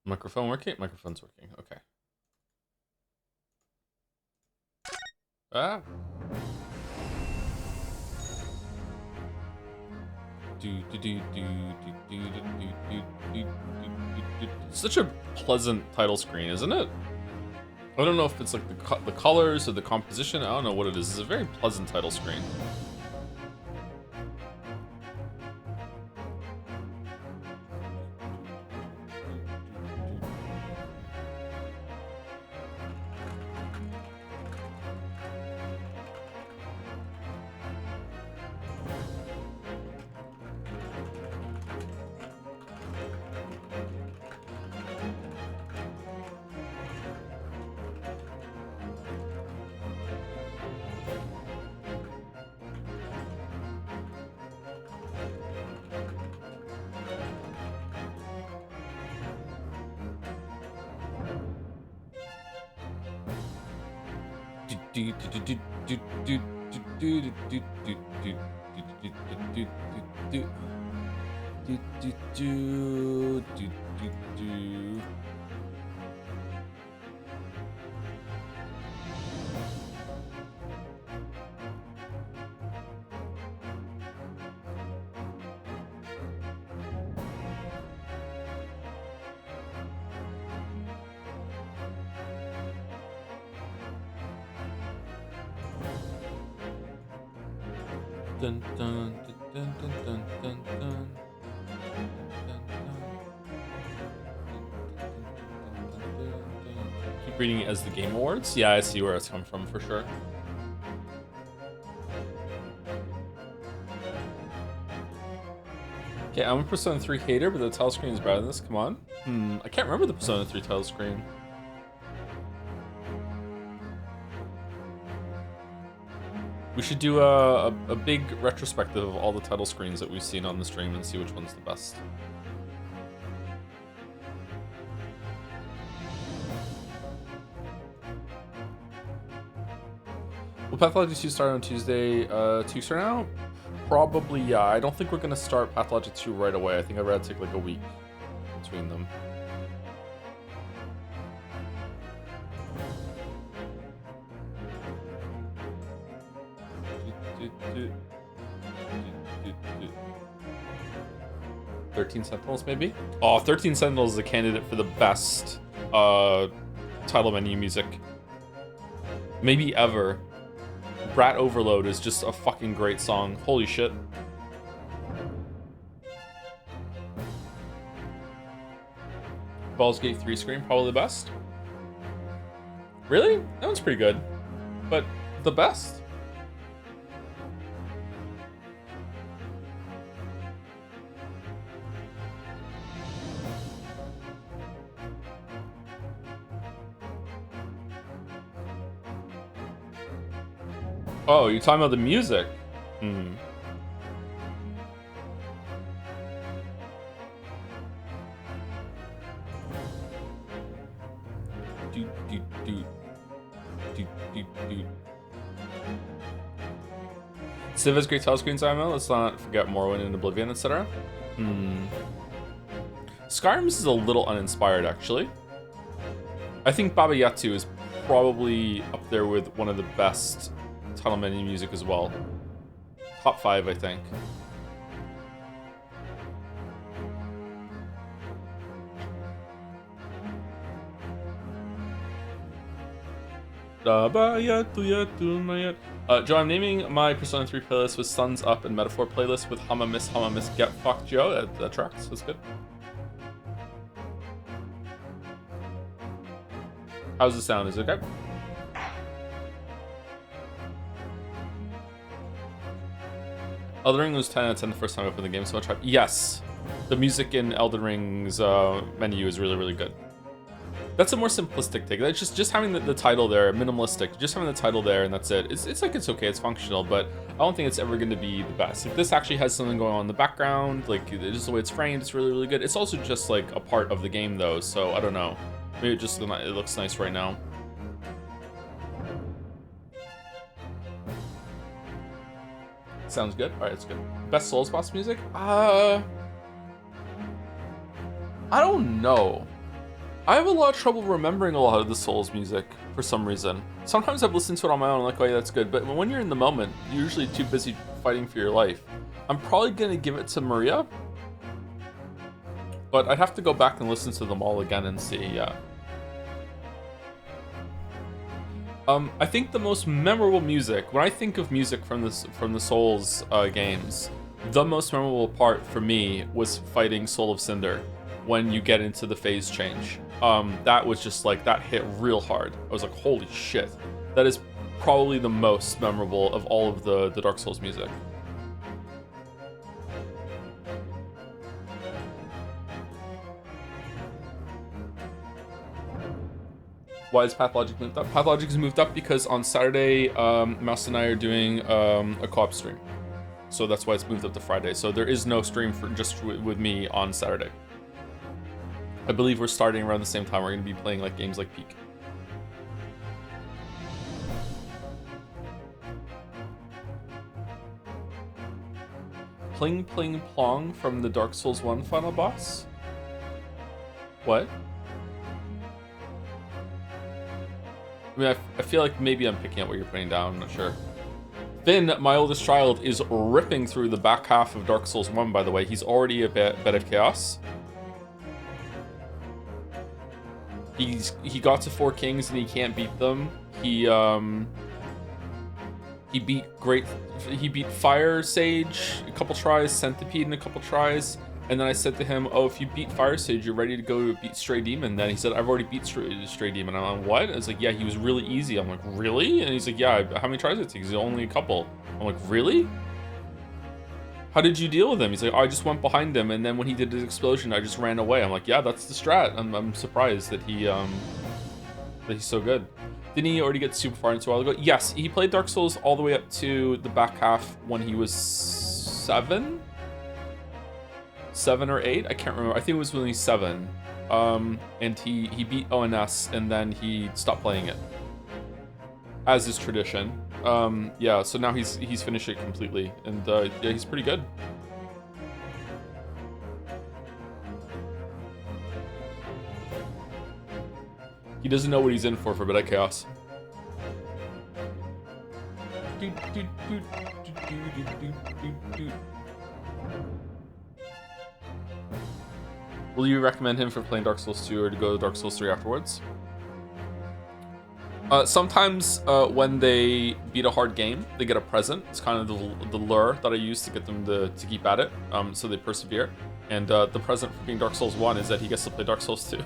Microphone working? Microphone's working. Okay. Ah. Such a pleasant title screen, isn't it? I don't know if it's like the colors or the composition. I don't know what it is. It's a very pleasant title screen. Dun, dun, dun, dun, dun, dun, dun. Keep reading it as the Game Awards? Yeah, I see where it's come from for sure. Okay, I'm a Persona 3 hater, but the title screen is better than this. Come on. I can't remember the Persona 3 title screen. We should do a big retrospective of all the title screens that we've seen on the stream and see which one's the best. Will Pathologic 2 start on Tuesday? 2 weeks from now? Probably, yeah. I don't think we're going to start Pathologic 2 right away. I think I'd rather take like a week between them. "13 Sentinels, maybe?" Oh, 13 Sentinels is a candidate for the best title menu music. Maybe ever. Brat Overload is just a fucking great song. Holy shit. Baldur's Gate 3 screen, probably the best. Really? That one's pretty good. But the best? Oh, you're talking about the music? Civ has great title screens, IMO. Let's not forget Morrowind and Oblivion, etc. Skyrim is a little uninspired, actually. I think Baba Yato is probably up there with one of the best title menu music as well. Top 5, I think. Joe, I'm naming my Persona 3 playlist with Suns Up and Metaphor playlist with Hama Miss, Get Fucked, Joe. That tracks. That's good. How's the sound? Is it okay? Elden Ring was 10 out of 10 the first time I opened the game, so I'll try. Yes, the music in Elden Ring's menu is really, really good. That's a more simplistic take. That's just having the title there, minimalistic. Just having the title there, and that's it. It's like it's okay, it's functional, but I don't think it's ever going to be the best. Like, this actually has something going on in the background, like just the way it's framed, it's really, really good. It's also just like a part of the game, though. So I don't know. Maybe it looks nice right now. sounds good. Alright, it's good. Best Souls boss music? I don't know. I have a lot of trouble remembering a lot of the Souls music for some reason. Sometimes I've listened to it on my own and like, oh yeah, that's good. But when you're in the moment, you're usually too busy fighting for your life. I'm probably gonna give it to Maria. But I'd have to go back and listen to them all again and see, yeah. I think the most memorable music, when I think of music from the Souls games, the most memorable part for me was fighting Soul of Cinder when you get into the phase change. That was just like, that hit real hard. I was like, holy shit. That is probably the most memorable of all of the Dark Souls music. Why is Pathologic moved up? Pathologic is moved up because on Saturday, Mouse and I are doing a co-op stream. So that's why it's moved up to Friday. So there is no stream for just with me on Saturday. I believe we're starting around the same time. We're going to be playing like games like Peak. Pling Pling Plong from the Dark Souls 1 final boss? What? I mean, I feel like maybe I'm picking up what you're putting down. I'm not sure. Finn, my oldest child, is ripping through the back half of Dark Souls 1, by the way. He's already a bit of chaos. He got to 4 kings and he can't beat them. He beat Fire Sage a couple tries, Centipede in a couple tries, and then I said to him, oh, if you beat Fire Sage, you're ready to go beat Stray Demon. Then he said, I've already beat Stray Demon. I'm like, what? I was like, yeah, he was really easy. I'm like, really? And he's like, yeah, how many tries did it take? He's only a couple. I'm like, really? How did you deal with him? He's like, oh, I just went behind him, and then when he did his explosion, I just ran away. I'm like, yeah, that's the strat. I'm surprised that he's so good. Didn't he already get super far into a while ago? Yes, he played Dark Souls all the way up to the back half when he was 7 or 8. I can't remember. I think it was when he was 7. And he beat ONS, and then he stopped playing it, as is tradition. Yeah, so now he's finished it completely, and yeah, he's pretty good. He doesn't know what he's in for a bit of chaos. Will you recommend him for playing Dark Souls 2 or to go to Dark Souls 3 afterwards? Sometimes when they beat a hard game, they get a present. It's kind of the lure that I use to get them to keep at it, so they persevere. And the present for being Dark Souls 1 is that he gets to play Dark Souls 2.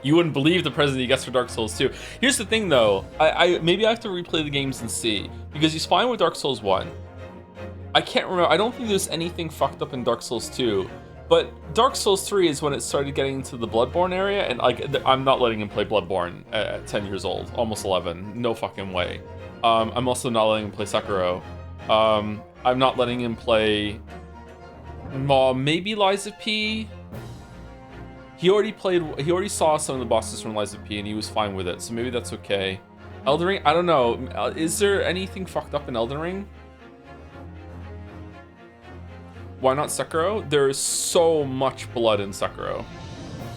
You wouldn't believe the present he gets for Dark Souls 2. Here's the thing, though. Maybe I have to replay the games and see, because he's fine with Dark Souls 1. I can't remember. I don't think there's anything fucked up in Dark Souls 2. But Dark Souls 3 is when it started getting into the Bloodborne area, and I'm not letting him play Bloodborne at 10 years old, almost 11. No fucking way. I'm also not letting him play Sekiro. I'm not letting him play maybe Lies of P. He already saw some of the bosses from Lies of P, and he was fine with it, so maybe that's okay. Elden Ring, I don't know. Is there anything fucked up in Elden Ring? Why not Sekiro? There is so much blood in Sekiro.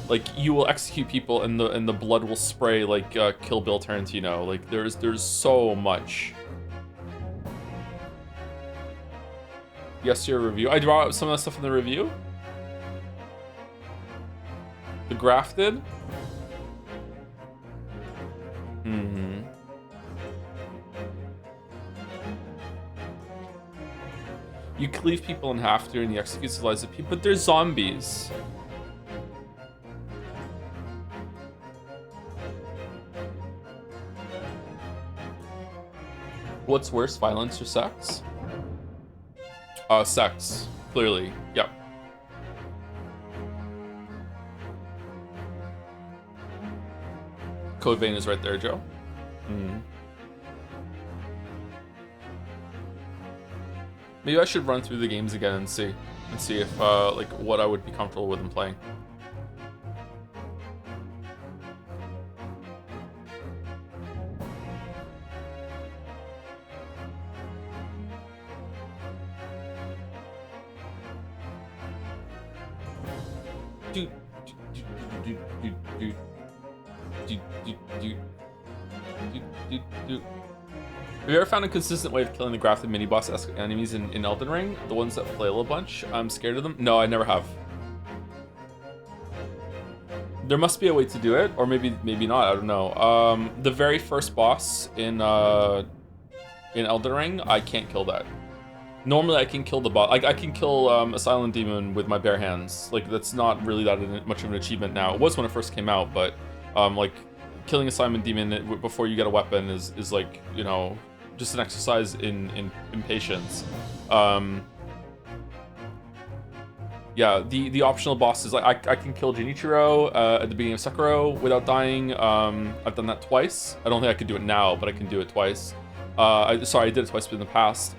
Like, you will execute people and the blood will spray like Kill Bill Tarantino. Like, there's so much. Yes, your review. I draw some of that stuff in the review. The Grafted. You cleave people in half during the executes of Lies of P, but they're zombies. What's worse, violence or sex? Sex, clearly. Yep. Code Vein is right there, Joe. Maybe I should run through the games again and see. and see if like what I would be comfortable with in playing. Have you ever found a consistent way of killing the graphic mini-boss enemies in Elden Ring? The ones that flail a bunch? I'm scared of them? No, I never have. There must be a way to do it, or maybe not, I don't know. The very first boss in Elden Ring, I can't kill that. Normally I can kill the boss, like I can kill a silent demon with my bare hands. Like that's not really that much of an achievement now. It was when it first came out, but like killing a silent demon before you get a weapon is like, you know, just an exercise in patience. Yeah, the optional bosses, like I can kill Jinichiro at the beginning of Sekiro without dying. I've done that twice. I don't think I could do it now, but I can do it twice. Sorry, I did it twice in the past.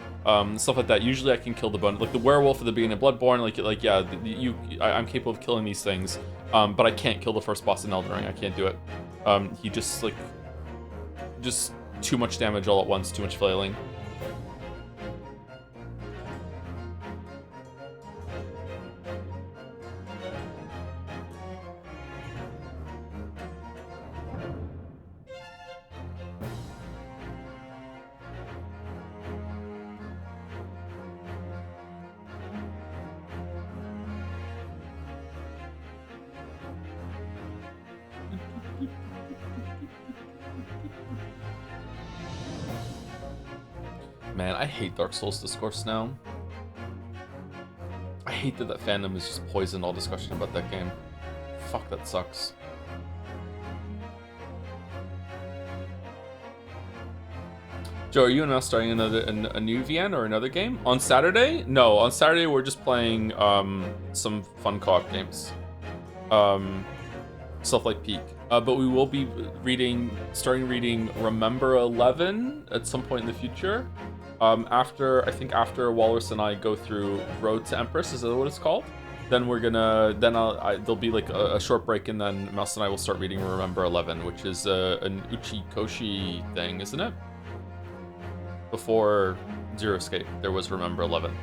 Stuff like that. Usually I can kill the bone, like the werewolf at the beginning of Bloodborne. Like yeah, I'm capable of killing these things, but I can't kill the first boss in Elden Ring. I can't do it. He just too much damage all at once, too much flailing. Man, I hate Dark Souls discourse now. I hate that fandom has just poisoned all discussion about that game. Fuck, that sucks. Joe, are you and us starting a new VN or another game? On Saturday? No, on Saturday we're just playing some fun co-op games. Stuff like Peak. But we will be starting reading Remember 11 at some point in the future. I think after Walrus and I go through Road to Empress, is that what it's called? Then we're gonna, there'll be like a short break, and then Mouse and I will start reading Remember 11, which is an Uchikoshi thing, isn't it? Before Zero Escape, there was Remember 11.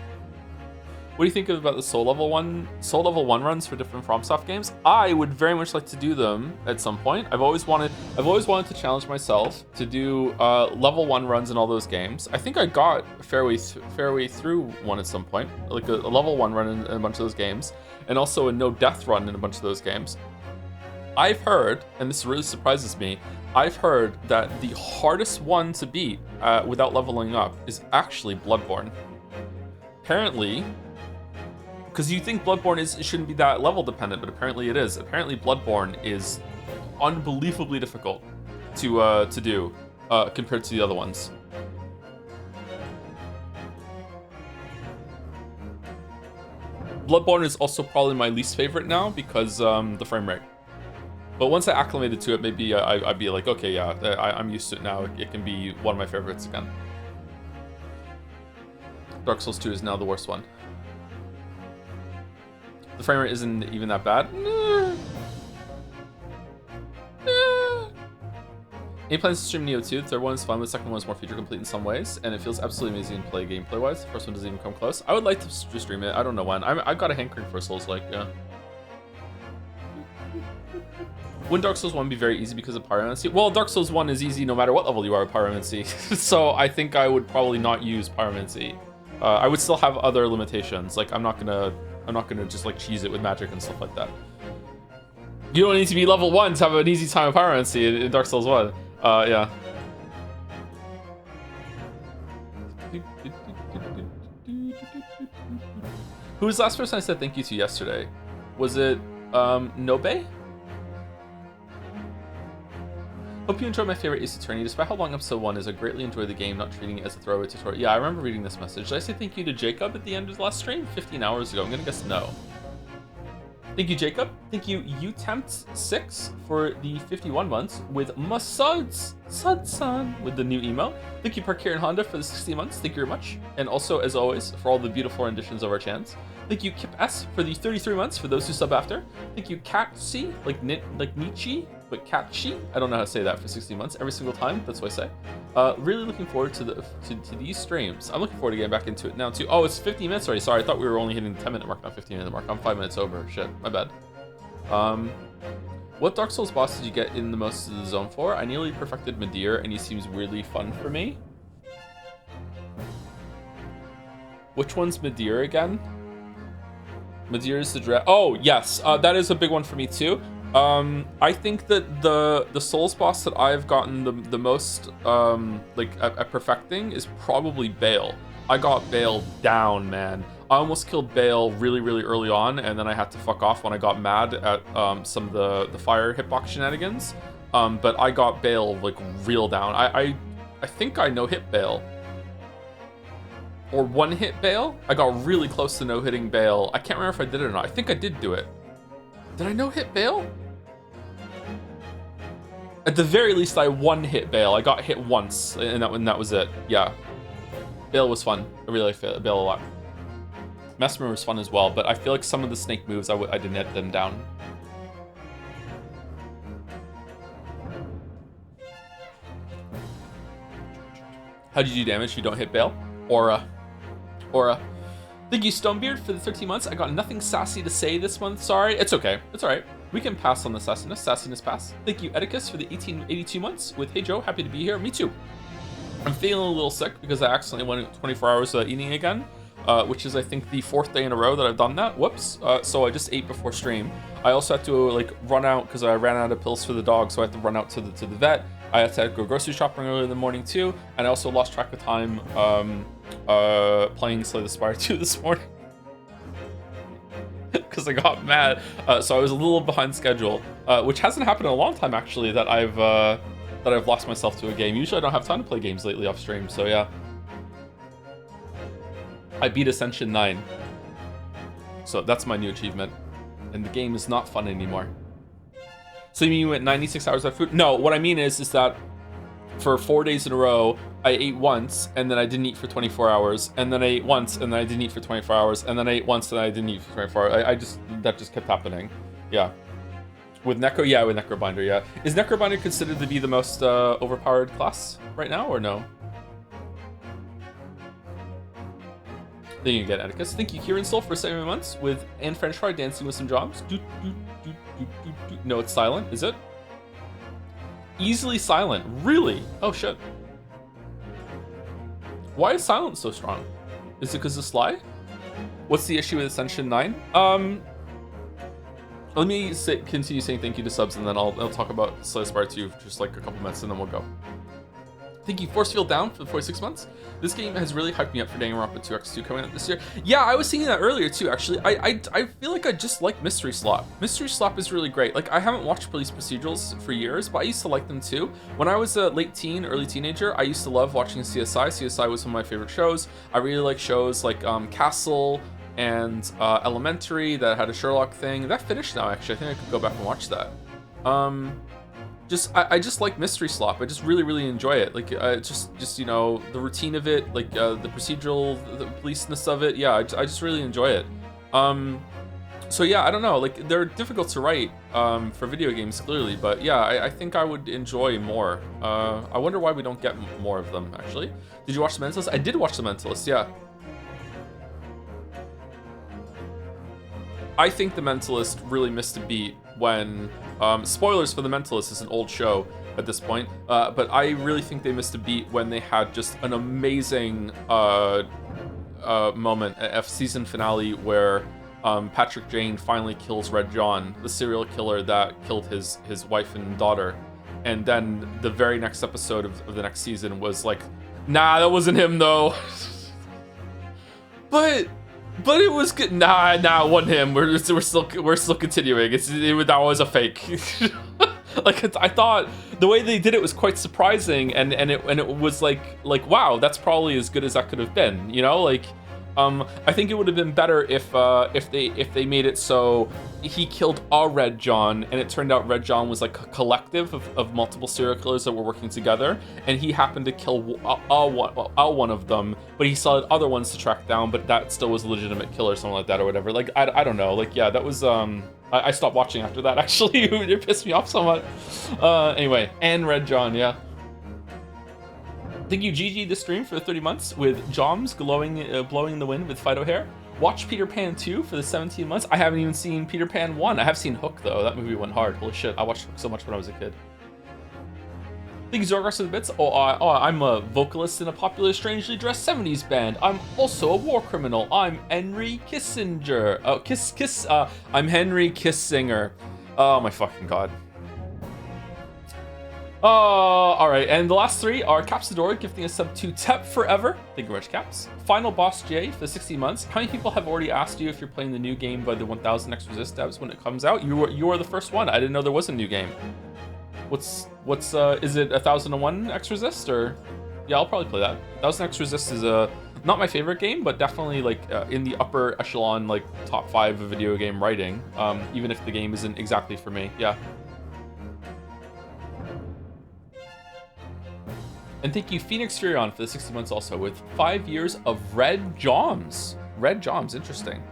What do you think about the Soul Level 1 runs for different FromSoft games? I would very much like to do them at some point. I've always wanted to challenge myself to do level 1 runs in all those games. I think I got fairway through one at some point, like a level 1 run in a bunch of those games, and also a no death run in a bunch of those games. I've heard, and this really surprises me, I've heard that the hardest one to beat without leveling up is actually Bloodborne. Apparently, because you think Bloodborne shouldn't be that level dependent, but apparently it is. Apparently Bloodborne is unbelievably difficult to do compared to the other ones. Bloodborne is also probably my least favorite now because the frame rate. But once I acclimated to it, maybe I'd be like, okay, yeah, I'm used to it now. It can be one of my favorites again. Dark Souls 2 is now the worst one. The frame rate isn't even that bad. Any plans to stream Neo 2? The third one is fun, but the second one is more feature complete in some ways, and it feels absolutely amazing to play gameplay-wise. The first one doesn't even come close. I would like to stream it. I don't know when. I've got a hankering for Souls-like, yeah. Wouldn't Dark Souls 1 be very easy because of pyromancy? Well, Dark Souls 1 is easy no matter what level you are with pyromancy. So I think I would probably not use pyromancy. I would still have other limitations. Like I'm not gonna just like cheese it with magic and stuff like that. You don't need to be level 1 to have an easy time with pyromancy in Dark Souls 1. Yeah. Who was the last person I said thank you to yesterday? Was it Nobe? Hope you enjoyed my favorite Ace Attorney. Despite how long episode 1 is, I greatly enjoy the game, not treating it as a throwaway tutorial. Yeah, I remember reading this message. Did I say thank you to Jacob at the end of the last stream? 15 hours ago. I'm gonna guess no. Thank Thank you, Jacob. Thank you, utempt6 for the 51 months with Masad's son with the new email. Thank you, Parkir and Honda for the 60 months. Thank you very much. And also, as always, for all the beautiful renditions of our chants. Thank you, Kip S for the 33 months for those who sub after. Thank you, Katsi, like Nietzsche, but Katchi. I don't know how to say that for 60 months every single time. That's what I say. Really looking forward to these streams. I'm looking forward to getting back into it now too. Oh, it's 50 minutes already. Sorry, I thought we were only hitting the 10-minute mark, not 15-minute mark. I'm 5 minutes over. Shit, my bad. What Dark Souls boss did you get in the most of the zone for? I nearly perfected Midir, and he seems weirdly fun for me. Which one's Midir again? Midir is the dread. Oh yes, that is a big one for me too. I think that the Souls boss that I've gotten the most like at perfecting is probably Bale. I got Bale down, man. I almost killed Bale really early on, and then I had to fuck off when I got mad at some of the fire hitbox shenanigans. But I got Bale like real down. I think I no-hit Bale. Or one-hit Bale? I got really close to no-hitting Bale. I can't remember if I did it or not. I think I did do it. Did I no-hit Bale? At the very least, I one-hit Bale. I got hit once, and that was it. Yeah. Bale was fun. I really like Bale a lot. Mesmer was fun as well, but I feel like some of the snake moves, I didn't hit them down. How did you do damage if you don't hit Bale? Aura. Thank you, Stonebeard, for the 13 months. I got nothing sassy to say this month. Sorry. It's okay. It's all right. We can pass on the sassiness. Sassiness pass. Thank you, Edicus, for the 1882 months with Hey Joe. Happy to be here. Me too. I'm feeling a little sick because I accidentally went 24 hours eating again, which is, I think, the 4th day in a row that I've done that. Whoops. So I just ate before stream. I also had to like run out because I ran out of pills for the dog, so I had to run out to the vet. I had to go grocery shopping early in the morning too, and I also lost track of time playing Slay the Spire 2 this morning because I got mad. So I was a little behind schedule, which hasn't happened in a long time actually. That I've lost myself to a game. Usually I don't have time to play games lately off stream. So yeah, I beat Ascension 9, so that's my new achievement, and the game is not fun anymore. So you mean you went 96 hours without food? No, what I mean is that for 4 days in a row, I ate once, and then I didn't eat for 24 hours, and then I ate once, and then I didn't eat for 24 hours, and then I ate once, and I didn't eat for 24 hours. That just kept happening. Yeah. With Necro, yeah, with Necrobinder, yeah. Is Necrobinder considered to be the most overpowered class right now, or no? Then you get Atticus. Thank you, Kieran Soul, for 7 months with and French Fry dancing with some jobs. No, it's silent, is it? Easily silent, really? Oh shit. Why is silence so strong? Is it because of Sly? What's the issue with Ascension 9? Let me continue saying thank you to subs, and then I'll talk about Slay the Spire 2 for just like a couple minutes, and then we'll go. Thank you, Forcefield Down, for the 46 months. This game has really hyped me up for Danganronpa 2X2 coming out this year. Yeah, I was thinking that earlier too, actually. I feel like I just like Mystery Slop. Mystery Slop is really great. Like, I haven't watched police procedurals for years, but I used to like them too. When I was a late teen, early teenager, I used to love watching CSI. CSI was one of my favorite shows. I really like shows like Castle and Elementary that had a Sherlock thing. That finished now, actually. I think I could go back and watch that. I just like Mystery Slop. I just really enjoy it. Like, just you know, the routine of it, like the procedural, the policeness of it. Yeah, I just really enjoy it. So yeah, I don't know. Like, they're difficult to write for video games, clearly, but yeah, I think I would enjoy more. I wonder why we don't get more of them. Actually, did you watch The Mentalist? I did watch The Mentalist. Yeah. I think The Mentalist really missed a beat when, spoilers for The Mentalist is an old show at this point, but I really think they missed a beat when they had just an amazing moment at season finale where Patrick Jane finally kills Red John, the serial killer that killed his wife and daughter, and then the very next episode of the next season was like, nah, that wasn't him though. But it was good. Nah, it wasn't him. We're still continuing. That was a fake. Like, I thought the way they did it was quite surprising, and it was like wow, that's probably as good as that could have been. You know, like I think it would have been better if they made it so he killed a Red John, and it turned out Red John was like a collective of multiple serial killers that were working together, and he happened to kill one of them, but he still had other ones to track down, but that still was a legitimate killer or something like that or whatever. Like I don't know. Like yeah, that was I stopped watching after that actually. It pissed me off so much. Anyway, and Red John, yeah. Thank you, GG, the stream for the 30 months with Joms blowing in the wind with Fido hair. Watch Peter Pan 2 for the 17 months. I haven't even seen Peter Pan 1. I have seen Hook, though. That movie went hard. Holy shit. I watched Hook so much when I was a kid. Thank you, Zorgars, for the bits. I'm a vocalist in a popular, strangely dressed 70s band. I'm also a war criminal. I'm Henry Kissinger. I'm Henry Kissinger. Oh, my fucking God. Alright, and the last three are Capsadora gifting a sub to Tep Forever. Thank you very much, Caps. Final Boss J for the 60 months. How many people have already asked you if you're playing the new game by the 1000 X Resist devs when it comes out? You are the first one. I didn't know there was a new game. What's is it 1001 X Resist or? Yeah, I'll probably play that. 1000 X Resist is not my favorite game, but definitely like in the upper echelon, like top 5 of video game writing. Even if the game isn't exactly for me. Yeah. And thank you, Phoenix Furion, for the 60 months also, with 5 years of Red Joms. Red Joms, interesting.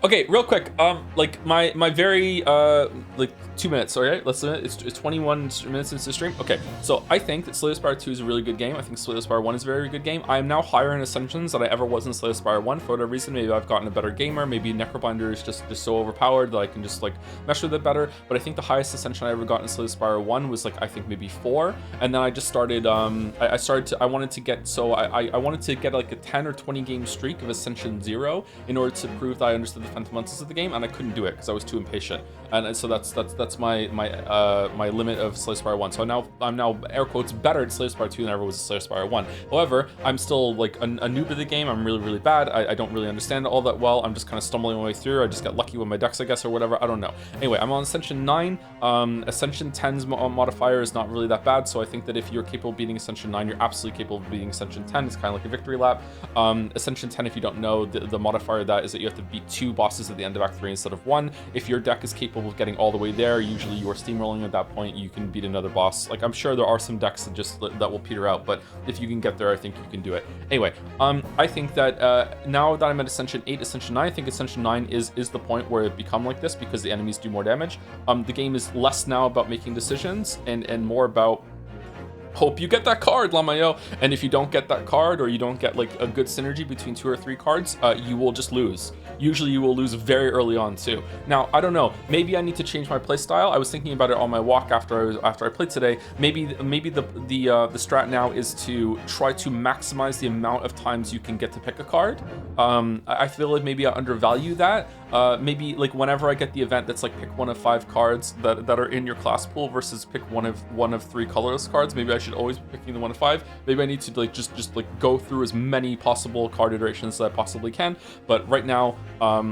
Okay, real quick, like my very like 2 minutes. All right, let's do it. It's 21 minutes into the stream. Okay, so I think that Slay the Spire 2 is a really good game. I think Slay the Spire 1 is a very good game. I am now higher in Ascensions than I ever was in Slay the Spire 1 for whatever reason. Maybe I've gotten a better gamer. Maybe Necrobinder is just so overpowered that I can just like mesh with it better. But I think the highest Ascension I ever got in Slay the Spire 1 was like I think maybe 4, and then I just started. I wanted to get like a 10 or 20 game streak of Ascension 0 in order to prove that I understood the fundamentals of the game, and I couldn't do it because I was too impatient. And so that's my limit of Slay the Spire 1. So I'm now air quotes better at Slay the Spire 2 than I ever was at Slay the Spire 1. However, I'm still like a noob of the game. I'm really bad. I don't really understand it all that well. I'm just kind of stumbling my way through. I just got lucky with my decks, I guess, or whatever. I don't know. Anyway, I'm on Ascension 9. Ascension 10's modifier is not really that bad, so I think that if you're capable of beating Ascension 9, you're absolutely capable of beating Ascension 10. It's kind of like a victory lap. Ascension 10, if you don't know, the modifier of that is that you have to beat 2 bosses at the end of Act 3 instead of 1. If your deck is capable of getting all the way there, usually you are steamrolling at that point, you can beat another boss. Like, I'm sure there are some decks that will peter out, but if you can get there, I think you can do it. Anyway, I think that now that I'm at Ascension 8, Ascension 9, I think Ascension 9 is the point where it become like this because the enemies do more damage. The game is less now about making decisions and more about hope you get that card, Lamayo. And if you don't get that card, or you don't get like a good synergy between 2 or 3 cards, you will just lose. Usually you will lose very early on too. Now, I don't know, maybe I need to change my playstyle. I was thinking about it on my walk after I played today. Maybe the strat now is to try to maximize the amount of times you can get to pick a card. I feel like maybe I undervalue that. Maybe like whenever I get the event that's like pick 1 of 5 cards that are in your class pool versus pick one of 3 colorless cards, maybe I should always be picking the 1 of 5. Maybe I need to like just like go through as many possible card iterations as I possibly can. But right now,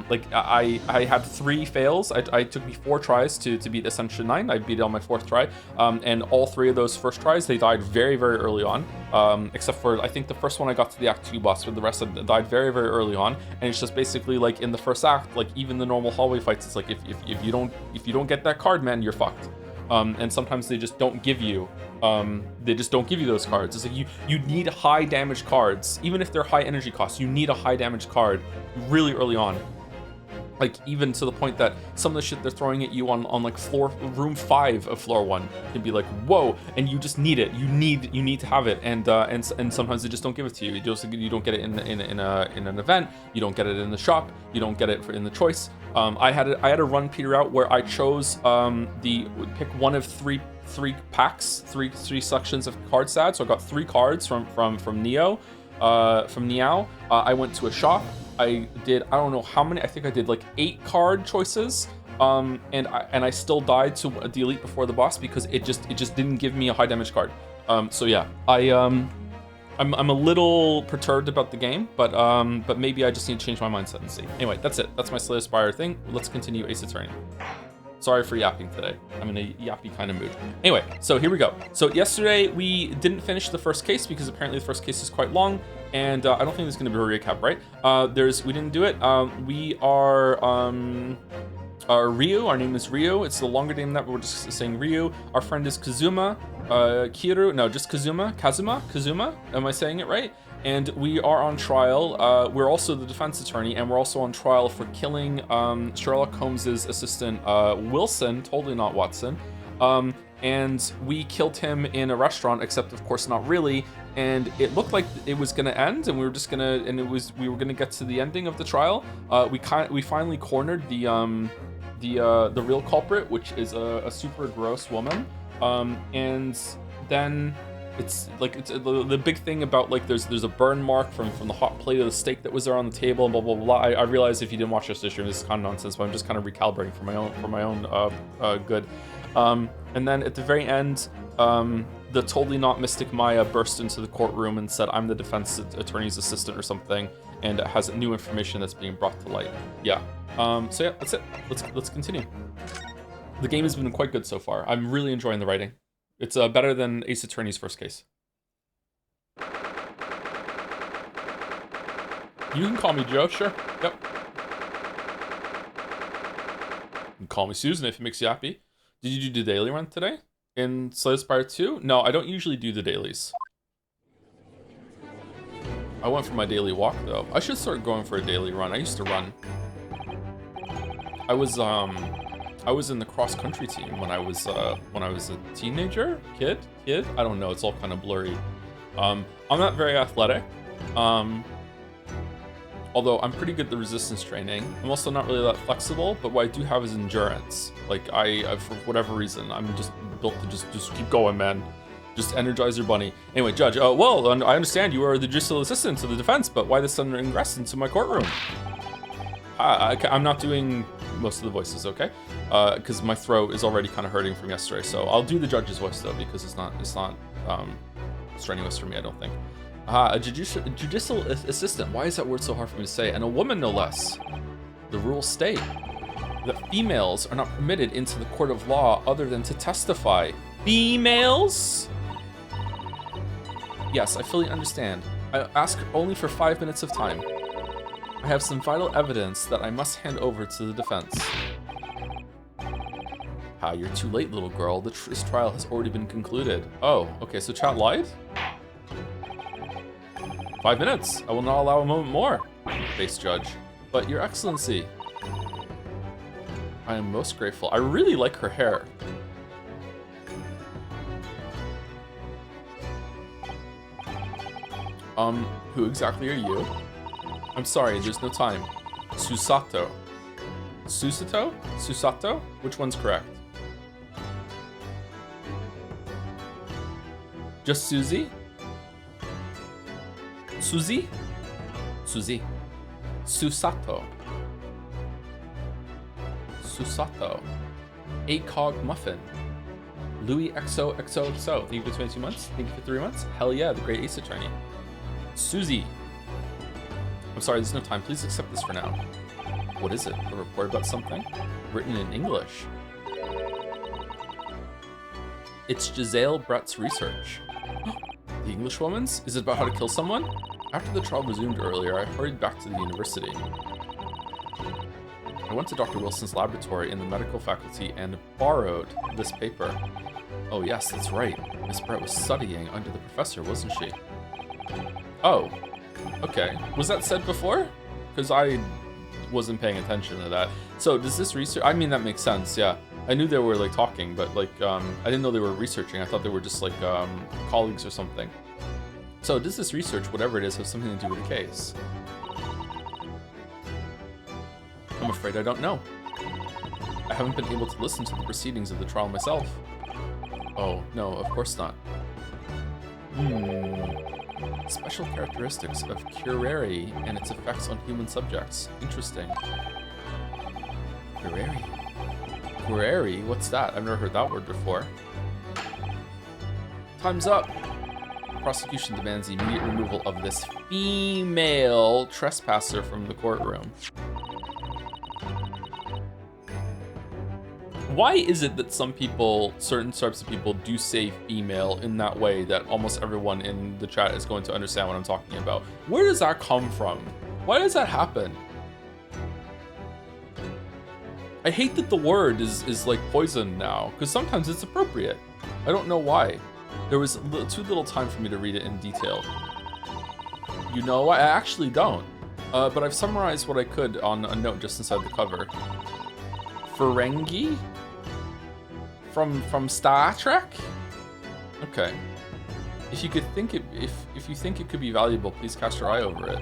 like I had 3 fails. It took me 4 tries to beat Ascension 9. I beat it on my 4th try, and all 3 of those first tries they died very early on. Except for I think the first one I got to the Act 2 boss, but the rest of died very early on. And it's just basically like in the first act, like even the normal hallway fights, it's like if you don't get that card, man, you're fucked. And sometimes they just don't give you those cards. It's like you need high damage cards, even if they're high energy costs. You need a high damage card really early on. Like even to the point that some of the shit they're throwing at you on like room 5 of floor 1 can be like whoa, and you just need it. You need to have it, and sometimes they just don't give it to you. You don't get it in an event. You don't get it in the shop. You don't get it in the choice. I had a run peter out where I chose pick 1 of 3 packs, three sections of card stats. So I got 3 cards from Neo, from Niao. I went to a shop. I don't know how many. I think I did like 8 card choices, and I still died to the elite before the boss because it just didn't give me a high damage card. So yeah, I'm a little perturbed about the game, but maybe I just need to change my mindset and see. Anyway, that's it. That's my Slay the Spire thing. Let's continue Ace Attorney. Sorry for yapping today. I'm in a yappy kind of mood. Anyway, so here we go. So yesterday we didn't finish the first case because apparently the first case is quite long, and I don't think there's going to be a recap, right? We didn't do it. We are Ryu. Our name is Ryu. It's the longer name that we're just saying Ryu. Our friend is Kazuma. Kiru. No, just Kazuma. Kazuma. Am I saying it right? And we are on trial. We're also the defense attorney, and we're also on trial for killing Sherlock Holmes's assistant, Wilson, totally not Watson. And we killed him in a restaurant, except of course not really. And it looked like it was gonna end, and we were gonna get to the ending of the trial. We finally cornered the real culprit, which is a super gross woman. And then it's the big thing about like there's a burn mark from the hot plate of the steak that was there on the table and blah blah blah. I realize if you didn't watch this stream, this is kind of nonsense, but I'm just kind of recalibrating for my own good. And then at the very end, the totally not Mystic Maya burst into the courtroom and said, "I'm the defense attorney's assistant" or something, and it has new information that's being brought to light. Yeah. So yeah, that's it. Let's continue. The game has been quite good so far. I'm really enjoying the writing. It's better than Ace Attorney's first case. You can call me Joe, sure. Yep. You can call me Susan if it makes you happy. Did you do the daily run today in Slay the Spire 2? No, I don't usually do the dailies. I went for my daily walk though. I should start going for a daily run. I used to run. I was in the cross country team when I was a teenager, kid. I don't know. It's all kind of blurry. I'm not very athletic. Although I'm pretty good at the resistance training. I'm also not really that flexible, but what I do have is endurance. Like I for whatever reason, I'm just built to just keep going, man. Just energize your bunny. Anyway, Judge. Well, I understand you are the judicial assistant to the defense, but why the sudden ingress into my courtroom? I'm not doing most of the voices, okay? Because my throat is already kind of hurting from yesterday. So I'll do the judge's voice though, because it's not strenuous for me, I don't think. A judicial assistant. Why is that word so hard for me to say? And a woman, no less. The rules state that females are not permitted into the court of law other than to testify. Females? Yes, I fully understand. I ask only for 5 minutes of time. I have some vital evidence that I must hand over to the defense. You're too late, little girl. This trial has already been concluded. Oh, okay, so chat lied? 5 minutes. I will not allow a moment more. Face judge. But your excellency. I am most grateful. I really like her hair. Who exactly are you? I'm sorry, there's no time. Susato. Susato? Susato? Which one's correct? Just Susie? Susie? Susie. Susato. Susato. ACOG Muffin. Louis XOXOXO. Thank you for 22 months. Thank you for 3 months. Hell yeah, the great Ace Attorney. Susie. I'm sorry, there's no time. Please accept this for now. What is it? A report about something? Written in English. It's Giselle Brett's research. The Englishwoman's? Is it about how to kill someone? After the trial resumed earlier, I hurried back to the university. I went to Dr. Wilson's laboratory in the medical faculty and borrowed this paper. Oh yes, that's right. Miss Brett was studying under the professor, wasn't she? Oh, okay. Was that said before? Because I wasn't paying attention to that. So does this research, I mean, that makes sense, yeah. I knew they were like talking, but like, I didn't know they were researching. I thought they were just like colleagues or something. So does this research, whatever it is, have something to do with the case? I'm afraid I don't know. I haven't been able to listen to the proceedings of the trial myself. Oh, no, of course not. Special characteristics of curare and its effects on human subjects. Interesting. Curare? Curare? What's that? I've never heard that word before. Time's up. Prosecution demands the immediate removal of this female trespasser from the courtroom. Why is it that some people, certain types of people, do say female in that way that almost everyone in the chat is going to understand what I'm talking about? Where does that come from? Why does that happen? I hate that the word is like poison now, because sometimes it's appropriate. I don't know why. There was too little time for me to read it in detail. You know, I actually don't. But I've summarized what I could on a note just inside the cover. Ferengi? From Star Trek? Okay. If you could think it, if you think it could be valuable, please cast your eye over it.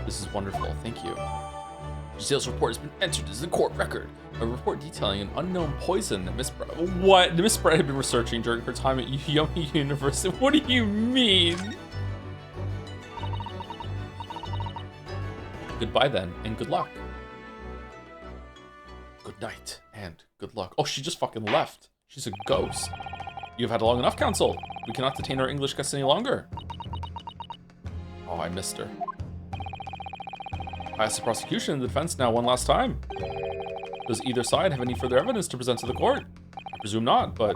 This is wonderful. Thank you. Giselle's report has been entered as a court record. A report detailing an unknown poison that Miss Brett had been researching during her time at Yomi University. What do you mean? Goodbye then, and good luck. Good night, and good luck. Oh, she just fucking left. She's a ghost. You've had long enough, counsel. We cannot detain our English guests any longer. Oh, I missed her. I asked the prosecution and the defense now one last time. Does either side have any further evidence to present to the court? I presume not, but...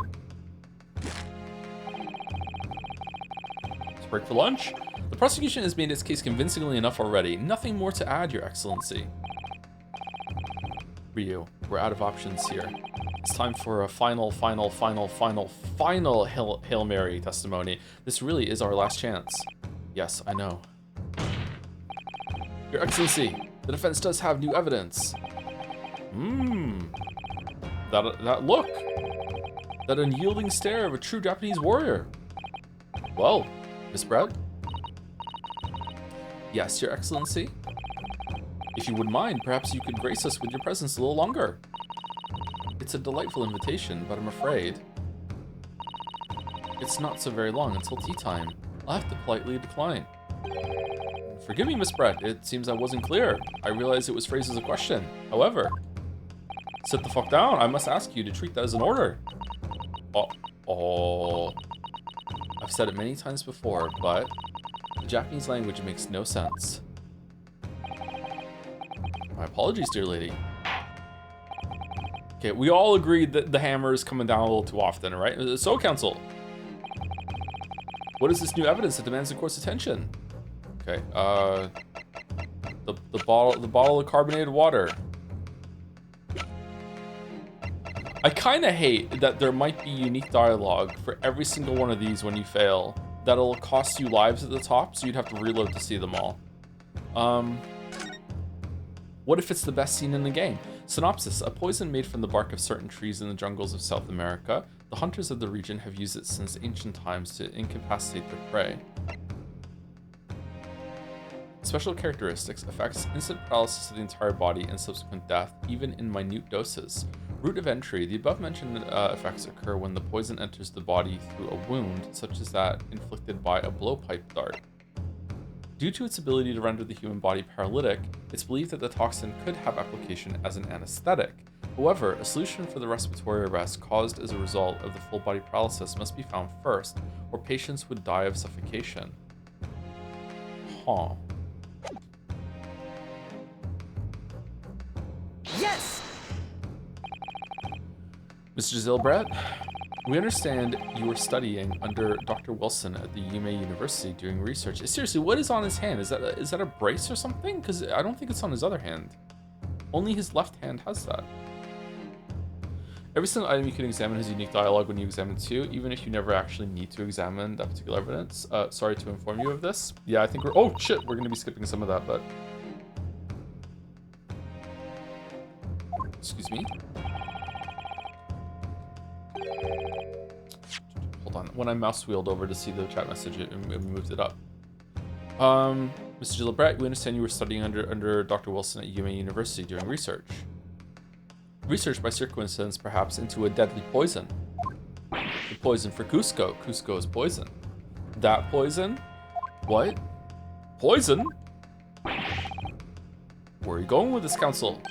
Let's break for lunch. The prosecution has made its case convincingly enough already. Nothing more to add, Your Excellency. Ryu, we're out of options here. It's time for a final Hail Mary testimony. This really is our last chance. Yes, I know. Your Excellency, the defense does have new evidence. That look. That unyielding stare of a true Japanese warrior. Well, Miss Brett? Yes, Your Excellency? If you wouldn't mind, perhaps you could grace us with your presence a little longer. It's a delightful invitation, but I'm afraid it's not so very long until tea time. I'll have to politely decline. Forgive me, Miss Brett. It seems I wasn't clear. I realized it was phrased as a question. However, sit the fuck down. I must ask you to treat that as an order. Oh. I've said it many times before, but the Japanese language makes no sense. My apologies, dear lady. Okay, we all agreed that the hammer is coming down a little too often, right? So, counsel, what is this new evidence that demands the court's attention? Okay, the bottle of carbonated water. I kind of hate that there might be unique dialogue for every single one of these when you fail. That'll cost you lives at the top, so you'd have to reload to see them all. What if it's the best scene in the game? Synopsis: a poison made from the bark of certain trees in the jungles of South America. The hunters of the region have used it since ancient times to incapacitate their prey. Special characteristics: affects instant paralysis of the entire body and subsequent death, even in minute doses. Route of entry: the above-mentioned effects occur when the poison enters the body through a wound, such as that inflicted by a blowpipe dart. Due to its ability to render the human body paralytic, it's believed that the toxin could have application as an anesthetic. However, a solution for the respiratory arrest caused as a result of the full body paralysis must be found first, or patients would die of suffocation. Huh. Yes! Ms. Giselle Brett, we understand you were studying under Dr. Wilson at the Yume University doing research. Seriously, what is on his hand? Is that a brace or something? Because I don't think it's on his other hand. Only his left hand has that. Every single item you can examine has unique dialogue when you examine it too, even if you never actually need to examine that particular evidence. Sorry to inform you of this. Yeah, I think we're... Oh, shit! We're going to be skipping some of that, but... Excuse me? Hold on. When I mouse wheeled over to see the chat message, it moved it up. Mr. Gilbert, we understand you were studying under Dr. Wilson at Yume University doing research. Research by circumstance, perhaps, into a deadly poison. The poison for Cusco. Cusco is poison. That poison? What? Poison? Where are you going with this, counsel?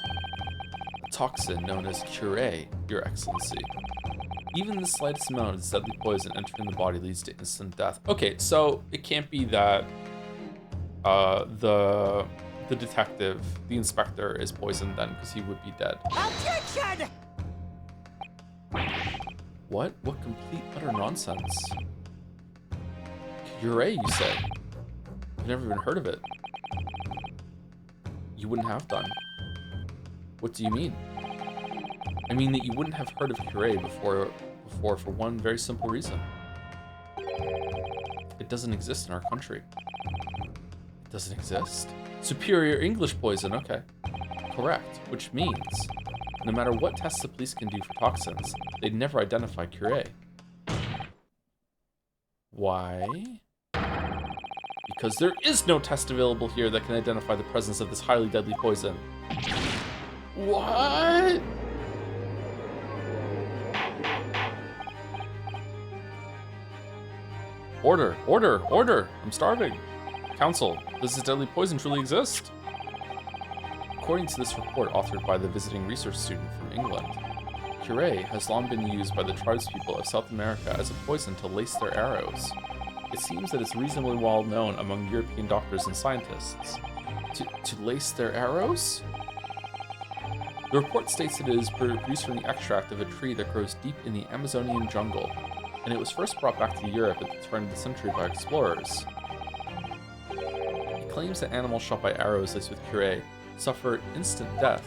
A toxin known as Curé, Your Excellency. Even the slightest amount of this deadly poison entering the body leads to instant death. Okay, so it can't be that the detective, the inspector, is poisoned then, because he would be dead. Objection! What? What complete utter nonsense? Curé, you say? I've never even heard of it. You wouldn't have done. What do you mean? I mean that you wouldn't have heard of Curé before for one very simple reason. It doesn't exist in our country. It doesn't exist? Superior English poison, okay. Correct, which means no matter what tests the police can do for toxins, they'd never identify Curé. Why? Because there is no test available here that can identify the presence of this highly deadly poison. What? Order, order, order! I'm starving. Council, does this deadly poison truly exist? According to this report authored by the visiting research student from England, Curé has long been used by the tribespeople of South America as a poison to lace their arrows. It seems that it's reasonably well known among European doctors and scientists. To lace their arrows? The report states that it is produced from the extract of a tree that grows deep in the Amazonian jungle, and it was first brought back to Europe at the turn of the century by explorers. It claims that animals shot by arrows laced with Curé suffer instant death.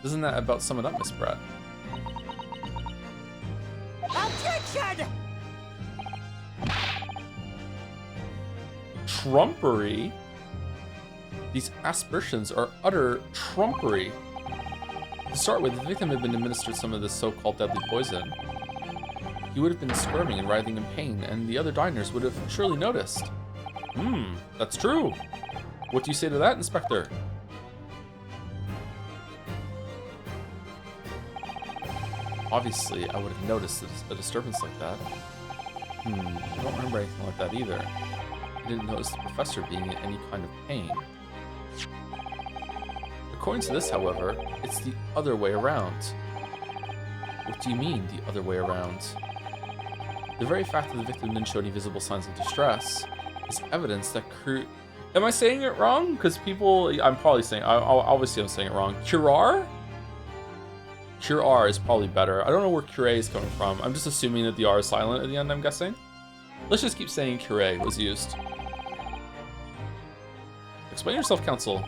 Isn't that about sum it up, Miss Brett? Objection! Trumpery? These aspersions are utter trumpery. To start with, the victim had been administered some of this so-called deadly poison. He would have been squirming and writhing in pain, and the other diners would have surely noticed. That's true. What do you say to that, Inspector? Obviously, I would have noticed a disturbance like that. I don't remember anything like that either. I didn't notice the professor being in any kind of pain. According to this, however, it's the other way around. What do you mean, the other way around? The very fact that the victim didn't show any visible signs of distress is evidence that Am I saying it wrong? Because I'm probably saying, obviously I'm saying it wrong. Curar? Cure is probably better. I don't know where Curé is coming from. I'm just assuming that the R is silent at the end, I'm guessing. Let's just keep saying Curé was used. Explain yourself, Council.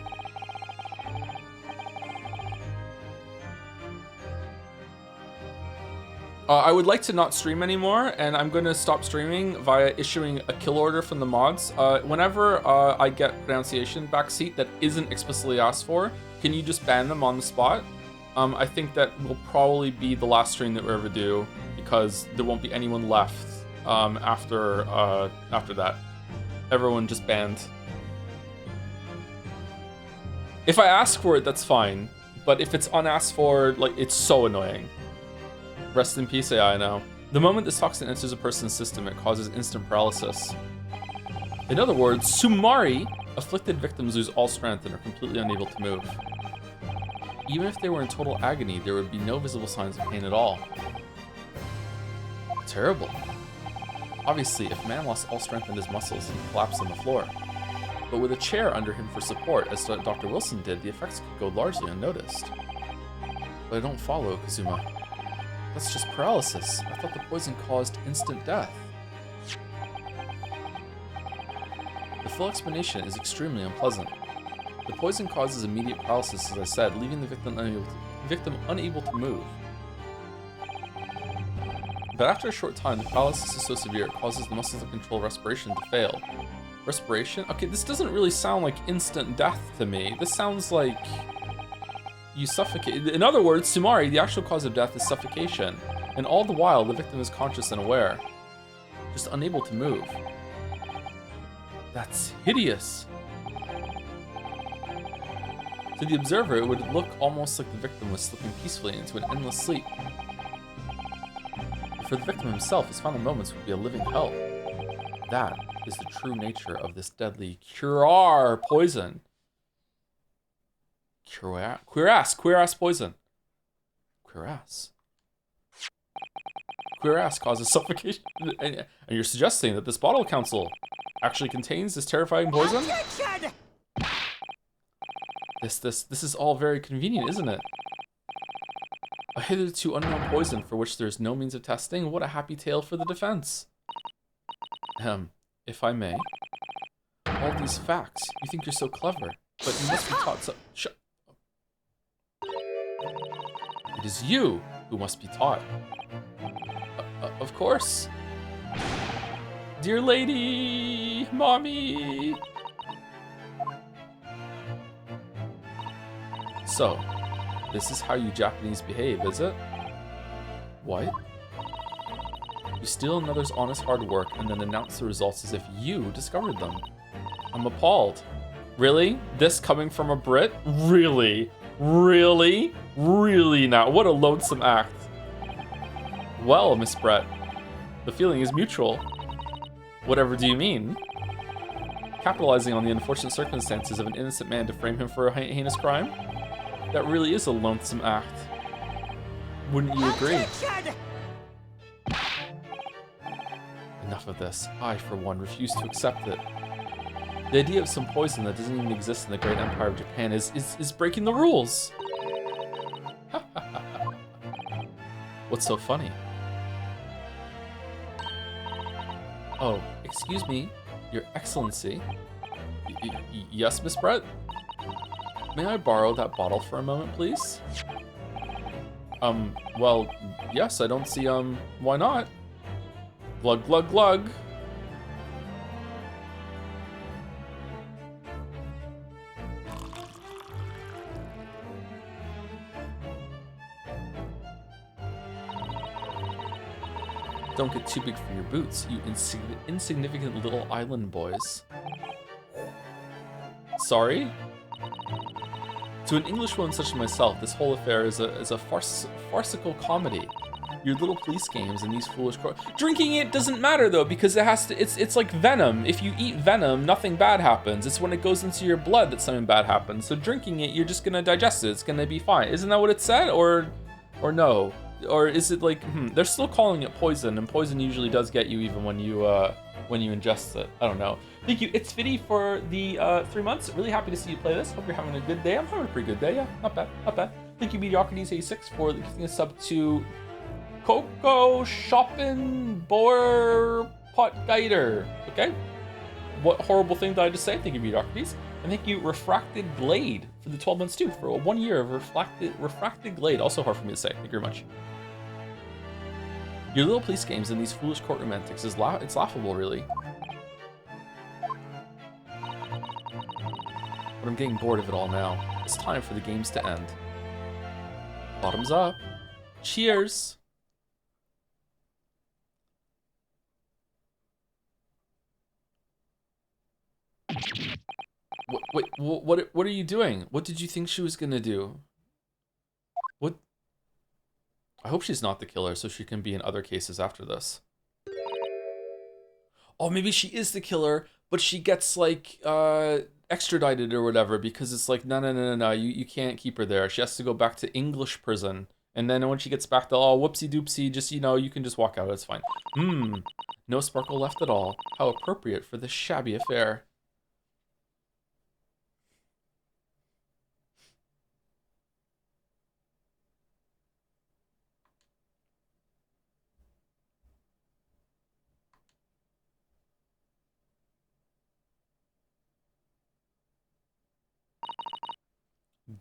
I would like to not stream anymore, and I'm going to stop streaming via issuing a kill order from the mods. Whenever I get pronunciation backseat that isn't explicitly asked for, can you just ban them on the spot? I think that will probably be the last stream that we ever do, because there won't be anyone left after that. Everyone just banned. If I ask for it, that's fine, but if it's unasked for, like, it's so annoying. Rest in peace, AI now. The moment this toxin enters a person's system, it causes instant paralysis. In other words, Sumari, afflicted victims lose all strength and are completely unable to move. Even if they were in total agony, there would be no visible signs of pain at all. Terrible. Obviously, if man lost all strength in his muscles, he'd collapse on the floor. But with a chair under him for support, as Dr. Wilson did, the effects could go largely unnoticed. But I don't follow, Kazuma. That's just paralysis. I thought the poison caused instant death. The full explanation is extremely unpleasant. The poison causes immediate paralysis, as I said, leaving the victim unable to move. But after a short time, the paralysis is so severe it causes the muscles that control respiration to fail. Respiration? Okay, this doesn't really sound like instant death to me. This sounds like you suffocate. In other words, Sumari, the actual cause of death is suffocation. And all the while, the victim is conscious and aware. Just unable to move. That's hideous. To the observer, it would look almost like the victim was slipping peacefully into an endless sleep. But for the victim himself, his final moments would be a living hell. That is the true nature of this deadly Curar poison. Cuirass poison. Cuirass causes suffocation. And you're suggesting that this bottle, Council, actually contains this terrifying poison? Objection! This is all very convenient, isn't it? hitherto unknown poison for which there is no means of testing. What a happy tale for the defense. If I may. All these facts. You think you're so clever, but you must be taught so... It is you who must be taught. Of course. Dear lady, mommy. So, this is how you Japanese behave, is it? What? You steal another's honest hard work and then announce the results as if you discovered them. I'm appalled. Really? This coming from a Brit? Really? Really? Really now? What a lonesome act. Well, Miss Brett, the feeling is mutual. Whatever do you mean? Capitalizing on the unfortunate circumstances of an innocent man to frame him for a heinous crime? That really is a lonesome act. Wouldn't you agree? Objection! Enough of this. I, for one, refuse to accept it. The idea of some poison that doesn't even exist in the great empire of Japan is breaking the rules. What's so funny? Oh, excuse me, Your Excellency. Yes, Miss Brett? May I borrow that bottle for a moment, please? Well, yes, I don't see, why not? Glug, glug, glug. Don't get too big for your boots, you insignificant little island boys. Sorry? To an Englishwoman such as myself, this whole affair is a farcical comedy. Your little police games and these foolish drinking it doesn't matter though, because it's like venom. If you eat venom, nothing bad happens. It's when it goes into your blood that something bad happens. So drinking it, you're just gonna digest it. It's gonna be fine. Isn't that what it said? Or no? Or is it like, they're still calling it poison, and poison usually does get you even when you ingest it. I don't know. Thank you, It's Fitty, for the 3 months. Really happy to see you play this. Hope you're having a good day. I'm having a pretty good day, yeah. Not bad, not bad. Thank you, Mediocrities86, for giving a sub to Coco Shopping Boer Pot Guider. Okay? What horrible thing did I just say? Thank you, Mediocrities. And thank you, Refracted Glade, for the 12 months too, for 1 year of Refracted Glade. Also hard for me to say. Thank you very much. Your little police games and these foolish courtroom antics it's laughable, really. But I'm getting bored of it all now. It's time for the games to end. Bottoms up. Cheers. Wait, what are you doing? What did you think she was gonna do? What? I hope she's not the killer so she can be in other cases after this. Oh, maybe she is the killer, but she gets like extradited or whatever because it's like, no, you can't keep her there. She has to go back to English prison. And then when she gets back to, oh, whoopsie doopsie, just, you can just walk out, it's fine. No sparkle left at all. How appropriate for this shabby affair.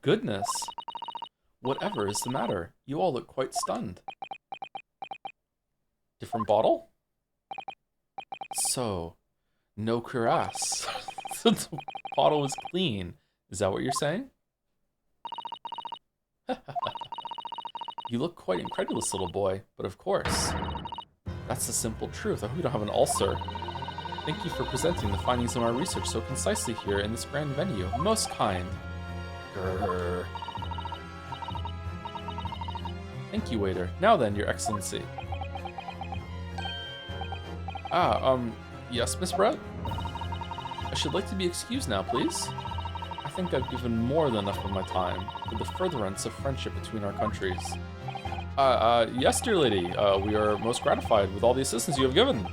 Goodness. Whatever is the matter? You all look quite stunned. Different bottle? So, no cuirass. The bottle was clean. Is that what you're saying? You look quite incredulous, little boy, but of course. That's the simple truth. I hope you don't have an ulcer. Thank you for presenting the findings of our research so concisely here in this grand venue. Most kind. Grrr. Thank you, waiter. Now then, Your Excellency. Yes, Miss Brett? I should like to be excused now, please. I think I've given more than enough of my time for the furtherance of friendship between our countries. Yes, dear lady. We are most gratified with all the assistance you have given.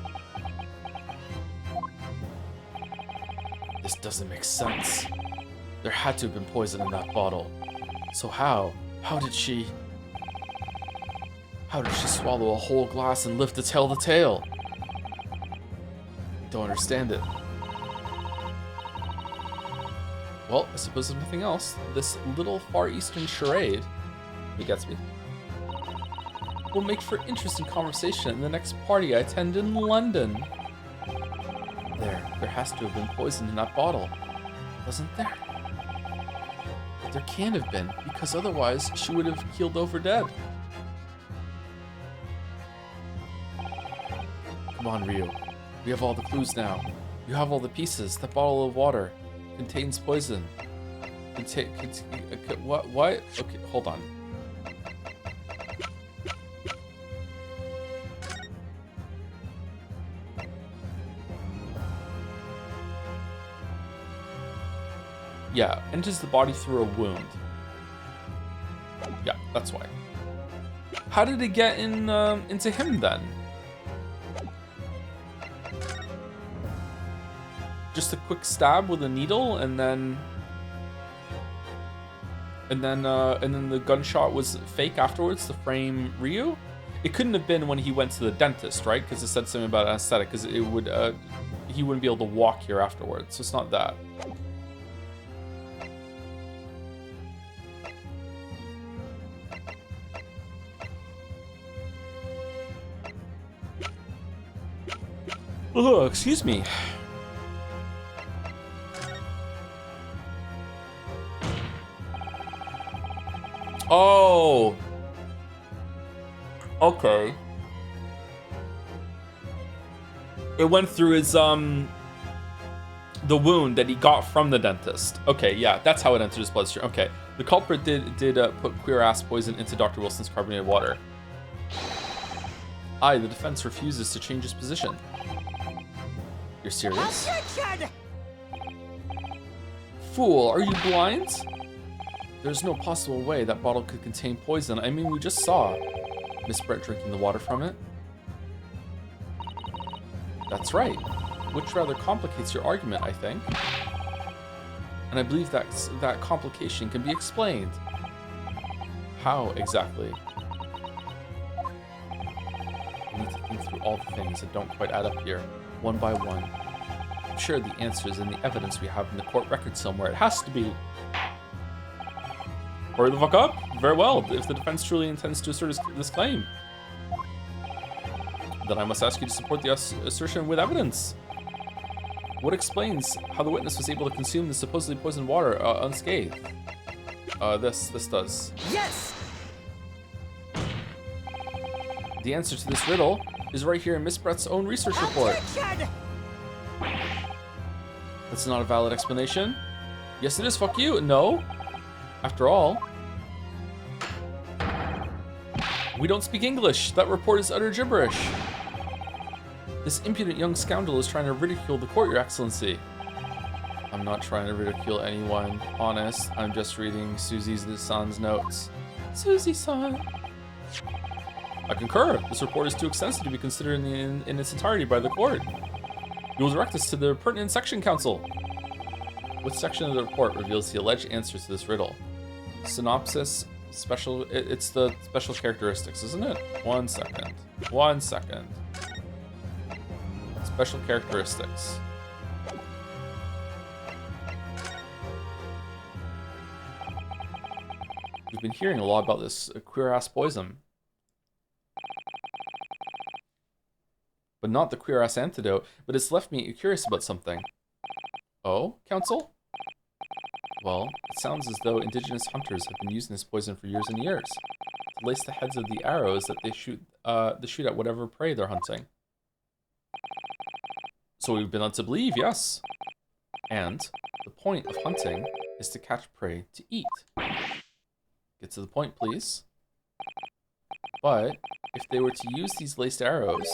This doesn't make sense. There had to have been poison in that bottle. So how? How did she... How did she swallow a whole glass and lift its tail to tail? Don't understand it. Well, I suppose if nothing else, this little Far Eastern charade, he gets me, will make for interesting conversation in the next party I attend in London. There has to have been poison in that bottle, wasn't there? But there can't have been, because otherwise she would have keeled over dead. Come on, Ryu. We have all the clues now. You have all the pieces. That bottle of water contains poison. What? Okay, hold on. Yeah, enters the body through a wound. Yeah, that's why. How did it get in into him then? Just a quick stab with a needle, and then the gunshot was fake afterwards to frame Ryu. It couldn't have been when he went to the dentist, right? Because it said something about anesthetic. Because it would he wouldn't be able to walk here afterwards. So it's not that. Oh, excuse me. Oh. Okay. It went through his the wound that he got from the dentist. Okay, yeah, that's how it entered his bloodstream. Okay, the culprit did put queer ass poison into Dr. Wilson's carbonated water. The defense refuses to change its position. You're serious? Objection! Fool, are you blind? There's no possible way that bottle could contain poison. I mean, we just saw Miss Brett drinking the water from it. That's right, which rather complicates your argument, I think. And I believe that complication can be explained. How exactly? I need to think through all the things that don't quite add up here, one by one. I'm sure the answer is in the evidence we have in the court record somewhere. It has to be. Hurry the fuck up. Very well, if the defense truly intends to assert this claim. Then I must ask you to support the assertion with evidence. What explains how the witness was able to consume the supposedly poisoned water unscathed? This does. Yes! The answer to this riddle is right here in Miss Brett's own research report. Objection! That's not a valid explanation. Yes, it is. Fuck you. No. After all, we don't speak English. That report is utter gibberish. This impudent young scoundrel is trying to ridicule the court, Your Excellency. I'm not trying to ridicule anyone. Honest, I'm just reading Susie's-san's notes. Susie-san. I concur. This report is too extensive to be considered in its entirety by the court. You will direct this to the pertinent section, counsel. What section of the report reveals the alleged answers to this riddle? Synopsis, special, it's the special characteristics, isn't it? 1 second. 1 second. Special characteristics. We've been hearing a lot about this queer-ass poison. But not the queer-ass antidote, but it's left me curious about something. Oh, counsel? Well, it sounds as though indigenous hunters have been using this poison for years and years to lace the heads of the arrows that they shoot at whatever prey they're hunting. So we've been led to believe, yes. And the point of hunting is to catch prey to eat. Get to the point, please. But if they were to use these laced arrows,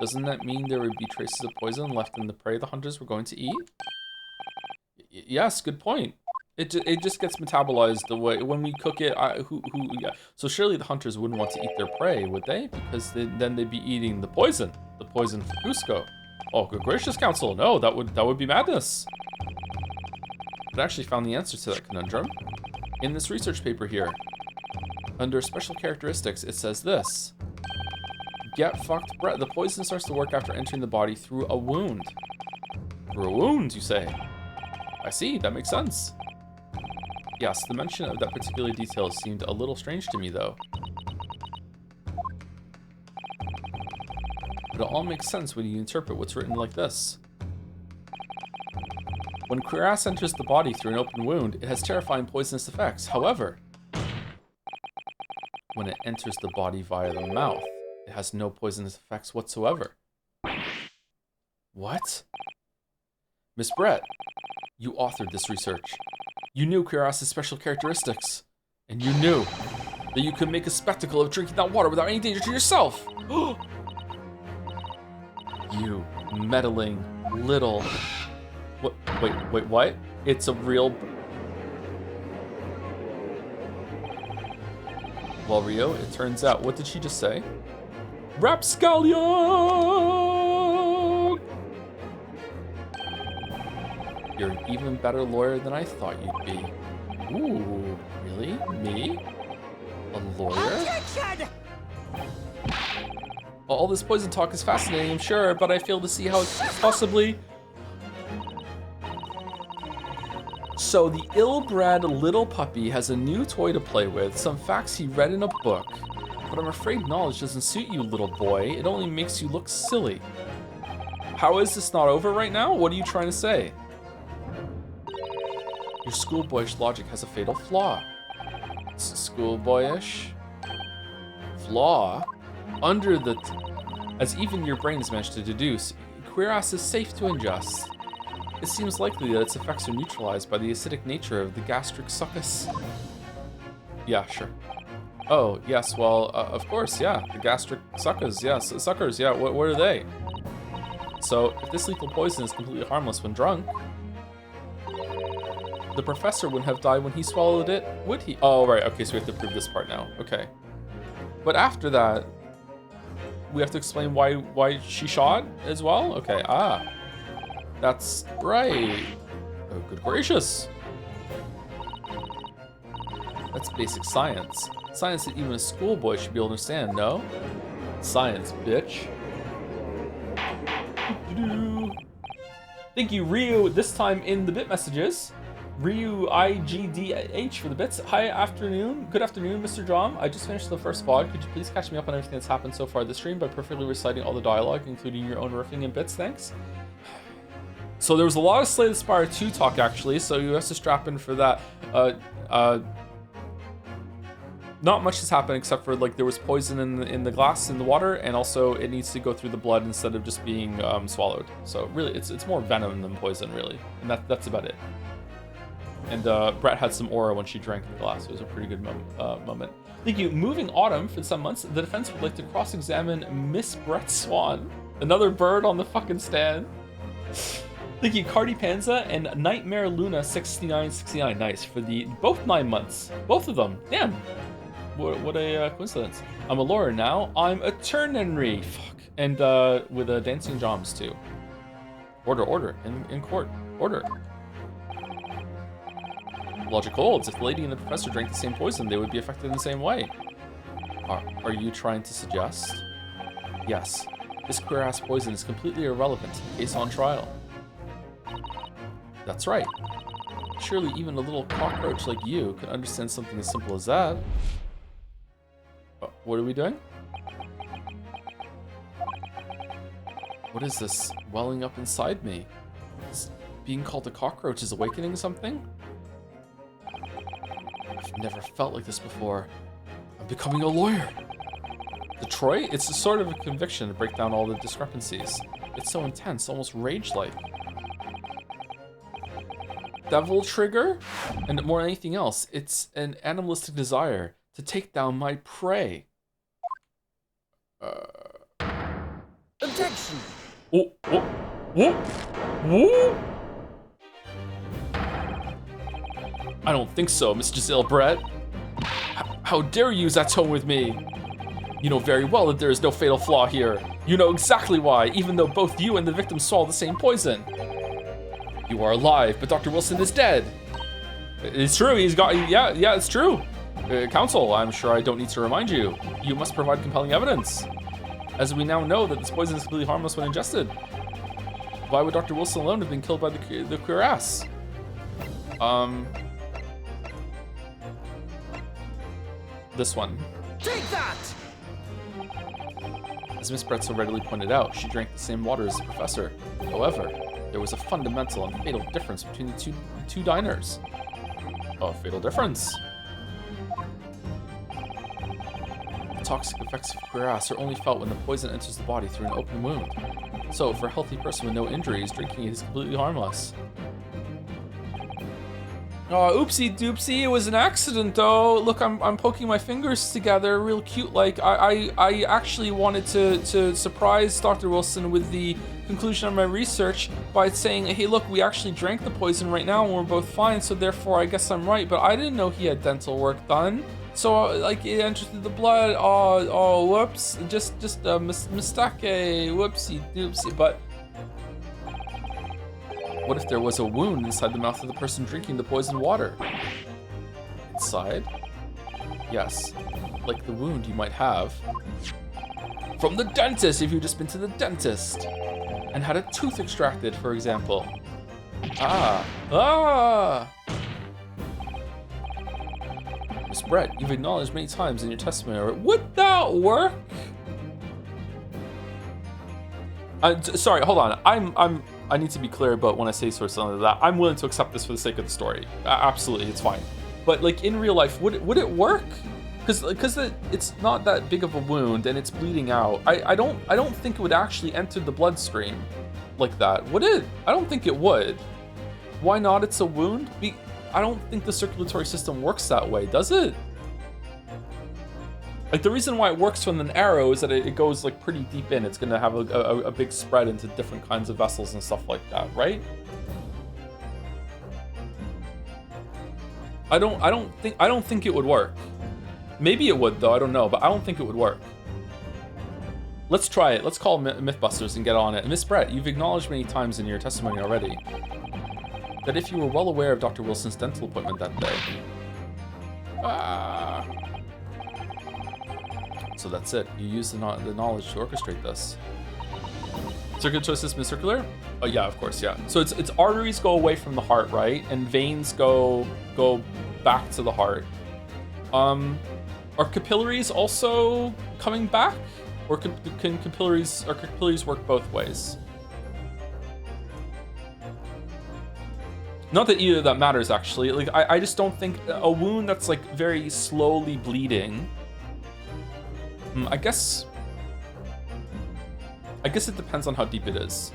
doesn't that mean there would be traces of poison left in the prey the hunters were going to eat? Yes, good point. It just gets metabolized the way when we cook it. Yeah. So surely the hunters wouldn't want to eat their prey, would they? Because then they'd be eating the poison for Cusco. Oh, good gracious, counsel! No, that would be madness. I actually found the answer to that conundrum in this research paper here. Under special characteristics, it says this. Get fucked, Brett. The poison starts to work after entering the body through a wound. Through a wound, you say? I see, that makes sense. Yes, the mention of that particular detail seemed a little strange to me, though. But it all makes sense when you interpret what's written like this. When cuirass enters the body through an open wound, it has terrifying poisonous effects. However, when it enters the body via the mouth, it has no poisonous effects whatsoever. What? Miss Brett, you authored this research. You knew cuirass's special characteristics, and you knew that you could make a spectacle of drinking that water without any danger to yourself. You meddling little... What? Wait, what? It's a real... Well, Rio, it turns out, what did she just say? Rapscallion! You're an even better lawyer than I thought you'd be. Ooh, really? Me? A lawyer? Objection! All this poison talk is fascinating, I'm sure, but I fail to see how it's possibly... So the ill-bred little puppy has a new toy to play with, some facts he read in a book. But I'm afraid knowledge doesn't suit you, little boy. It only makes you look silly. How is this not over right now? What are you trying to say? Your schoolboyish logic has a fatal flaw. Schoolboyish? Flaw? Under the... As even your brain has managed to deduce, cuirass is safe to ingest. It seems likely that its effects are neutralized by the acidic nature of the gastric succus. Yeah, sure. Oh, yes, well, of course, yeah. The gastric suckers, yes. Suckers, yeah, what are they? So, if this lethal poison is completely harmless when drunk, the professor wouldn't have died when he swallowed it, would he? Oh, right, okay, so we have to prove this part now. Okay. But after that, we have to explain why she shot as well? Okay, that's right. Oh, good gracious. That's basic science. Science that even a schoolboy should be able to understand, no? Science, bitch. Thank you, Ryu, this time in the bit messages. Ryu IGDH for the bits. Hi, afternoon. Good afternoon, Mr. Drum. I just finished the first VOD. Could you please catch me up on everything that's happened so far this stream by perfectly reciting all the dialogue, including your own riffing and bits? Thanks. So there was a lot of Slay the Spire 2 talk, actually, so you have to strap in for that. Not much has happened except for, like, there was poison in the glass in the water, and also it needs to go through the blood instead of just being swallowed. So really, it's more venom than poison, really, and that's about it. And Brett had some aura when she drank the glass. It was a pretty good moment. Thank you. Moving Autumn for some months. The defense would like to cross-examine Miss Brett Swan. Another bird on the fucking stand. Thank you, Cardi Panza and Nightmare Luna 6969. Nice for the both 9 months. Both of them. Damn. What a coincidence. I'm a lawyer now. I'm a ternary. Fuck. And with dancing joms too. Order. In court. Order. Logic holds. If the lady and the professor drank the same poison, they would be affected in the same way. Are you trying to suggest? Yes. This queer-ass poison is completely irrelevant to the case on trial. That's right. Surely even a little cockroach like you could understand something as simple as that. What are we doing? What is this welling up inside me? Is being called a cockroach is awakening something? I've never felt like this before. I'm becoming a lawyer. Detroit? It's a sort of a conviction to break down all the discrepancies. It's so intense, almost rage-like. Devil trigger? And more than anything else, it's an animalistic desire to take down my prey. Objection! Whoa! I don't think so, Miss Giselle Brett. How dare you use that tone with me? You know very well that there is no fatal flaw here. You know exactly why, even though both you and the victim swallowed the same poison. You are alive, but Dr. Wilson is dead. It's true, he's got, yeah, it's true. Counsel, I'm sure I don't need to remind you. You must provide compelling evidence. As we now know that this poison is completely harmless when ingested. Why would Dr. Wilson alone have been killed by the cuirass? This one. Take that! As Miss Brett so readily pointed out, she drank the same water as the professor. However, there was a fundamental and fatal difference between the two diners. A fatal difference. The toxic effects of cuirass are only felt when the poison enters the body through an open wound. So, for a healthy person with no injuries, drinking it is completely harmless. Oh, oopsie doopsie, it was an accident though. Look, I'm poking my fingers together real cute like. I actually wanted to surprise Dr. Wilson with the conclusion of my research by saying, hey look, we actually drank the poison right now and we're both fine, so therefore I guess I'm right, but I didn't know he had dental work done. So like it entered through the blood. Oh whoops, just a mistake, whoopsie doopsie. But what if there was a wound inside the mouth of the person drinking the poisoned water? Inside? Yes, like the wound you might have from the dentist if you've just been to the dentist and had a tooth extracted, for example. Miss Brett, you've acknowledged many times in your testimony. Would that work? Sorry, hold on. I need to be clear about when I say sort of something like that. I'm willing to accept this for the sake of the story. Absolutely, it's fine. But like in real life, would it work? Because it's not that big of a wound and it's bleeding out. I don't think it would actually enter the bloodstream like that. Would it? I don't think it would. Why not? It's a wound. I don't think the circulatory system works that way, does it? Like the reason why it works from an arrow is that it goes like pretty deep in. It's gonna have a big spread into different kinds of vessels and stuff like that, right? I don't think it would work. Maybe it would though, I don't know, but I don't think it would work. Let's try it. Let's call Mythbusters and get on it. Miss Brett, you've acknowledged many times in your testimony already that if you were well aware of Dr. Wilson's dental appointment that day. So that's it. You use the knowledge to orchestrate this. Circulatory system is circular? Oh yeah, of course, yeah. So it's arteries go away from the heart, right? And veins go back to the heart. Are capillaries also coming back? Or can capillaries work both ways? Not that either of that matters actually. Like I just don't think a wound that's like very slowly bleeding. I guess it depends on how deep it is.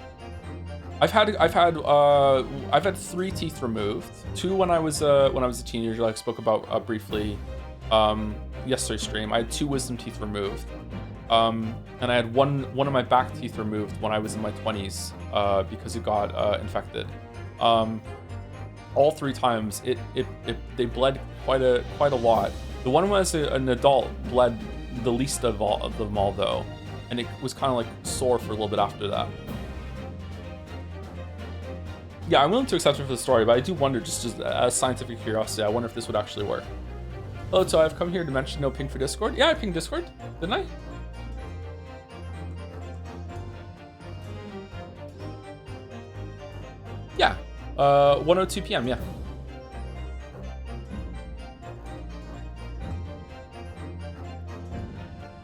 I've had 3 teeth removed. 2 when I was a teenager, like I spoke about briefly yesterday's stream. I had 2 wisdom teeth removed, and I had one of my back teeth removed when I was in my 20s because it got infected. All 3 times they bled quite a lot. The one when I was an adult bled the least of them all though, and it was kind of like sore for a little bit after that. Yeah, I'm willing to accept it for the story, but I do wonder, just as scientific curiosity, I wonder if this would actually work. Hello, so I've come here to mention no ping for Discord. Yeah, I pinged Discord, didn't I? Yeah, 1:02 p.m. Yeah.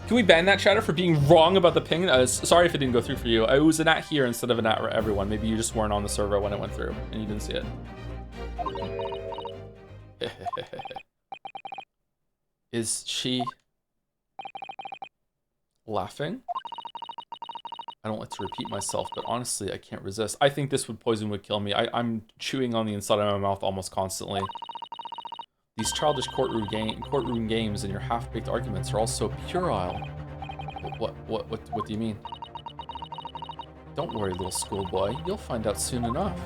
Can we ban that chatter for being wrong about the ping? Sorry if it didn't go through for you. It was an at here instead of an at everyone. Maybe you just weren't on the server when it went through and you didn't see it. Is she laughing? I don't like to repeat myself, but honestly, I can't resist. I think this poison would kill me. I'm chewing on the inside of my mouth almost constantly. These childish courtroom games and your half-baked arguments are all so puerile. What do you mean? Don't worry, little schoolboy. You'll find out soon enough.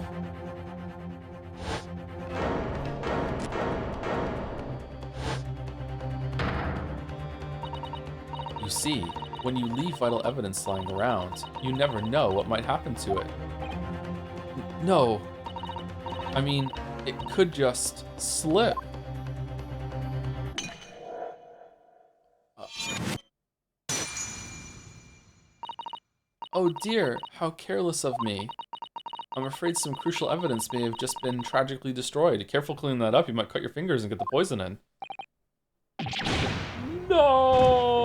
You see, when you leave vital evidence lying around, you never know what might happen to it. No. I mean, it could just slip. Oh dear, how careless of me. I'm afraid some crucial evidence may have just been tragically destroyed. Careful cleaning that up, you might cut your fingers and get the poison in. No!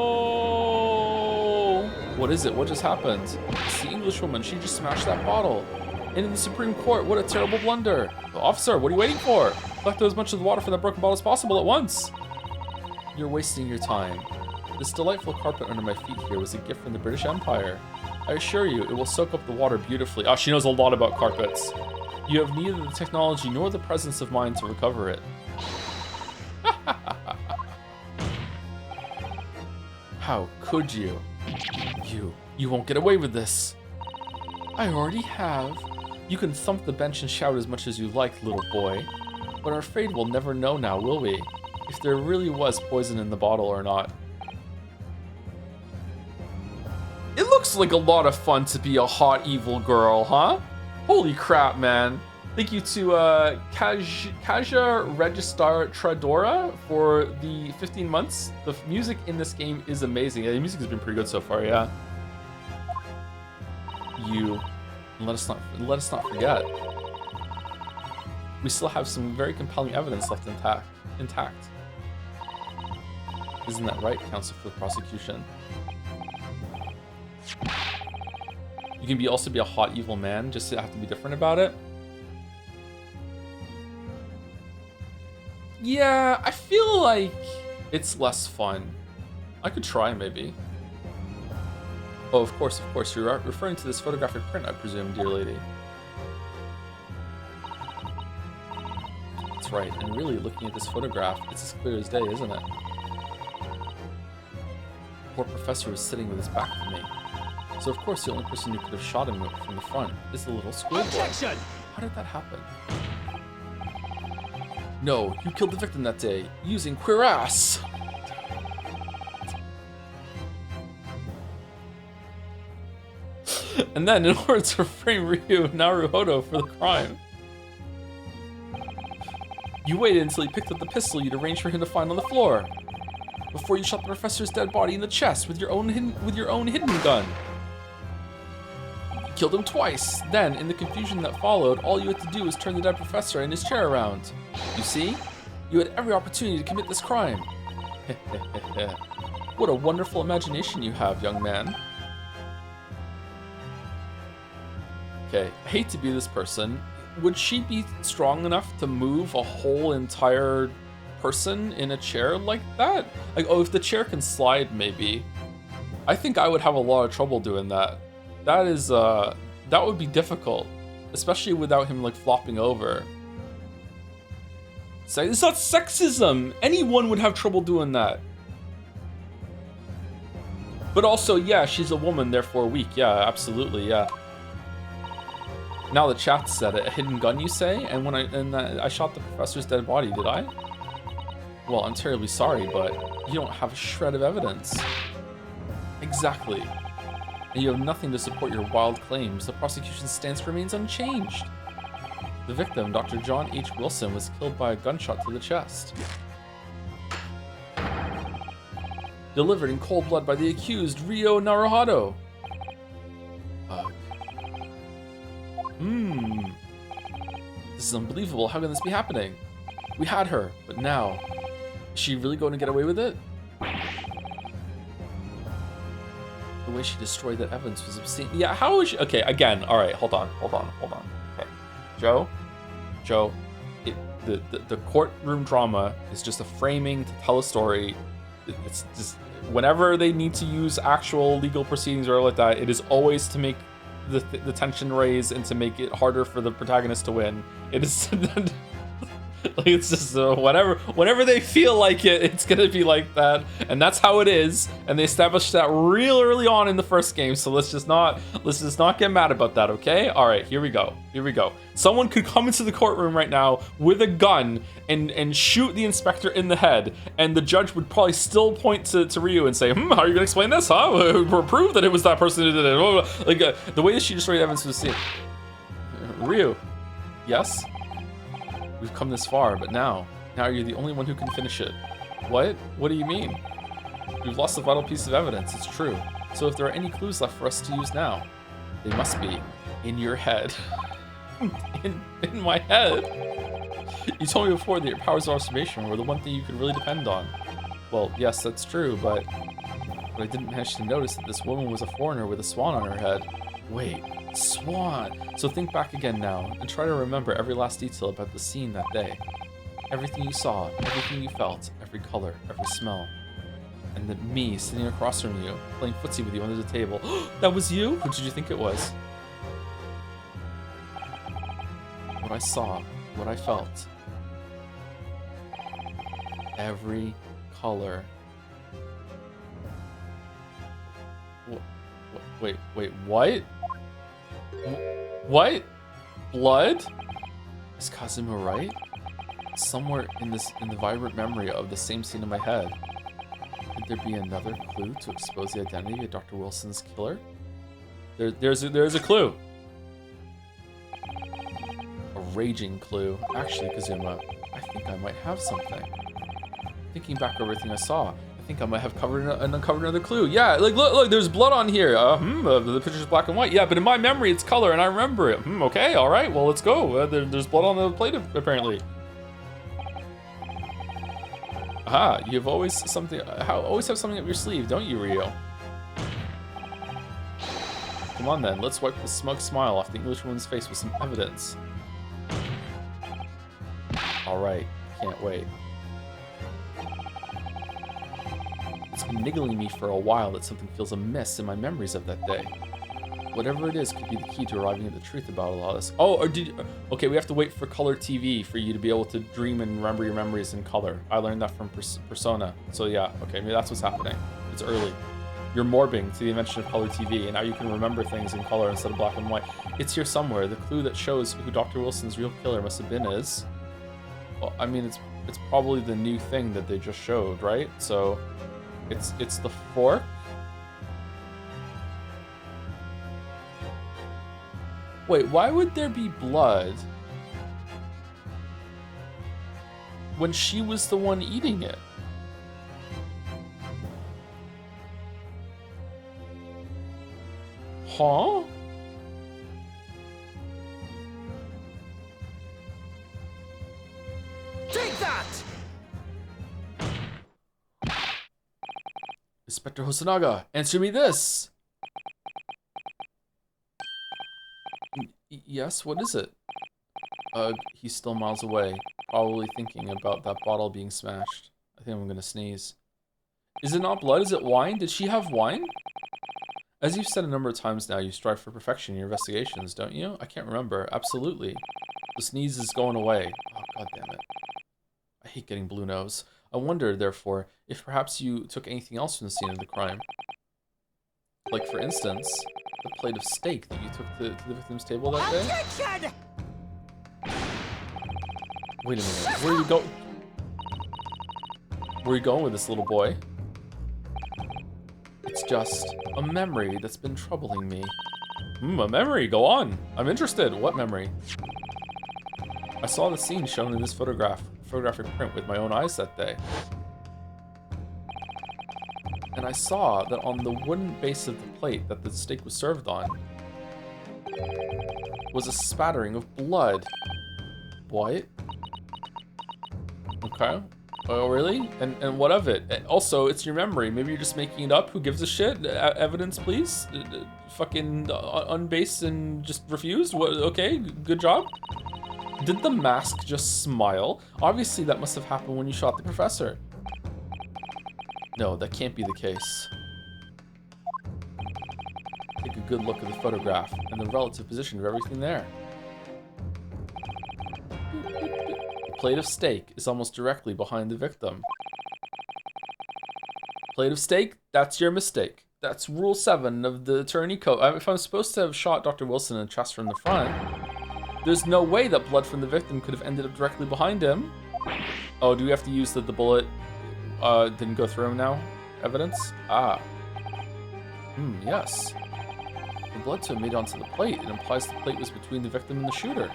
What is it? What just happened? It's the Englishwoman. She just smashed that bottle. And in the Supreme Court, what a terrible blunder. Officer, what are you waiting for? Collect as much of the water from that broken bottle as possible at once. You're wasting your time. This delightful carpet under my feet here was a gift from the British Empire. I assure you, it will soak up the water beautifully. Oh, she knows a lot about carpets. You have neither the technology nor the presence of mind to recover it. How could you? You won't get away with this. I already have. You can thump the bench and shout as much as you like, little boy. But I'm afraid we'll never know now, will we? If there really was poison in the bottle or not. It looks like a lot of fun to be a hot, evil girl, huh? Holy crap, man. Thank you to Kaja Registar Tradora for the 15 months. The music in this game is amazing. Yeah, the music has been pretty good so far, yeah. Let us not forget. We still have some very compelling evidence left intact. Isn't that right, counsel for the prosecution? You can also be a hot, evil man, just to have to be different about it. Yeah, I feel like it's less fun. I could try, maybe. Oh, of course, you're referring to this photographic print, I presume, dear lady. That's right, and really, looking at this photograph, it's as clear as day, isn't it? The poor professor was sitting with his back to me. So of course the only person who could have shot him from the front is the little schoolboy. Objection! How did that happen? No, you killed the victim that day, using cuirass! And then, in order to frame Ryu Naruhodo for the crime, you waited until he picked up the pistol you'd arranged for him to find on the floor, before you shot the professor's dead body in the chest with your own hidden gun. You killed him twice. Then, in the confusion that followed, all you had to do was turn the dead professor and his chair around. You see? You had every opportunity to commit this crime. What a wonderful imagination you have, young man. Okay, I hate to be this person. Would she be strong enough to move a whole entire person in a chair like that? Like, oh, if the chair can slide, maybe. I think I would have a lot of trouble doing that. That is, that would be difficult. Especially without him, like, flopping over. It's not sexism! Anyone would have trouble doing that. But also, yeah, she's a woman, therefore weak. Yeah, absolutely, yeah. Now the chat said it. A hidden gun, you say? And when I shot the professor's dead body, did I? Well, I'm terribly sorry, but you don't have a shred of evidence. Exactly. And you have nothing to support your wild claims. The prosecution's stance remains unchanged. The victim, Dr. John H. Wilson, was killed by a gunshot to the chest. Delivered in cold blood by the accused, Ryo Naruhodo. This is unbelievable. How can this be happening? We had her, but now... Is she really going to get away with it? The way she destroyed that evidence was obscene. Yeah, how is she... Okay, again, alright, hold on. Okay. Joe, the courtroom drama is just a framing to tell a story. It's just... Whenever they need to use actual legal proceedings or like that, it is always to make the tension raise and to make it harder for the protagonist to win. It is like, it's just whenever they feel like it, it's gonna be like that, and that's how it is. And they established that real early on in the first game. So let's just not get mad about that, okay? All right, here we go. Someone could come into the courtroom right now with a gun and shoot the inspector in the head, and the judge would probably still point to Ryu and say, how are you gonna explain this, huh? Or prove that it was that person who did it. Like the way that she destroyed evidence was seen. Ryu, yes? We've come this far, but now you're the only one who can finish it. What? What do you mean? We've lost a vital piece of evidence, it's true. So if there are any clues left for us to use now, they must be in your head. in my head? You told me before that your powers of observation were the one thing you could really depend on. Well, yes, that's true, but I didn't manage to notice that this woman was a foreigner with a swan on her head. Wait, swan! So think back again now, and try to remember every last detail about the scene that day. Everything you saw, everything you felt, every color, every smell. And then me sitting across from you, playing footsie with you under the table. That was you? Who did you think it was? What I saw, what I felt. Every color. Wait, what? What? Blood? Is Kazuma right? Somewhere in the vibrant memory of the same scene in my head. Could there be another clue to expose the identity of Dr. Wilson's killer? There's a clue. A raging clue. Actually, Kazuma, I think I might have something. Thinking back over everything I saw, I think I might have uncovered another clue. Yeah, like look, there's blood on here. The picture's black and white. Yeah, but in my memory it's color and I remember it. Okay, all right. Well, let's go. There's blood on the plate apparently. Aha, you've always have something up your sleeve, don't you, Rio? Come on then, let's wipe the smug smile off the Englishwoman's face with some evidence. All right, can't wait. It's been niggling me for a while that something feels amiss in my memories of that day. Whatever it is could be the key to arriving at the truth about a lot of this. Oh, okay, we have to wait for color TV for you to be able to dream and remember your memories in color. I learned that from Persona. So yeah, okay, maybe that's what's happening. It's early. You're morbing to the invention of color TV, and now you can remember things in color instead of black and white. It's here somewhere. The clue that shows who Dr. Wilson's real killer must have been is... Well, I mean, it's probably the new thing that they just showed, right? So, it's the fork. Wait, why would there be blood when she was the one eating it? Huh? Take that! Inspector Hosonaga, answer me this! Yes, what is it? He's still miles away, probably thinking about that bottle being smashed. I think I'm gonna sneeze. Is it not blood? Is it wine? Did she have wine? As you've said a number of times now, you strive for perfection in your investigations, don't you? I can't remember. Absolutely. The sneeze is going away. Oh, god damn it. I hate getting blue nose. I wonder, therefore, if perhaps you took anything else from the scene of the crime. Like, for instance, the plate of steak that you took to the victim's table that day? Objection! Wait a minute, where are you going with this little boy? It's just a memory that's been troubling me. A memory, go on. I'm interested. What memory? I saw the scene shown in this photographic print with my own eyes that day. And I saw that on the wooden base of the plate that the steak was served on was a spattering of blood. What? Okay. Oh, really? And what of it? Also, it's your memory. Maybe you're just making it up. Who gives a shit? Evidence, please? Fucking unbased and just refused? What? Okay, good job. Did the mask just smile? Obviously, that must have happened when you shot the professor. No, that can't be the case. Take a good look at the photograph and the relative position of everything there. The plate of steak is almost directly behind the victim. Plate of steak? That's your mistake. That's rule 7 of the attorney code. If I'm supposed to have shot Dr. Wilson in the chest from the front, there's no way that blood from the victim could have ended up directly behind him. Oh, do we have to use the bullet didn't go through him now? Evidence? Ah. Yes. The blood to have made onto the plate. It implies the plate was between the victim and the shooter.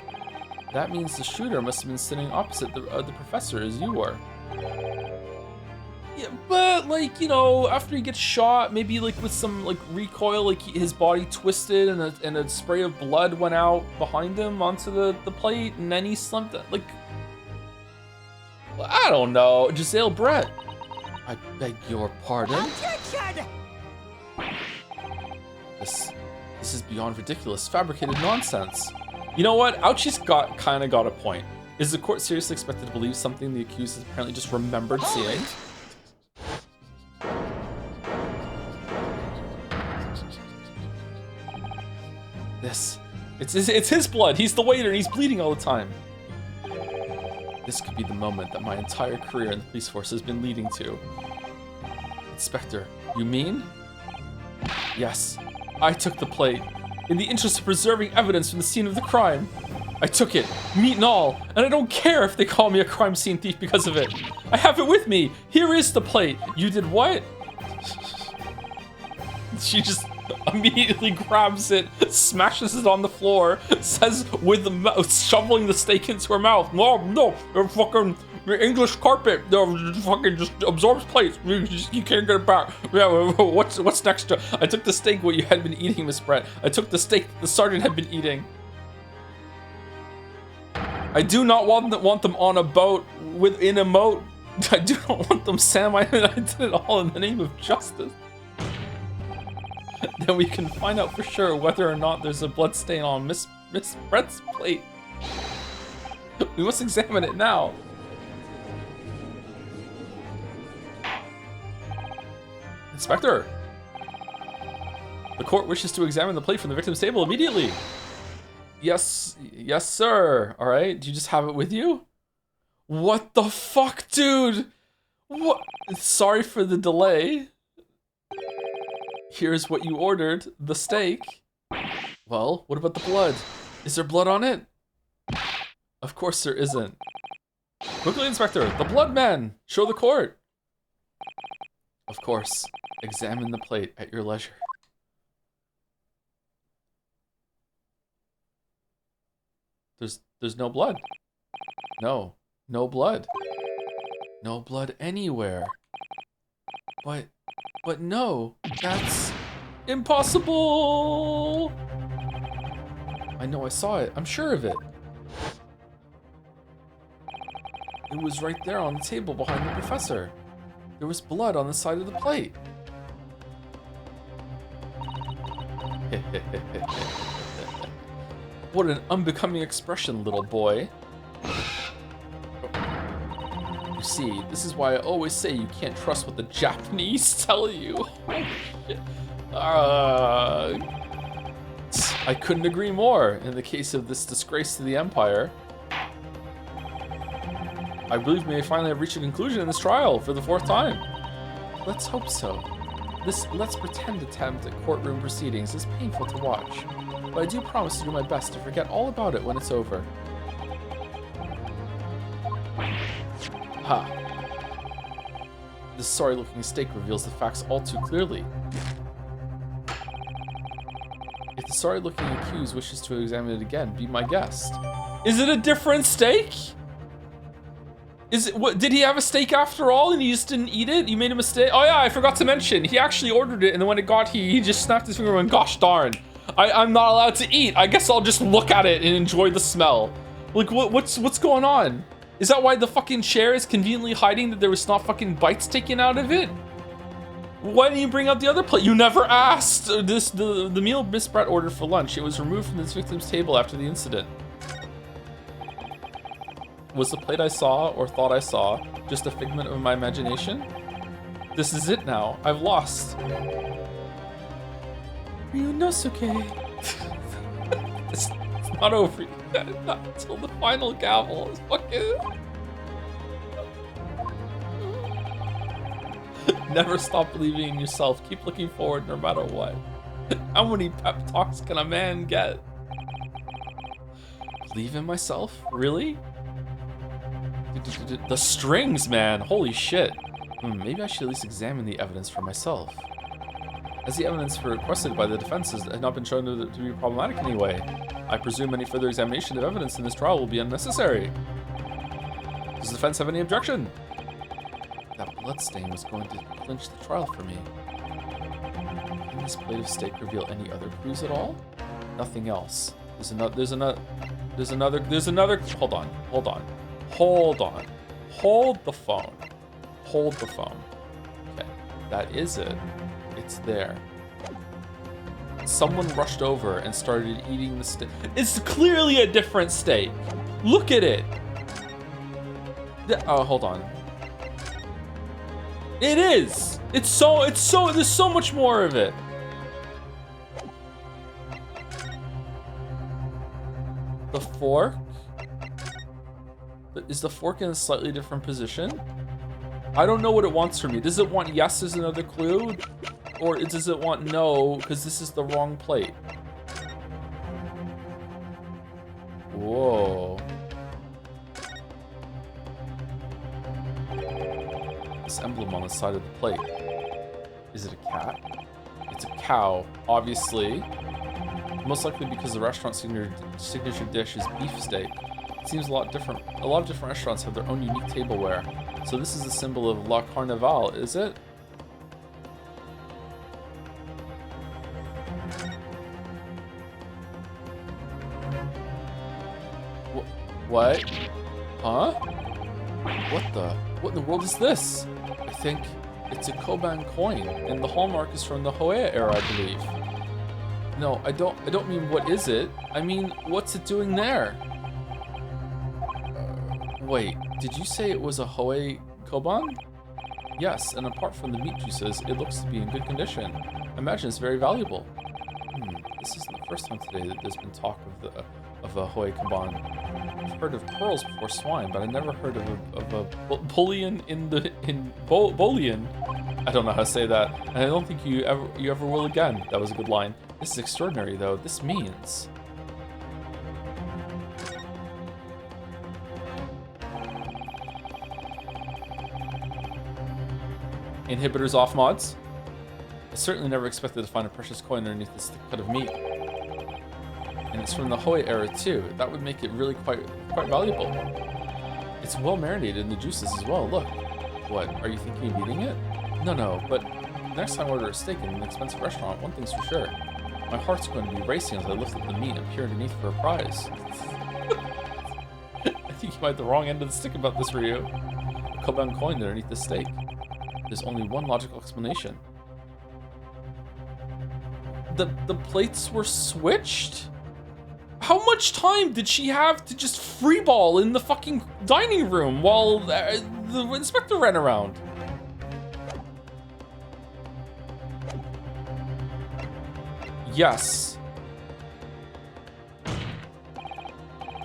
That means the shooter must have been sitting opposite the professor as you were. Yeah, but like, you know, after he gets shot, maybe like with some like recoil, like his body twisted and a spray of blood went out behind him onto the plate, and then he slumped it. Like, I don't know. Giselle Brett. I beg your pardon. Objection! This is beyond ridiculous, fabricated nonsense. You know what? Ouchie's kind of got a point. Is the court seriously expected to believe something the accused has apparently just remembered seeing? It's his blood. He's the waiter and he's bleeding all the time. This could be the moment that my entire career in the police force has been leading to. Inspector, you mean? Yes, I took the plate. In the interest of preserving evidence from the scene of the crime. I took it, meat and all, and I don't care if they call me a crime scene thief because of it. I have it with me. Here is the plate. You did what? She just immediately grabs it, smashes it on the floor, says with the mouth, shoveling the steak into her mouth. No, fucking English carpet, fucking just absorbs plates. You can't get it back. Yeah, what's next? I took the steak what you had been eating, Miss Brett. I took the steak the sergeant had been eating. I do not want them on a boat within a moat. I do not want them, Sam. I did it all in the name of justice. Then we can find out for sure whether or not there's a blood stain on Miss Brett's plate. We must examine it now. Inspector, the court wishes to examine the plate from the victim's table immediately. Yes, sir. All right, do you just have it with you? What the fuck, dude? What? Sorry for the delay. Here's what you ordered, the steak. Well, what about the blood? Is there blood on it? Of course there isn't. Quickly, Inspector, the blood man! Show the court! Of course. Examine the plate at your leisure. There's no blood. No blood. No blood anywhere. But no, that's impossible! I know I saw it. I'm sure of it. It was right there on the table behind the professor. There was blood on the side of the plate. What an unbecoming expression, little boy. You see, this is why I always say you can't trust what the Japanese tell you. I couldn't agree more. In the case of this disgrace to the Empire, I believe we may finally have reached a conclusion in this trial for the 4th time. Let's hope so. This let's pretend attempt at courtroom proceedings is painful to watch, but I do promise to do my best to forget all about it when it's over. Ha. This sorry-looking steak reveals the facts all too clearly. If the sorry-looking accused wishes to examine it again, be my guest. Is it a different steak? Is it what? Did he have a steak after all, and he just didn't eat it? You made a mistake. Oh yeah, I forgot to mention. He actually ordered it, and then when it got here, he just snapped his finger and went, "Gosh darn! I'm not allowed to eat. I guess I'll just look at it and enjoy the smell." Like, what's going on? Is that why the fucking chair is conveniently hiding that there was not fucking bites taken out of it? Why didn't you bring out the other plate? You never asked. The meal Miss Brett ordered for lunch. It was removed from this victim's table after the incident. Was the plate I saw or thought I saw just a figment of my imagination? This is it now. I've lost. Ryunosuke. It's not over yet. Not until the final gavel is fucking. Never stop believing in yourself. Keep looking forward no matter what. How many pep talks can a man get? Believe in myself? Really? The strings, man. Holy shit. Maybe I should at least examine the evidence for myself. As the evidence requested by the defense has not been shown to be problematic in any way, I presume any further examination of evidence in this trial will be unnecessary. Does the defense have any objection? That bloodstain was going to clinch the trial for me. Can this plate of steak reveal any other clues at all? Nothing else. There's another. Hold on. Hold the phone. Okay, that is it. It's there. Someone rushed over and started eating the steak. It's clearly a different steak. Look at it. Oh, hold on. It is. It's so. There's so much more of it. The fork? Is the fork in a slightly different position? I don't know what it wants from me. Does it want yes as another clue? Or does it want no, because this is the wrong plate? Whoa. This emblem on the side of the plate. Is it a cat? It's a cow, obviously. Most likely because the restaurant's signature dish is beef steak. It seems a lot of different restaurants have their own unique tableware. So this is a symbol of La Carnival, is it? What? Huh? What in the world is this? I think it's a Koban coin, and the hallmark is from the Hoea era, I believe. No, I don't mean what is it? I mean, what's it doing there? Wait, did you say it was a Hoei Koban? Yes, and apart from the meat juices, it looks to be in good condition. I imagine it's very valuable. This isn't the first time today that there's been talk of a Hoei Koban. I've heard of pearls before swine, but I never heard of a bullion bullion. I don't know how to say that, and I don't think you ever will again. That was a good line. This is extraordinary, though. This means... Inhibitors off mods? I certainly never expected to find a precious coin underneath this thick cut of meat. And it's from the Hoei era, too. That would make it really quite valuable. It's well marinated in the juices as well. Look. What, are you thinking of eating it? No, but next time I order a steak in an expensive restaurant, one thing's for sure. My heart's going to be racing as I lift up the meat and peer underneath for a prize. I think you might have the wrong end of the stick about this, Ryu. A Koban coin underneath the steak. There's only one logical explanation. The plates were switched? How much time did she have to just freeball in the fucking dining room while the inspector ran around? Yes.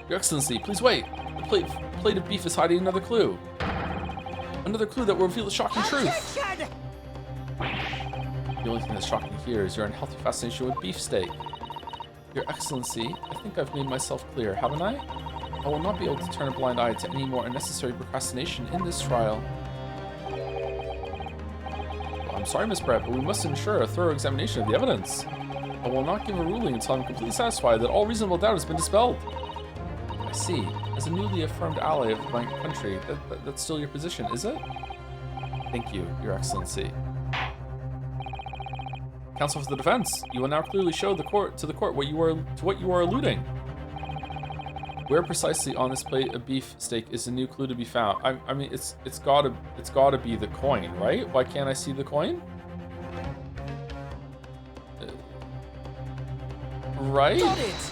Your Excellency, please wait. The plate of beef is hiding another clue. Another clue that will reveal the shocking truth. The only thing that's shocking here is your unhealthy fascination with beefsteak. Your Excellency, I think I've made myself clear, haven't I? I will not be able to turn a blind eye to any more unnecessary procrastination in this trial. Well, I'm sorry, Miss Brett, but we must ensure a thorough examination of the evidence. I will not give a ruling until I'm completely satisfied that all reasonable doubt has been dispelled. I see. As a newly affirmed ally of my country, that's still your position, is it? Thank you, Your Excellency. Counsel for the defense, you will now clearly show the court what you are alluding. Where precisely on this plate of beef steak is the new clue to be found? I mean, it's gotta be the coin, right? Why can't I see the coin? Right? Got it.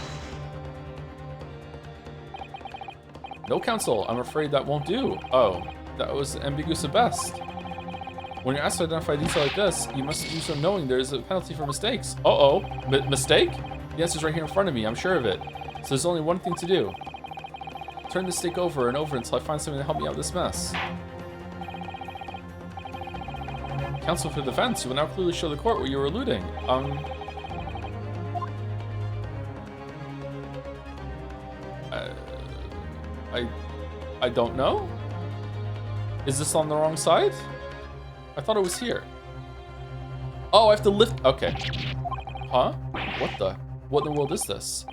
No, counsel. I'm afraid that won't do. Oh, that was ambiguous at best. When you're asked to identify a detail like this, you must do so knowing there is a penalty for mistakes. Uh-oh. Mistake? The answer's right here in front of me. I'm sure of it. So there's only one thing to do. Turn the steak over and over until I find something to help me out of this mess. Counsel for the defense, you will now clearly show the court what you were alluding. I don't know? Is this on the wrong side? I thought it was here. Oh, I have to lift. Okay. Huh? What in the world is this?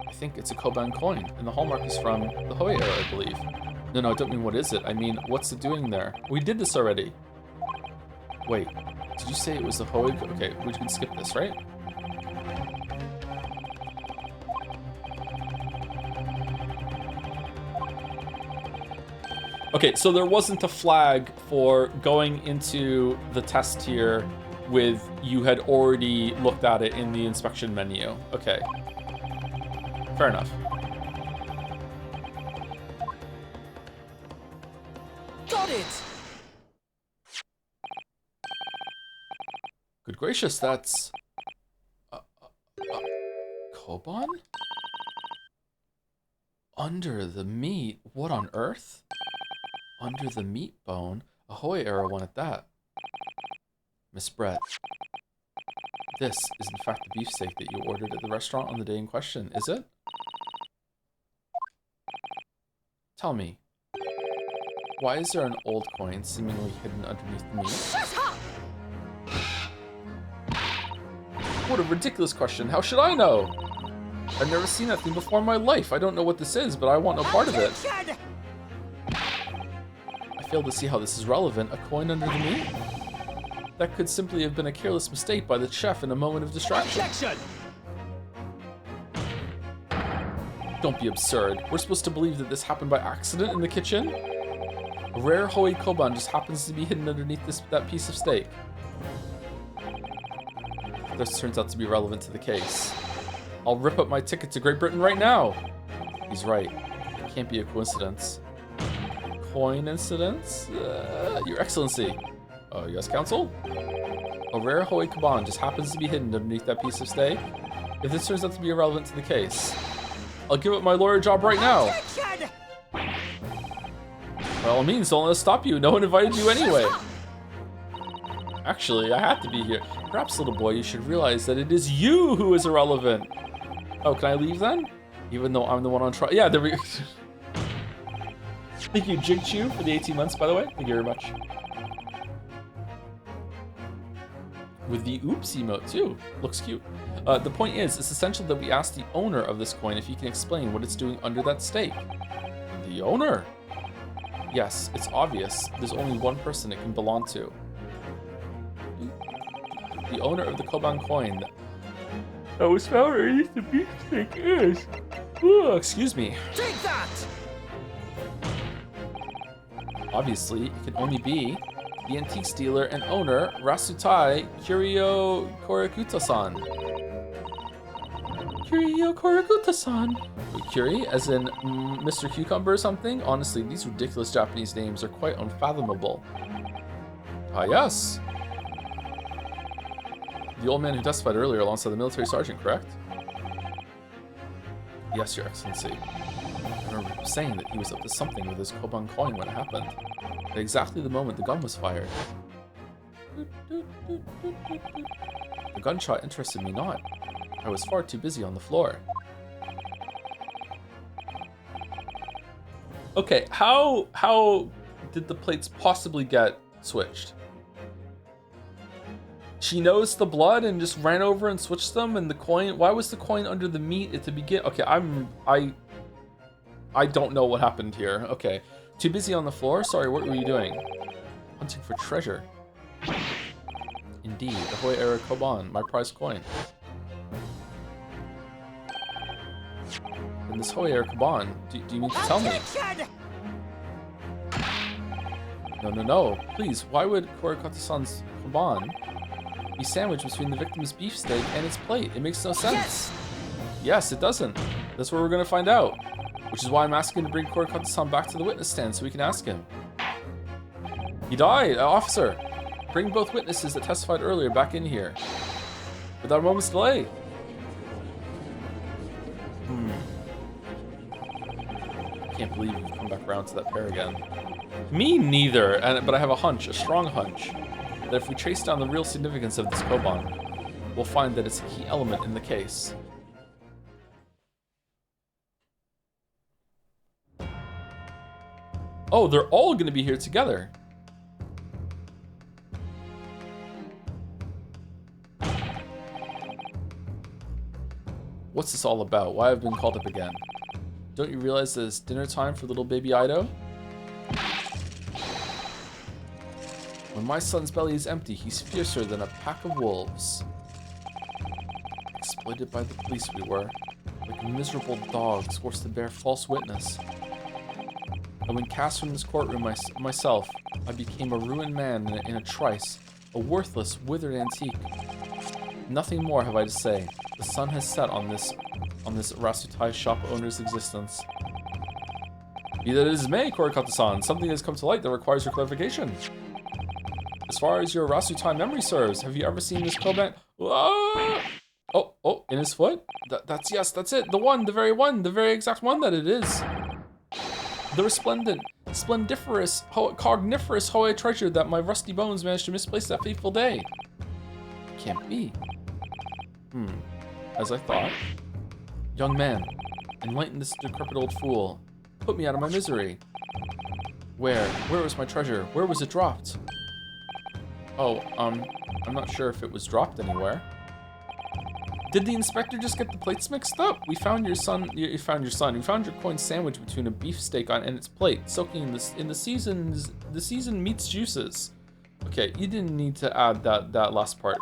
I think it's a Koban coin, and the hallmark is from the Hoei era, I believe. No, I don't mean what is it. I mean, what's it doing there? We did this already. Wait, did you say it was the Hoy? Okay, we can skip this, right? Okay, so there wasn't a flag for going into the test here with you had already looked at it in the inspection menu. Okay. Fair enough. Got it! Good gracious, that's... Koban? Under the meat? What on earth? Under the meat bone? Ahoy era one at that. Miss Brett. This is in fact the beefsteak that you ordered at the restaurant on the day in question, is it? Tell me, why is there an old coin seemingly hidden underneath the meat? Shut up! What a ridiculous question. How should I know? I've never seen that thing before in my life. I don't know what this is, but I want no part of it. Objection! I fail to see how this is relevant. A coin under the meat? That could simply have been a careless mistake by the chef in a moment of distraction. Objection! Don't be absurd. We're supposed to believe that this happened by accident in the kitchen? A rare Hoey Koban just happens to be hidden underneath that piece of steak. This turns out to be relevant to the case. I'll rip up my ticket to Great Britain right now. He's right. It can't be a coincidence. Coin incidents? Your Excellency. Yes, Counsel? A rare Hoey Koban just happens to be hidden underneath that piece of steak. If this turns out to be irrelevant to the case, I'll give up my lawyer job right now. Objection! By all means, don't let us stop you. No one invited you anyway. Actually, I have to be here. Perhaps, little boy, you should realize that it is you who is irrelevant. Oh, can I leave then? Even though I'm the one on trial. Yeah, there we go. Thank you, Jig Chew, for the 18 months, by the way. Thank you very much. With the oops emote, too. Looks cute. The point is, it's essential that we ask the owner of this coin if he can explain what it's doing under that steak. The owner? Yes, it's obvious. There's only one person it can belong to. The owner of the Koban coin that was found underneath the beefsteak is... Ooh, excuse me. Take that! Obviously, it can only be the antique dealer and owner, Rasutai Kiryo Korakuta-san. Kiryo Korakuta-san. Kiri, as in Mr. Cucumber or something? Honestly, these ridiculous Japanese names are quite unfathomable. Ah, yes. The old man who testified earlier alongside the military sergeant, correct? Yes, Your Excellency. I remember saying that he was up to something with his Koban coin when it happened. At exactly the moment the gun was fired. The gunshot interested me not. I was far too busy on the floor. Okay, how did the plates possibly get switched? She noticed the blood and just ran over and switched them, and the coin. Why was the coin under the meat at the beginning? Okay, I don't know what happened here. Okay, too busy on the floor. Sorry, what were you doing? Hunting for treasure. Indeed, the Hoy era Koban, my prized coin. And this Hoy era Koban, do you mean to tell me? No. Please, why would Korakata-san's Koban be sandwiched between the victim's beefsteak and its plate? It makes no sense. Yes, it doesn't. That's what we're gonna find out. Which is why I'm asking to bring Korakata-san back to the witness stand so we can ask him. He died, officer. Bring both witnesses that testified earlier back in here. Without a moment's delay. Can't believe you've come back around to that pair again. Me neither, but I have a hunch, a strong hunch, that if we trace down the real significance of this Koban, we'll find that it's a key element in the case. Oh, they're all going to be here together. What's this all about? Why have I been called up again? Don't you realize that it's dinner time for little baby Ido? When When my son's belly is empty, he's fiercer than a pack of wolves. Exploited by the police we were, like miserable dogs forced to bear false witness. And when cast from this courtroom myself, I became a ruined man in a trice, a worthless, withered antique. Nothing more have I to say. The sun has set on this Rasutai shop owner's existence. Be that as it may, Kurokata-san, something has come to light that requires your clarification. As far as your Rasutai memory serves, have you ever seen this Koban? Ah! Oh, in his foot? Yes, that's it. The very exact one that it is. The resplendent, splendiferous, cogniferous Hoei treasure that my rusty bones managed to misplace that fateful day. Can't be. As I thought. Young man, enlighten this decrepit old fool. Put me out of my misery. Where was my treasure? Where was it dropped? Oh, I'm not sure if it was dropped anywhere. Did the inspector just get the plates mixed up? We found your son. We found your coin sandwiched between a beefsteak and its plate, soaking in the seasoned meat's juices. Okay, you didn't need to add that last part.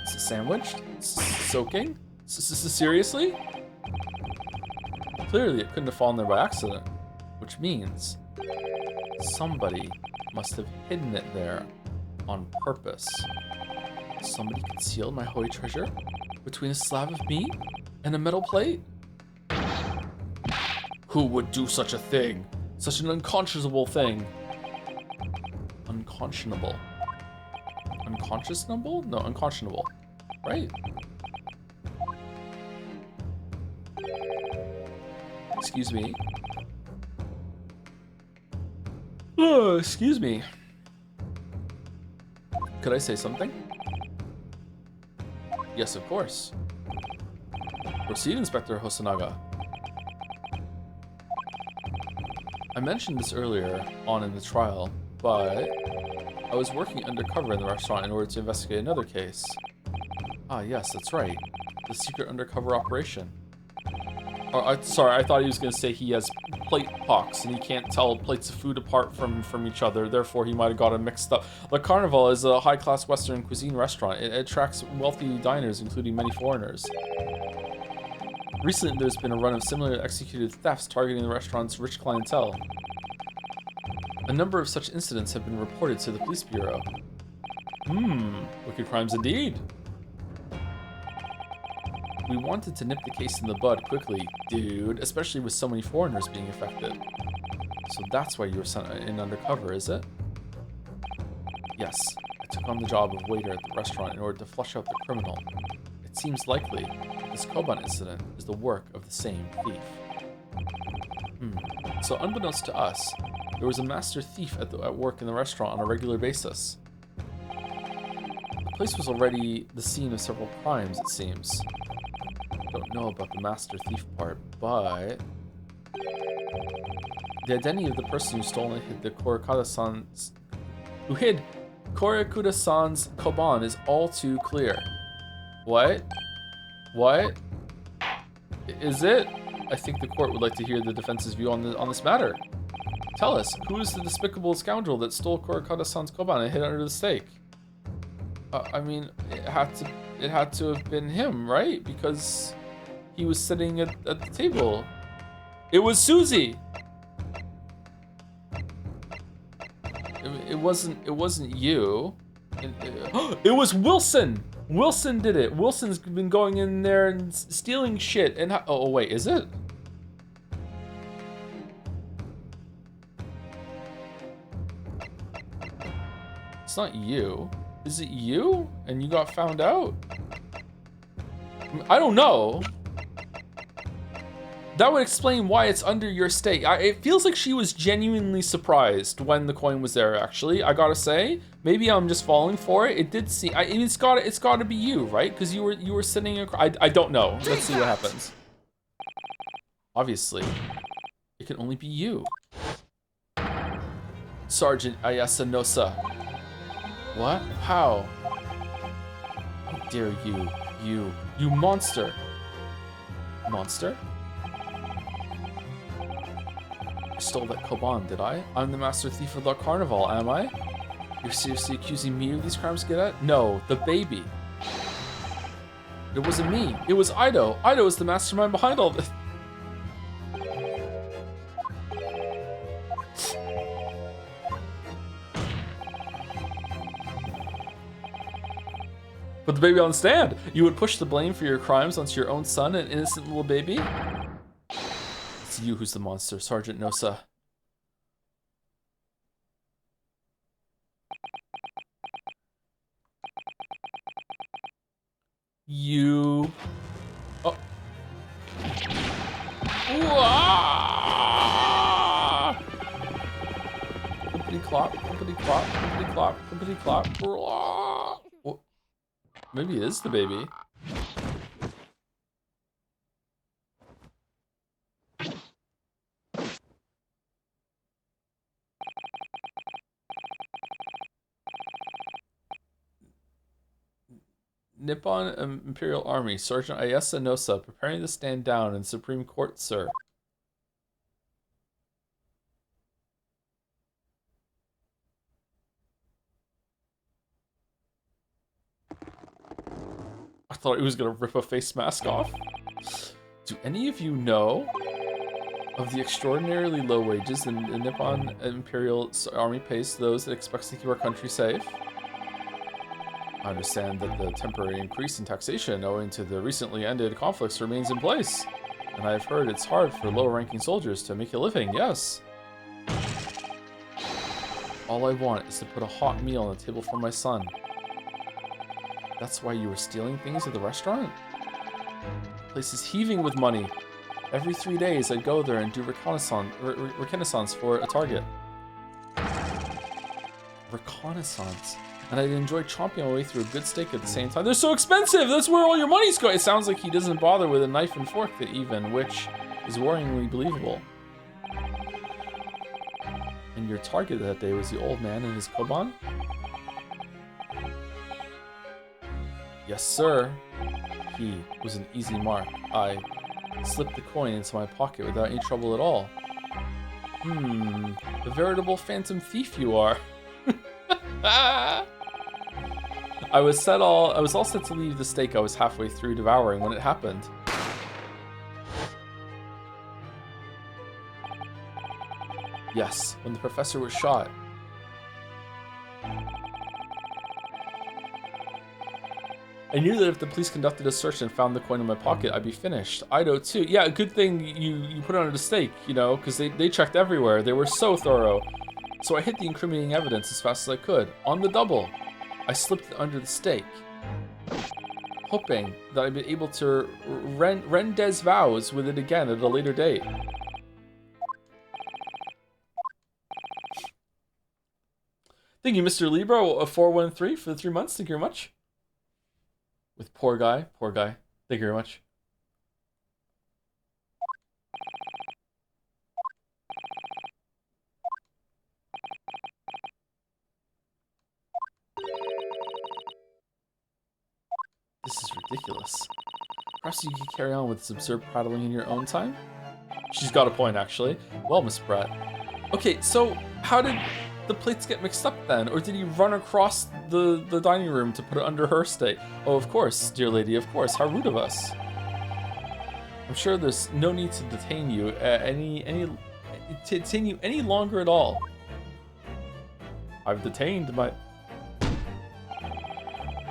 Sandwiched? Soaking? Seriously? Clearly, it couldn't have fallen there by accident, which means somebody must have hidden it there on purpose. Somebody concealed my Hoei treasure between a slab of meat and a metal plate? Who would do such a thing? Such an unconscionable thing. Unconscionable. Unconscionable? No, unconscionable. Right? Excuse me. Oh, excuse me. Could I say something? Yes, of course. Proceed, Inspector Hosonaga. I mentioned this earlier on in the trial, but I was working undercover in the restaurant in order to investigate another case. Ah, yes, that's right. The secret undercover operation. Sorry, I thought he was going to say he has plate pox and he can't tell plates of food apart from each other, therefore he might have got them mixed up. The Carnival is a high-class Western cuisine restaurant. It attracts wealthy diners, including many foreigners. Recently, there's been a run of similarly executed thefts targeting the restaurant's rich clientele. A number of such incidents have been reported to the police bureau. Wicked crimes indeed. We wanted to nip the case in the bud quickly, dude, especially with so many foreigners being affected. So that's why you were sent in undercover, is it? Yes, I took on the job of waiter at the restaurant in order to flush out the criminal. It seems likely this Koban incident is the work of the same thief. So unbeknownst to us, there was a master thief at work in the restaurant on a regular basis. The place was already the scene of several crimes, it seems. Don't know about the master thief part, but the identity of the person who stole and hid the Kurokata-san's Koban is all too clear. What? Is it? I think the court would like to hear the defense's view on this matter. Tell us, who is the despicable scoundrel that stole Kurokata-san's Koban and hid under the steak? I mean, it had to have been him, right? Because he was sitting at the table. It was Susie. It wasn't you. It was Wilson. Wilson did it. Wilson's been going in there and stealing shit. And oh wait, is it? It's not you. Is it you? And you got found out? I don't know. That would explain why it's under your steak. It feels like she was genuinely surprised when the coin was there, actually. I gotta say. Maybe I'm just falling for it. It did seem... it's gotta be you, right? Because you were sitting across... I don't know. Let's see what happens. Obviously, it can only be you. Sergeant Ayasanosa. What? How? How dare you monster. Monster? I stole that Koban, did I? I'm the master thief of the Carnival, am I? You're seriously accusing me of these crimes, Cadet? No, the baby. It wasn't me. It was Ido. Ido is the mastermind behind all this. Put the baby on the stand. You would push the blame for your crimes onto your own son, an innocent little baby? It's you who's the monster, Sergeant Nosa. You... Oh. Clippity clop, clippity clop, clippity clop, clippity clop. Well, maybe it is the baby. Nippon Imperial Army, Sergeant Ayasa Nosa, preparing to stand down in Supreme Court, sir. I thought he was gonna rip a face mask off. Do any of you know of the extraordinarily low wages the Nippon Imperial Army pays to those that expects to keep our country safe? I understand that the temporary increase in taxation owing to the recently ended conflicts remains in place. And I've heard it's hard for lower-ranking soldiers to make a living, yes. All I want is to put a hot meal on the table for my son. That's why you were stealing things at the restaurant? The place is heaving with money. Every 3 days I'd go there and do reconnaissance for a target. Reconnaissance? And I'd enjoy chomping my way through a good steak at the same time. They're so expensive! That's where all your money's going! It sounds like he doesn't bother with a knife and fork even, which is worryingly believable. And your target that day was the old man and his koban? Yes, sir. He was an easy mark. I slipped the coin into my pocket without any trouble at all. A veritable phantom thief you are. I was all set to leave the steak I was halfway through devouring when it happened. Yes, when the professor was shot. I knew that if the police conducted a search and found the coin in my pocket, I'd be finished. Ido too. Yeah, good thing you put it under the steak, you know, because they checked everywhere. They were so thorough. So I hid the incriminating evidence as fast as I could. On the double. I slipped it under the steak, hoping that I'd be able to rend des vows with it again at a later date. Thank you, Mr. Libro, a 413 for the 3 months. Thank you very much. With poor guy. Thank you very much. This is ridiculous. Perhaps you could carry on with this absurd prattling in your own time? She's got a point, actually. Well, Miss Brett. Okay, so how did the plates get mixed up then? Or did he run across the dining room to put it under her steak? Oh, of course, dear lady, of course. How rude of us. I'm sure there's no need to detain you any longer at all. I've detained my...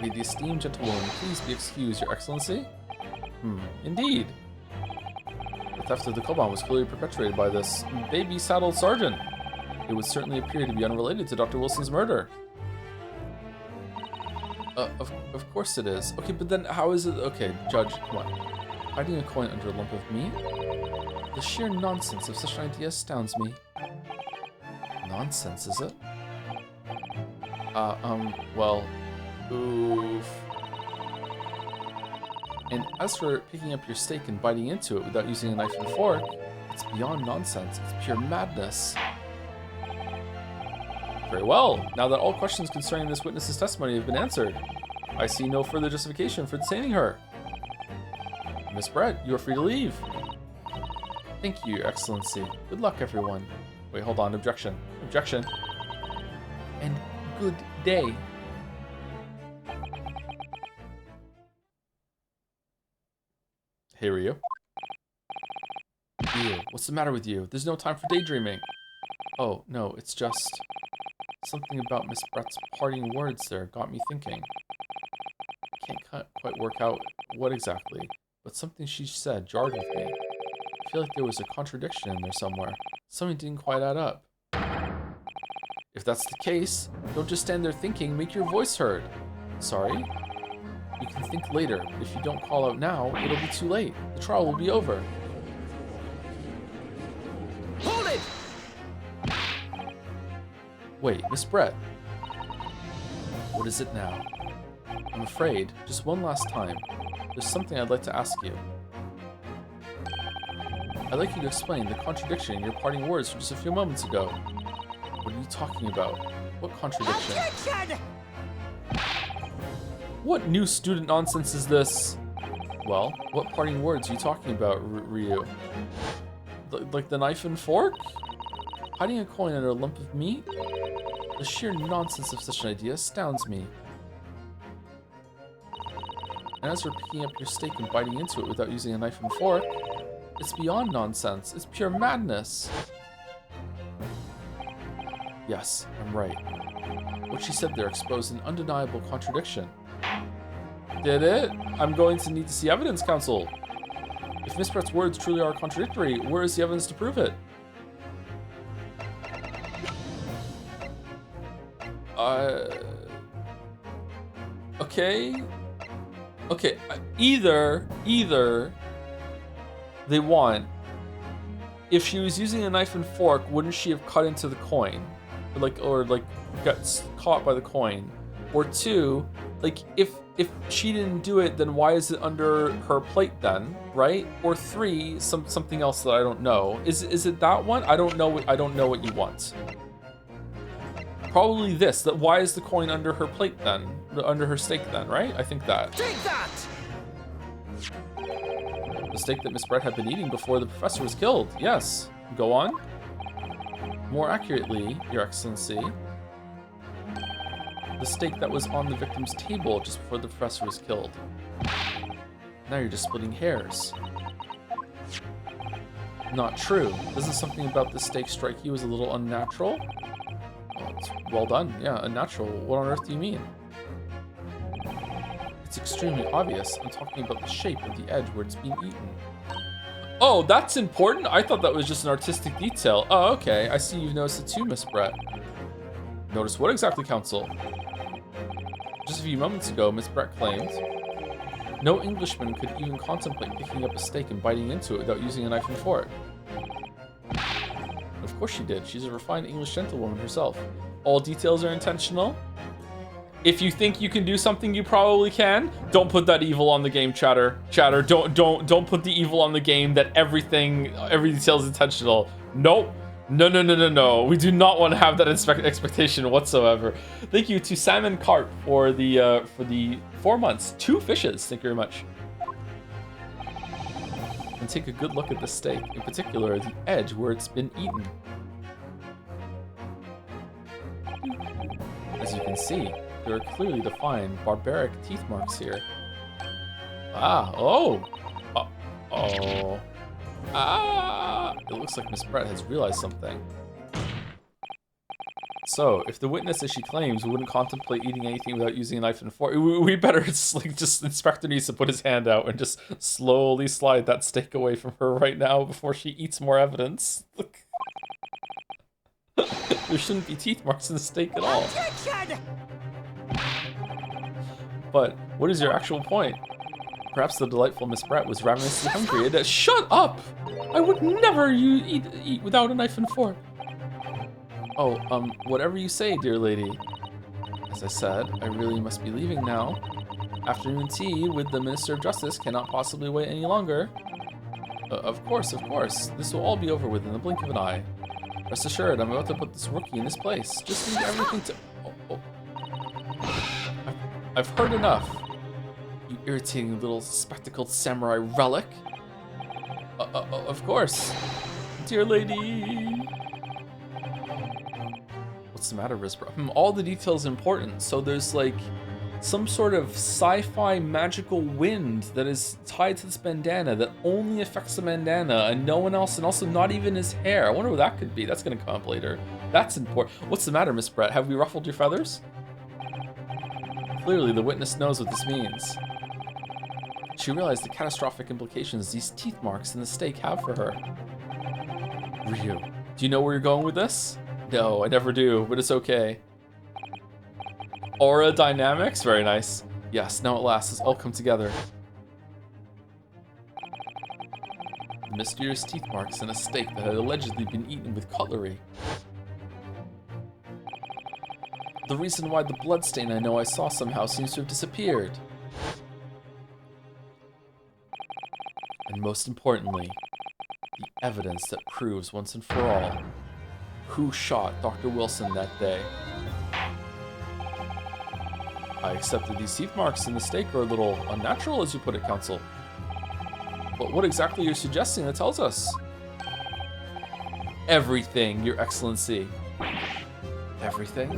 May the esteemed gentlewoman please be excused, Your Excellency? Indeed. The theft of the koban was clearly perpetrated by this baby-saddled sergeant. It would certainly appear to be unrelated to Dr. Wilson's murder. Of course it is. Okay, but then how is it... Okay, Judge, come on. Hiding a coin under a lump of meat? The sheer nonsense of such an idea astounds me. Nonsense, is it? Well... Oof. And as for picking up your steak and biting into it without using a knife and fork, it's beyond nonsense. It's pure madness. Very well. Now that all questions concerning this witness's testimony have been answered, I see no further justification for detaining her. Miss Brett, you are free to leave. Thank you, Your Excellency. Good luck, everyone. Wait, hold on. Objection. Objection. And good day. Hey, Ryu. Ryu, what's the matter with you? There's no time for daydreaming. Oh, no, it's just... something about Miss Brett's parting words there got me thinking. I can't quite work out what exactly, but something she said jarred with me. I feel like there was a contradiction in there somewhere. Something didn't quite add up. If that's the case, don't just stand there thinking, make your voice heard. Sorry? You can think later, but if you don't call out now, it'll be too late. The trial will be over. Hold it! Wait, Miss Brett. What is it now? I'm afraid, just one last time, there's something I'd like to ask you. I'd like you to explain the contradiction in your parting words from just a few moments ago. What are you talking about? What contradiction? Objection! What new student nonsense is this? Well, what parting words are you talking about, Ryu? Like the knife and fork? Hiding a coin under a lump of meat? The sheer nonsense of such an idea astounds me. And as for picking up your steak and biting into it without using a knife and fork, it's beyond nonsense. It's pure madness. Yes, I'm right. What she said there exposed an undeniable contradiction. Did it? I'm going to need to see evidence, Counsel. If Miss Brett's words truly are contradictory, where is the evidence to prove it? Okay. Okay, either they want, if she was using a knife and fork, wouldn't she have cut into the coin? Or got caught by the coin? Or two, like, if she didn't do it, then why is it under her plate then, right? Or three, something else that I don't know. Is it that one? I don't know what you want. Probably this, that why is the coin under her plate then? Under her steak then, right? I think that. Take that! The steak that Miss Brett had been eating before the professor was killed. Yes. Go on. More accurately, Your Excellency, the steak that was on the victim's table just before the professor was killed. Now you're just splitting hairs. Not true. Doesn't something about this steak strike you as a little unnatural? Oh, it's well done. Yeah, unnatural. What on earth do you mean? It's extremely obvious. I'm talking about the shape of the edge where it's being eaten. Oh, that's important? I thought that was just an artistic detail. Oh, okay. I see you've noticed it too, Miss Brett. Notice what exactly, Counsel? Just a few moments ago, Miss Brett claimed no Englishman could even contemplate picking up a steak and biting into it without using a knife and fork. Of course she did. She's a refined English gentlewoman herself. All details are intentional. If you think you can do something, you probably can. Don't put that evil on the game, chatter. Chatter, don't put the evil on the game that every detail is intentional. Nope. No. We do not want to have that expectation whatsoever. Thank you to Simon Carp for the 4 months. 2 fishes. Thank you very much. And take a good look at the steak, in particular the edge where it's been eaten. As you can see, there are clearly defined barbaric teeth marks here. It looks like Miss Brett has realized something. So, if the witness, as she claims, wouldn't contemplate eating anything without using a knife and fork, we better just Inspector needs to put his hand out and just slowly slide that steak away from her right now before she eats more evidence. Look. There shouldn't be teeth marks in the steak at all. Objection! But what is your actual point? Perhaps the delightful Miss Brett was ravenously hungry. Shut up! I would never eat without a knife and fork. Oh, whatever you say, dear lady. As I said, I really must be leaving now. Afternoon tea with the Minister of Justice cannot possibly wait any longer. Of course. This will all be over with in the blink of an eye. Rest assured, I'm about to put this rookie in his place. Just leave everything to... I've heard enough. You irritating little spectacled samurai relic. Of course. Dear lady. What's the matter, Risbro? All the details important. So there's like some sort of sci-fi magical wind that is tied to this bandana that only affects the bandana and no one else, and also not even his hair. I wonder what that could be. That's gonna come up later. That's important. What's the matter, Miss Brett? Have we ruffled your feathers? Clearly, the witness knows what this means. She realized the catastrophic implications these teeth marks in the stake have for her. Ryu, do you know where you're going with this? No, I never do, but it's okay. Aura dynamics? Very nice. Yes, now at last, it's all come together. The mysterious teeth marks in a steak that had allegedly been eaten with cutlery. The reason why the bloodstain I know I saw somehow seems to have disappeared. And most importantly, the evidence that proves once and for all who shot Dr. Wilson that day. I accept that these teeth marks in the steak are a little unnatural, as you put it, Counsel. But what exactly are you suggesting that tells us? Everything, Your Excellency. Everything?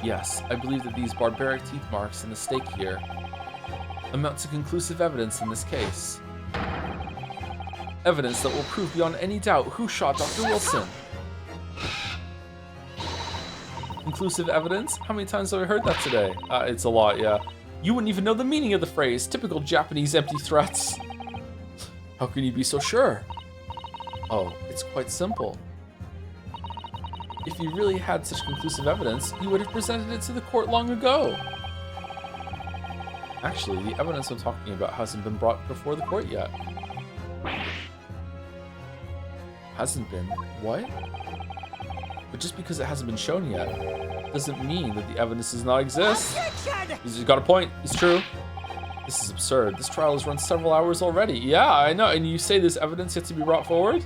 Yes, I believe that these barbaric teeth marks in the steak here amount to conclusive evidence in this case. Evidence that will prove beyond any doubt who shot Dr. Wilson. Conclusive evidence? How many times have I heard that today? It's a lot, yeah. You wouldn't even know the meaning of the phrase. Typical Japanese empty threats. How can you be so sure? Oh, it's quite simple. If you really had such conclusive evidence, you would have presented it to the court long ago. Actually, the evidence I'm talking about hasn't been brought before the court yet. Hasn't been? What? But just because it hasn't been shown yet, doesn't mean that the evidence does not exist. He's got a point. It's true. This is absurd. This trial has run several hours already. Yeah, I know. And you say this evidence yet to be brought forward?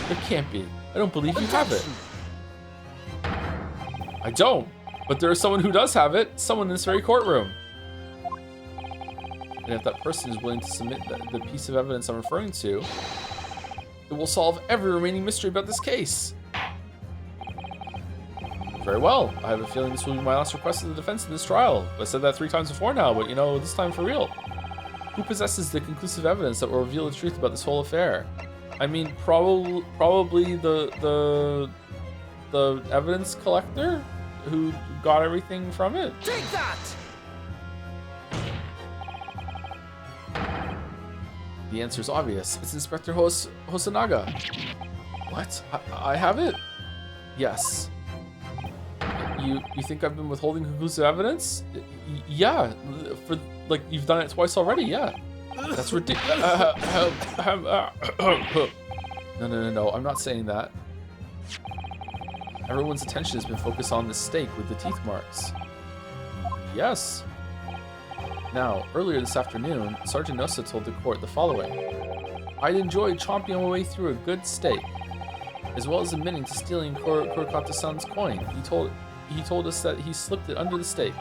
There can't be. I don't believe you have it. I don't. But there is someone who does have it. Someone in this very courtroom. And if that person is willing to submit the piece of evidence I'm referring to, it will solve every remaining mystery about this case. Very well. I have a feeling this will be my last request to the defense in this trial. I said that 3 times before now, but you know, this time for real. Who possesses the conclusive evidence that will reveal the truth about this whole affair? I mean, probably the evidence collector who got everything from it. Take that! The answer is obvious. It's Inspector Hosonaga. What? I have it? Yes. You think I've been withholding conclusive evidence? Yeah. For like you've done it twice already. Yeah. That's ridiculous. No. I'm not saying that. Everyone's attention has been focused on the steak with the teeth marks. Yes. Now, earlier this afternoon, Sergeant Nosa told the court the following. I'd enjoyed chomping my way through a good steak, as well as admitting to stealing Kurokata-san's coin. He told us that he slipped it under the steak.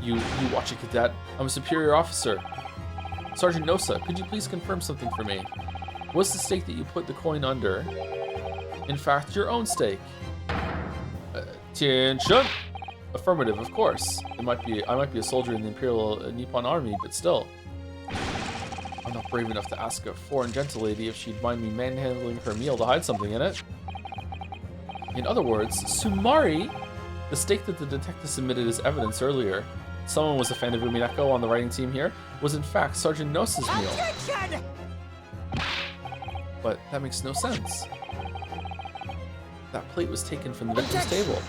You watch it, cadet. I'm a superior officer. Sergeant Nosa, could you please confirm something for me? Was the steak that you put the coin under, in fact, your own steak? Attention! Affirmative, of course. I might be a soldier in the Imperial Nippon Army, but still. I'm not brave enough to ask a foreign gentlelady if she'd mind me manhandling her meal to hide something in it. In other words, Sumari, the steak that the detective submitted as evidence earlier, someone was a fan of Umineko on the writing team here, was in fact Sergeant Nosa's meal. Objection! But that makes no sense. That plate was taken from the victim's table.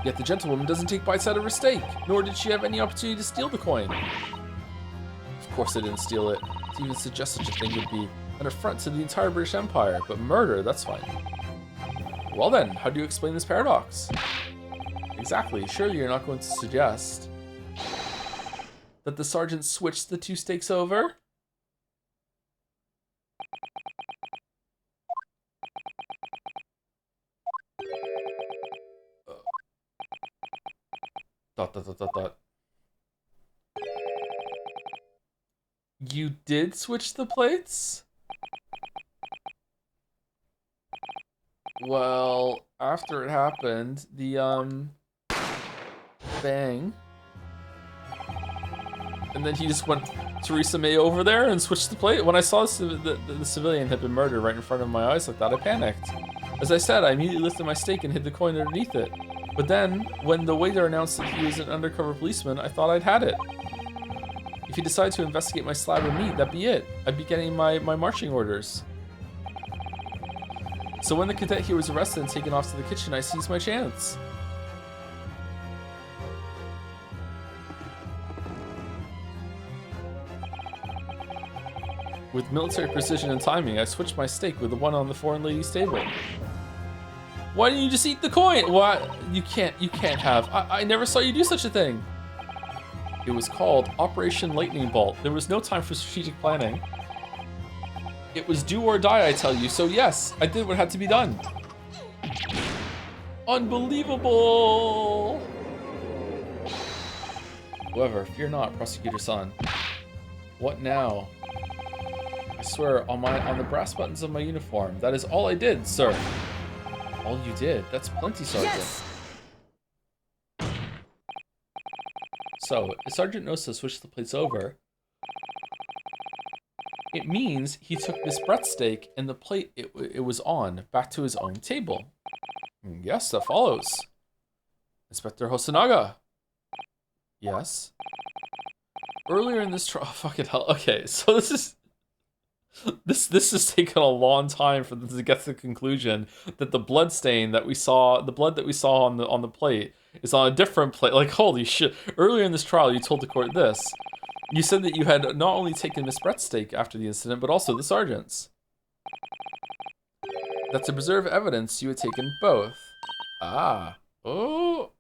Yet the gentlewoman doesn't take bites out of her steak, nor did she have any opportunity to steal the coin. Of course I didn't steal it. To even suggest such a thing would be an affront to the entire British Empire, but murder, that's fine. Well then, how do you explain this paradox? Exactly, surely you're not going to suggest that the sergeant switched the 2 steaks over? Dot. You did switch the plates? Well, after it happened, the bang, and then he just went Theresa May over there and switched the plate. When I saw the civilian had been murdered right in front of my eyes like that, I panicked. As I said, I immediately lifted my stake and hid the coin underneath it. But then, when the waiter announced that he was an undercover policeman, I thought I'd had it. If he decided to investigate my slab of meat, that'd be it. I'd be getting my marching orders. So when the cadet here was arrested and taken off to the kitchen, I seized my chance. With military precision and timing, I switched my steak with the one on the foreign lady's table. Why didn't you just eat the coin? What? You can't have. I never saw you do such a thing. It was called Operation Lightning Bolt. There was no time for strategic planning. It was do or die, I tell you. So yes, I did what had to be done. Unbelievable. However, fear not, prosecutor son. What now? I swear on the brass buttons of my uniform. That is all I did, sir. All you did? That's plenty, Sergeant. Yes! So, if Sergeant knows to switch the plates over, it means he took Miss Brett's steak and the plate it was on back to his own table. Yes, that follows. Inspector Hosonaga. Yes. Earlier in this trial, fucking hell. Okay, so this has taken a long time for them to get to the conclusion that the blood stain that we saw, the blood that we saw on the plate, is on a different plate. Like, holy shit! Earlier in this trial, you told the court this. You said that you had not only taken Miss Brett's steak after the incident, but also the sergeant's. That to preserve evidence, you had taken both. Ah. Oh.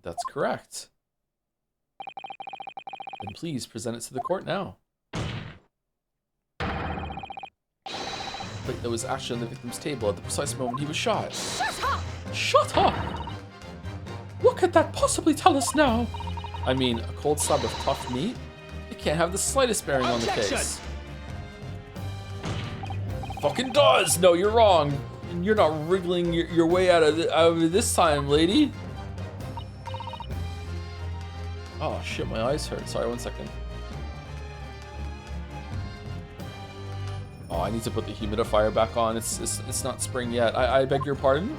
That's correct. Then please present it to the court now. Plate that was actually on the victim's table at the precise moment he was shot. Shut up! Shut up! What could that possibly tell us now? I mean, a cold slab of tough meat? It can't have the slightest bearing on the case. Fucking does! No, you're wrong. You're not wriggling your way out of it this time, lady. Oh shit, my eyes hurt. Sorry, 1 second. Oh, I need to put the humidifier back on. It's not spring yet. I beg your pardon?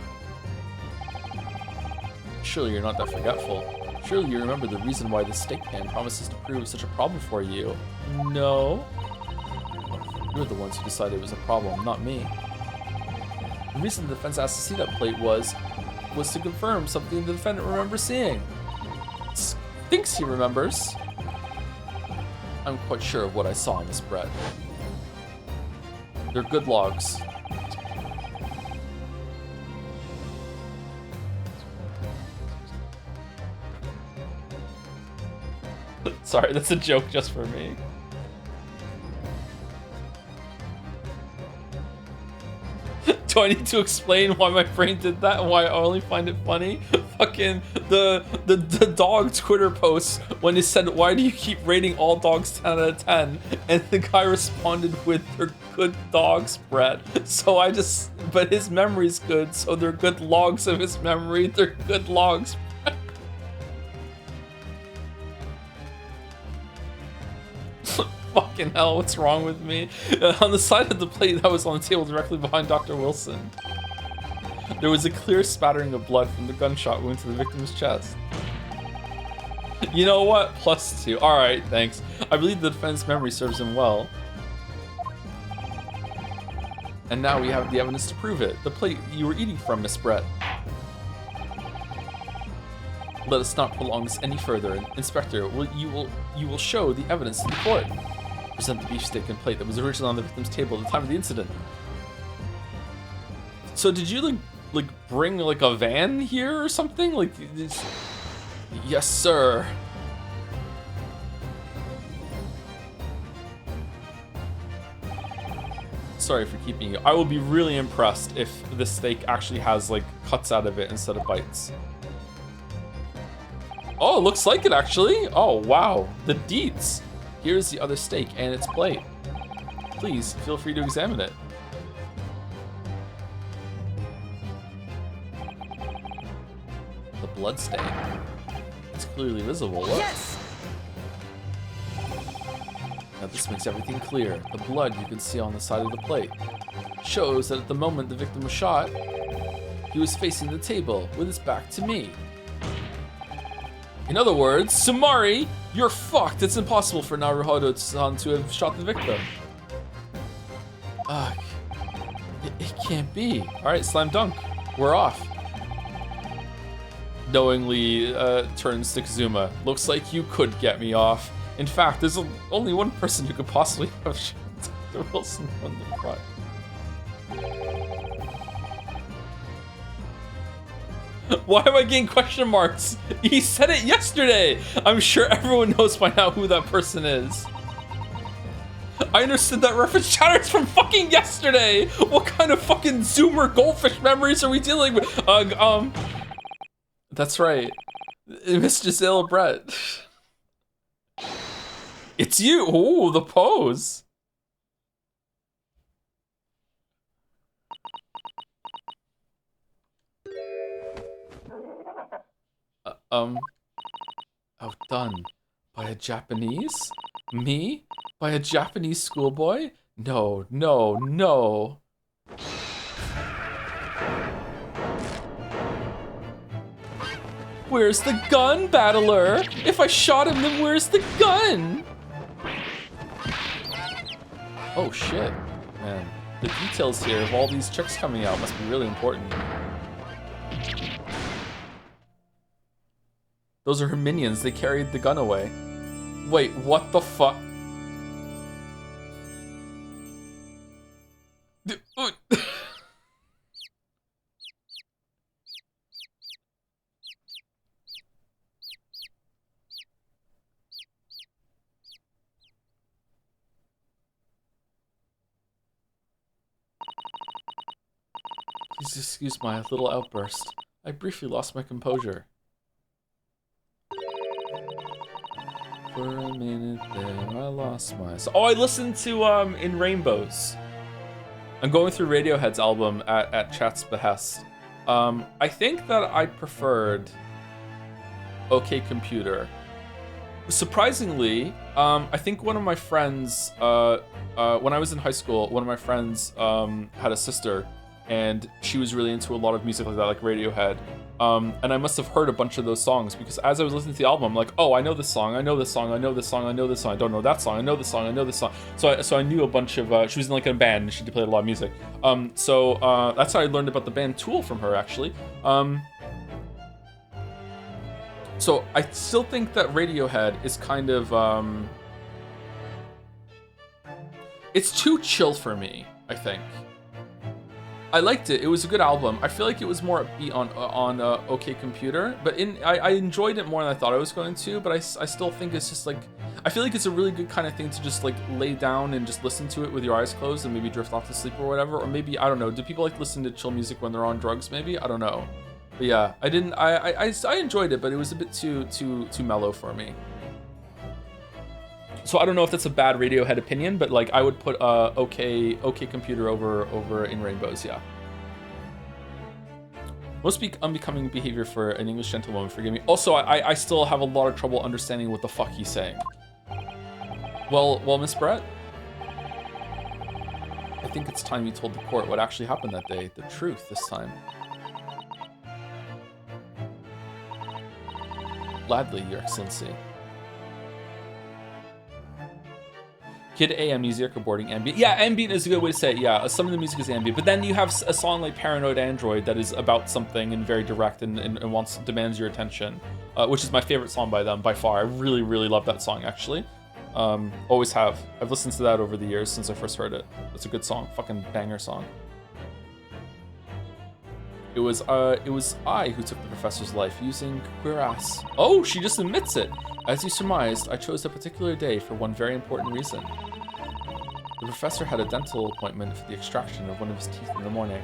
Surely you're not that forgetful. Surely you remember the reason why the steak pan promises to prove such a problem for you. No? You're the ones who decided it was a problem, not me. The reason the defense asked to see that plate was to confirm something the defendant remembers seeing. Thinks he remembers. I'm quite sure of what I saw in this bread. They're good logs. Sorry, that's a joke just for me. Do I need to explain why my brain did that and why I only find it funny? Fucking the dog Twitter post when he said, "Why do you keep rating all dogs 10 out of 10?" And the guy responded with, "They're good dogs, Brett." So but his memory's good, so they're good logs of his memory. They're good logs. Fucking hell, what's wrong with me? On the side of the plate that was on the table directly behind Dr. Wilson, there was a clear spattering of blood from the gunshot wound to the victim's chest. You know what? +2. Alright, thanks. I believe the defense memory serves him well. And now we have the evidence to prove it. The plate you were eating from, Miss Brett. Let us not prolong this any further. Inspector, you will show the evidence to the court. Present the beefsteak and plate that was originally on the victim's table at the time of the incident. So did you like bring like a van here or something? Like, yes, sir. Sorry for keeping you. I will be really impressed if this steak actually has like cuts out of it instead of bites. Oh, it looks like it actually. Oh, wow. The deets. Here's the other steak and its plate. Please, feel free to examine it. bloodstain. It's clearly visible. Look. Yes! Now this makes everything clear. The blood you can see on the side of the plate shows that at the moment the victim was shot, he was facing the table with his back to me. In other words, Sumari, you're fucked. It's impossible for Naruhodo-san to have shot the victim. Ugh. It can't be. Alright, slam dunk. We're off. Knowingly turns to Kazuma. Looks like you could get me off. In fact, there's only one person who could possibly have shot Dr. Wilson on the front. Why am I getting question marks? He said it yesterday! I'm sure everyone knows by now who that person is. I understood that reference chatters from fucking yesterday! What kind of fucking Zoomer goldfish memories are we dealing with? That's right. Miss Giselle Brett. It's you! Ooh, the pose! Outdone by a Japanese? Me? By a Japanese schoolboy? No, no, no. Where's the gun, battler? If I shot him, then where's the gun? Oh shit, man. The details here of all these chicks coming out must be really important. Those are her minions. They carried the gun away. Wait, what the fuck? Please excuse my little outburst. I briefly lost my composure. For a minute there, I lost my... Oh, I listened to In Rainbows. I'm going through Radiohead's album at Chat's behest. I think that I preferred OK Computer. Surprisingly, I think one of my friends, when I was in high school, one of my friends had a sister, and she was really into a lot of music like that, like Radiohead. And I must have heard a bunch of those songs, because as I was listening to the album, I'm like, oh, I know this song, I know this song, I know this song, I know this song, I don't know that song, I know this song, I know this song. So I knew a bunch of, she was in like a band, and she played a lot of music. So that's how I learned about the band Tool from her, actually. So I still think that Radiohead is kind of, it's too chill for me, I think. I liked it. It was a good album. I feel like it was more upbeat on OK Computer, but I enjoyed it more than I thought I was going to. But I still think it's just like, I feel like it's a really good kind of thing to just like lay down and just listen to it with your eyes closed and maybe drift off to sleep or whatever. Or maybe, I don't know. Do people like listen to chill music when they're on drugs? Maybe, I don't know. But yeah, I enjoyed it, but it was a bit too mellow for me. So I don't know if that's a bad Radiohead opinion, but like I would put OK Computer over In Rainbows, yeah. Most unbecoming behavior for an English gentlewoman, forgive me. Also, I still have a lot of trouble understanding what the fuck he's saying. Well, Miss Brett, I think it's time you told the court what actually happened that day. The truth this time. Gladly, Your Excellency. Kid A Amnesiac boarding ambient. Yeah, ambient is a good way to say it. Yeah, some of the music is ambient, but then you have a song like Paranoid Android that is about something and very direct and demands your attention, which is my favorite song by them by far. I really, really love that song, actually. Always have. I've listened to that over the years since I first heard it. It's a good song, fucking banger song. It was I who took the professor's life using cuirass. Oh, she just admits it. As you surmised, I chose a particular day for one very important reason. The professor had a dental appointment for the extraction of one of his teeth in the morning.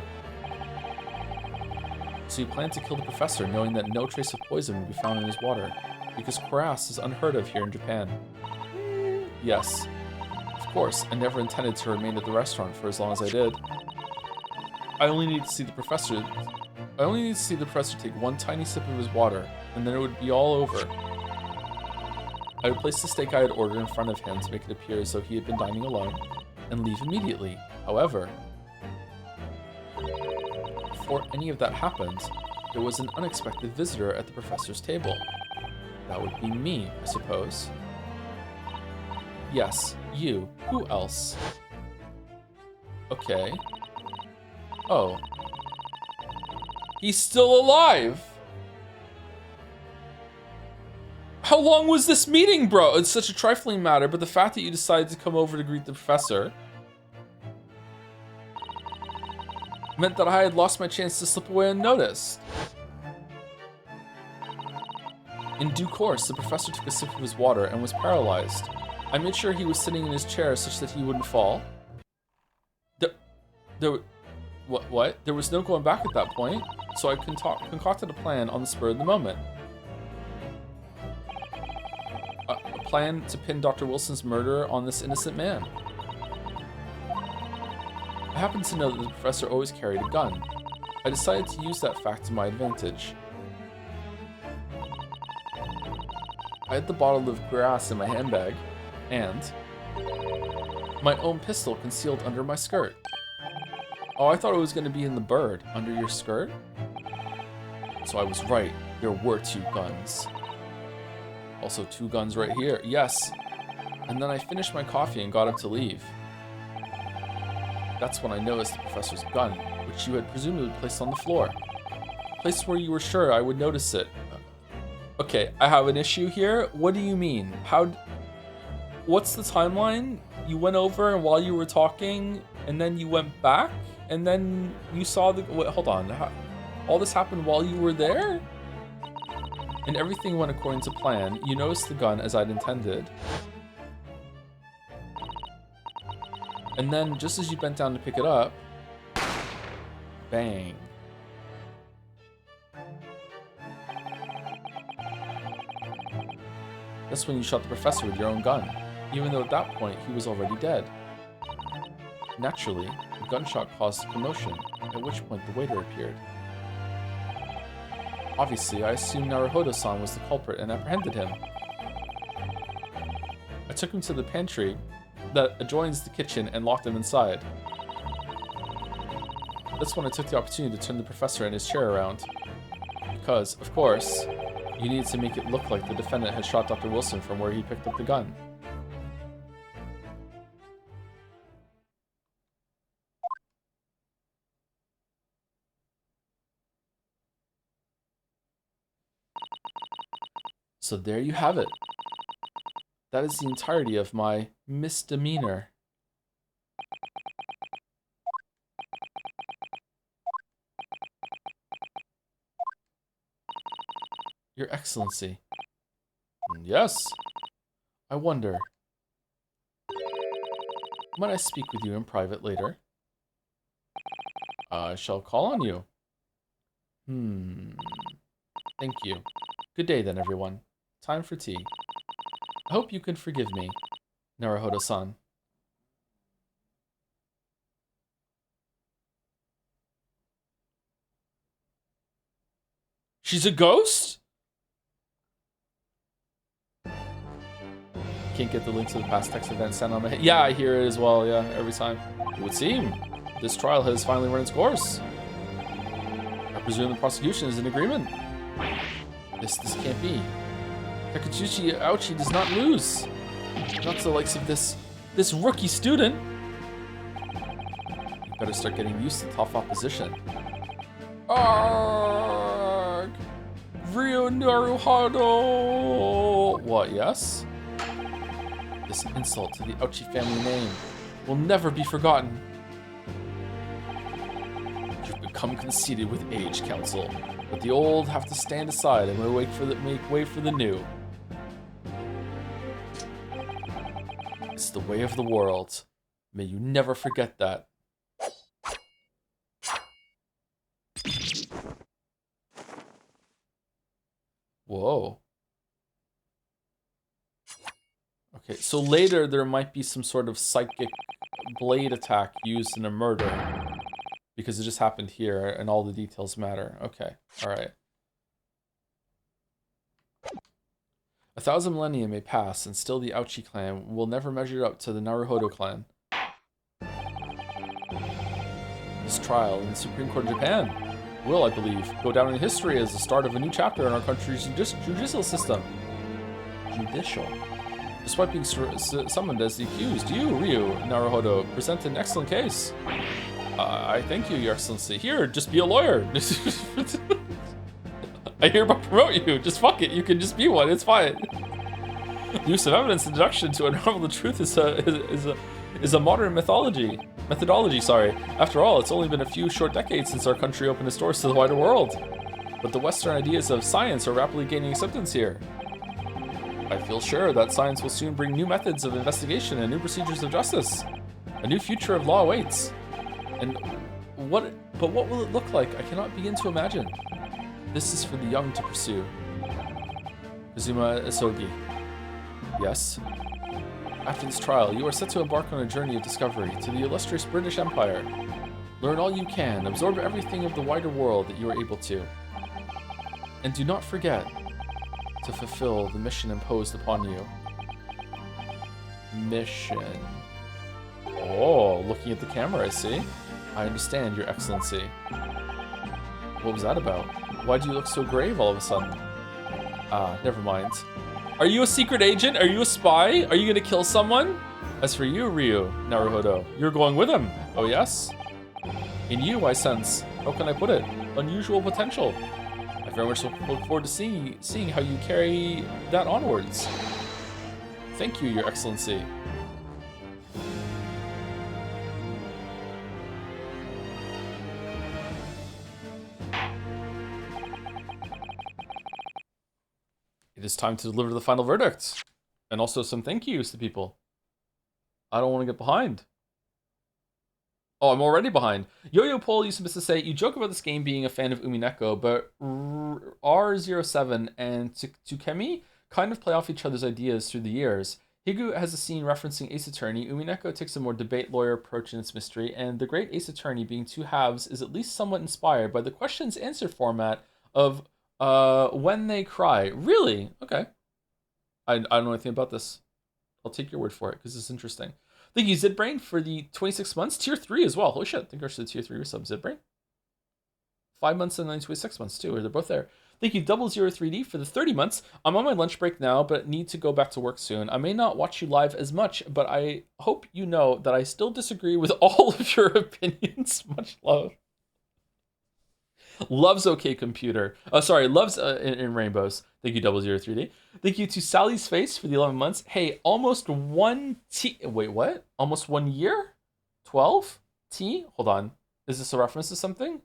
So you planned to kill the professor, knowing that no trace of poison would be found in his water, because cuirass is unheard of here in Japan. Yes. Of course, I never intended to remain at the restaurant for as long as I did. I only needed to see the professor I only need to see the professor take one tiny sip of his water, and then it would be all over. I would place the steak I had ordered in front of him to make it appear as though he had been dining alone, and leave immediately. However, before any of that happened, there was an unexpected visitor at the professor's table. That would be me, I suppose. Yes, you. Who else? Okay. Oh. He's still alive! How long was this meeting, bro? It's such a trifling matter, but the fact that you decided to come over to greet the professor meant that I had lost my chance to slip away unnoticed. In due course, the professor took a sip of his water and was paralyzed. I made sure he was sitting in his chair such that he wouldn't fall. What? There was no going back at that point, so I concocted a plan on the spur of the moment. A plan to pin Dr. Wilson's murder on this innocent man. I happened to know that the professor always carried a gun. I decided to use that fact to my advantage. I had the bottle of grass in my handbag, and my own pistol concealed under my skirt. Oh, I thought it was going to be in the bird, under your skirt? So I was right, there were 2 guns. Also 2 guns right here, yes. And then I finished my coffee and got up to leave. That's when I noticed the professor's gun, which you had presumably placed on the floor. Place where you were sure I would notice it. Okay, I have an issue here. What do you mean? What's the timeline? You went over and while you were talking, and then you went back, and then you saw the... Wait, hold on. All this happened while you were there? And everything went according to plan. You noticed the gun as I'd intended. And then, just as you bent down to pick it up, bang. That's when you shot the professor with your own gun, even though at that point he was already dead. Naturally, the gunshot caused a commotion, at which point the waiter appeared. Obviously, I assumed Naruhodo-san was the culprit and apprehended him. I took him to the pantry that adjoins the kitchen and locked him inside. That's when I took the opportunity to turn the professor in his chair around. Because, of course, you needed to make it look like the defendant had shot Dr. Wilson from where he picked up the gun. So there you have it. That is the entirety of my misdemeanor. Your Excellency. Yes. I wonder. Might I speak with you in private later? I shall call on you. Thank you. Good day then, everyone. Time for tea. I hope you can forgive me, Naruhodo-san. She's a ghost? Can't get the link to the past text event sent on my head. Yeah, I hear it as well, yeah, every time. It would seem this trial has finally run its course. I presume the prosecution is in agreement. This can't be. Takatsuchi Ouchi does not lose. Not to the likes of this rookie student. You better start getting used to tough opposition. Arrgh! Ryo Naruhodo! What, yes? This insult to the Ouchi family name will never be forgotten. You've become conceited with age, Council, but the old have to stand aside and make way for the new. It's the way of the world. May you never forget that. Whoa. Okay, so later there might be some sort of psychic blade attack used in a murder. because it just happened here and all the details matter. Okay, all right. 1,000 millennia may pass, and still the Ouchi clan will never measure up to the Naruhodo clan. This trial in the Supreme Court of Japan will, I believe, go down in history as the start of a new chapter in our country's judicial system. Judicial. Despite being summoned as the accused, you, Ryu Naruhodo, present an excellent case. I thank you, Your Excellency. Here, just be a lawyer. I hereby promote you. Just fuck it. You can just be one. It's fine. The use of evidence and deduction to unravel the truth is a modern methodology. Sorry. After all, it's only been a few short decades since our country opened its doors to the wider world. But the Western ideas of science are rapidly gaining acceptance here. I feel sure that science will soon bring new methods of investigation and new procedures of justice. A new future of law awaits. But what will it look like? I cannot begin to imagine. This is for the young to pursue. Kazuma Isogi. Yes. After this trial, you are set to embark on a journey of discovery to the illustrious British Empire. Learn all you can, absorb everything of the wider world that you are able to. And do not forget to fulfill the mission imposed upon you. Mission. Oh, looking at the camera, I see. I understand, Your Excellency. What was that about? Why do you look so grave all of a sudden? Ah, never mind. Are you a secret agent? Are you a spy? Are you gonna kill someone? As for you, Ryu Naruhodo, you're going with him. Oh yes? In you, I sense, how can I put it, unusual potential. I very much look forward to seeing how you carry that onwards. Thank you, Your Excellency. It is time to deliver the final verdict. And also some thank yous to people. I don't want to get behind. Oh, I'm already behind. Yo-Yo Pole used to say, you joke about this game being a fan of Umineko, but R07 and Tsukemi kind of play off each other's ideas through the years. Higu has a scene referencing Ace Attorney, Umineko takes a more debate lawyer approach in its mystery, and The Great Ace Attorney being two halves is at least somewhat inspired by the questions answer format of When They Cry. Really? Okay. I don't know anything about this. I'll take your word for it, because it's interesting. Thank you, Zidbrain, for the 26 months. Tier 3 as well. Holy shit, I think I should Tier 3 resub Zidbrain. 5 months and then 26 months too, or they're both there. Thank you, 003D, for the 30 months. I'm on my lunch break now, but need to go back to work soon. I may not watch you live as much, but I hope you know that I still disagree with all of your opinions. Much love. Loves OK Computer. Loves in Rainbows. Thank you, 003D. Thank you to Sally's Face for the 11 months. Hey, almost 1 T. Wait, what? Almost 1 year? 12 T? Hold on. Is this a reference to something?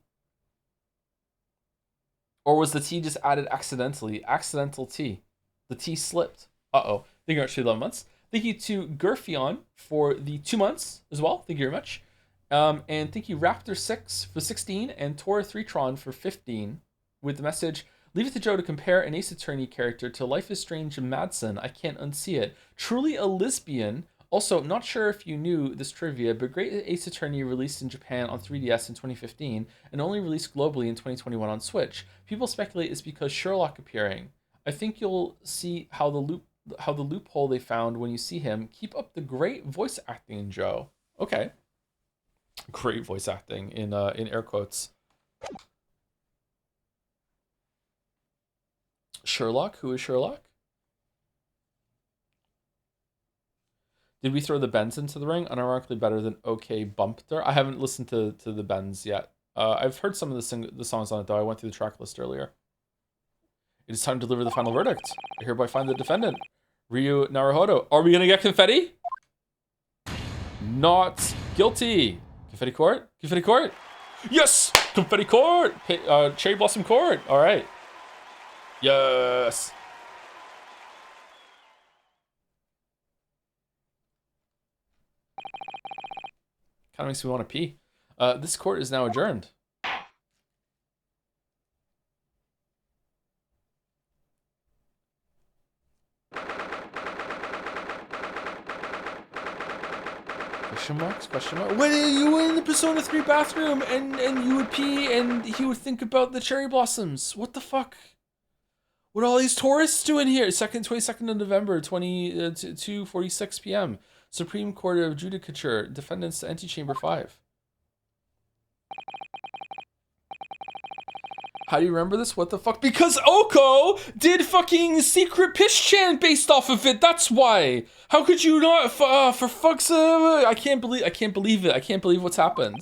Or was the T just added accidentally? Accidental T. The T slipped. Uh-oh. Thank you for 11 months. Thank you to Gurfion for the 2 months as well. Thank you very much. And thank you, Raptor6 for 16 and Tora3tron for 15 with the message, leave it to Joe to compare an Ace Attorney character to Life is Strange Madsen. I can't unsee it. Truly a lesbian. Also, not sure if you knew this trivia, but Great Ace Attorney released in Japan on 3DS in 2015 and only released globally in 2021 on Switch. People speculate it's because Sherlock appearing. I think you'll see how the loophole they found when you see him. Keep up the great voice acting, Joe. Okay. Great voice acting in air quotes. Sherlock? Who is Sherlock? Did we throw the Bends into the ring? Unironically better than OK Bumpter. I haven't listened to the Bends yet. I've heard some of the songs on it though. I went through the track list earlier. It is time to deliver the final verdict. I hereby find the defendant, Ryu Naruhodo. Are we gonna get confetti? Not guilty. Confetti court? Confetti court? Yes! Confetti court! Cherry Blossom court. All right. Yes. Kind of makes me want to pee. This court is now adjourned. Question marks? Question mark? When you were in the Persona 3 bathroom and you would pee and he would think about the cherry blossoms. What the fuck? What are all these tourists doing here? 22nd of November, 2:46 p.m. Supreme Court of Judicature, defendants to Antechamber 5. How do you remember this? What the fuck? Because Oko did fucking Secret Piss Chan based off of it. That's why. How could you not? For fuck's sake! I can't believe it. I can't believe what's happened.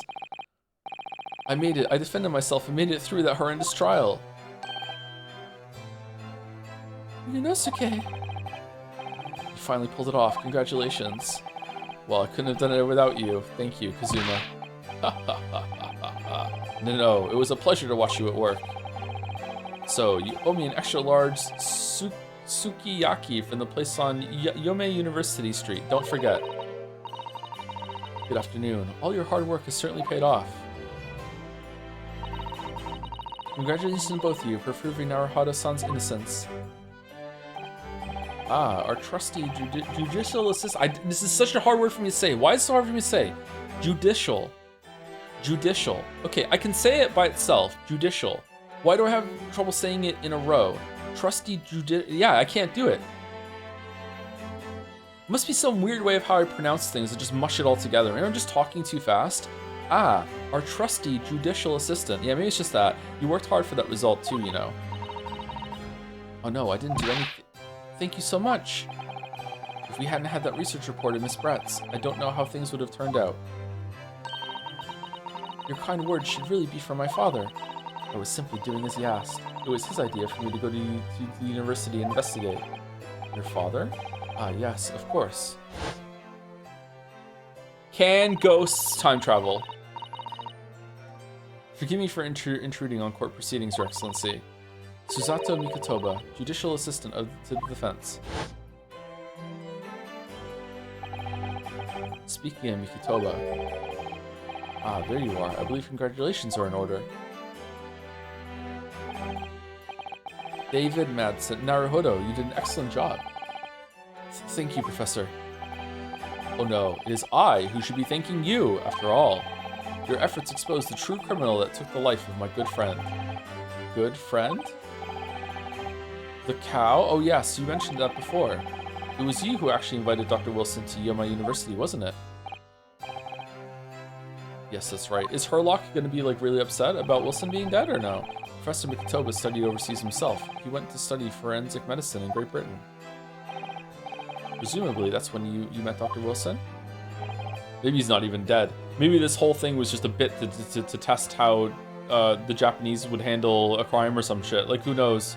I made it. I defended myself and made it through that horrendous trial. Yunosuke. You finally pulled it off. Congratulations. Well, I couldn't have done it without you. Thank you, Kazuma. No, it was a pleasure to watch you at work. So, you owe me an extra large sukiyaki from the place on Yome University Street. Don't forget. Good afternoon. All your hard work has certainly paid off. Congratulations to both of you for proving Naruhodo-san's innocence. Ah, our trusty judicial assistant. This is such a hard word for me to say. Why is it so hard for me to say? Judicial. Judicial. Okay, I can say it by itself. Judicial. Why do I have trouble saying it in a row? Trusty yeah, I can't do it. Must be some weird way of how I pronounce things and just mush it all together. Maybe I'm just talking too fast. Ah, our trusty judicial assistant. Yeah, maybe it's just that. You worked hard for that result too, you know. Oh no, I didn't do anything. Thank you so much. If we hadn't had that research report in Miss Brett's, I don't know how things would have turned out. Your kind words should really be for my father. I was simply doing as he asked. It was his idea for me to go to the university and investigate. Your father? Ah, yes, of course. Can ghosts time travel? Forgive me for intruding on court proceedings, Your Excellency. Susato Mikotoba, Judicial Assistant to the Defense. Speaking of Mikotoba. Ah, there you are. I believe congratulations are in order. David Madsen, Naruhodo, you did an excellent job. Thank you, Professor. Oh no, it is I who should be thanking you, after all. Your efforts exposed the true criminal that took the life of my good friend. Good friend? The cow? Oh yes, you mentioned that before. It was you who actually invited Dr. Wilson to Yoma University, wasn't it? Yes, that's right. Is Herlock going to be like really upset about Wilson being dead or no? Professor Mikotoba studied overseas himself. He went to study forensic medicine in Great Britain. Presumably, that's when you met Dr. Wilson? Maybe he's not even dead. Maybe this whole thing was just a bit to test how the Japanese would handle a crime or some shit. Like, who knows?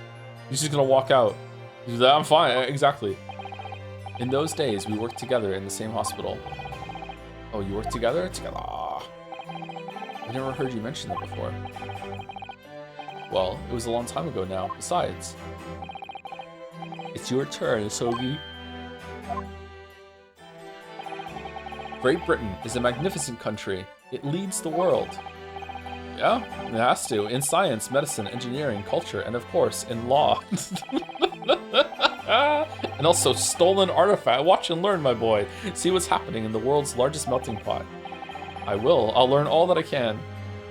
He's just gonna walk out. He's like, I'm fine. Exactly. In those days, we worked together in the same hospital. Oh, you worked together? Together. Ah. I never heard you mention that before. Well, it was a long time ago now. Besides, it's your turn, Sogi. Great Britain is a magnificent country. It leads the world. Yeah, it has to. In science, medicine, engineering, culture, and of course, in law. And also stolen artifact. Watch and learn, my boy. See what's happening in the world's largest melting pot. I will. I'll learn all that I can.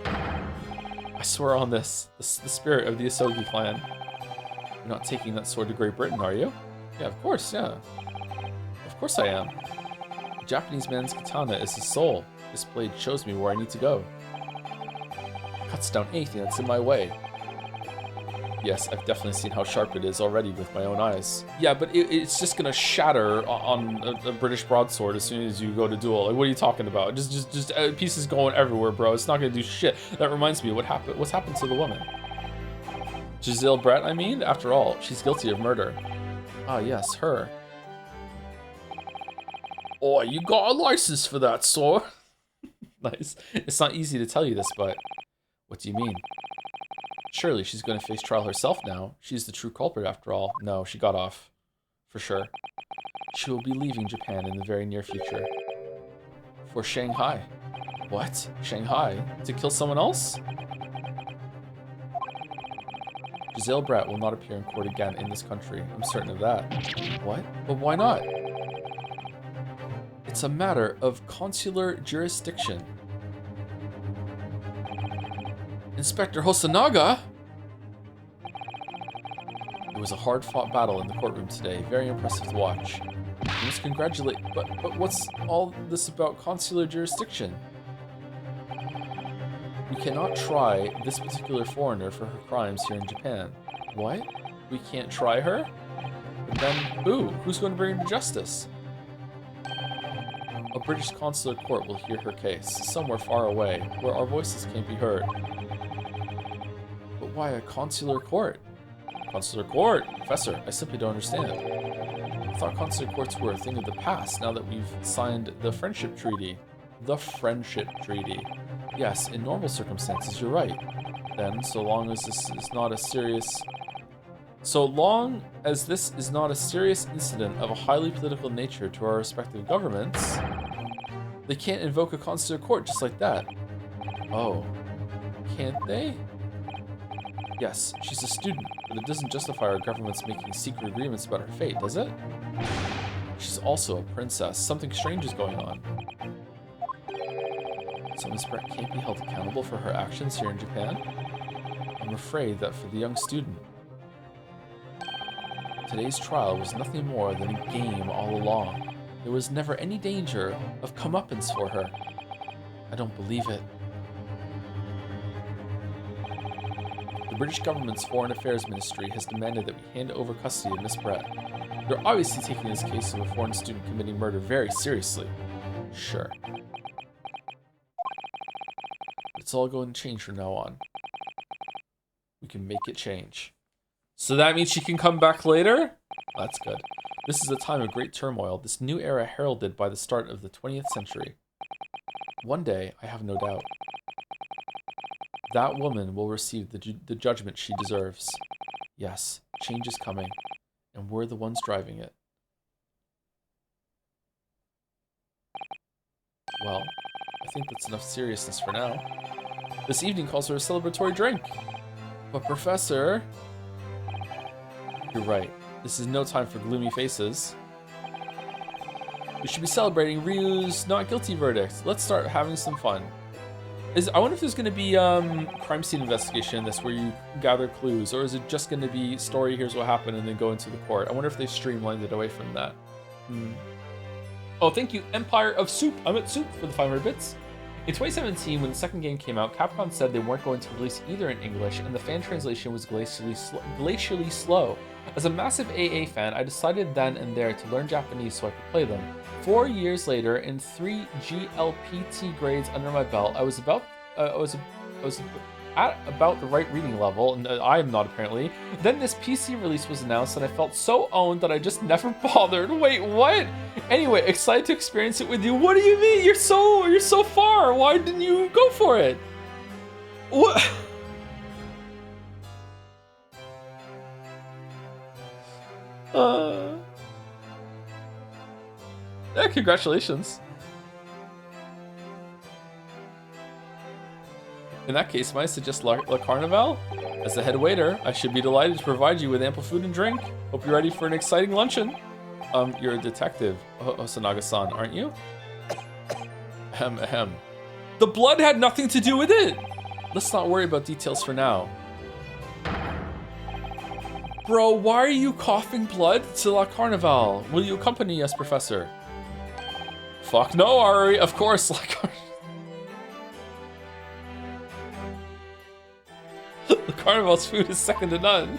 I swear on this, the spirit of the Asogi clan. You're not taking that sword to Great Britain, are you? Yeah, of course, yeah. Of course I am. The Japanese man's katana is his soul. This blade shows me where I need to go. Cuts down anything that's in my way. Yes, I've definitely seen how sharp it is already with my own eyes. Yeah, but it's just gonna shatter on a British broadsword as soon as you go to duel. Like, what are you talking about? Just pieces going everywhere, bro. It's not gonna do shit. That reminds me, what's happened to the woman? Giselle Brett, I mean? After all, she's guilty of murder. Ah, yes, her. Oh, you got a license for that, sir. Nice. It's not easy to tell you this, but what do you mean? Surely she's going to face trial herself now. She's the true culprit after all. No, she got off. For sure. She will be leaving Japan in the very near future. For Shanghai. What? Shanghai? To kill someone else? Giselle Brett will not appear in court again in this country. I'm certain of that. What? But why not? It's a matter of consular jurisdiction. Inspector Hosonaga? It was a hard-fought battle in the courtroom today. Very impressive to watch. I must congratulate... But what's all this about consular jurisdiction? We cannot try this particular foreigner for her crimes here in Japan. What? We can't try her? But then who? Who's going to bring her to justice? A British consular court will hear her case, somewhere far away, where our voices can't be heard. But why a consular court? Consular court? Professor, I simply don't understand. I thought consular courts were a thing of the past now that we've signed the Friendship Treaty. The Friendship Treaty. Yes, in normal circumstances, you're right. Then, so long as this is not a serious incident of a highly political nature to our respective governments, they can't invoke a consular court just like that. Oh, can't they? Yes, she's a student, but it doesn't justify our governments making secret agreements about her fate, does it? She's also a princess. Something strange is going on. So Miss Brett can't be held accountable for her actions here in Japan? I'm afraid that for the young student, today's trial was nothing more than a game all along. There was never any danger of comeuppance for her. I don't believe it. The British government's Foreign Affairs Ministry has demanded that we hand over custody of Miss Brett. They're obviously taking this case of a foreign student committing murder very seriously. Sure. It's all going to change from now on. We can make it change. So that means she can come back later? That's good. This is a time of great turmoil, this new era heralded by the start of the 20th century. One day, I have no doubt, that woman will receive the judgment she deserves. Yes, change is coming, and we're the ones driving it. Well, I think that's enough seriousness for now. This evening calls for a celebratory drink. But Professor... You're right. This is no time for gloomy faces. We should be celebrating Ryu's not guilty verdict. Let's start having some fun. I wonder if there's going to be crime scene investigation in this where you gather clues, or is it just going to be story, here's what happened, and then go into the court? I wonder if they streamlined it away from that. Oh, thank you, Empire of Soup. I'm at Soup for the 500 bits. In 2017, when the second game came out, Capcom said they weren't going to release either in English, and the fan translation was glacially slow. As a massive AA fan, I decided then and there to learn Japanese so I could play them. 4 years later, and 3 GLPT grades under my belt, I was at about the right reading level, and I am not apparently. Then this PC release was announced, and I felt so owned that I just never bothered. Wait, what? Anyway, excited to experience it with you. What do you mean? You're so far. Why didn't you go for it? What? Yeah, congratulations. In that case, might I suggest La Carnival? As the head waiter, I should be delighted to provide you with ample food and drink. Hope you're ready for an exciting luncheon. You're a detective, Hosonaga-san, aren't you? Ahem, ahem. The blood had nothing to do with it! Let's not worry about details for now. Bro, why are you coughing blood to La Carnival? Will you accompany us, Professor? Fuck no, Ari, of course, La Carnival. The Carnival's food is second to none.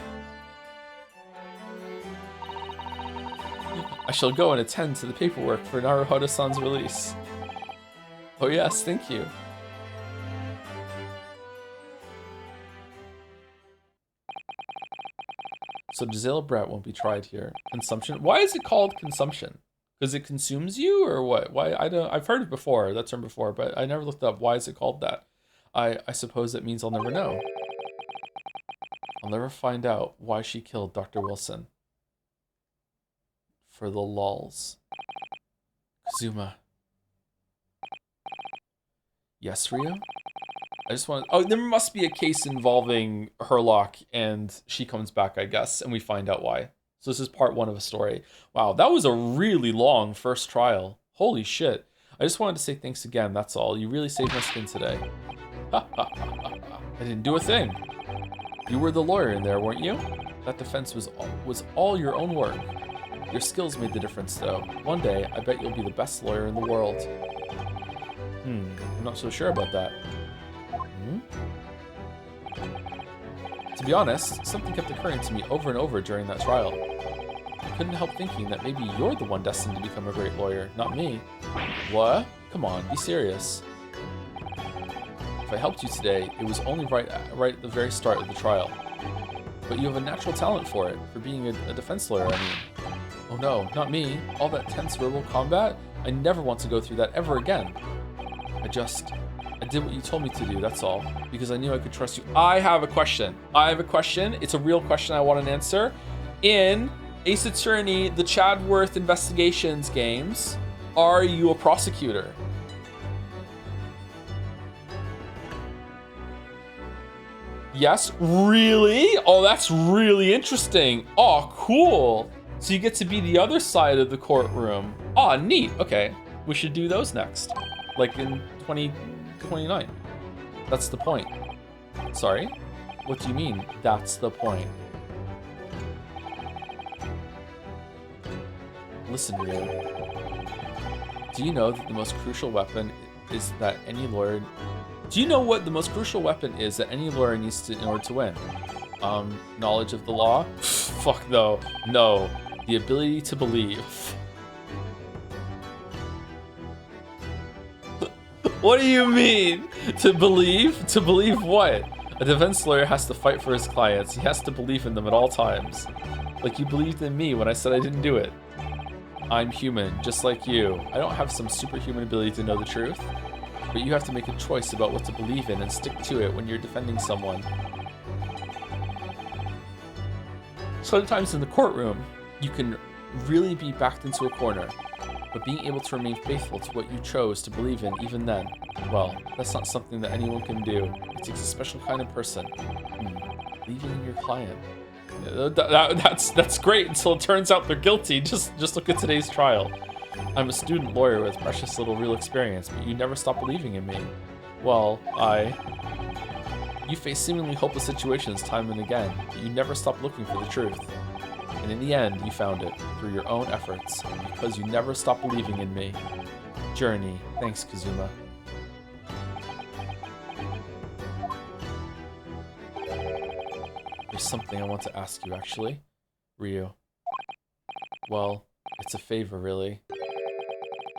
I shall go and attend to the paperwork for Naruhodo-san's release. Oh yes, thank you. So Gisela Brett won't be tried here. Consumption? Why is it called consumption? Because it consumes you, or what? Why? I don't. I've heard it before, that term before, but I never looked up why is it called that. I suppose it means I'll never know. I'll never find out why she killed Dr. Wilson. For the lulz. Kazuma. Yes, Ryo? I just want to... Oh, there must be a case involving Herlock and she comes back, I guess, and we find out why. So this is part 1 of a story. Wow, that was a really long first trial. Holy shit. I just wanted to say thanks again, that's all. You really saved my skin today. Ha ha ha ha ha. I didn't do a thing. You were the lawyer in there, weren't you? That defense was all your own work. Your skills made the difference, though. One day, I bet you'll be the best lawyer in the world. I'm not so sure about that. To be honest, something kept occurring to me over and over during that trial. I couldn't help thinking that maybe you're the one destined to become a great lawyer, not me. What? Come on, be serious. If I helped you today, it was only right at the very start of the trial. But you have a natural talent for it, for being a defense lawyer, I mean. Oh no, not me. All that tense verbal combat? I never want to go through that ever again. I did what you told me to do, that's all. Because I knew I could trust you. I have a question. It's a real question I want an answer. In Ace Attorney, the Chadworth Investigations games, are you a prosecutor? Yes? Really? Oh, that's really interesting. Oh, cool. So you get to be the other side of the courtroom. Oh, neat. Okay. We should do those next. Like in 2029. That's the point. Sorry? What do you mean, that's the point? Listen, Rio. Do you know that the most crucial weapon is that any lawyer... Do you know what the most crucial weapon is that any lawyer needs to in order to win? Knowledge of the law? Fuck though. No. The ability to believe. What do you mean? To believe? To believe what? A defense lawyer has to fight for his clients. He has to believe in them at all times. Like you believed in me when I said I didn't do it. I'm human, just like you. I don't have some superhuman ability to know the truth. But you have to make a choice about what to believe in and stick to it when you're defending someone. Sometimes in the courtroom, you can really be backed into a corner, but being able to remain faithful to what you chose to believe in even then, well, that's not something that anyone can do. It takes a special kind of person. Believing in your client. That's great until it turns out they're guilty. Just look at today's trial. I'm a student lawyer with precious little real experience, but you never stop believing in me. Well, you face seemingly hopeless situations time and again, but you never stop looking for the truth. And in the end, you found it, through your own efforts, because you never stopped believing in me. Journey. Thanks, Kazuma. There's something I want to ask you, actually. Ryu. Well, it's a favor, really.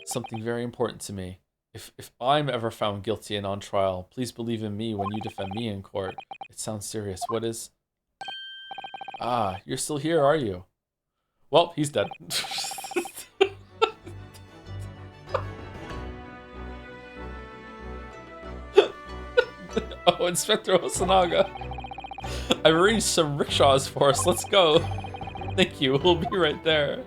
Something very important to me. If I'm ever found guilty and on trial, please believe in me when you defend me in court. It sounds serious. What is... Ah, you're still here, are you? Well, he's dead. Oh, Inspector Osanaga. I've arranged some rickshaws for us. Let's go. Thank you. We'll be right there.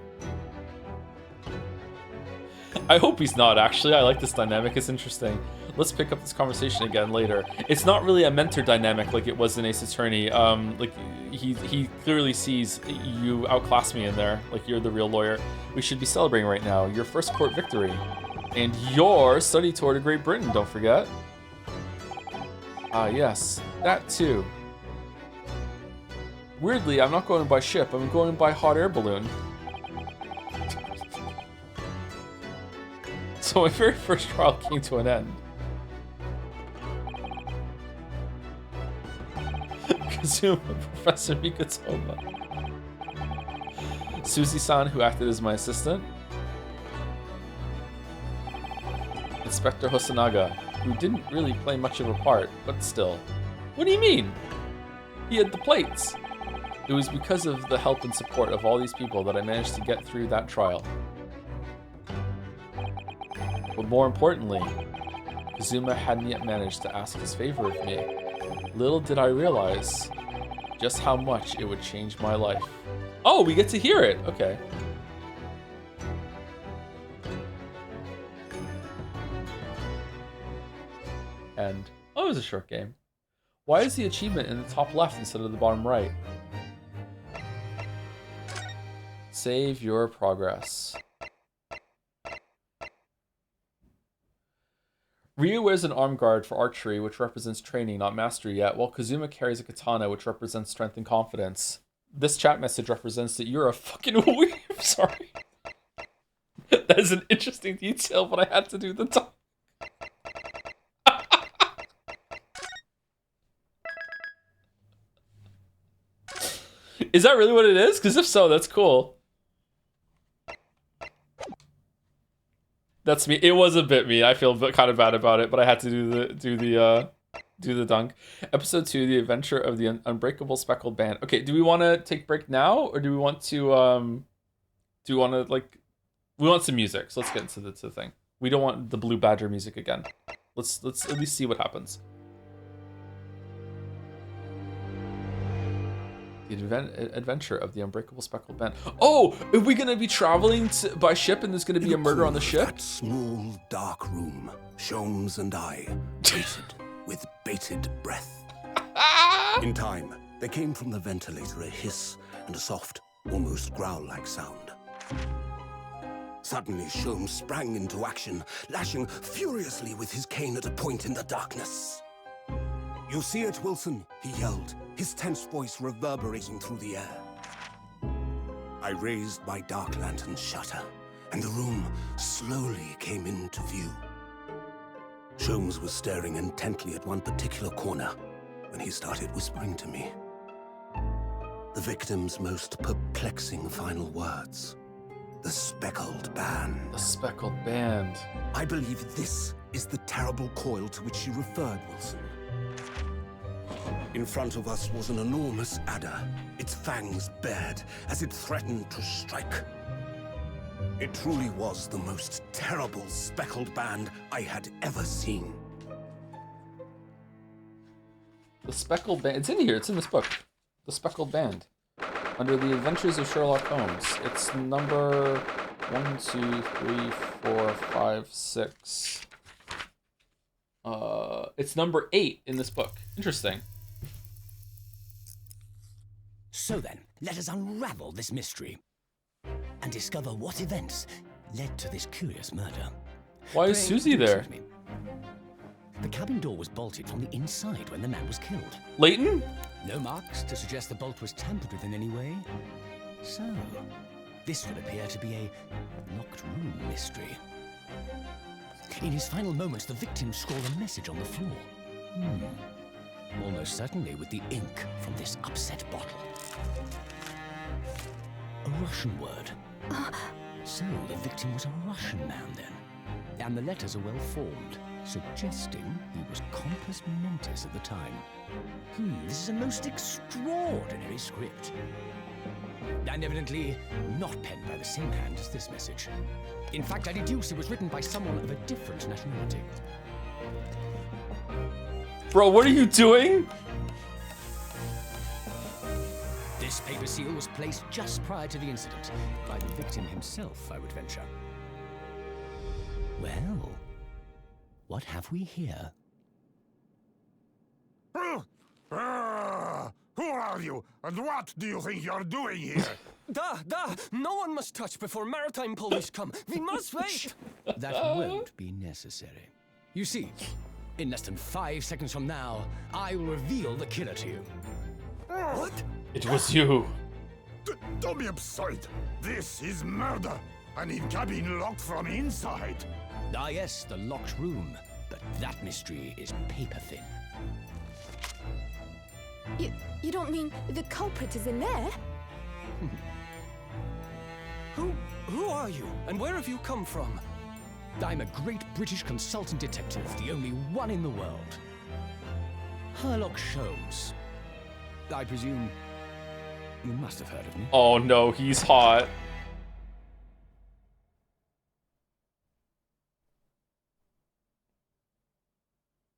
I hope he's not, actually. I like this dynamic. It's interesting. Let's pick up this conversation again later. It's not really a mentor dynamic like it was in Ace Attorney. Like, he clearly sees you outclass me in there. Like, you're the real lawyer. We should be celebrating right now. Your first court victory. And your study tour to Great Britain, don't forget. Ah, yes. That too. Weirdly, I'm not going by ship. I'm going by hot air balloon. So my very first trial came to an end. Kazuma, Professor Mikatoma. Suzy-san, who acted as my assistant. Inspector Hosanaga, who didn't really play much of a part, but still. What do you mean? He had the plates. It was because of the help and support of all these people that I managed to get through that trial. But more importantly, Kazuma hadn't yet managed to ask his favor of me. Little did I realize just how much it would change my life. Oh, we get to hear it. Okay. And oh, it was a short game. Why is the achievement in the top left instead of the bottom right? Save your progress. Ryu wears an arm guard for archery, which represents training, not mastery yet, while Kazuma carries a katana, which represents strength and confidence. This chat message represents that you're a fucking weeb. Sorry. That is an interesting detail, but I had to do the talk. Is that really what it is? Because if so, that's cool. That's me. It was a bit me. I feel kind of bad about it, but I had to do the dunk. Episode 2, the adventure of the unbreakable speckled band. Okay, do we want to take break now, or do we want to like, we want some music? So let's get into the thing. We don't want the Blue Badger music again. Let's at least see what happens. The adventure of the unbreakable speckled band. Oh, are we gonna be traveling by ship, and there's gonna be a murder on the ship? That small, dark room, Sholmes and I waited with bated breath. In time, there came from the ventilator a hiss and a soft, almost growl-like sound. Suddenly, Sholmes sprang into action, lashing furiously with his cane at a point in the darkness. "You see it, Wilson?" he yelled, his tense voice reverberating through the air. I raised my dark lantern's shutter, and the room slowly came into view. Sholmes was staring intently at one particular corner when he started whispering to me. The victim's most perplexing final words. The speckled band. The speckled band. I believe this is the terrible coil to which she referred, Wilson. In front of us was an enormous adder, its fangs bared as it threatened to strike. It truly was the most terrible speckled band I had ever seen. The speckled band. It's in here. It's in this book. The speckled band. Under the Adventures of Sherlock Holmes. It's number 1, 2, 3, 4, 5, 6. It's number 8 in this book. Interesting. So then, let us unravel this mystery and discover what events led to this curious murder. Why is Pray, Susie do there? excuse me. The cabin door was bolted from the inside when the man was killed. Leighton? No marks to suggest the bolt was tampered with in any way. So, this would appear to be a locked room mystery. In his final moments, the victim scrawled a message on the floor. Almost certainly with the ink from this upset bottle. A Russian word. So the victim was a Russian man then. And the letters are well formed, suggesting he was compos mentis at the time. This is a most extraordinary script. And evidently not penned by the same hand as this message. In fact, I deduce it was written by someone of a different nationality. Bro, what are you doing? This paper seal was placed just prior to the incident, by the victim himself, I would venture. Well, what have we here? Who are you, and what do you think you're doing here? No one must touch before maritime police come. We must wait. That won't be necessary. You see, in less than 5 seconds from now, I will reveal the killer to you. What? It was you. Don't be absurd. This is murder. I need cabin locked from inside. Ah yes, the locked room. But that mystery is paper thin. You don't mean the culprit is in there? Who are you, and where have you come from? I'm a great British consultant detective, the only one in the world. Sherlock Holmes. I presume you must have heard of me. Oh no, he's hot.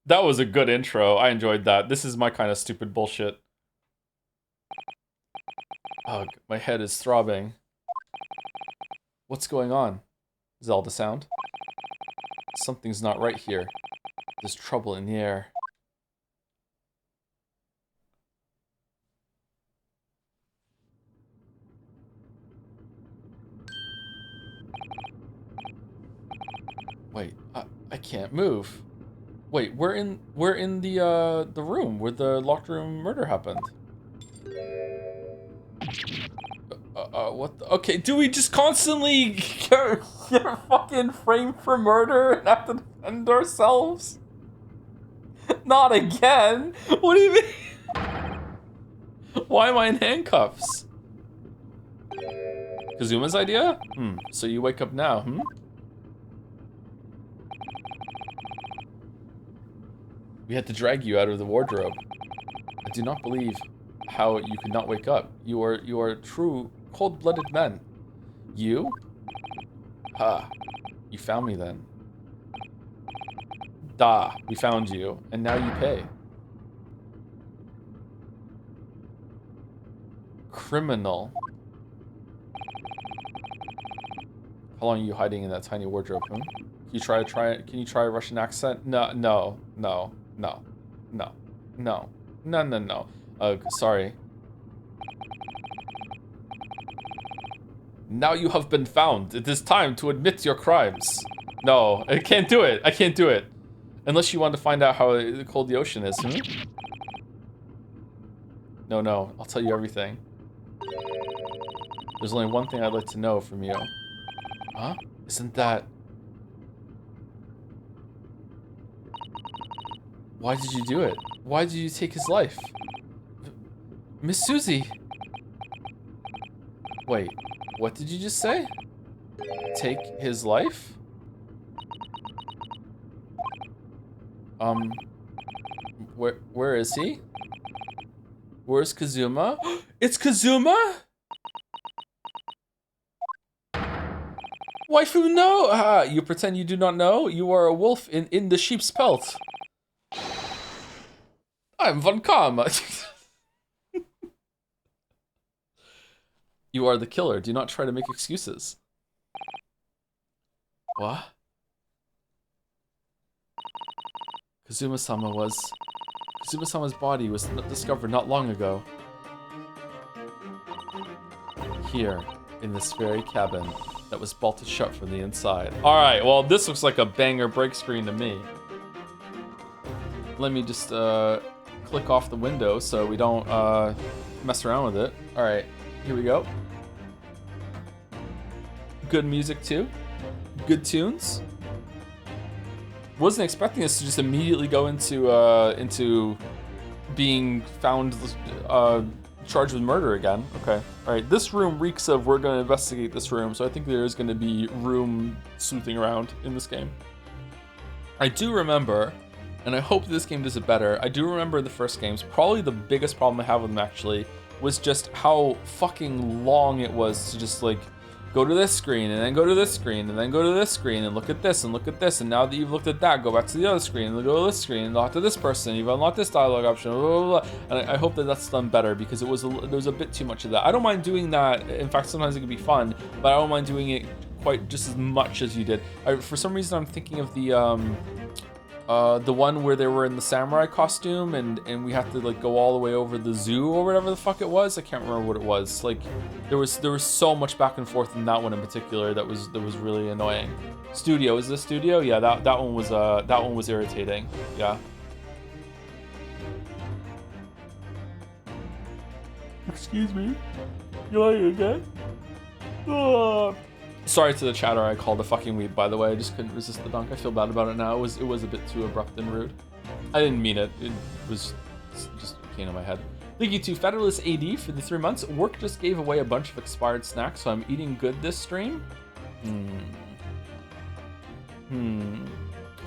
That was a good intro. I enjoyed that. This is my kind of stupid bullshit. Ugh, my head is throbbing. What's going on? Zelda sound. Something's not right here. There's trouble in the air. Wait, I can't move. Wait, we're in the room where the locked room murder happened. What? Okay, do we just constantly get fucking framed for murder and have to defend ourselves? Not again. What do you mean? Why am I in handcuffs? Kazuma's idea? So you wake up now, We had to drag you out of the wardrobe. I do not believe how you could not wake up. You are true cold-blooded men. You? Ha. You found me then. Da, we found you, and now you pay. Criminal. How long are you hiding in that tiny wardrobe, Can you try a Russian accent? No. Sorry. Now you have been found. It is time to admit your crimes. No, I can't do it. I can't do it. Unless you want to find out how cold the ocean is, No, I'll tell you everything. There's only one thing I'd like to know from you. Huh? Isn't that... Why did you do it? Why did you take his life? Miss Susie! Wait, what did you just say? Take his life? Where is he? Where's Kazuma? It's Kazuma? Waifu, no! You pretend you do not know? You are a wolf in the sheep's pelt. I'm Von Kam. You are the killer. Do not try to make excuses. What? Kazuma-sama's body was discovered not long ago. Here, in this very cabin that was bolted shut from the inside. Alright, well, this looks like a banger break screen to me. Let me just click off the window so we don't mess around with it. Alright, here we go. Good music too. Good tunes. Wasn't expecting us to just immediately go into being found charged with murder again. Okay. Alright, this room reeks of we're gonna investigate this room, so I think there is gonna be room sleuthing around in this game. I do remember, and I hope this game does it better, I do remember the first games, probably the biggest problem I have with them actually, was just how fucking long it was to just like, go to this screen, and then go to this screen, and then go to this screen, and look at this, and now that you've looked at that, go back to the other screen, and go to this screen, and talk to this person, you've unlocked this dialogue option, blah, blah, blah. And I hope that that's done better, because there was a bit too much of that. I don't mind doing that, in fact, sometimes it can be fun, but I don't mind doing it quite just as much as you did. For some reason, I'm thinking of the one where they were in the samurai costume and we had to like go all the way over the zoo or whatever the fuck it was. I can't remember what it was. Like there was so much back and forth in that one in particular that was really annoying. Studio, is this studio? Yeah, that one was irritating. Yeah. Excuse me. You okay? Sorry to the chatter I called a fucking weeb, by the way. I just couldn't resist the dunk. I feel bad about it now. It was a bit too abrupt and rude. I didn't mean it. It was just came in my head. Thank you to Federalist AD for the 3 months. Work just gave away a bunch of expired snacks, so I'm eating good this stream.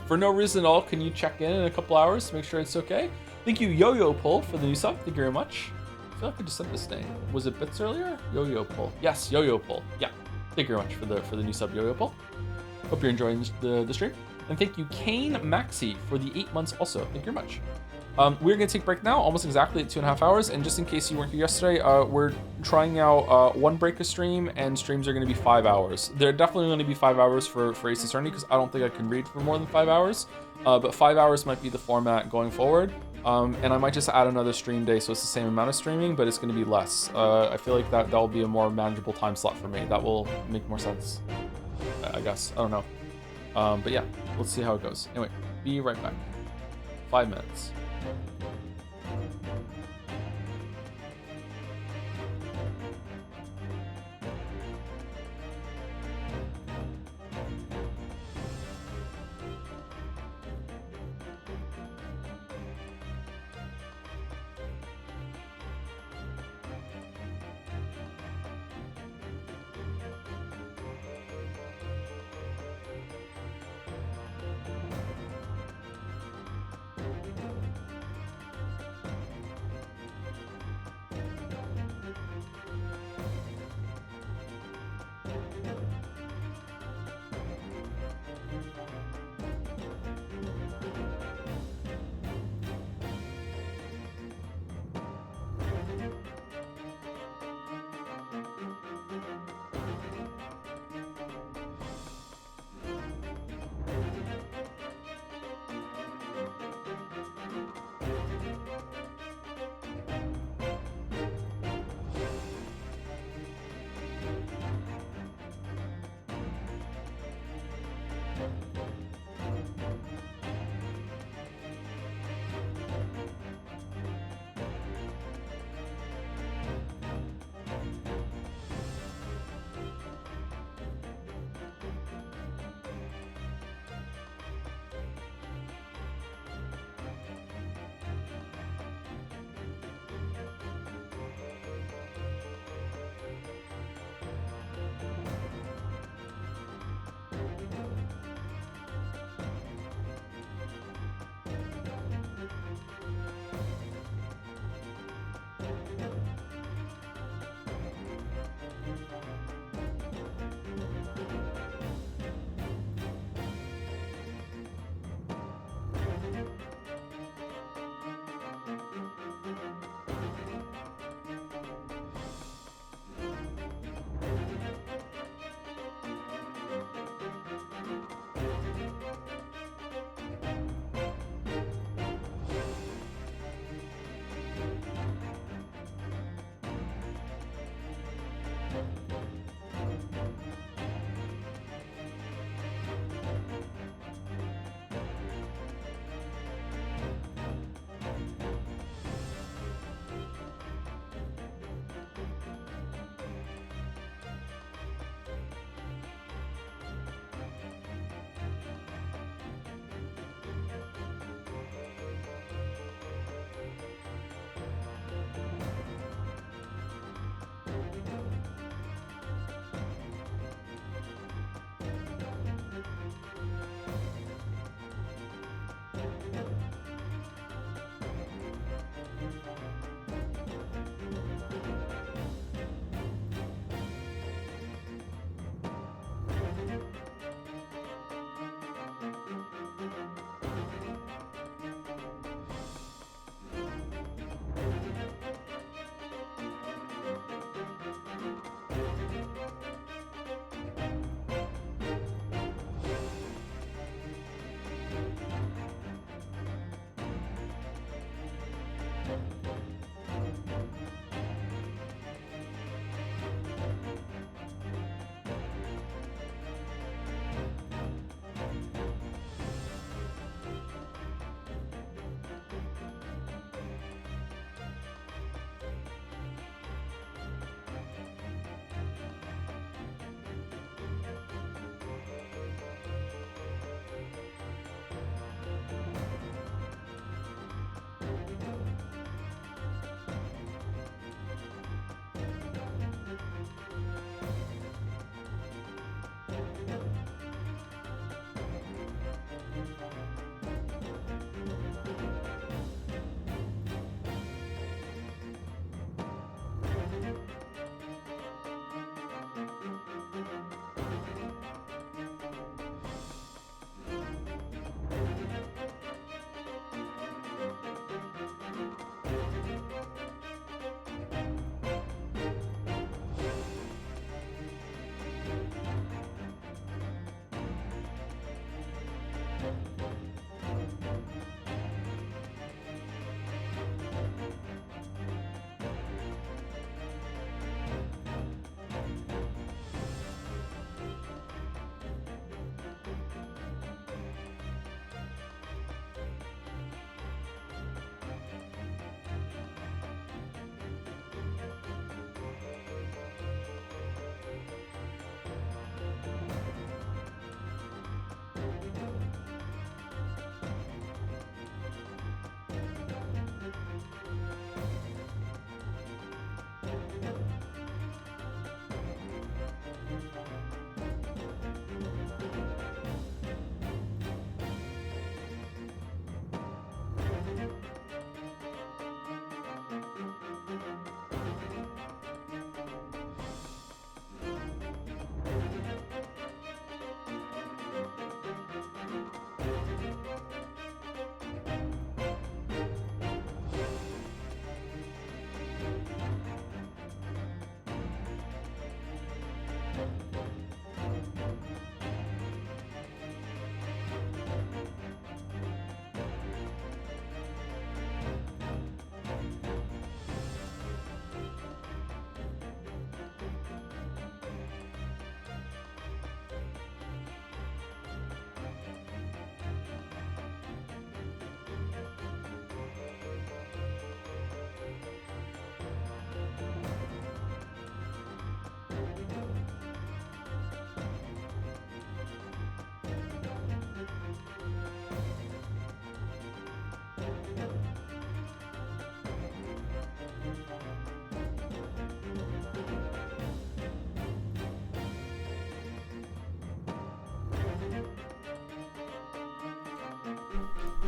For no reason at all, can you check in a couple hours to make sure it's okay? Thank you, Yo-Yo Pull, for the new sub. Thank you very much. I feel like I just said this name. Was it Bits earlier? Yo-Yo Pull. Yes, Yo-Yo Pull. Yeah. Thank you very much for the new sub, Yo-Yo Pull. Hope you're enjoying the stream. And thank you, Kane Maxi, for the 8 months also. Thank you very much. We're going to take a break now, almost exactly at 2.5 hours. And just in case you weren't here yesterday, we're trying out one break a stream, and streams are going to be 5 hours. They're definitely going to be 5 hours for Ace Attorney, because I don't think I can read for more than 5 hours. But 5 hours might be the format going forward. And I might just add another stream day, so it's the same amount of streaming, but it's going to be less. I feel like that will be a more manageable time slot for me. That will make more sense, I guess. I don't know. But yeah, let's see how it goes. Anyway, be right back. 5 minutes.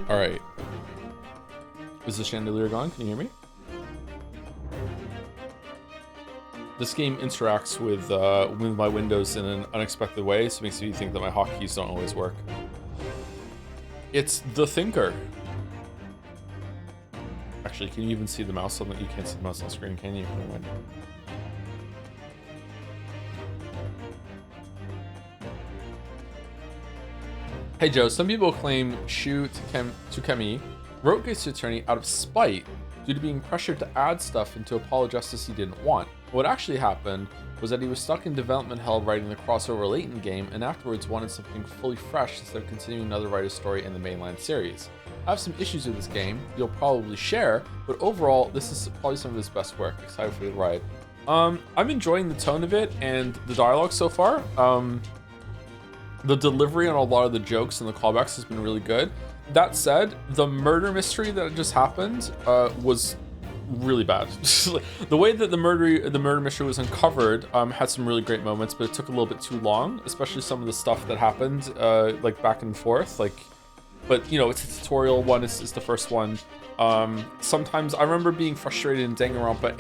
All right. Is the chandelier gone? Can you hear me? This game interacts with my windows in an unexpected way, so it makes me think that my hotkeys don't always work. It's the Thinker. Actually, can you even see the mouse on the... You can't see the mouse on the screen, can you? Never mind. Hey Joe, some people claim Shu Tukemi wrote Ace Attorney out of spite due to being pressured to add stuff into a Apollo Justice he didn't want. What actually happened was that he was stuck in development hell writing the crossover Layton game and afterwards wanted something fully fresh instead of continuing another writer's story in the mainline series. I have some issues with this game you'll probably share, but overall this is probably some of his best work. Excited for the ride. I'm enjoying the tone of it and the dialogue so far. The delivery on a lot of the jokes and the callbacks has been really good. That said, the murder mystery that just happened was really bad. The way that the murder mystery was uncovered had some really great moments, but it took a little bit too long, especially some of the stuff that happened like back and forth. But you know, it's a tutorial one. It's the first one. Sometimes I remember being frustrated in Danganronpa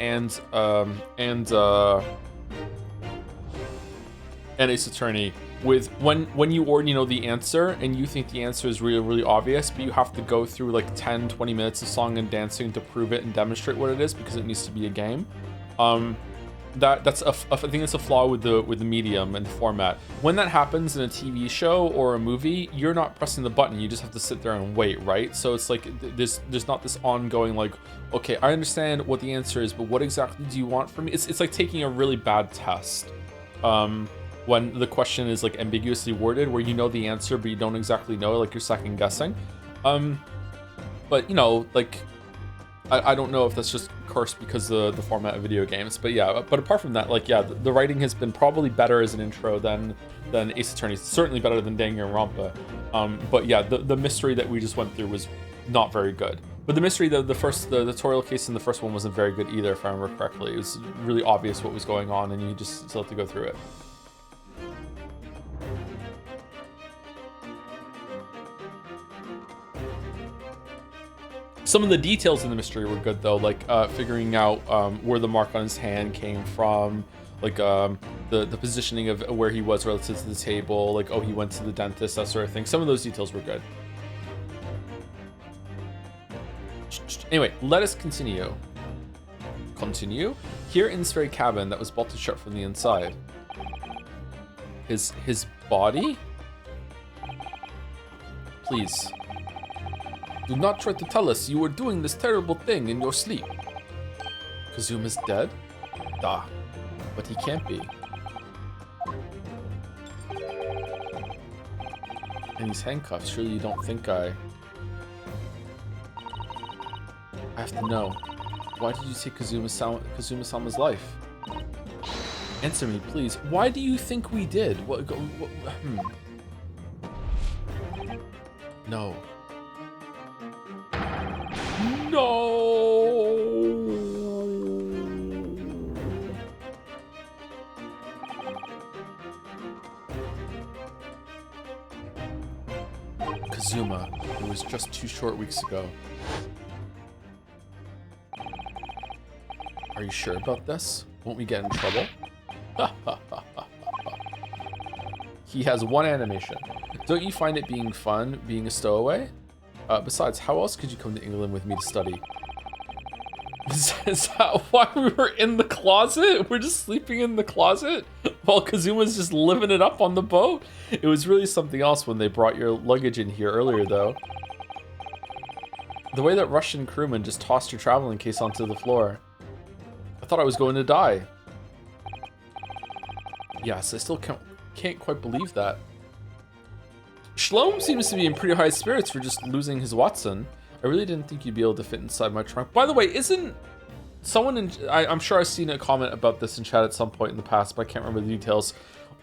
and Ace Attorney with when you already know the answer and you think the answer is really, really obvious, but you have to go through like 10-20 minutes of song and dancing to prove it and demonstrate what it is because it needs to be a game. That's I think it's a flaw with the medium and the format. When that happens in a TV show or a movie, you're not pressing the button, you just have to sit there and wait, right? So it's like there's not this ongoing like, okay, I understand what the answer is, but what exactly do you want from me? It's like taking a really bad test. When the question is like ambiguously worded where you know the answer but you don't exactly know, like you're second guessing. But you know, like I don't know if that's just cursed because of the format of video games, but yeah, but apart from that, like yeah, the writing has been probably better as an intro than Ace Attorney, certainly better than Danganronpa. But yeah, the mystery that we just went through was not very good. But the mystery, the tutorial case in the first one wasn't very good either, if I remember correctly. It was really obvious what was going on and you just still have to go through it. Some of the details in the mystery were good though, like figuring out where the mark on his hand came from, like the positioning of where he was relative to the table, like oh he went to the dentist, that sort of thing. Some of those details were good. Anyway, let us continue. Here in this very cabin that was bolted shut from the inside. His body? Please. Do not try to tell us you were doing this terrible thing in your sleep. Kazuma's dead? Da. But he can't be. And he's handcuffed. Surely you don't think I have to know. Why did you take Kazuma-sama's life? Answer me, please. Why do you think we did? No. No. Kazuma, it was just 2 short weeks ago. Are you sure about this? Won't we get in trouble? He has one animation. Don't you find it being fun being a stowaway? Besides, how else could you come to England with me to study? Is that why we were in the closet? We're just sleeping in the closet while Kazuma's just living it up on the boat? It was really something else when they brought your luggage in here earlier, though. The way that Russian crewman just tossed your traveling case onto the floor. I thought I was going to die. Yes, I still can't quite believe that. Shlomo seems to be in pretty high spirits for just losing his Watson. I really didn't think you'd be able to fit inside my trunk. By the way, isn't someone in... I'm sure I've seen a comment about this in chat at some point in the past, but I can't remember the details.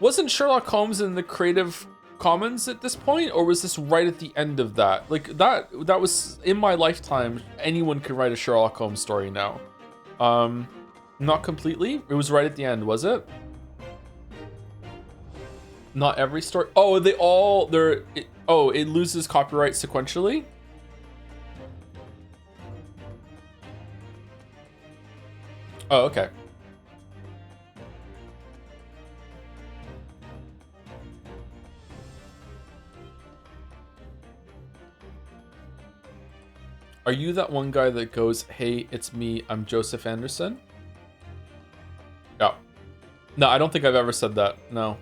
Wasn't Sherlock Holmes in the Creative Commons at this point, or was this right at the end of that? Like, that was... In my lifetime, anyone could write a Sherlock Holmes story now. Not completely. It was right at the end, was it? Not every story. Oh, it loses copyright sequentially. Oh, okay. Are you that one guy that goes, "Hey, it's me, I'm Joseph Anderson"? Yeah. No, I don't think I've ever said that. No.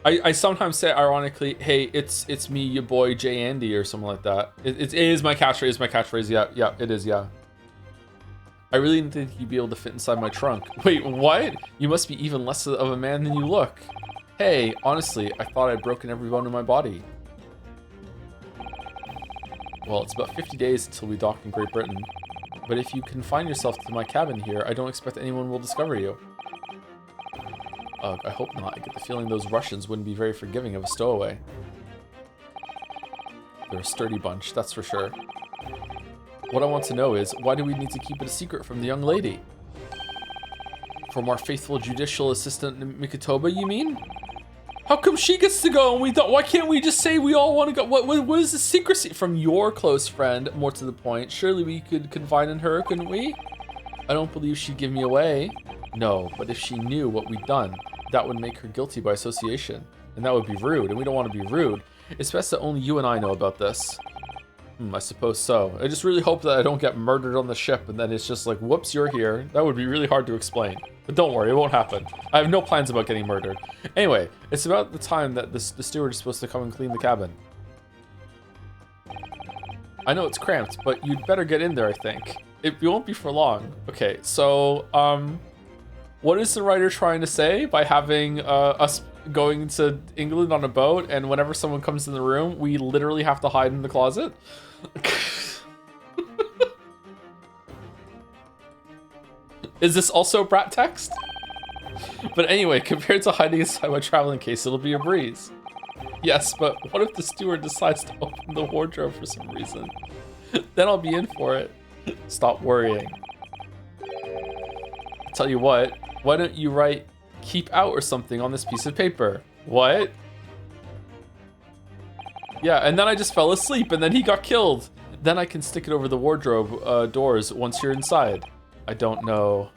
I sometimes say ironically, "Hey, it's me, your boy Jay Andy," or something like that. It is my catchphrase. Yeah, it is. Yeah. I really didn't think you'd be able to fit inside my trunk. Wait, what? You must be even less of a man than you look. Hey, honestly, I thought I'd broken every bone in my body. Well, it's about 50 days until we dock in Great Britain. But if you confine yourself to my cabin here, I don't expect anyone will discover you. Ugh, I hope not. I get the feeling those Russians wouldn't be very forgiving of a stowaway. They're a sturdy bunch, that's for sure. What I want to know is, why do we need to keep it a secret from the young lady? From our faithful judicial assistant Mikotoba, you mean? How come she gets to go and we don't? Why can't we just say we all want to go? What is the secrecy? From your close friend, more to the point. Surely we could confide in her, couldn't we? I don't believe she'd give me away. No, but if she knew what we'd done, that would make her guilty by association. And that would be rude, and we don't want to be rude. It's best that only you and I know about this. I suppose so. I just really hope that I don't get murdered on the ship and then it's just like, whoops, you're here. That would be really hard to explain. But don't worry, it won't happen. I have no plans about getting murdered. Anyway, it's about the time that the steward is supposed to come and clean the cabin. I know it's cramped, but you'd better get in there, I think. It won't be for long. Okay, so, what is the writer trying to say by having us going to England on a boat, and whenever someone comes in the room, we literally have to hide in the closet? Is this also brat text? But anyway, compared to hiding inside my traveling case, it'll be a breeze. Yes, but what if the steward decides to open the wardrobe for some reason? Then I'll be in for it. Stop worrying. Tell you what, why don't you write "keep out" or something on this piece of paper? What? Yeah, and then I just fell asleep and then he got killed. Then I can stick it over the wardrobe doors once you're inside. I don't know.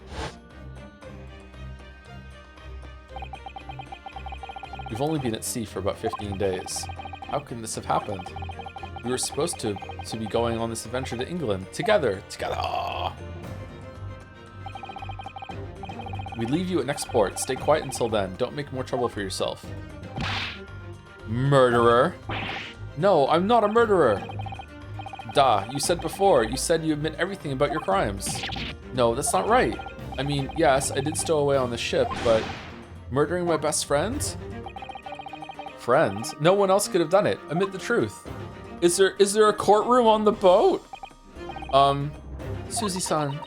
We've only been at sea for about 15 days. How can this have happened? We were supposed to be going on this adventure to England. Together. We leave you at next port. Stay quiet until then. Don't make more trouble for yourself. Murderer. No, I'm not a murderer. Duh, you said before. You said you admit everything about your crimes. No, that's not right. I mean, yes, I did stow away on the ship, but murdering my best friend? Friend? No one else could have done it. Admit the truth. Is there a courtroom on the boat? Susie-san.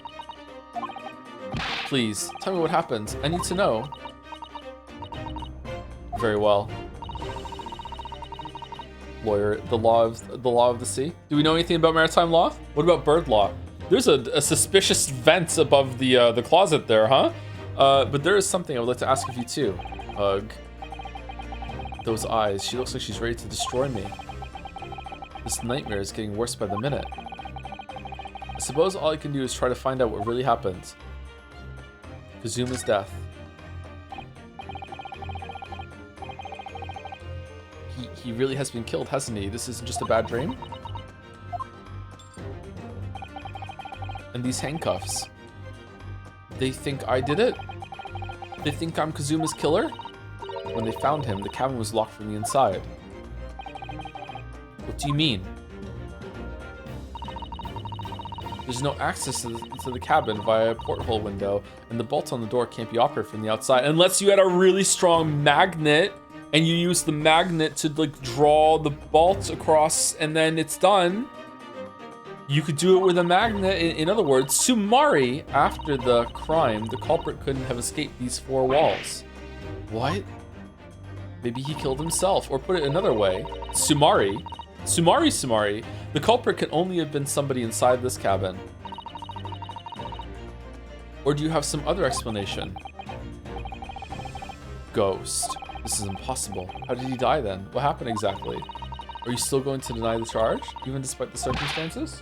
Please, tell me what happened. I need to know. Very well. Lawyer, the law of the sea. Do we know anything about maritime law? What about bird law? There's a suspicious vent above the closet there, huh? But there is something I would like to ask of you too. Ugh. Those eyes. She looks like she's ready to destroy me. This nightmare is getting worse by the minute. I suppose all I can do is try to find out what really happened. Kazuma's death. He really has been killed, hasn't he? This isn't just a bad dream? And these handcuffs. They think I did it? They think I'm Kazuma's killer? When they found him, the cabin was locked from the inside. What do you mean? There's no access to the cabin via a porthole window, and the bolt on the door can't be operated from the outside unless you had a really strong magnet and you use the magnet to like draw the bolt across and then it's done. You could do it with a magnet. In other words, sumari, after the crime, the culprit couldn't have escaped these four walls. What? Maybe he killed himself, or put it another way, sumari, the culprit can only have been somebody inside this cabin. Or do you have some other explanation? Ghost. This is impossible. How did he die then? What happened exactly? Are you still going to deny the charge, even despite the circumstances?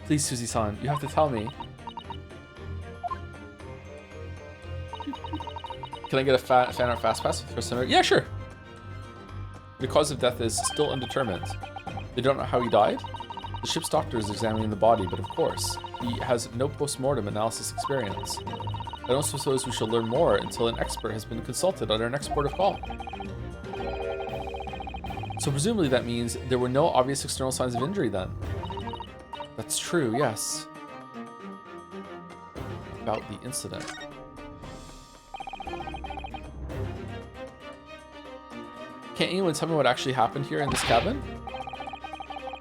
Please, Susie-san, you have to tell me. Can I get a fan art fast pass for Center? Yeah, sure. The cause of death is still undetermined. They don't know how he died. The ship's doctor is examining the body, but of course, he has no post-mortem analysis experience. I don't suppose we shall learn more until an expert has been consulted on our next port of call. So presumably that means there were no obvious external signs of injury then. That's true, yes. About the incident. Can't anyone tell me what actually happened here in this cabin?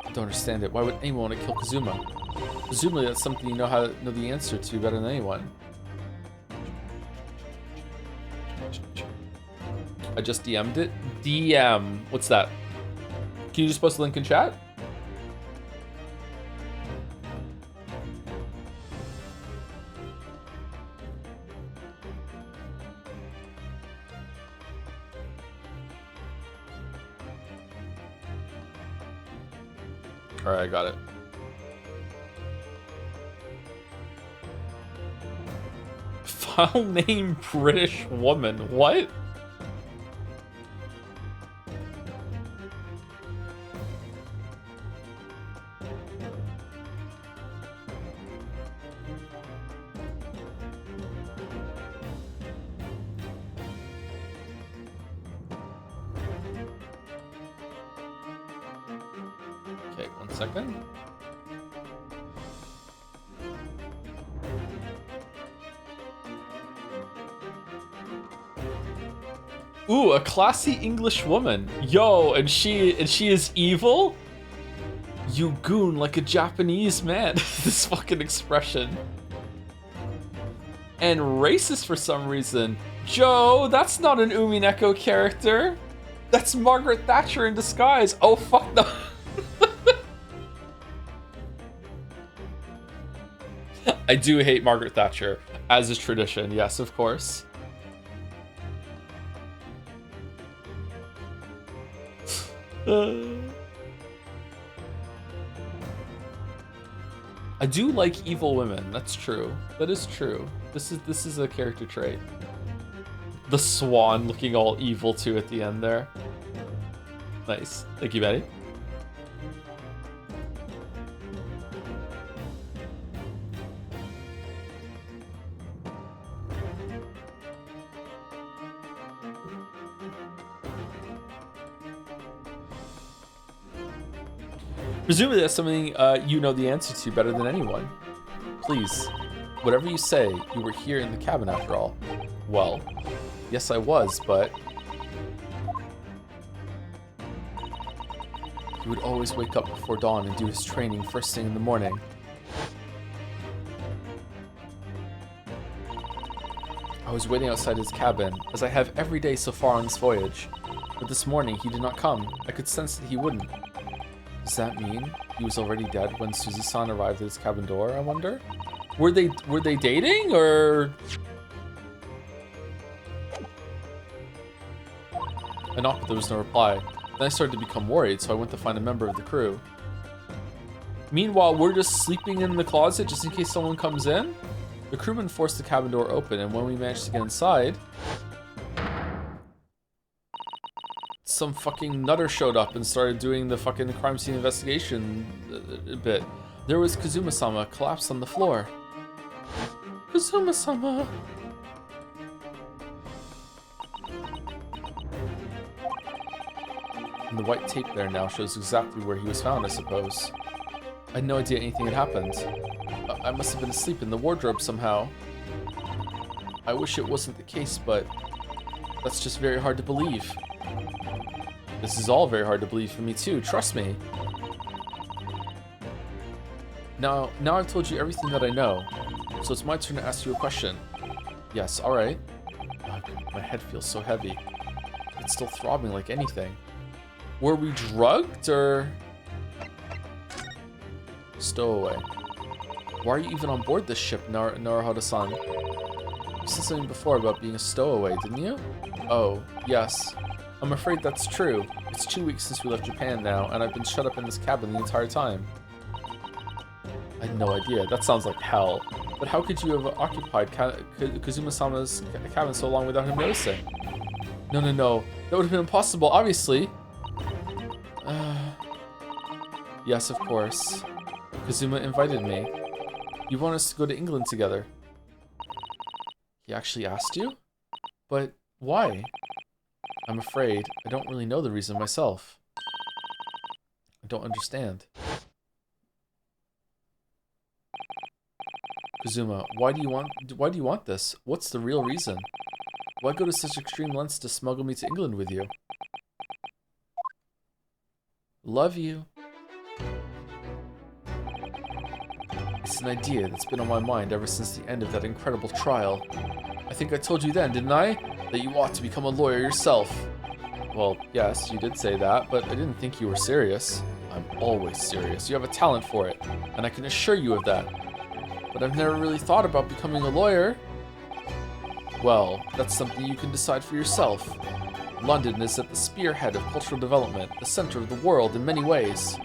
I don't understand it. Why would anyone want to kill Kazuma? Presumably that's something you know the answer to better than anyone. I just DM'd it. DM. What's that? Can you just post a link in chat? All right, I got it. File name British woman. What? Okay, 1 second. Ooh, a classy English woman. Yo, and she is evil? You goon like a Japanese man. This fucking expression. And racist for some reason. Joe, that's not an Umineko character. That's Margaret Thatcher in disguise. Oh, fuck no. I do hate Margaret Thatcher, as is tradition. Yes, of course. I do like evil women. That's true. That is true. This is a character trait. The swan looking all evil too at the end there. Nice. Thank you, Betty. Presumably that's something you know the answer to better than anyone. Please, whatever you say, you were here in the cabin after all. Well, yes I was, but... He would always wake up before dawn and do his training first thing in the morning. I was waiting outside his cabin, as I have every day so far on this voyage. But this morning he did not come. I could sense that he wouldn't. Does that mean he was already dead when Suzy-san arrived at his cabin door, I wonder? Were they dating, or...? I knocked, but there was no reply. Then I started to become worried, so I went to find a member of the crew. Meanwhile, we're just sleeping in the closet just in case someone comes in? The crewman forced the cabin door open, and when we managed to get inside... some fucking nutter showed up and started doing the fucking crime scene investigation bit. There was Kazuma-sama collapsed on the floor. Kazuma-sama. And the white tape there now shows exactly where he was found, I suppose. I had no idea anything had happened. I must have been asleep in the wardrobe somehow. I wish it wasn't the case, but that's just very hard to believe. This is all very hard to believe for me too, trust me. Now I've told you everything that I know, so it's my turn to ask you a question. Yes, alright. My head feels so heavy. It's still throbbing like anything. Were we drugged, or...? Stowaway. Why are you even on board this ship, Naruhodo-san? You said something before about being a stowaway, didn't you? Oh, yes. I'm afraid that's true. It's 2 weeks since we left Japan now, and I've been shut up in this cabin the entire time. I had no idea. That sounds like hell. But how could you have occupied Kazuma-sama's cabin so long without him noticing? No. That would have been impossible, obviously. Yes, of course. Kazuma invited me. You want us to go to England together. He actually asked you? But why? I'm afraid I don't really know the reason myself. I don't understand. Kazuma, why do you want this? What's the real reason? Why go to such extreme lengths to smuggle me to England with you? Love you. It's an idea that's been on my mind ever since the end of that incredible trial. I think I told you then, didn't I? That you ought to become a lawyer yourself. Well, yes, you did say that, but I didn't think you were serious. I'm always serious. You have a talent for it, and I can assure you of that. But I've never really thought about becoming a lawyer. Well, that's something you can decide for yourself. London is at the spearhead of cultural development, the center of the world in many ways.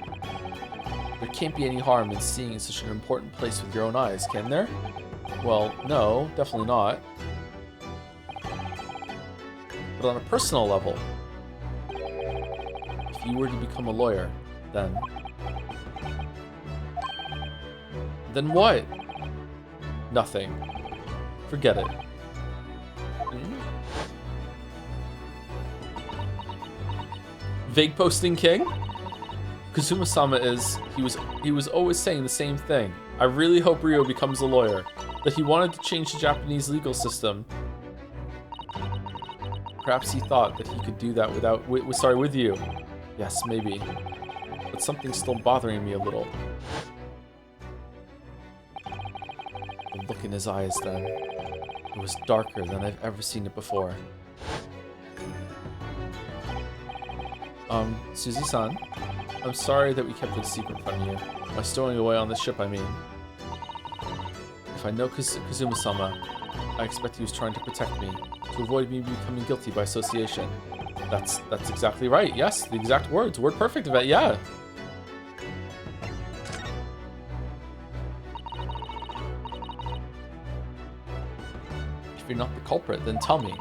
There can't be any harm in seeing such an important place with your own eyes, can there? Well, no, definitely not. But on a personal level, if you were to become a lawyer, then what? Nothing. Forget it. Vague posting king? Kazuma-sama he was always saying the same thing. I really hope Ryo becomes a lawyer. That he wanted to change the Japanese legal system. Perhaps he thought that he could do that with you. Yes, maybe. But something's still bothering me a little. The look in his eyes then. It was darker than I've ever seen it before. Suzy-san, I'm sorry that we kept it a secret from you. By stowing away on the ship, I mean. If I know Kazuma-sama, I expect he was trying to protect me, to avoid me becoming guilty by association. That's exactly right. Yes, the exact words. Word perfect of it, yeah. If you're not the culprit, then tell me.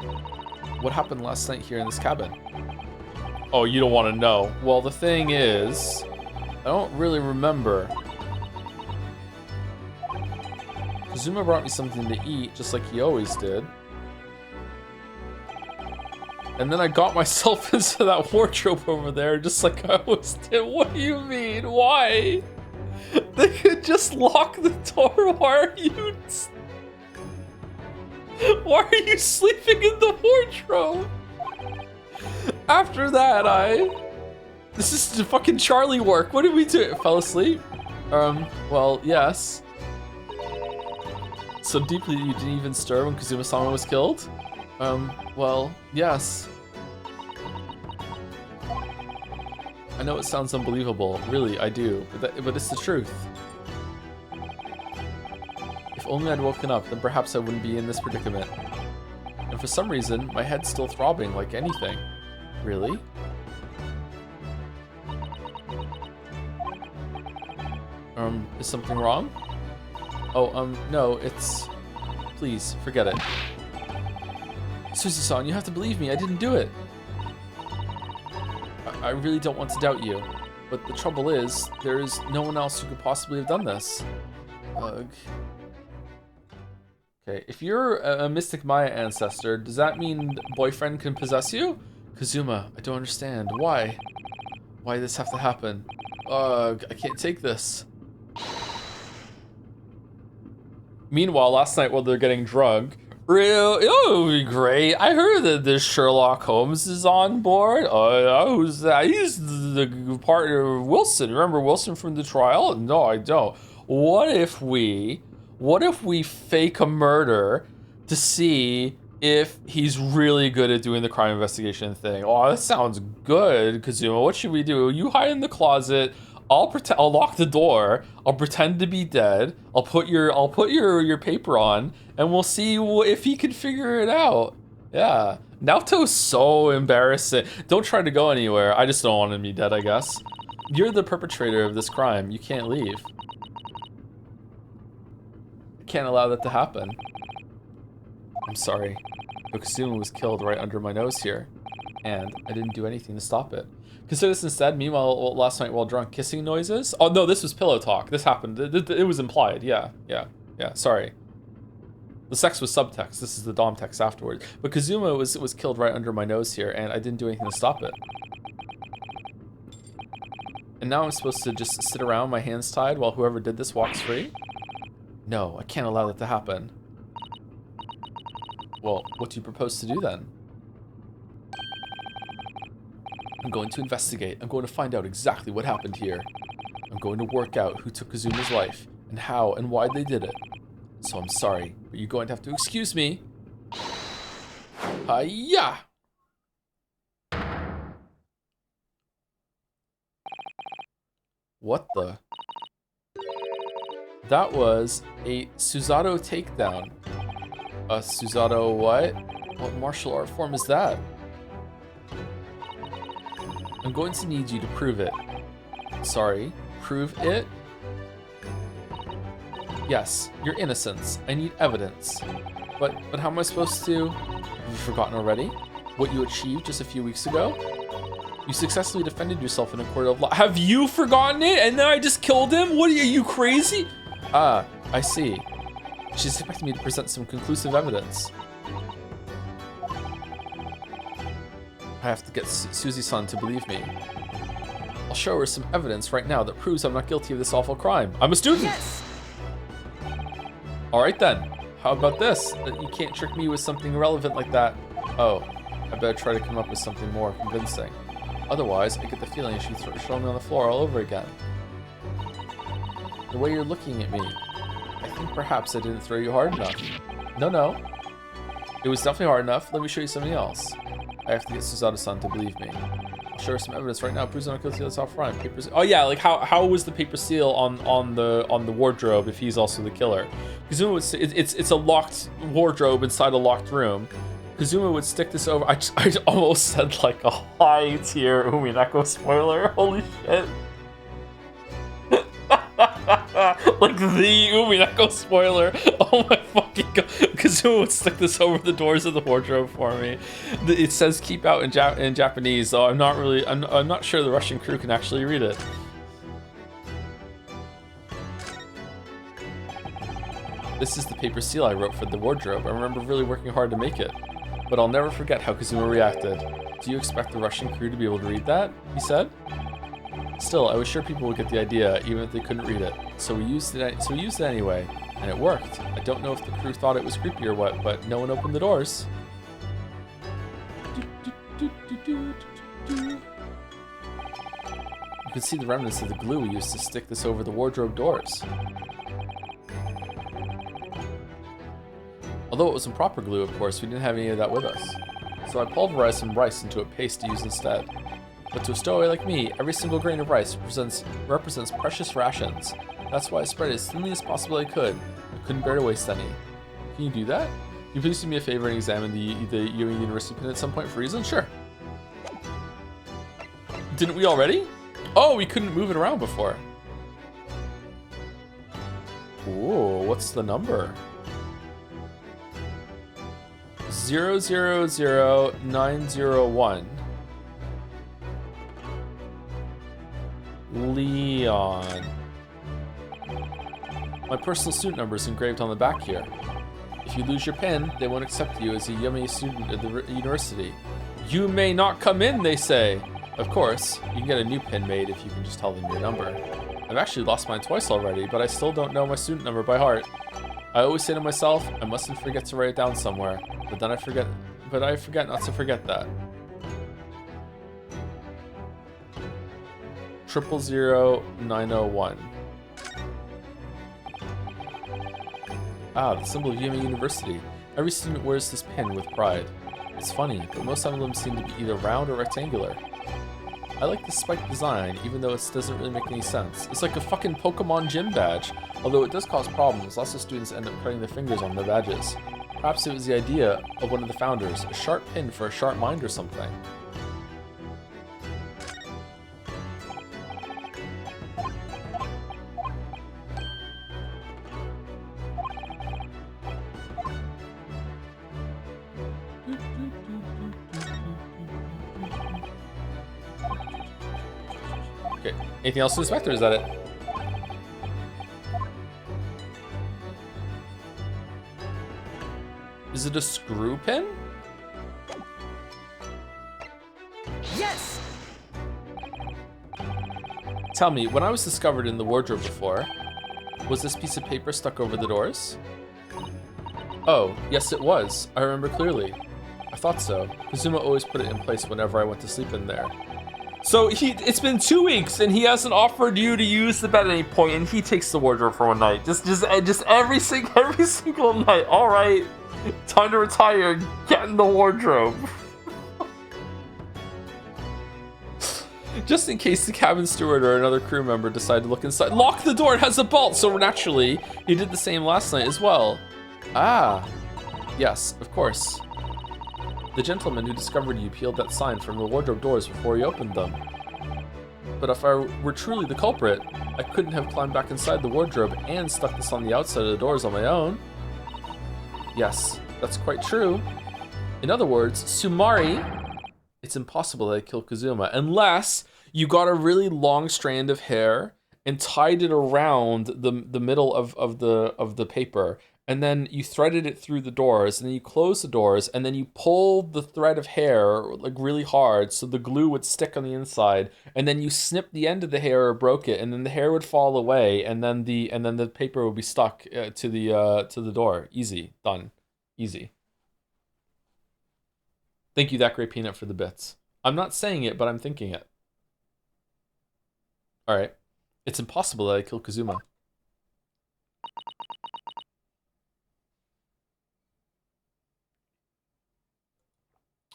What happened last night here in this cabin? Oh, you don't want to know. Well, the thing is, I don't really remember. Kazuma brought me something to eat, just like he always did. And then I got myself into that wardrobe over there, just like I always did. What do you mean? Why? They could just lock the door. Why are you sleeping in the wardrobe? After that, this is the fucking Charlie work. What did we do? Fell asleep? Well, yes. So deeply you didn't even stir when Kazuma-sama was killed? Well, yes. I know it sounds unbelievable. Really, I do. But it's the truth. If only I'd woken up, then perhaps I wouldn't be in this predicament. And for some reason, my head's still throbbing like anything. Really? Is something wrong? Oh, no, it's... Please, forget it. Suzy-san, you have to believe me, I didn't do it. I really don't want to doubt you. But the trouble is, there is no one else who could possibly have done this. Ugh. Okay, if you're a Mystic Maya ancestor, does that mean boyfriend can possess you? Kazuma, I don't understand. Why? Why did this have to happen? Ugh, I can't take this. Meanwhile, last night while they're getting drunk, it would be great. I heard that this Sherlock Holmes is on board. Who's that? He's the partner of Wilson. Remember Wilson from the trial? No, I don't. What if we fake a murder to see if he's really good at doing the crime investigation thing? Oh, that sounds good, Kazuma. What should we do? You hide in the closet. I'll lock the door. I'll pretend to be dead. I'll put your paper on, and we'll see if he can figure it out. Yeah. Naoto's so embarrassing. Don't try to go anywhere. I just don't want him to be dead, I guess. You're the perpetrator of this crime. You can't leave. I can't allow that to happen. I'm sorry. Kazuma was killed right under my nose here, and I didn't do anything to stop it. Consider this instead. Meanwhile, last night while drunk, kissing noises. Oh no, this was pillow talk. This happened. It was implied. Yeah. Sorry. The sex was subtext. This is the dom text afterwards. But Kazuma was killed right under my nose here, and I didn't do anything to stop it. And now I'm supposed to just sit around, my hands tied, while whoever did this walks free? No, I can't allow that to happen. Well, what do you propose to do then? I'm going to investigate. I'm going to find out exactly what happened here. I'm going to work out who took Kazuma's life, and how and why they did it. So I'm sorry, but you're going to have to excuse me. Hiya! What the? That was a Susato takedown. A Susato what? What martial art form is that? I'm going to need you to prove it. Sorry, prove it? Yes, your innocence. I need evidence. But how am I supposed to? Have you forgotten already? What you achieved just a few weeks ago? You successfully defended yourself in a court of law. Have you forgotten it? And then I just killed him? What are you crazy? Ah, I see. She's expecting me to present some conclusive evidence. I have to get Suzy-san to believe me. I'll show her some evidence right now that proves I'm not guilty of this awful crime. I'm a student! Yes! Alright then. How about this? That you can't trick me with something irrelevant like that. Oh, I better try to come up with something more convincing. Otherwise, I get the feeling she's throwing me on the floor all over again. The way you're looking at me, I think perhaps I didn't throw you hard enough. No. It was definitely hard enough. Let me show you something else. I have to get Susato-san to believe me. I'll show her some evidence right now. Proves I'm not guilty of this off crime. Oh yeah, like how was the paper seal on the wardrobe if he's also the killer? Kazuma would say it's a locked wardrobe inside a locked room. Kazuma would stick this over. I almost said like a high tier Umineko spoiler. Holy shit. Like the Umineko spoiler. Oh my fucking god. Kazuma would stick this over the doors of the wardrobe for me. It says keep out in Japanese, so I'm not sure the Russian crew can actually read it. This is the paper seal I wrote for the wardrobe. I remember really working hard to make it. But I'll never forget how Kazuma reacted. Do you expect the Russian crew to be able to read that? He said. Still, I was sure people would get the idea, even if they couldn't read it. So we used it anyway, and it worked. I don't know if the crew thought it was creepy or what, but no one opened the doors. You could see the remnants of the glue we used to stick this over the wardrobe doors. Although it was some proper glue, of course, we didn't have any of that with us. So I pulverized some rice into a paste to use instead. But to a stowaway like me, every single grain of rice represents precious rations. That's why I spread it as thinly as possible I could. I couldn't bear to waste any. Can you do that? Can you please do me a favor and examine the Yomi University pin at some point for reason? Sure. Didn't we already? Oh, we couldn't move it around before. Ooh, what's the number? 000901. Leon. My personal student number is engraved on the back here. If you lose your pin, they won't accept you as a Yummy student at the university. You may not come in, they say. Of course, you can get a new pin made if you can just tell them your number. I've actually lost mine twice already, but I still don't know my student number by heart. I always say to myself, I mustn't forget to write it down somewhere, but then I forget not to forget that. 000901. Ah, the symbol of Yumi University. Every student wears this pin with pride. It's funny, but most emblems seem to be either round or rectangular. I like the spiked design, even though it doesn't really make any sense. It's like a fucking Pokemon gym badge, although it does cause problems. Lots of students end up cutting their fingers on their badges. Perhaps it was the idea of one of the founders, a sharp pin for a sharp mind or something. Okay. Anything else to inspect, or is that it? Is it a screw pin? Yes! Tell me, when I was discovered in the wardrobe before, was this piece of paper stuck over the doors? Oh, yes it was. I remember clearly. I thought so. Kazuma always put it in place whenever I went to sleep in there. So it's been 2 weeks and he hasn't offered you to use the bed at any point, and he takes the wardrobe for one night. Just every single night. All right, time to retire. Get in the wardrobe. Just in case the cabin steward or another crew member decide to look inside. Lock the door, it has a bolt, so naturally, he did the same last night as well. Ah, yes, of course. The gentleman who discovered you peeled that sign from the wardrobe doors before he opened them. But if I were truly the culprit, I couldn't have climbed back inside the wardrobe and stuck this on the outside of the doors on my own. Yes, that's quite true. In other words, Sumari, it's impossible that I killed Kazuma unless you got a really long strand of hair and tied it around the middle of the paper, and then you threaded it through the doors, and then you close the doors, and then you pulled the thread of hair like really hard so the glue would stick on the inside, and then you snipped the end of the hair or broke it, and then the hair would fall away, and then the paper would be stuck to the door. Easy, done, easy. Thank you, That Great Peanut, for the bits. I'm not saying it, but I'm thinking it. All right, it's impossible that I killed Kazuma.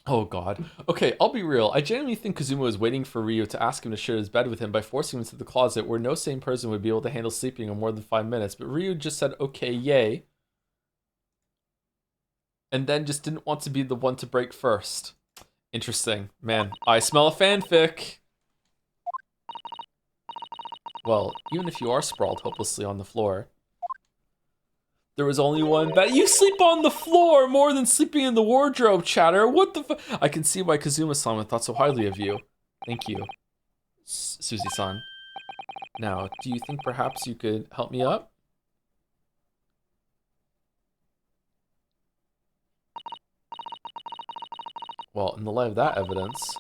Oh god. Okay, I'll be real. I genuinely think Kazuma was waiting for Ryu to ask him to share his bed with him by forcing him into the closet where no sane person would be able to handle sleeping in more than 5 minutes, but Ryu just said, okay, yay. And then just didn't want to be the one to break first. Interesting. Man, I smell a fanfic. Well, even if you are sprawled hopelessly on the floor, there was only one bed. You sleep on the floor more than sleeping in the wardrobe, chatter. What the fu- I can see why Kazuma-san thought so highly of you. Thank you, Suzy-san. Now, do you think perhaps you could help me up? Well, in the light of that evidence,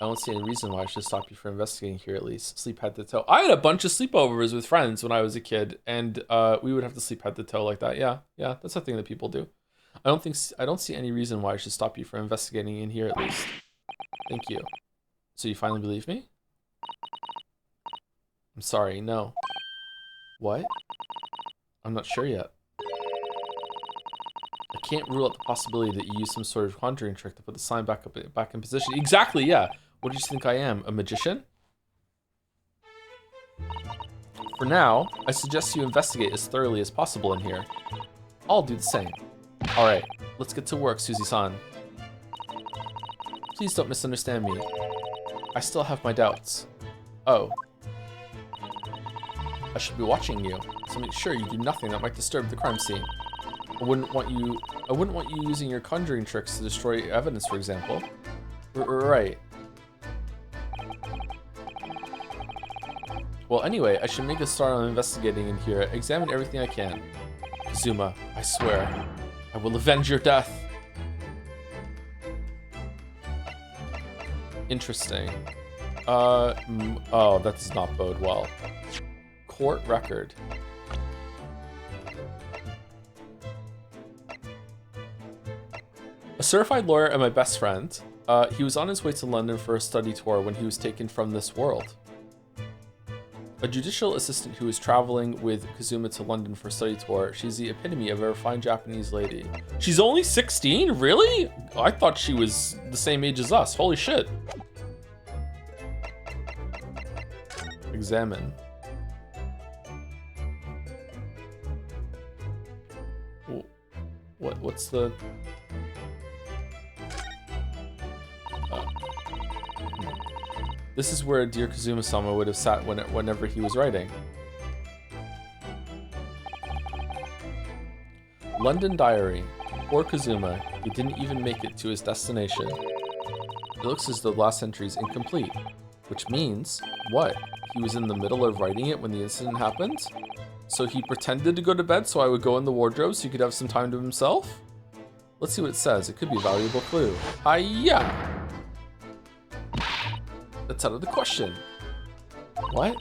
I don't see any reason why I should stop you from investigating here at least. Sleep head to toe. I had a bunch of sleepovers with friends when I was a kid, and we would have to sleep head to toe like that. Yeah, that's a thing that people do. I don't see any reason why I should stop you from investigating in here at least. Thank you. So you finally believe me? I'm sorry, no. What? I'm not sure yet. I can't rule out the possibility that you used some sort of conjuring trick to put the sign back in position. Exactly, yeah. What do you think I am, a magician? For now, I suggest you investigate as thoroughly as possible in here. I'll do the same. All right, let's get to work, Suzy-san. Please don't misunderstand me. I still have my doubts. Oh. I should be watching you, so make sure you do nothing that might disturb the crime scene. I wouldn't want you using your conjuring tricks to destroy evidence, for example. Right. Well, anyway, I should make a start on investigating in here. Examine everything I can. Kazuma, I swear, I will avenge your death. Interesting. Oh, that does not bode well. Court record. A certified lawyer and my best friend. He was on his way to London for a study tour when he was taken from this world. A judicial assistant who was traveling with Kazuma to London for a study tour. She's the epitome of a refined Japanese lady. She's only 16? Really? I thought she was the same age as us. Holy shit. Examine. What's the... This is where dear Kazuma-sama would have sat whenever he was writing. London Diary. Poor Kazuma. He didn't even make it to his destination. It looks as though the last entry is incomplete. Which means, what? He was in the middle of writing it when the incident happened? So he pretended to go to bed so I would go in the wardrobe so he could have some time to himself? Let's see what it says. It could be a valuable clue. Hiya! That's out of the question. What?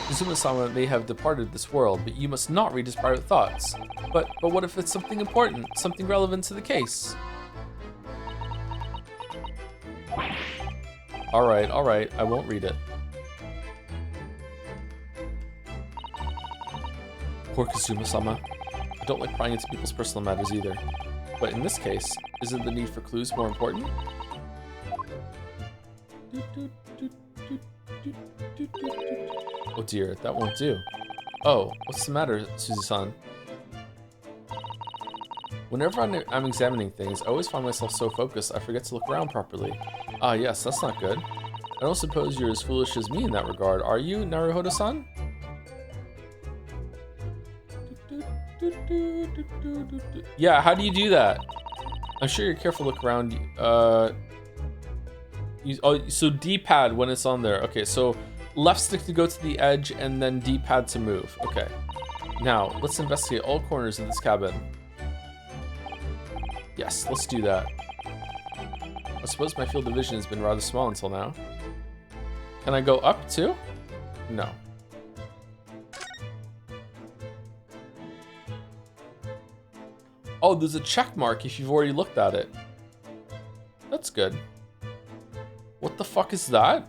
Kazuma-sama may have departed this world, but you must not read his private thoughts. But what if it's something important, something relevant to the case? Alright, I won't read it. Poor Kazuma-sama. I don't like prying into people's personal matters either. But in this case, isn't the need for clues more important? Oh dear, that won't do. Oh, what's the matter, Suzy-san? Whenever I'm examining things, I always find myself so focused I forget to look around properly. Ah yes, that's not good. I don't suppose you're as foolish as me in that regard, are you, Naruhodo-san? Yeah, how do you do that? I'm sure you're careful to look around. So D-pad when it's on there. Okay, so left stick to go to the edge and then D-pad to move. Okay. Now, let's investigate all corners of this cabin. Yes, let's do that. I suppose my field of vision has been rather small until now. Can I go up too? No. Oh, there's a check mark if you've already looked at it. That's good. What the fuck is that?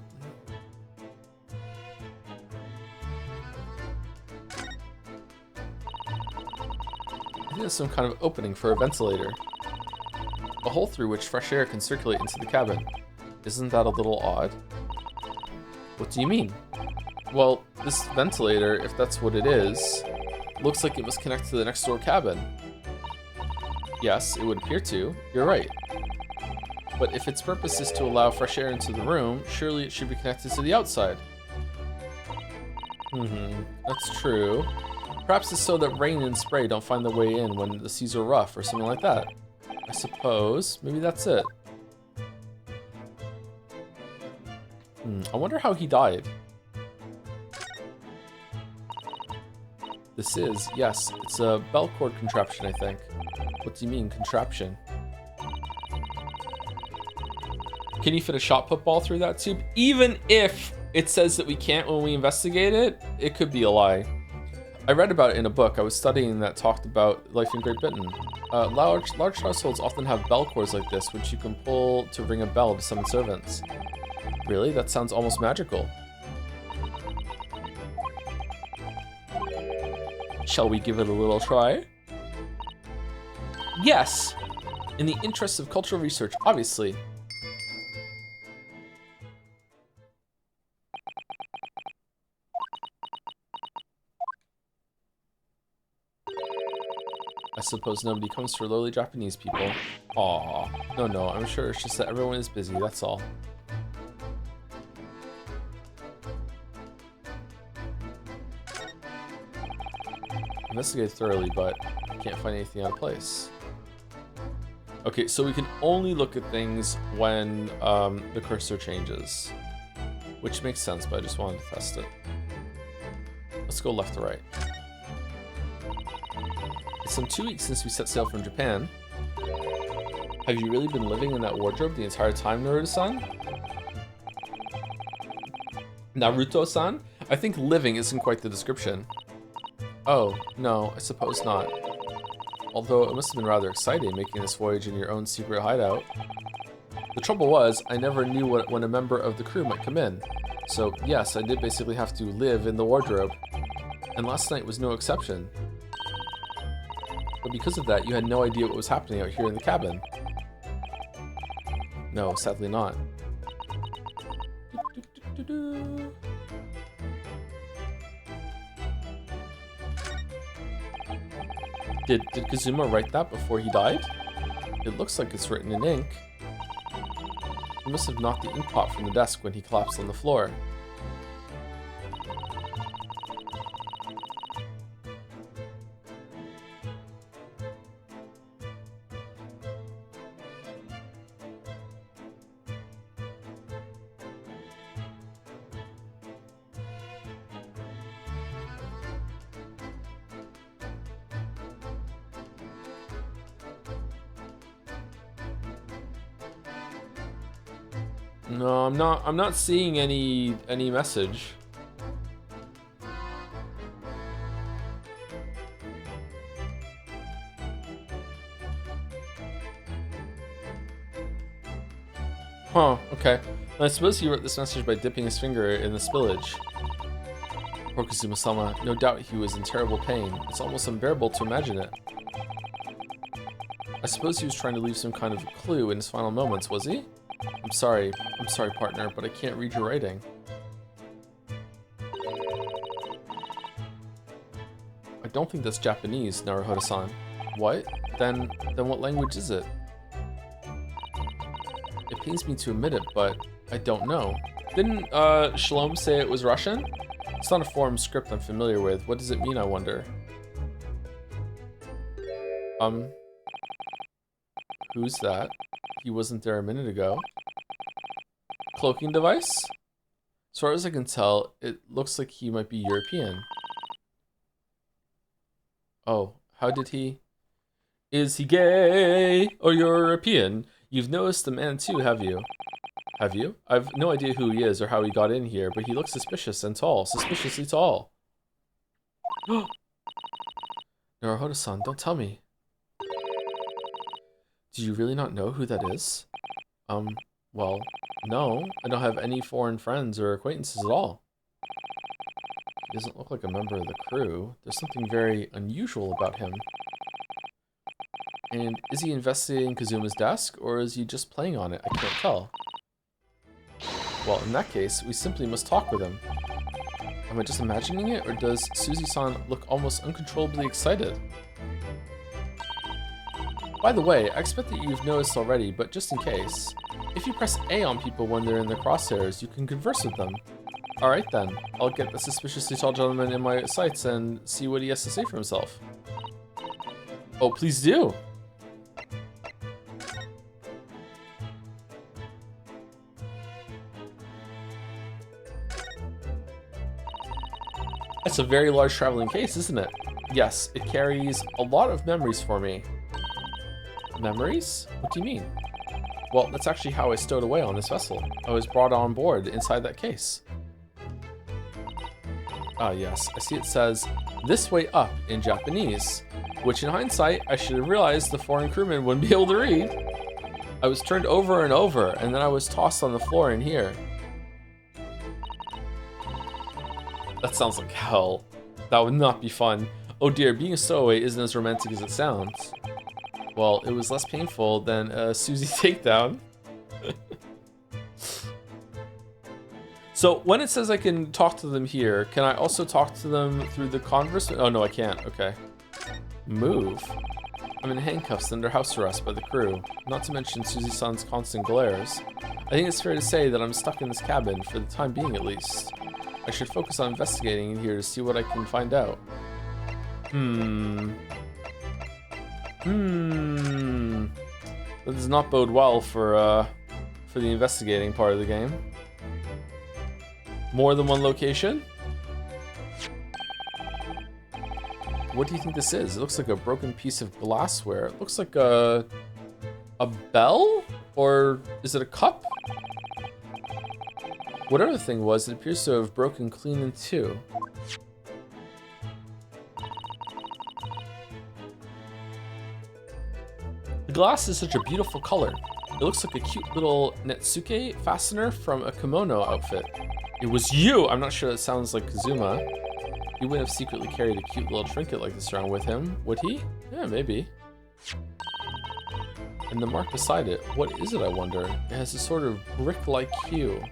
I think it's some kind of opening for a ventilator. A hole through which fresh air can circulate into the cabin. Isn't that a little odd? What do you mean? Well, this ventilator, if that's what it is, looks like it must connect to the next door cabin. Yes, it would appear to. You're right. But if its purpose is to allow fresh air into the room, surely it should be connected to the outside. That's true. Perhaps it's so that rain and spray don't find their way in when the seas are rough or something like that. I suppose. Maybe that's it. I wonder how he died. This is, yes, it's a bell cord contraption, I think. What do you mean, contraption? Can you fit a shot put ball through that tube? Even if it says that we can't when we investigate it, it could be a lie. I read about it in a book I was studying that talked about life in Great Britain. Large households often have bell cords like this, which you can pull to ring a bell to summon servants. Really? That sounds almost magical. Shall we give it a little try? Yes! In the interests of cultural research, obviously. I suppose nobody comes for lowly Japanese people. Aw. No, I'm sure it's just that everyone is busy, that's all. Investigate thoroughly, but I can't find anything out of place. Okay, so we can only look at things when the cursor changes. Which makes sense, but I just wanted to test it. Let's go left to right. It's some 2 weeks since we set sail from Japan. Have you really been living in that wardrobe the entire time, Naruto-san? Naruto-san? I think living isn't quite the description. Oh, no, I suppose not. Although it must have been rather exciting making this voyage in your own secret hideout. The trouble was, I never knew when a member of the crew might come in. So, yes, I did basically have to live in the wardrobe. And last night was no exception. But because of that, you had no idea what was happening out here in the cabin. No, sadly not. Did Kazuma write that before he died? It looks like it's written in ink. He must have knocked the ink pot from the desk when he collapsed on the floor. No, I'm not seeing any message. Huh, okay. I suppose he wrote this message by dipping his finger in the spillage. Poor Kazuma-sama. No doubt he was in terrible pain. It's almost unbearable to imagine it. I suppose he was trying to leave some kind of clue in his final moments, was he? I'm sorry, partner, but I can't read your writing. I don't think that's Japanese, Naruhodo-san. What? Then what language is it? It pains me to admit it, but I don't know. Didn't Shalom say it was Russian? It's not a foreign script I'm familiar with. What does it mean, I wonder? Who's that? He wasn't there a minute ago. Cloaking device? As far as I can tell, it looks like he might be European. Oh, how did he? Is he gay or European? You've noticed the man too, have you? Have you? I've no idea who he is or how he got in here, but he looks suspicious and tall. Suspiciously tall. Naruhodo-san, don't tell me. Do you really not know who that is? Well, no. I don't have any foreign friends or acquaintances at all. He doesn't look like a member of the crew. There's something very unusual about him. And is he investigating Kazuma's desk, or is he just playing on it? I can't tell. Well, in that case, we simply must talk with him. Am I just imagining it, or does Suzy-san look almost uncontrollably excited? By the way, I expect that you've noticed already, but just in case, if you press A on people when they're in the crosshairs, you can converse with them. Alright then, I'll get the suspiciously tall gentleman in my sights and see what he has to say for himself. Oh, please do! That's a very large traveling case, isn't it? Yes, it carries a lot of memories for me. Memories? What do you mean? Well, that's actually how I stowed away on this vessel. I was brought on board inside that case. Ah, yes. I see it says, "This way up" in Japanese, which in hindsight, I should have realized the foreign crewman wouldn't be able to read. I was turned over and over, and then I was tossed on the floor in here. That sounds like hell. That would not be fun. Oh dear, being a stowaway isn't as romantic as it sounds. Well, it was less painful than a Suzy takedown. So when it says I can talk to them here, can I also talk to them through the converse? Oh no, I can't. Okay. Move. I'm in handcuffs under house arrest by the crew, not to mention Suzy-san's constant glares. I think it's fair to say that I'm stuck in this cabin, for the time being at least. I should focus on investigating in here to see what I can find out. That does not bode well for the investigating part of the game. More than one location? What do you think this is? It looks like a broken piece of glassware. It looks like a bell? Or is it a cup? Whatever the thing was, it appears to have broken clean in two. The glass is such a beautiful color. It looks like a cute little Netsuke fastener from a kimono outfit. It was you! I'm not sure that sounds like Kazuma. He wouldn't have secretly carried a cute little trinket like this around with him, would he? Yeah, maybe. And the mark beside it, what is it, I wonder? It has a sort of brick-like hue.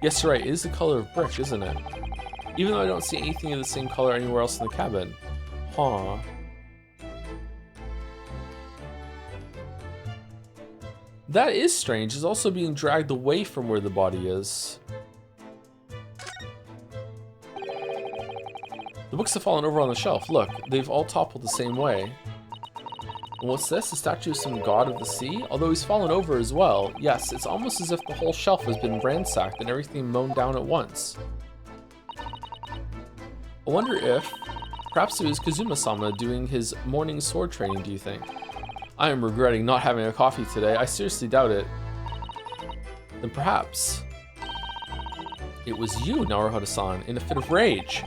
Yes, you're right, it is the color of brick, isn't it? Even though I don't see anything of the same color anywhere else in the cabin. Huh. That is strange. It's also being dragged away from where the body is. The books have fallen over on the shelf. Look, they've all toppled the same way. And what's this? A statue of some god of the sea? Although he's fallen over as well. Yes, it's almost as if the whole shelf has been ransacked and everything mown down at once. I wonder if... perhaps it was Kazuma-sama doing his morning sword training, do you think? I am regretting not having a coffee today. I seriously doubt it. Then perhaps it was you, Naruhodo-san, in a fit of rage.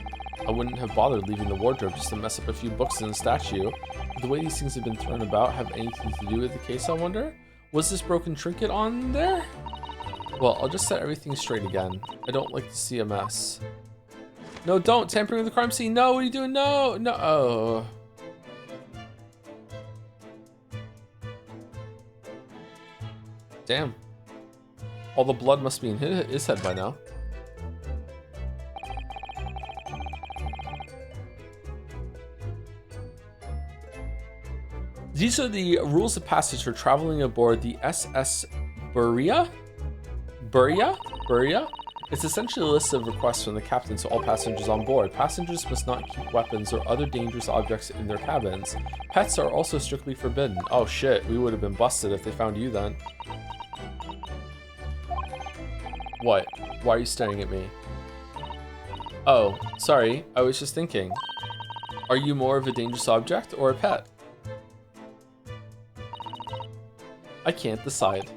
I wouldn't have bothered leaving the wardrobe just to mess up a few books and a statue. Would the way these things have been thrown about have anything to do with the case, I wonder? Was this broken trinket on there? Well, I'll just set everything straight again. I don't like to see a mess. No, don't! Tampering with the crime scene! No, what are you doing? No! No! Oh. Damn. All the blood must be in his head by now. These are the rules of passage for traveling aboard the SS Buria? Buria? It's essentially a list of requests from the captain to all passengers on board. Passengers must not keep weapons or other dangerous objects in their cabins. Pets are also strictly forbidden. Oh shit, we would have been busted if they found you then. What? Why are you staring at me? Oh, sorry, I was just thinking. Are you more of a dangerous object or a pet? I can't decide.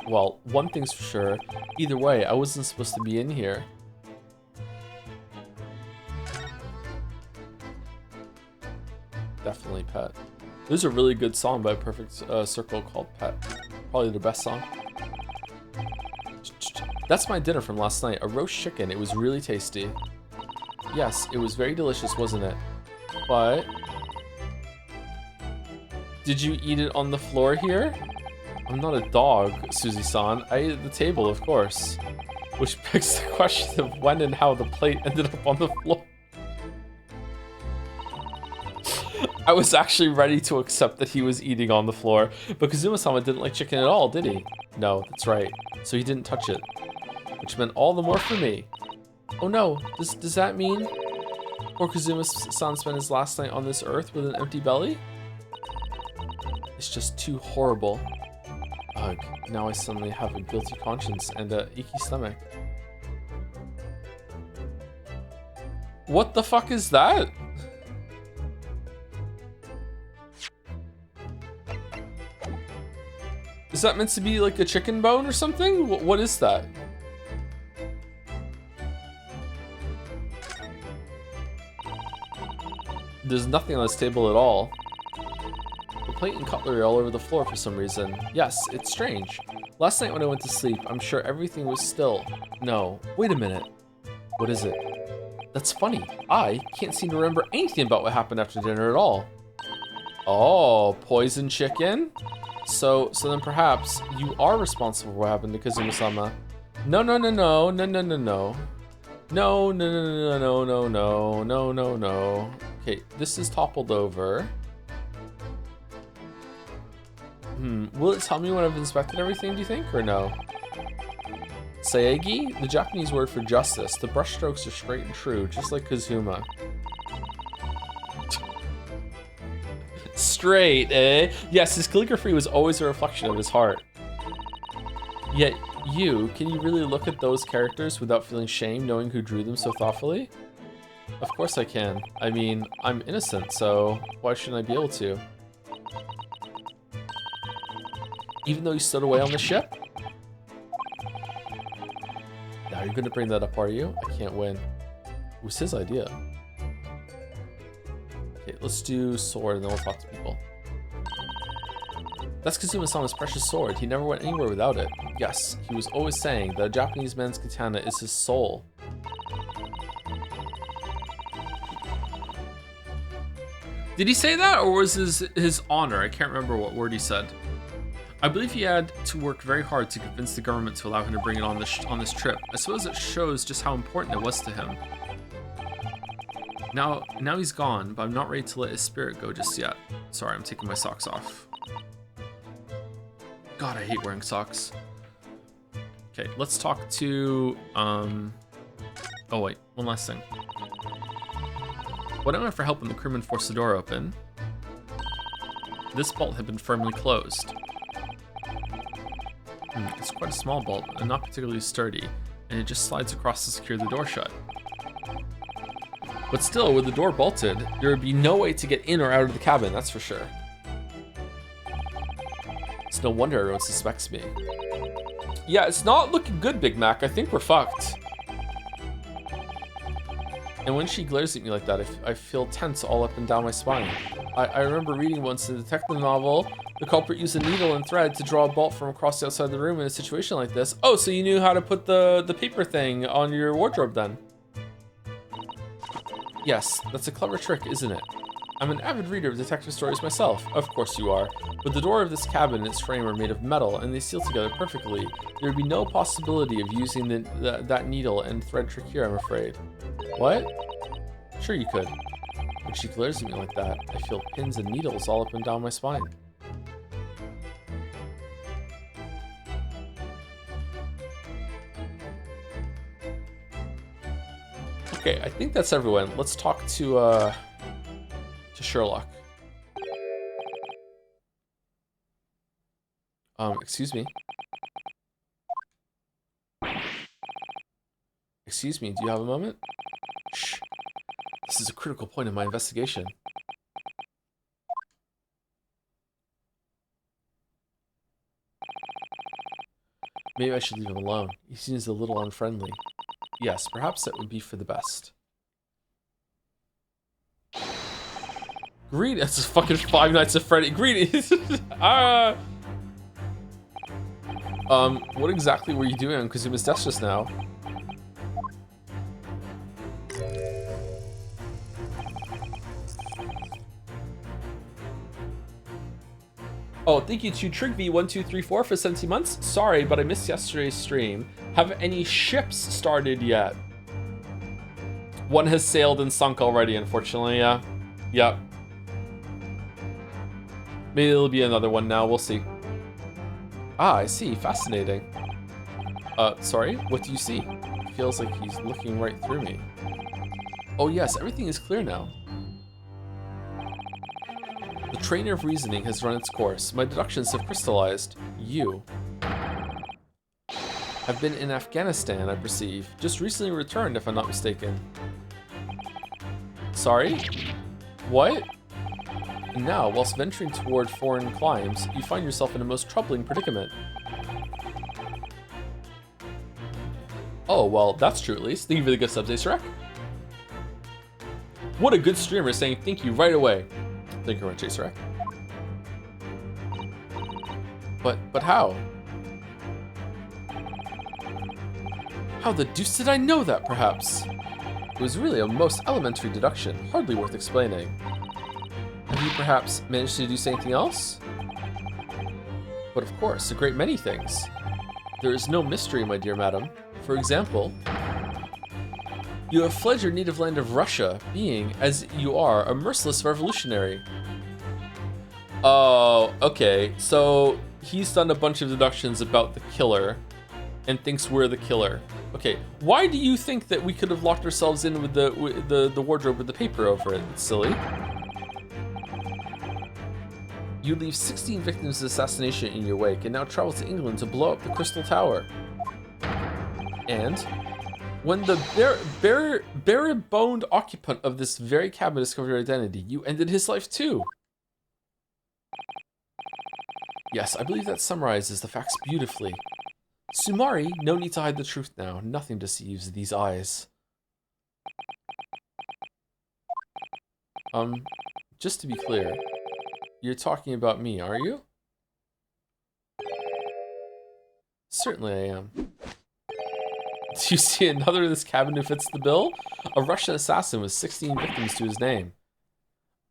Well, one thing's for sure. Either way, I wasn't supposed to be in here. Definitely Pet. There's a really good song by Perfect Circle called Pet. Probably the best song. That's my dinner from last night. A roast chicken. It was really tasty. Yes, it was very delicious, wasn't it? But did you eat it on the floor here? I'm not a dog, Susie-san. I ate at the table, of course. Which begs the question of when and how the plate ended up on the floor. I was actually ready to accept that he was eating on the floor, but Kazuma-sama didn't like chicken at all, did he? No, that's right. So he didn't touch it. Which meant all the more for me. Oh no, does that mean poor Kazuma-san spent his last night on this earth with an empty belly? It's just too horrible. Ugh, now I suddenly have a guilty conscience and a icky stomach. What the fuck is that? Is that meant to be like a chicken bone or something? What is that? There's nothing on this table at all. The plate and cutlery are all over the floor for some reason. Yes, it's strange. Last night when I went to sleep, I'm sure everything was still. No, wait a minute. What is it? That's funny. I can't seem to remember anything about what happened after dinner at all. Oh, poison chicken? So then perhaps you are responsible for what happened to Kazuma-sama. No. No. Okay, this is toppled over. Will it tell me when I've inspected everything, do you think, or no? Saegi? The Japanese word for justice. The brushstrokes are straight and true, just like Kazuma. Straight, eh? Yes, his calligraphy was always a reflection of his heart. Yet you, can you really look at those characters without feeling shame knowing who drew them so thoughtfully? Of course I can. I mean, I'm innocent, so why shouldn't I be able to? Even though you stood away on the ship? Now you're gonna bring that up, are you? I can't win. It was his idea. Okay, let's do sword and then we'll talk to people. That's Kazuma-sama's precious sword. He never went anywhere without it. Yes, he was always saying that a Japanese man's katana is his soul. Did he say that, or was his honor? I can't remember what word he said. I believe he had to work very hard to convince the government to allow him to bring it on this trip. I suppose it shows just how important it was to him. Now he's gone, but I'm not ready to let his spirit go just yet. Sorry, I'm taking my socks off. God, I hate wearing socks. Okay, let's talk to, oh wait, one last thing. When I went for help when the crewmen forced the door open, this bolt had been firmly closed. It's quite a small bolt and not particularly sturdy, and it just slides across to secure the door shut. But still, with the door bolted, there would be no way to get in or out of the cabin, that's for sure. It's no wonder everyone suspects me. Yeah, it's not looking good, Big Mac. I think we're fucked. And when she glares at me like that, I feel tense all up and down my spine. I remember reading once in a detective novel, the culprit used a needle and thread to draw a bolt from across the outside of the room in a situation like this. Oh, so you knew how to put the paper thing on your wardrobe then? Yes, that's a clever trick, isn't it? I'm an avid reader of detective stories myself. Of course you are. But the door of this cabin and its frame are made of metal, and they seal together perfectly. There would be no possibility of using that needle and thread trick here, I'm afraid. What? Sure you could. When she glares at me like that, I feel pins and needles all up and down my spine. Okay, I think that's everyone. Let's talk to Sherlock. Excuse me. Excuse me, do you have a moment? Shh. This is a critical point in my investigation. Maybe I should leave him alone. He seems a little unfriendly. Yes, perhaps that would be for the best. Greetings. That's fucking Five Nights at Freddy. Greetings. What exactly were you doing on Kazuma's desk just now? Oh, thank you to TrigV1234 for 17 months. Sorry, but I missed yesterday's stream. Have any ships started yet? One has sailed and sunk already, unfortunately, yeah. Yep. Maybe there'll be another one now, we'll see. Ah, I see, fascinating. Sorry, what do you see? It feels like he's looking right through me. Oh yes, everything is clear now. The train of reasoning has run its course. My deductions have crystallized. You have been in Afghanistan, I perceive. Just recently returned, if I'm not mistaken. Sorry? What? And now, whilst venturing toward foreign climes, you find yourself in a most troubling predicament. Oh, well, that's true at least. Thank you for the good subs, Acerek. What a good streamer saying thank you right away. Thank you very much, Acerek. But how? How the deuce did I know that, perhaps? It was really a most elementary deduction, hardly worth explaining. Have you perhaps managed to deduce anything else? But of course, a great many things. There is no mystery, my dear madam. For example, you have fled your native land of Russia, being, as you are, a merciless revolutionary. Oh, okay. So he's done a bunch of deductions about the killer and thinks we're the killer. Okay, why do you think that we could have locked ourselves in with the wardrobe with the paper over it? It's silly. You leave 16 victims of assassination in your wake and now travel to England to blow up the Crystal Tower. And when the bare-boned occupant of this very cabin discovered your identity, you ended his life too. Yes, I believe that summarizes the facts beautifully. Sumari, no need to hide the truth now. Nothing deceives these eyes. Just to be clear, you're talking about me, are you? Certainly I am. Do you see another in this cabin who fits the bill? A Russian assassin with 16 victims to his name.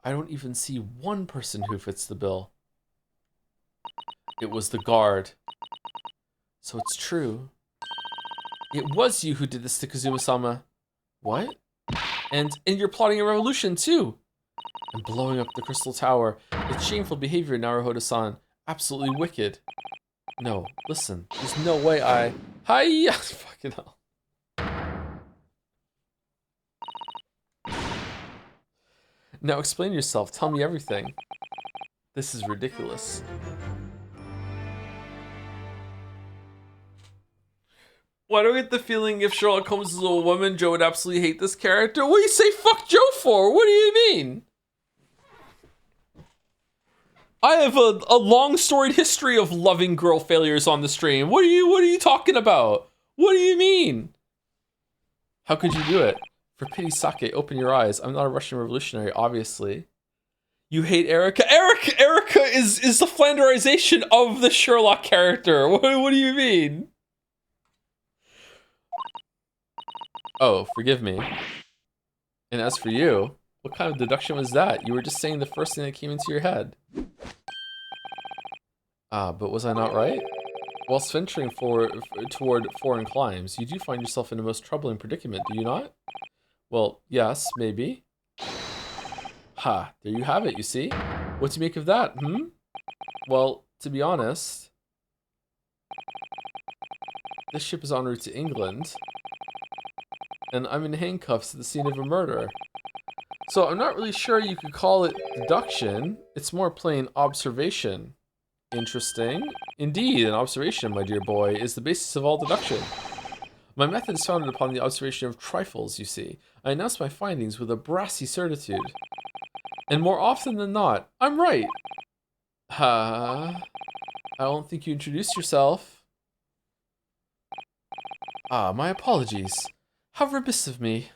I don't even see one person who fits the bill. It was the guard. So it's true. It was you who did this to Kazuma-sama. What? And you're plotting a revolution too. And blowing up the Crystal Tower. It's shameful behavior, Naruhodo-san. Absolutely wicked. No, listen. There's no way I... Hiya! Fucking hell. Now explain yourself. Tell me everything. This is ridiculous. Why do I get the feeling if Sherlock Holmes was a woman, Joe would absolutely hate this character? What do you say fuck Joe for? What do you mean? I have a long storied history of loving girl failures on the stream. What are you talking about? What do you mean? How could you do it? For pity's sake, open your eyes. I'm not a Russian revolutionary, obviously. You hate Erica? Erica is the Flanderization of the Sherlock character. What do you mean? Oh, forgive me. And as for you, what kind of deduction was that? You were just saying the first thing that came into your head. Ah, but was I not right? Whilst venturing toward foreign climes, you do find yourself in a most troubling predicament, do you not? Well, yes, maybe. Ha, there you have it, you see? What do you make of that, Well, to be honest, this ship is en route to England, and I'm in handcuffs at the scene of a murder. So I'm not really sure you could call it deduction. It's more plain observation. Interesting. Indeed, an observation, my dear boy, is the basis of all deduction. My method is founded upon the observation of trifles, you see. I announce my findings with a brassy certitude. And more often than not, I'm right. I don't think you introduced yourself. Ah, my apologies. How remiss of me.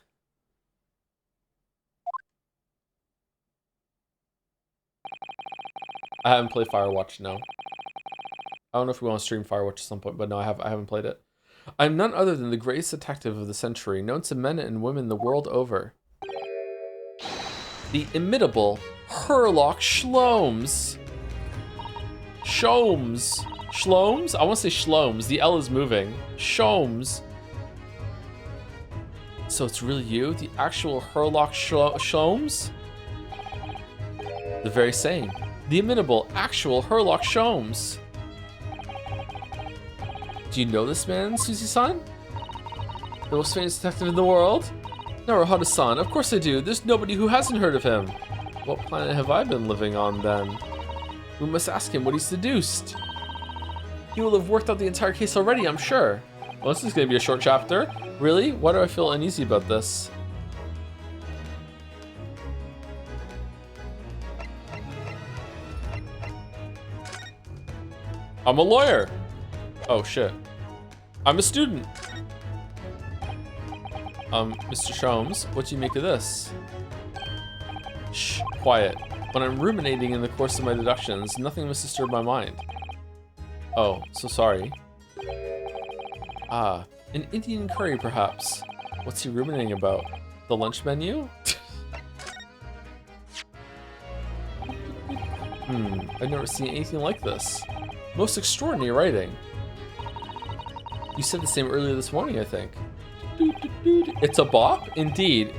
I haven't played Firewatch, no. I don't know if we want to stream Firewatch at some point, but no, I haven't played it. I'm none other than the greatest detective of the century, known to men and women the world over. The inimitable Sherlock Sholmes. Shlomes? I want to say Shlomes. The L is moving. Sholmes. So it's really you? The actual Sherlock Sholmes? The very same. The inimitable, actual Sherlock Sholmes. Do you know this man, Susie-san? The most famous detective in the world? Naruhodo-san, of course I do. There's nobody who hasn't heard of him. What planet have I been living on, then? We must ask him what he's deduced. He will have worked out the entire case already, I'm sure. Well, this is going to be a short chapter. Really? Why do I feel uneasy about this? I'm a lawyer. Oh, shit. I'm a student. Mr. Sholmes, what do you make of this? Shh, quiet. When I'm ruminating in the course of my deductions, nothing must disturb my mind. Oh, so sorry. Ah, an Indian curry, perhaps. What's he ruminating about? The lunch menu? I've never seen anything like this. Most extraordinary writing. You said the same earlier this morning, I think. It's a bop? Indeed.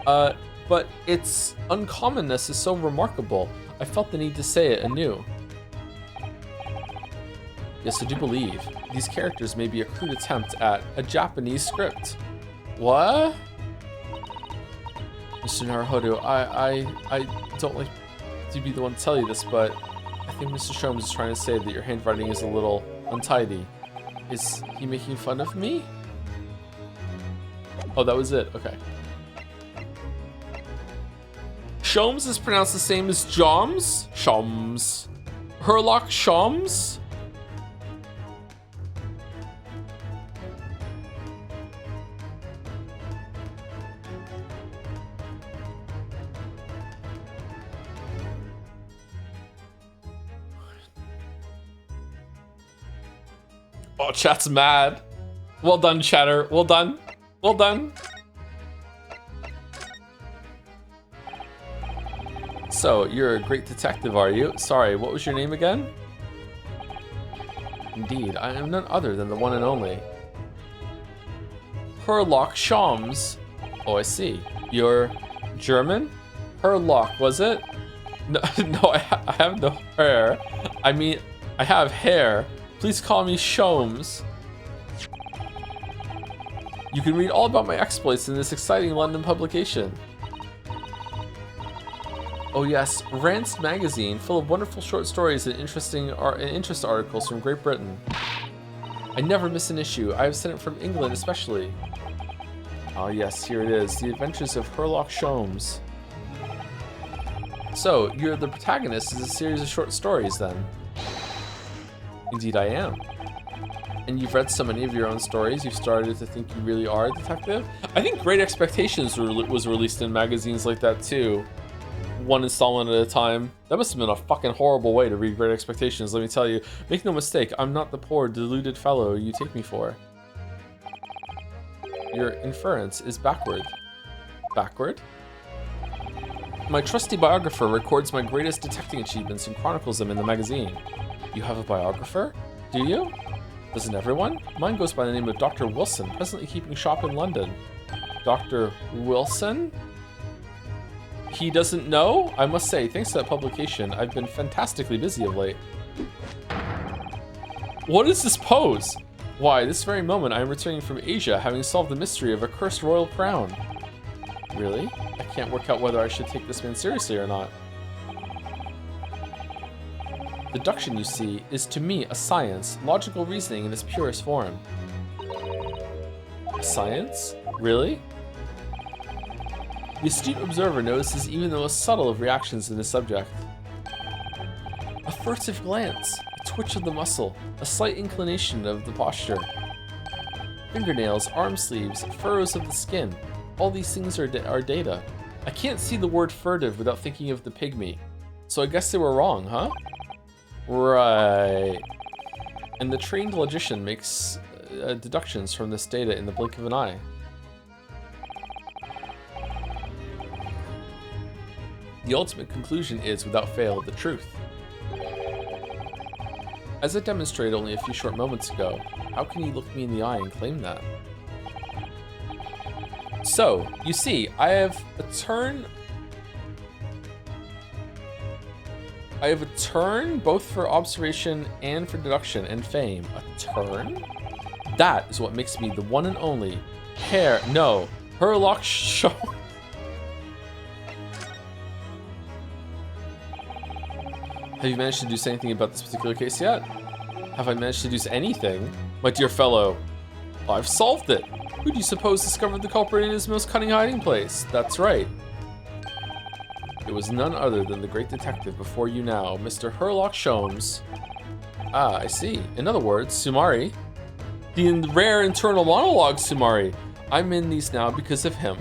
But its uncommonness is so remarkable, I felt the need to say it anew. Yes, I do believe. These characters may be a crude attempt at a Japanese script. What? Mr. Naruhodo, I don't like to be the one to tell you this, but I think Mr. Sholmes is trying to say that your handwriting is a little untidy. Is he making fun of me? Oh, that was it. Okay. Sholmes is pronounced the same as Joms? Sholmes. Sherlock Sholmes? Oh, chat's mad. Well done, chatter. Well done. Well done. So, you're a great detective, are you? Sorry, what was your name again? Indeed, I am none other than the one and only Sherlock Sholmes. Oh, I see. You're German? Sherlock, was it? No, no, I have no hair. I mean, I have hair. Please call me Sholmes. You can read all about my exploits in this exciting London publication. Oh yes, Rant's magazine, full of wonderful short stories and interest articles from Great Britain. I never miss an issue. I have sent it from England especially. Ah yes, here it is. The Adventures of Sherlock Sholmes. So, you're the protagonist of a series of short stories, then? Indeed I am. And you've read so many of your own stories, you've started to think you really are a detective? I think Great Expectations was released in magazines like that, too. One installment at a time. That must have been a fucking horrible way to read Great Expectations, let me tell you. Make no mistake, I'm not the poor, deluded fellow you take me for. Your inference is backward. Backward? My trusty biographer records my greatest detecting achievements and chronicles them in the magazine. You have a biographer? Do you? Doesn't everyone? Mine goes by the name of Dr. Wilson, presently keeping shop in London. Dr. Wilson? He doesn't know? I must say, thanks to that publication, I've been fantastically busy of late. What is this pose? Why, this very moment I am returning from Asia, having solved the mystery of a cursed royal crown. Really? I can't work out whether I should take this man seriously or not. Deduction, you see, is to me a science, logical reasoning in its purest form. A science? Really? The astute observer notices even the most subtle of reactions in the subject. A furtive glance, a twitch of the muscle, a slight inclination of the posture. Fingernails, arm sleeves, furrows of the skin. All these things are data. I can't see the word furtive without thinking of the pygmy. So I guess they were wrong, huh? Right. And the trained logician makes deductions from this data in the blink of an eye. The ultimate conclusion is, without fail, the truth. As I demonstrated only a few short moments ago, how can you look me in the eye and claim that? So, you see, I have a turn both for observation and for deduction and fame. A turn? That is what makes me the one and only Herlock Sholmes. Have you managed to do anything about this particular case yet? Have I managed to do anything? My dear fellow, I've solved it. Who do you suppose discovered the culprit in his most cunning hiding place? That's right. It was none other than the great detective before you now, Mr. Herlock Sholmes. Ah, I see. In other words, Sumari. The rare internal monologue, Sumari. I'm in these now because of him.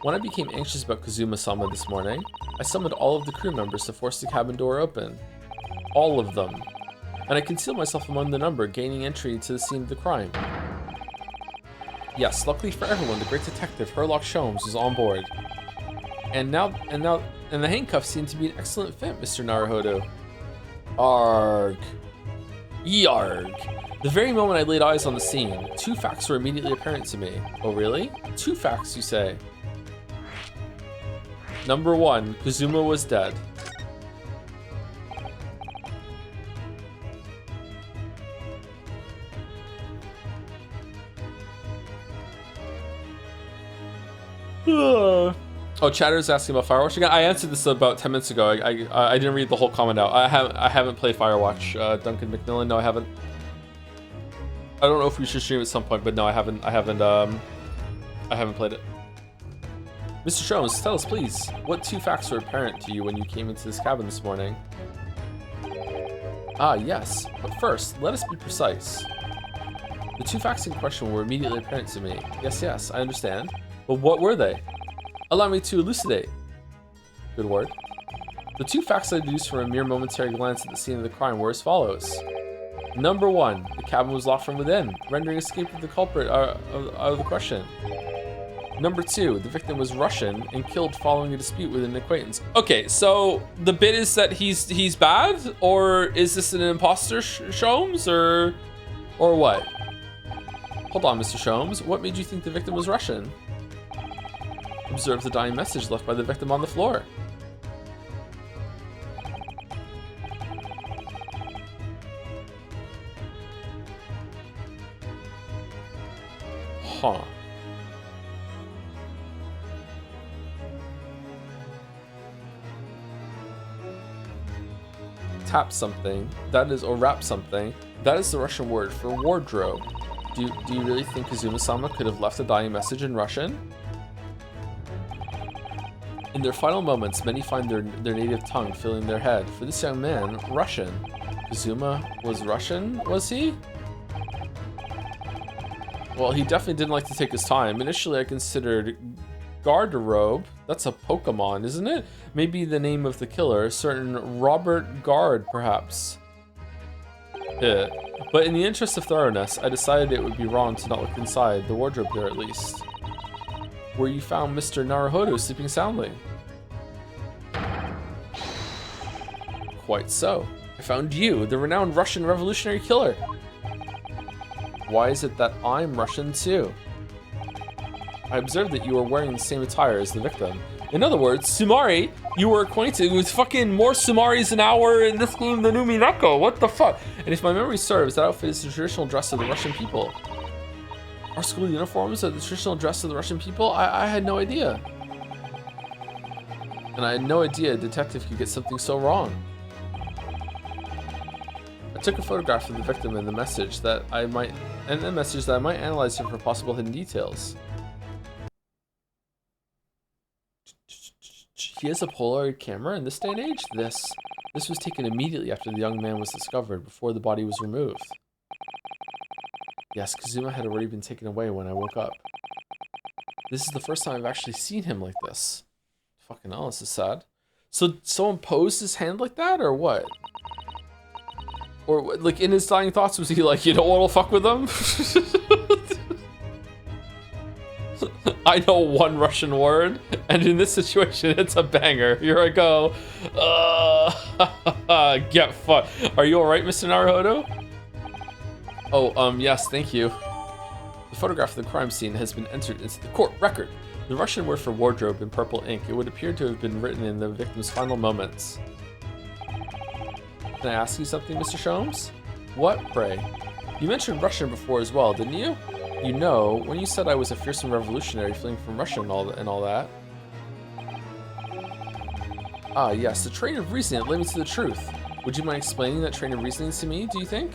When I became anxious about Kazuma-sama this morning, I summoned all of the crew members to force the cabin door open. All of them. And I concealed myself among the number, gaining entry to the scene of the crime. Yes, luckily for everyone, the great detective Herlock Sholmes is on board. And the handcuffs seem to be an excellent fit, Mr. Naruhodo. Arg. Yarg. The very moment I laid eyes on the scene, two facts were immediately apparent to me. Oh, really? Two facts, you say? Number one, Kazuma was dead. Oh, Chatter's asking about Firewatch again. I answered this about 10 minutes ago. I didn't read the whole comment out. I haven't played Firewatch. Duncan McMillan, no, I haven't. I don't know if we should stream at some point, but no, I haven't played it. Mr. Sholmes, tell us please, what two facts were apparent to you when you came into this cabin this morning? Ah, yes, but first, let us be precise. The two facts in question were immediately apparent to me. Yes, I understand. But what were they? Allow me to elucidate. Good word. The two facts I deduced from a mere momentary glance at the scene of the crime were as follows. Number one, the cabin was locked from within, rendering escape of the culprit out of the question. Number two, the victim was Russian and killed following a dispute with an acquaintance. Okay, so the bit is that he's bad, or is this an imposter, Sholmes, or what? Hold on, Mr. Sholmes. What made you think the victim was Russian? Observe the dying message left by the victim on the floor. Huh. Tap something. That is, or wrap something. That is the Russian word for wardrobe. Do you really think Kazuma-sama could have left a dying message in Russian? In their final moments, many find their native tongue filling their head. For this young man, Russian. Kazuma was Russian, was he? Well, he definitely didn't like to take his time. Initially, I considered Garderobe. That's a Pokemon, isn't it? Maybe the name of the killer. Certain Robert Guard, perhaps. But in the interest of thoroughness, I decided it would be wrong to not look inside the wardrobe there at least. Where you found Mr. Naruhodo sleeping soundly. Quite so. I found you, the renowned Russian revolutionary killer. Why is it that I'm Russian too? I observed that you were wearing the same attire as the victim. In other words, Sumari, you were acquainted with fucking more Sumaris an hour in this game than Umineko. What the fuck? And if my memory serves, that outfit is the traditional dress of the Russian people. Our school uniforms are the traditional dress of the Russian people? I had no idea. And I had no idea a detective could get something so wrong. I took a photograph of the victim and the message that I might analyze him for possible hidden details. He has a Polaroid camera in this day and age? This was taken immediately after the young man was discovered, before the body was removed. Yes, Kazuma had already been taken away when I woke up. This is the first time I've actually seen him like this. Fucking hell, this is sad. So someone posed his hand like that, or what? Or like in his dying thoughts, was he like, you don't want to fuck with them? I know one Russian word, and in this situation, it's a banger. Here I go. Get fucked. Are you alright, Mr. Naruhodo? Oh, yes, thank you. The photograph of the crime scene has been entered into the court record. The Russian word for wardrobe in purple ink. It would appear to have been written in the victim's final moments. Can I ask you something, Mr. Sholmes? What, pray? You mentioned Russian before as well, didn't you? You know, when you said I was a fearsome revolutionary fleeing from Russia and all that. Ah, yes, the train of reasoning that led me to the truth. Would you mind explaining that train of reasoning to me, do you think?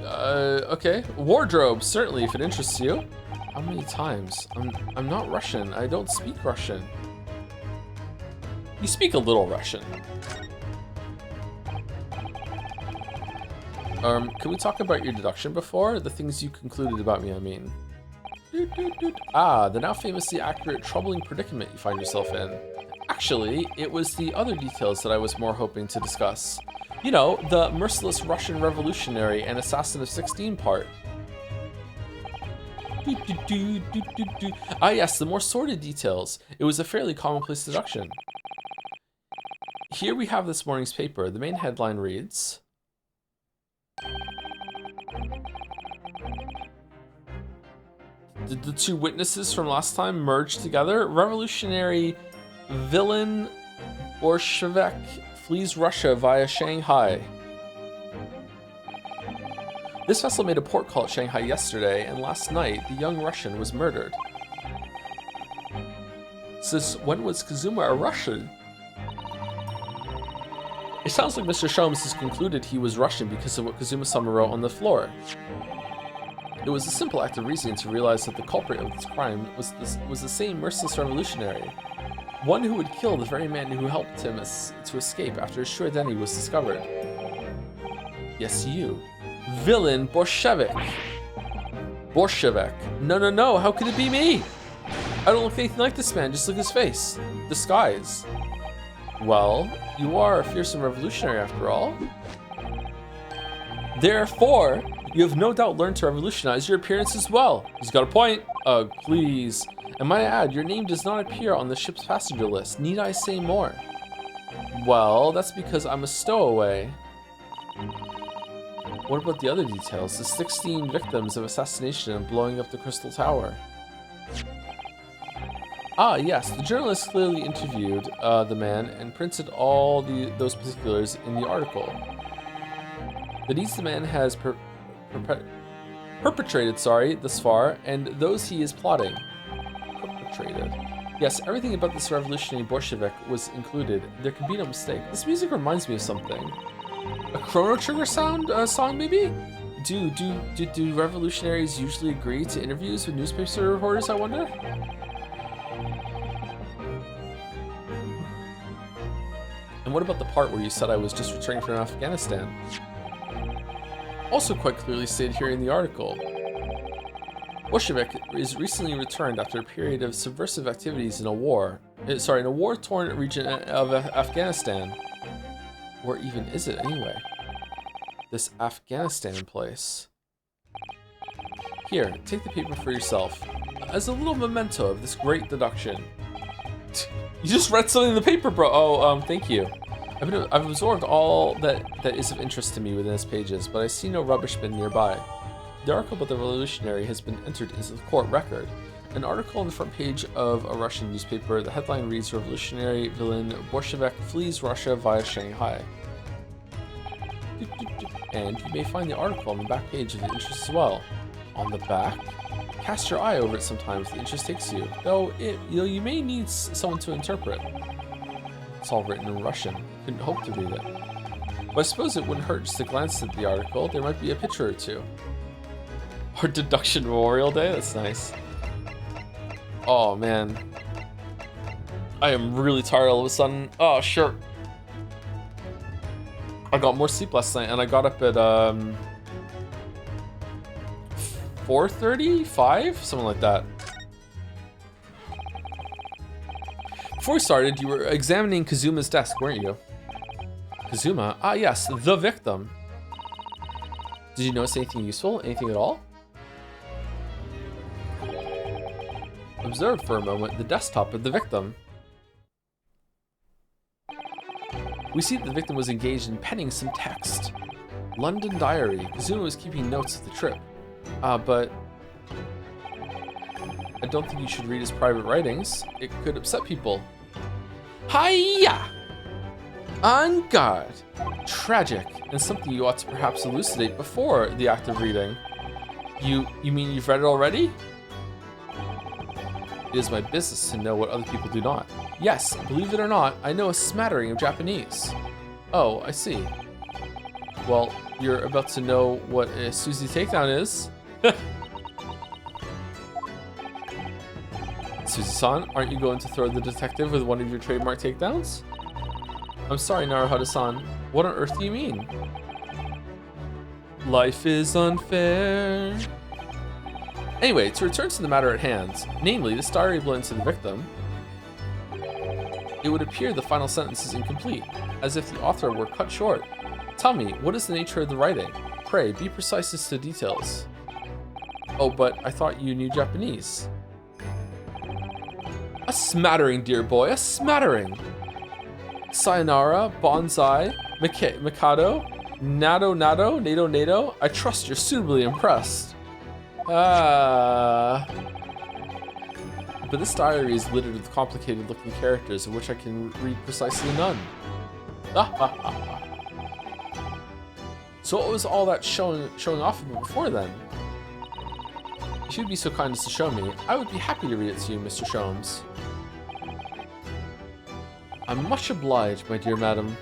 Okay. Wardrobe, certainly, if it interests you. How many times? I'm not Russian. I don't speak Russian. You speak a little Russian. Can we talk about your deduction before? The things you concluded about me, I mean. Ah, the now famously accurate, troubling predicament you find yourself in. Actually, it was the other details that I was more hoping to discuss. You know, the merciless Russian revolutionary and assassin of 16 part. Ah yes, the more sordid details. It was a fairly commonplace deduction. Here we have this morning's paper. The main headline reads... Did the two witnesses from last time merge together? Revolutionary villain Bolshevik flees Russia via Shanghai. This vessel made a port call at Shanghai yesterday, and last night the young Russian was murdered. Since when was Kazuma a Russian? It sounds like Mr. Sholmes has concluded he was Russian because of what Kazuma-sama wrote on the floor. It was a simple act of reasoning to realize that the culprit of this crime was the same merciless revolutionary. One who would kill the very man who helped him to escape after his true identity was discovered. Yes, you. Villain Bolshevik. Bolshevik. No, how could it be me? I don't look anything like this man, just look at his face. Disguise. Well, you are a fearsome revolutionary after all. Therefore, you have no doubt learned to revolutionize your appearance as well. He's got a point. Ugh, please. And might I add, your name does not appear on the ship's passenger list. Need I say more? Well, that's because I'm a stowaway. What about the other details? The 16 victims of assassination and blowing up the Crystal Tower. Ah, yes, the journalist clearly interviewed the man and printed all those particulars in the article. The deeds the man has perpetrated, thus far, and those he is plotting. Perpetrated. Yes, everything about this revolutionary Bolshevik was included. There can be no mistake. This music reminds me of something. A Chrono Trigger song maybe? Do revolutionaries usually agree to interviews with newspaper reporters, I wonder? And what about the part where you said I was just returning from Afghanistan? Also quite clearly stated here in the article. Bolshevik is recently returned after a period of subversive activities in a war-torn region of Afghanistan. Where even is it anyway? This Afghanistan place. Here, take the paper for yourself. As a little memento of this great deduction. You just read something in the paper, bro. Oh, thank you. I've absorbed all that is of interest to me within its pages, but I see no rubbish bin nearby. The article about the revolutionary has been entered into the court record. An article on the front page of a Russian newspaper. The headline reads, "Revolutionary villain Bolshevik flees Russia via Shanghai." And you may find the article on the back page of the interest as well. On the back, cast your eye over it sometime if the interest takes you, though you may need someone to interpret. It's all written in Russian. Couldn't hope to read it. But I suppose it wouldn't hurt just to glance at the article. There might be a picture or two. Or Deduction Memorial Day? That's nice. Oh, man. I am really tired all of a sudden. Oh, sure. I got more sleep last night, and I got up at 4:30, 5, something like that. Before we started, you were examining Kazuma's desk, weren't you? Kazuma? Ah, yes, the victim. Did you notice anything useful? Anything at all? Observe for a moment the desktop of the victim. We see that the victim was engaged in penning some text. London diary. Kazuma was keeping notes of the trip. But I don't think you should read his private writings. It could upset people. Hiya! On guard. Tragic, and something you ought to perhaps elucidate before the act of reading. You mean you've read it already? It is my business to know what other people do not. Yes, believe it or not, I know a smattering of Japanese. Oh, I see. Well, you're about to know what a Susie takedown is. Susie-san, aren't you going to throw the detective with one of your trademark takedowns? I'm sorry, Naruhodo-san. What on earth do you mean? Life is unfair. Anyway, to return to the matter at hand, namely, this diary belonging to the victim, it would appear the final sentence is incomplete, as if the author were cut short. Tell me, what is the nature of the writing? Pray, be precise as to details. Oh, but I thought you knew Japanese. A smattering, dear boy, a smattering. Sayonara, bonsai, Mikado, nado, nado, I trust you're suitably impressed. But this diary is littered with complicated looking characters of which I can read precisely none. So what was all that showing off of it before then? If you'd be so kind as to show me, I would be happy to read it to you, Mr. Sholmes. I'm much obliged, my dear madam.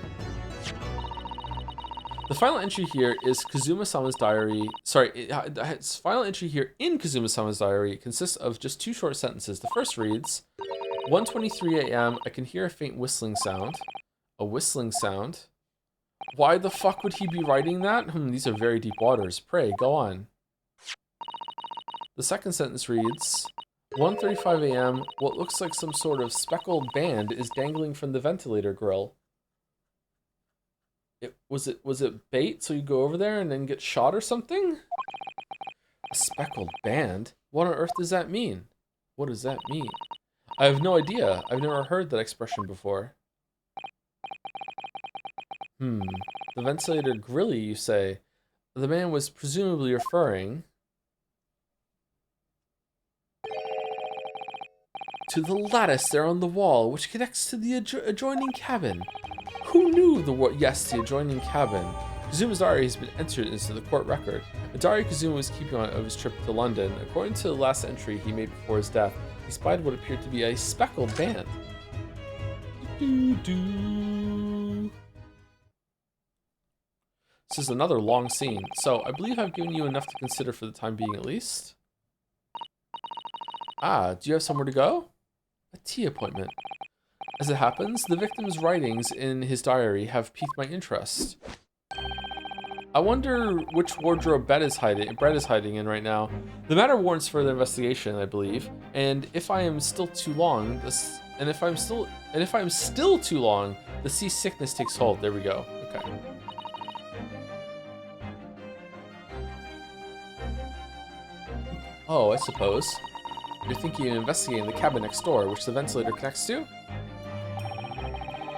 The final entry here is Kazuma-sama's diary. Sorry, its final entry here in Kazuma-sama's diary consists of just two short sentences. The first reads, 1:23 a.m. I can hear a faint whistling sound. A whistling sound? Why the fuck would he be writing that? These are very deep waters. Pray, go on. The second sentence reads, 1:35 a.m. What looks like some sort of speckled band is dangling from the ventilator grill. Was it bait so you go over there and then get shot or something? A speckled band? What on earth does that mean? What does that mean? I have no idea. I've never heard that expression before. The ventilator grilly, you say? The man was presumably referring to the lattice there on the wall, which connects to the adjoining cabin. Who knew the word? Yes, the adjoining cabin. Kazuma's diary has been entered into the court record. A diary Kazuma was keeping on of his trip to London. According to the last entry he made before his death, he spied what appeared to be a speckled band. This is another long scene, so I believe I've given you enough to consider for the time being at least. Do you have somewhere to go? A tea appointment. As it happens, the victim's writings in his diary have piqued my interest. I wonder which wardrobe Brett is hiding in right now. The matter warrants further investigation, I believe. And if I am still too long, if I'm still too long, the seasickness takes hold. There we go. Okay. Oh, I suppose. You're thinking of investigating the cabin next door, which the ventilator connects to?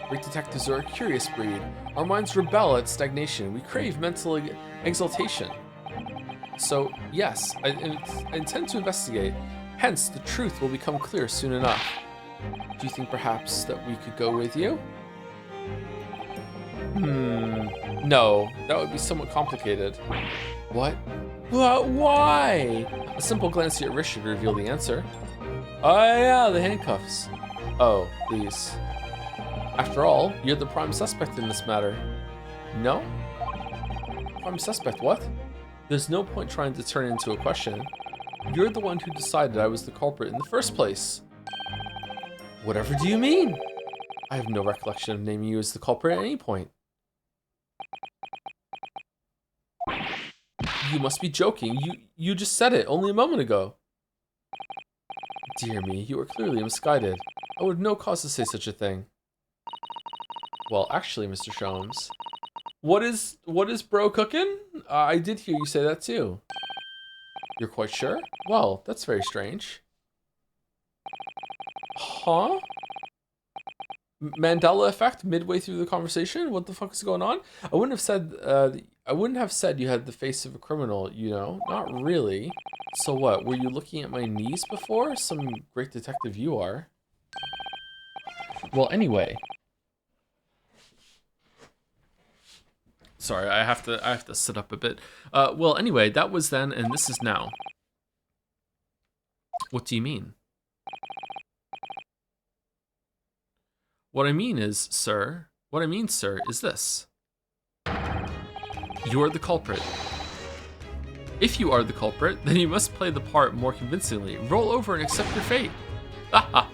Great detectives are a curious breed. Our minds rebel at stagnation. We crave mental exaltation. So, yes, I intend to investigate. Hence, the truth will become clear soon enough. Do you think perhaps that we could go with you? No, that would be somewhat complicated. What? But why? A simple glance at your wrist should reveal the answer. Oh yeah, the handcuffs. Oh, these. After all, you're the prime suspect in this matter. No? Prime suspect, what? There's no point trying to turn it into a question. You're the one who decided I was the culprit in the first place. Whatever do you mean? I have no recollection of naming you as the culprit at any point. You must be joking. You just said it only a moment ago. Dear me, you are clearly misguided. I would have no cause to say such a thing. Well, actually, Mr. Sholmes, what is bro cooking? I did hear you say that too. You're quite sure? Well, that's very strange. Huh? Mandela effect midway through the conversation? What the fuck is going on? I wouldn't have said you had the face of a criminal, you know? Not really. So what, were you looking at my knees before? Some great detective you are. Well, anyway. Sorry, I have to sit up a bit. Well, anyway, that was then and this is now. What do you mean? What I mean, sir, is this. You are the culprit. If you are the culprit, then you must play the part more convincingly. Roll over and accept your fate. Now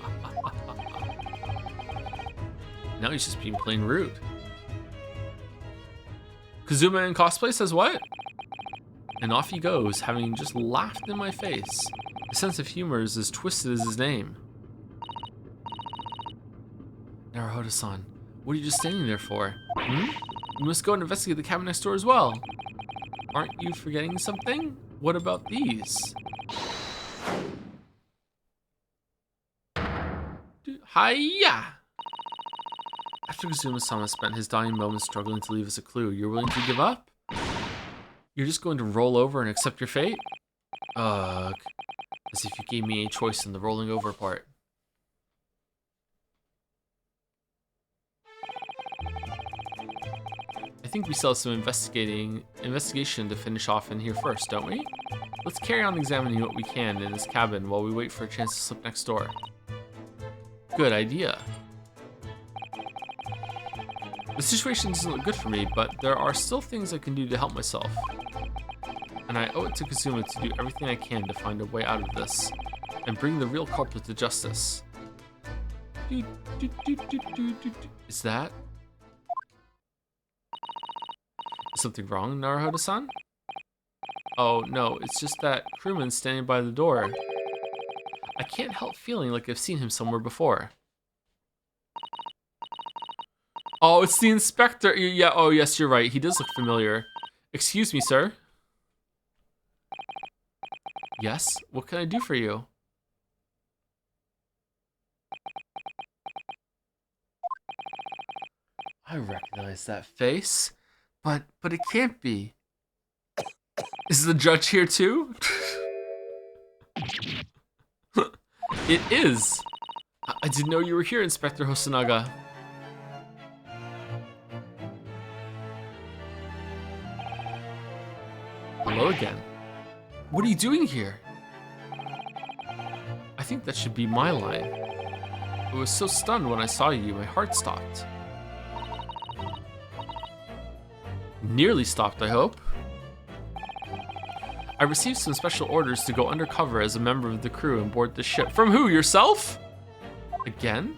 he's just being plain rude. Kazuma in cosplay says what? And off he goes, having just laughed in my face. His sense of humor is as twisted as his name. Naruhodo-san, what are you just standing there for? You must go and investigate the cabin next door as well. Aren't you forgetting something? What about these? Hiya! After Kazuma-sama spent his dying moments struggling to leave us a clue, you're willing to give up? You're just going to roll over and accept your fate? Ugh. As if you gave me a choice in the rolling over part. I think we still have some investigation to finish off in here first, don't we? Let's carry on examining what we can in this cabin while we wait for a chance to slip next door. Good idea. The situation doesn't look good for me, but there are still things I can do to help myself. And I owe it to Kazuma to do everything I can to find a way out of this and bring the real culprit to justice. Is that? Is something wrong, Naruhodo-san? Oh no, it's just that crewman standing by the door. I can't help feeling like I've seen him somewhere before. Oh, it's the inspector. Yeah, oh yes, you're right. He does look familiar. Excuse me, sir. Yes, what can I do for you? I recognize that face, but it can't be. Is the judge here too? It is. I didn't know you were here, Inspector Hosonaga. Hello again. What are you doing here? I think that should be my line. I was so stunned when I saw you, my heart stopped. Nearly stopped, I hope. I received some special orders to go undercover as a member of the crew and board the ship. From who, yourself? Again?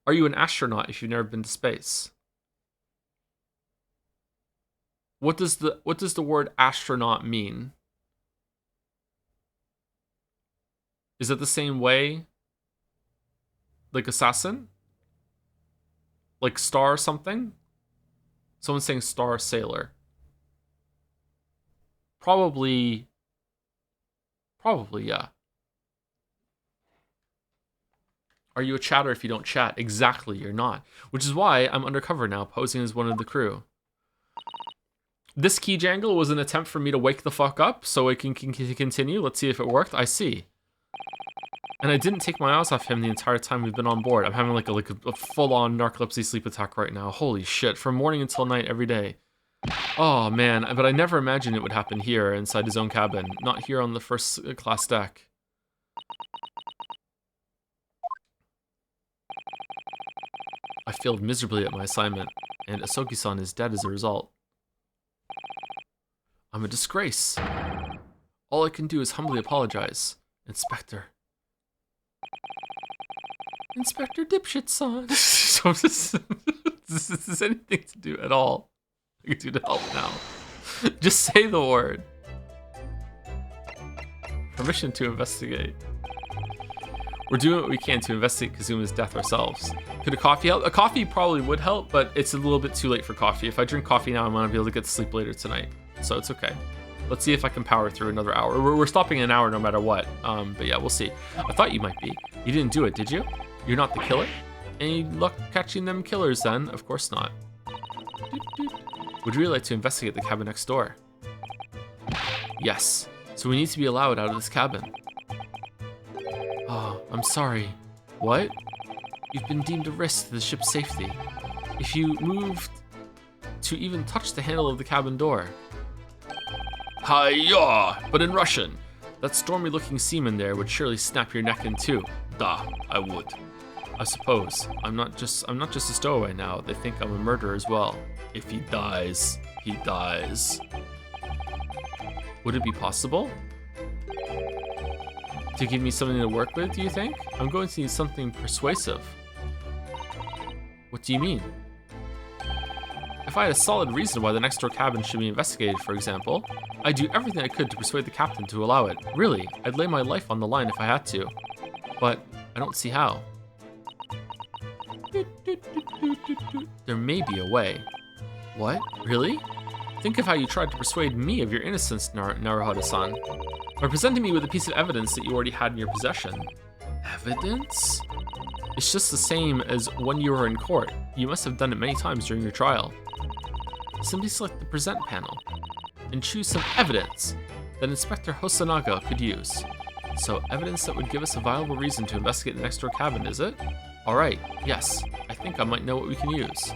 Are you an astronaut if you've never been to space? What does the word astronaut mean? Is it the same way? Like assassin? Like star something? Someone's saying star sailor. Probably, yeah. Are you a chatter if you don't chat? Exactly, you're not. Which is why I'm undercover now, posing as one of the crew. This key jangle was an attempt for me to wake the fuck up so I can continue. Let's see if it worked. I see. And I didn't take my eyes off him the entire time we've been on board. I'm having like a full-on narcolepsy sleep attack right now. Holy shit. From morning until night every day. Oh man, but I never imagined it would happen here inside his own cabin. Not here on the first class deck. I failed miserably at my assignment, and Asogi-san is dead as a result. I'm a disgrace. All I can do is humbly apologize. Inspector. Inspector Dipshit-san. So this is anything to do at all I can do to help now. Just say the word. Permission to investigate. We're doing what we can to investigate Kazuma's death ourselves. Could a coffee help? A coffee probably would help, but it's a little bit too late for coffee. If I drink coffee now, I'm gonna be able to get to sleep later tonight. So it's okay. Let's see if I can power through another hour. We're stopping an hour no matter what. But yeah, we'll see. I thought you might be. You didn't do it, did you? You're not the killer? Any luck catching them killers then? Of course not. Would you really like to investigate the cabin next door? Yes. So we need to be allowed out of this cabin. Oh, I'm sorry. What? You've been deemed a risk to the ship's safety. If you moved to even touch the handle of the cabin door. Hi-ya! But in Russian. That stormy-looking seaman there would surely snap your neck in two. Da, I would. I suppose. I'm not just a stowaway now. They think I'm a murderer as well. If he dies, he dies. Would it be possible? To give me something to work with, do you think? I'm going to need something persuasive. What do you mean? If I had a solid reason why the next door cabin should be investigated, for example, I'd do everything I could to persuade the captain to allow it. Really, I'd lay my life on the line if I had to. But I don't see how. There may be a way. What? Really? Think of how you tried to persuade me of your innocence, Naruhodo-san. By presenting me with a piece of evidence that you already had in your possession. Evidence? It's just the same as when you were in court. You must have done it many times during your trial. Simply select the present panel and choose some evidence that Inspector Hosonaga could use. So, evidence that would give us a viable reason to investigate the next door cabin, is it? Alright, yes. I think I might know what we can use.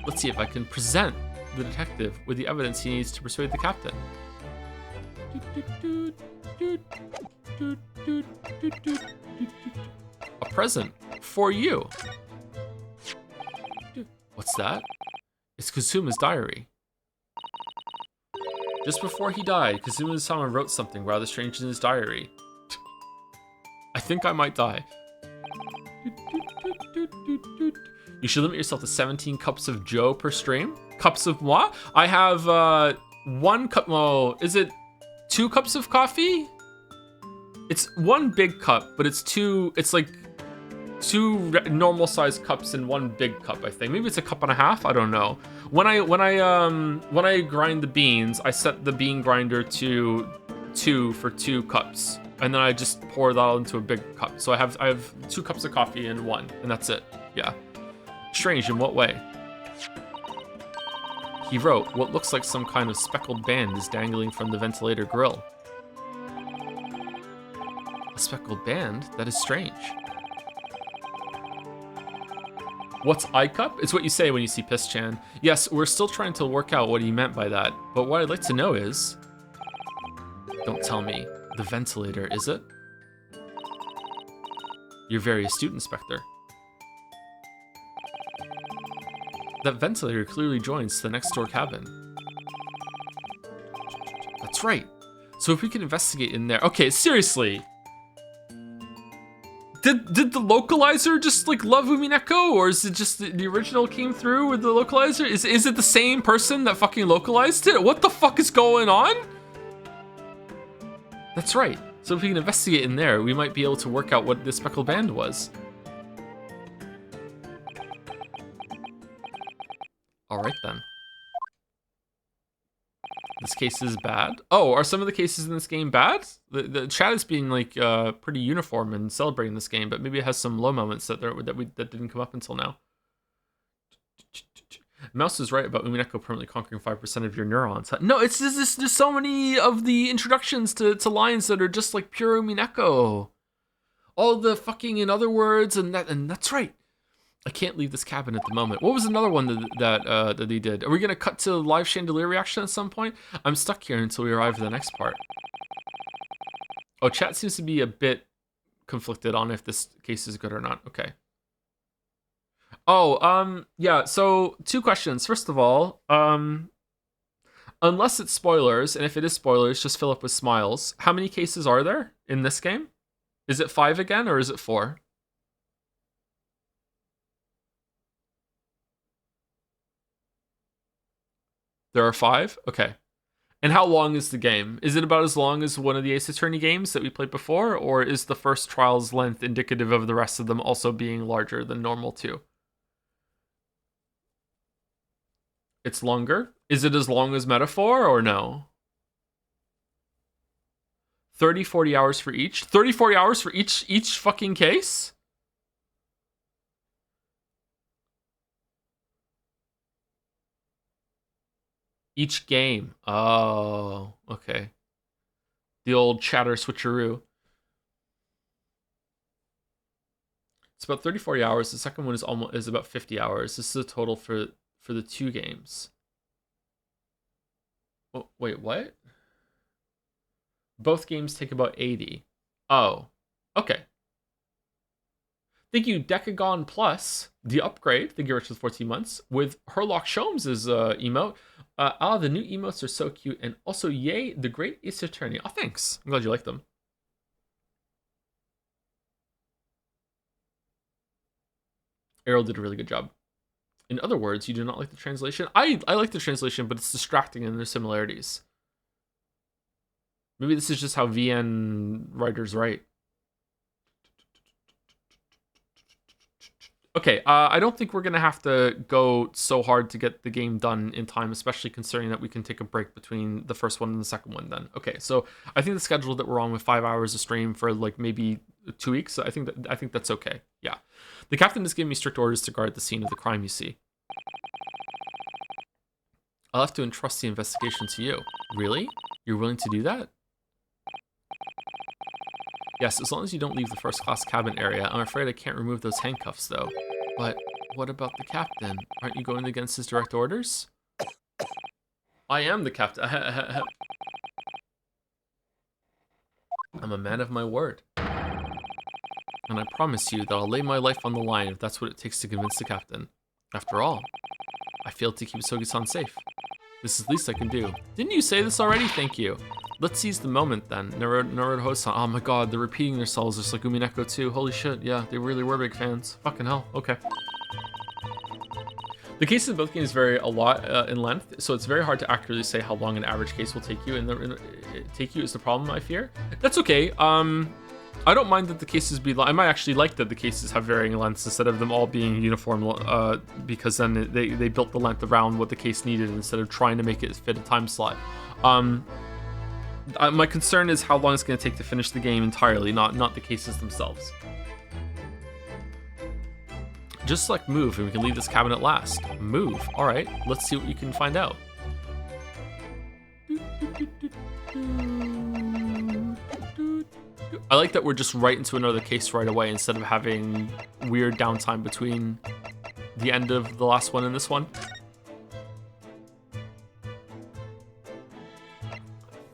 Let's see if I can present the detective with the evidence he needs to persuade the captain. A present for you. What's that? It's Kazuma's diary. Just before he died, Kazuma-sama wrote something rather strange in his diary. I think I might die. You should limit yourself to 17 cups of Joe per stream. Cups of moi? I have 1 cup. Oh, is it 2 cups of coffee? It's 1 big cup, but it's 2. It's like 2 normal sized cups and 1 big cup. I think maybe it's a cup and a half. I don't know. When I grind the beans, I set the bean grinder to 2 for 2 cups, and then I just pour that all into a big cup. So I have 2 cups of coffee and 1, and that's it. Yeah. Strange in what way? He wrote, what looks like some kind of speckled band is dangling from the ventilator grill. A speckled band? That is strange. What's I-cup? It's what you say when you see Piss-chan. Yes, we're still trying to work out what he meant by that, but what I'd like to know is... Don't tell me. The ventilator, is it? You're very astute, Inspector. That ventilator clearly joins the next door cabin. That's right. So if we can investigate in there... Okay, seriously! Did the localizer just like love Umineko, or is it just the original came through with the localizer? Is it the same person that fucking localized it? What the fuck is going on? That's right. So if we can investigate in there, we might be able to work out what the speckled band was. All right then. This case is bad. Oh, are some of the cases in this game bad? The chat is being like pretty uniform and celebrating this game, but maybe it has some low moments that didn't come up until now. Mouse is right about Umineko permanently conquering 5% of your neurons. No, it's just there's so many of the introductions to lines that are just like pure Umineko. All the fucking in other words and that's right. I can't leave this cabin at the moment. What was another one that he did? Are we gonna cut to live chandelier reaction at some point? I'm stuck here until we arrive at the next part. Oh, chat seems to be a bit conflicted on if this case is good or not. Okay. Oh, yeah, so 2 questions. First of all, unless it's spoilers, and if it is spoilers, just fill up with smiles. How many cases are there in this game? Is it 5 again, or is it 4? There are 5? Okay. And how long is the game? Is it about as long as one of the Ace Attorney games that we played before, or is the first trial's length indicative of the rest of them also being larger than normal too? It's longer? Is it as long as Metaphor or no? 30, 40 hours for each? 30, 40 hours for each fucking case? Each game. Oh, okay. The old chatter switcheroo. It's about 30, 40 hours. The second one is about 50 hours. This is a total for the 2 games. Oh, wait, what? Both games take about 80. Oh, okay. Thank you, Decagon Plus, the upgrade. Thank you, Rich, for 14 months. With Herlock Sholmes' emote. The new emotes are so cute. And also, yay, the great Ace Attorney. Oh, thanks. I'm glad you like them. Errol did a really good job. In other words, you do not like the translation? I like the translation, but it's distracting and there's similarities. Maybe this is just how VN writers write. Okay, I don't think we're going to have to go so hard to get the game done in time, especially considering that we can take a break between the first one and the second one then. Okay, so I think the schedule that we're on with 5 hours of stream for like maybe 2 weeks, I think that's okay. Yeah. The captain has given me strict orders to guard the scene of the crime, you see. I'll have to entrust the investigation to you. Really? You're willing to do that? Yes, as long as you don't leave the first-class cabin area. I'm afraid I can't remove those handcuffs, though. But what about the captain? Aren't you going against his direct orders? I am the captain. I'm a man of my word. And I promise you that I'll lay my life on the line if that's what it takes to convince the captain. After all, I failed to keep Sogi-san safe. This is the least I can do. Didn't you say this already? Thank you. Let's seize the moment then. Naruto-san. Oh my god, they're repeating themselves just like Umineko too. Holy shit, yeah, they really were big fans. Fucking hell, okay. The cases in both games vary a lot in length, so it's very hard to accurately say how long an average case will take you. Take you is the problem, I fear. That's okay. I don't mind that the cases be I might actually like that the cases have varying lengths instead of them all being uniform, because then they built the length around what the case needed instead of trying to make it fit a time slot. My concern is how long it's going to take to finish the game entirely, not the cases themselves. Just select move and we can leave this cabin at last. Move. All right, let's see what we can find out. I like that we're just right into another case right away instead of having weird downtime between the end of the last one and this one.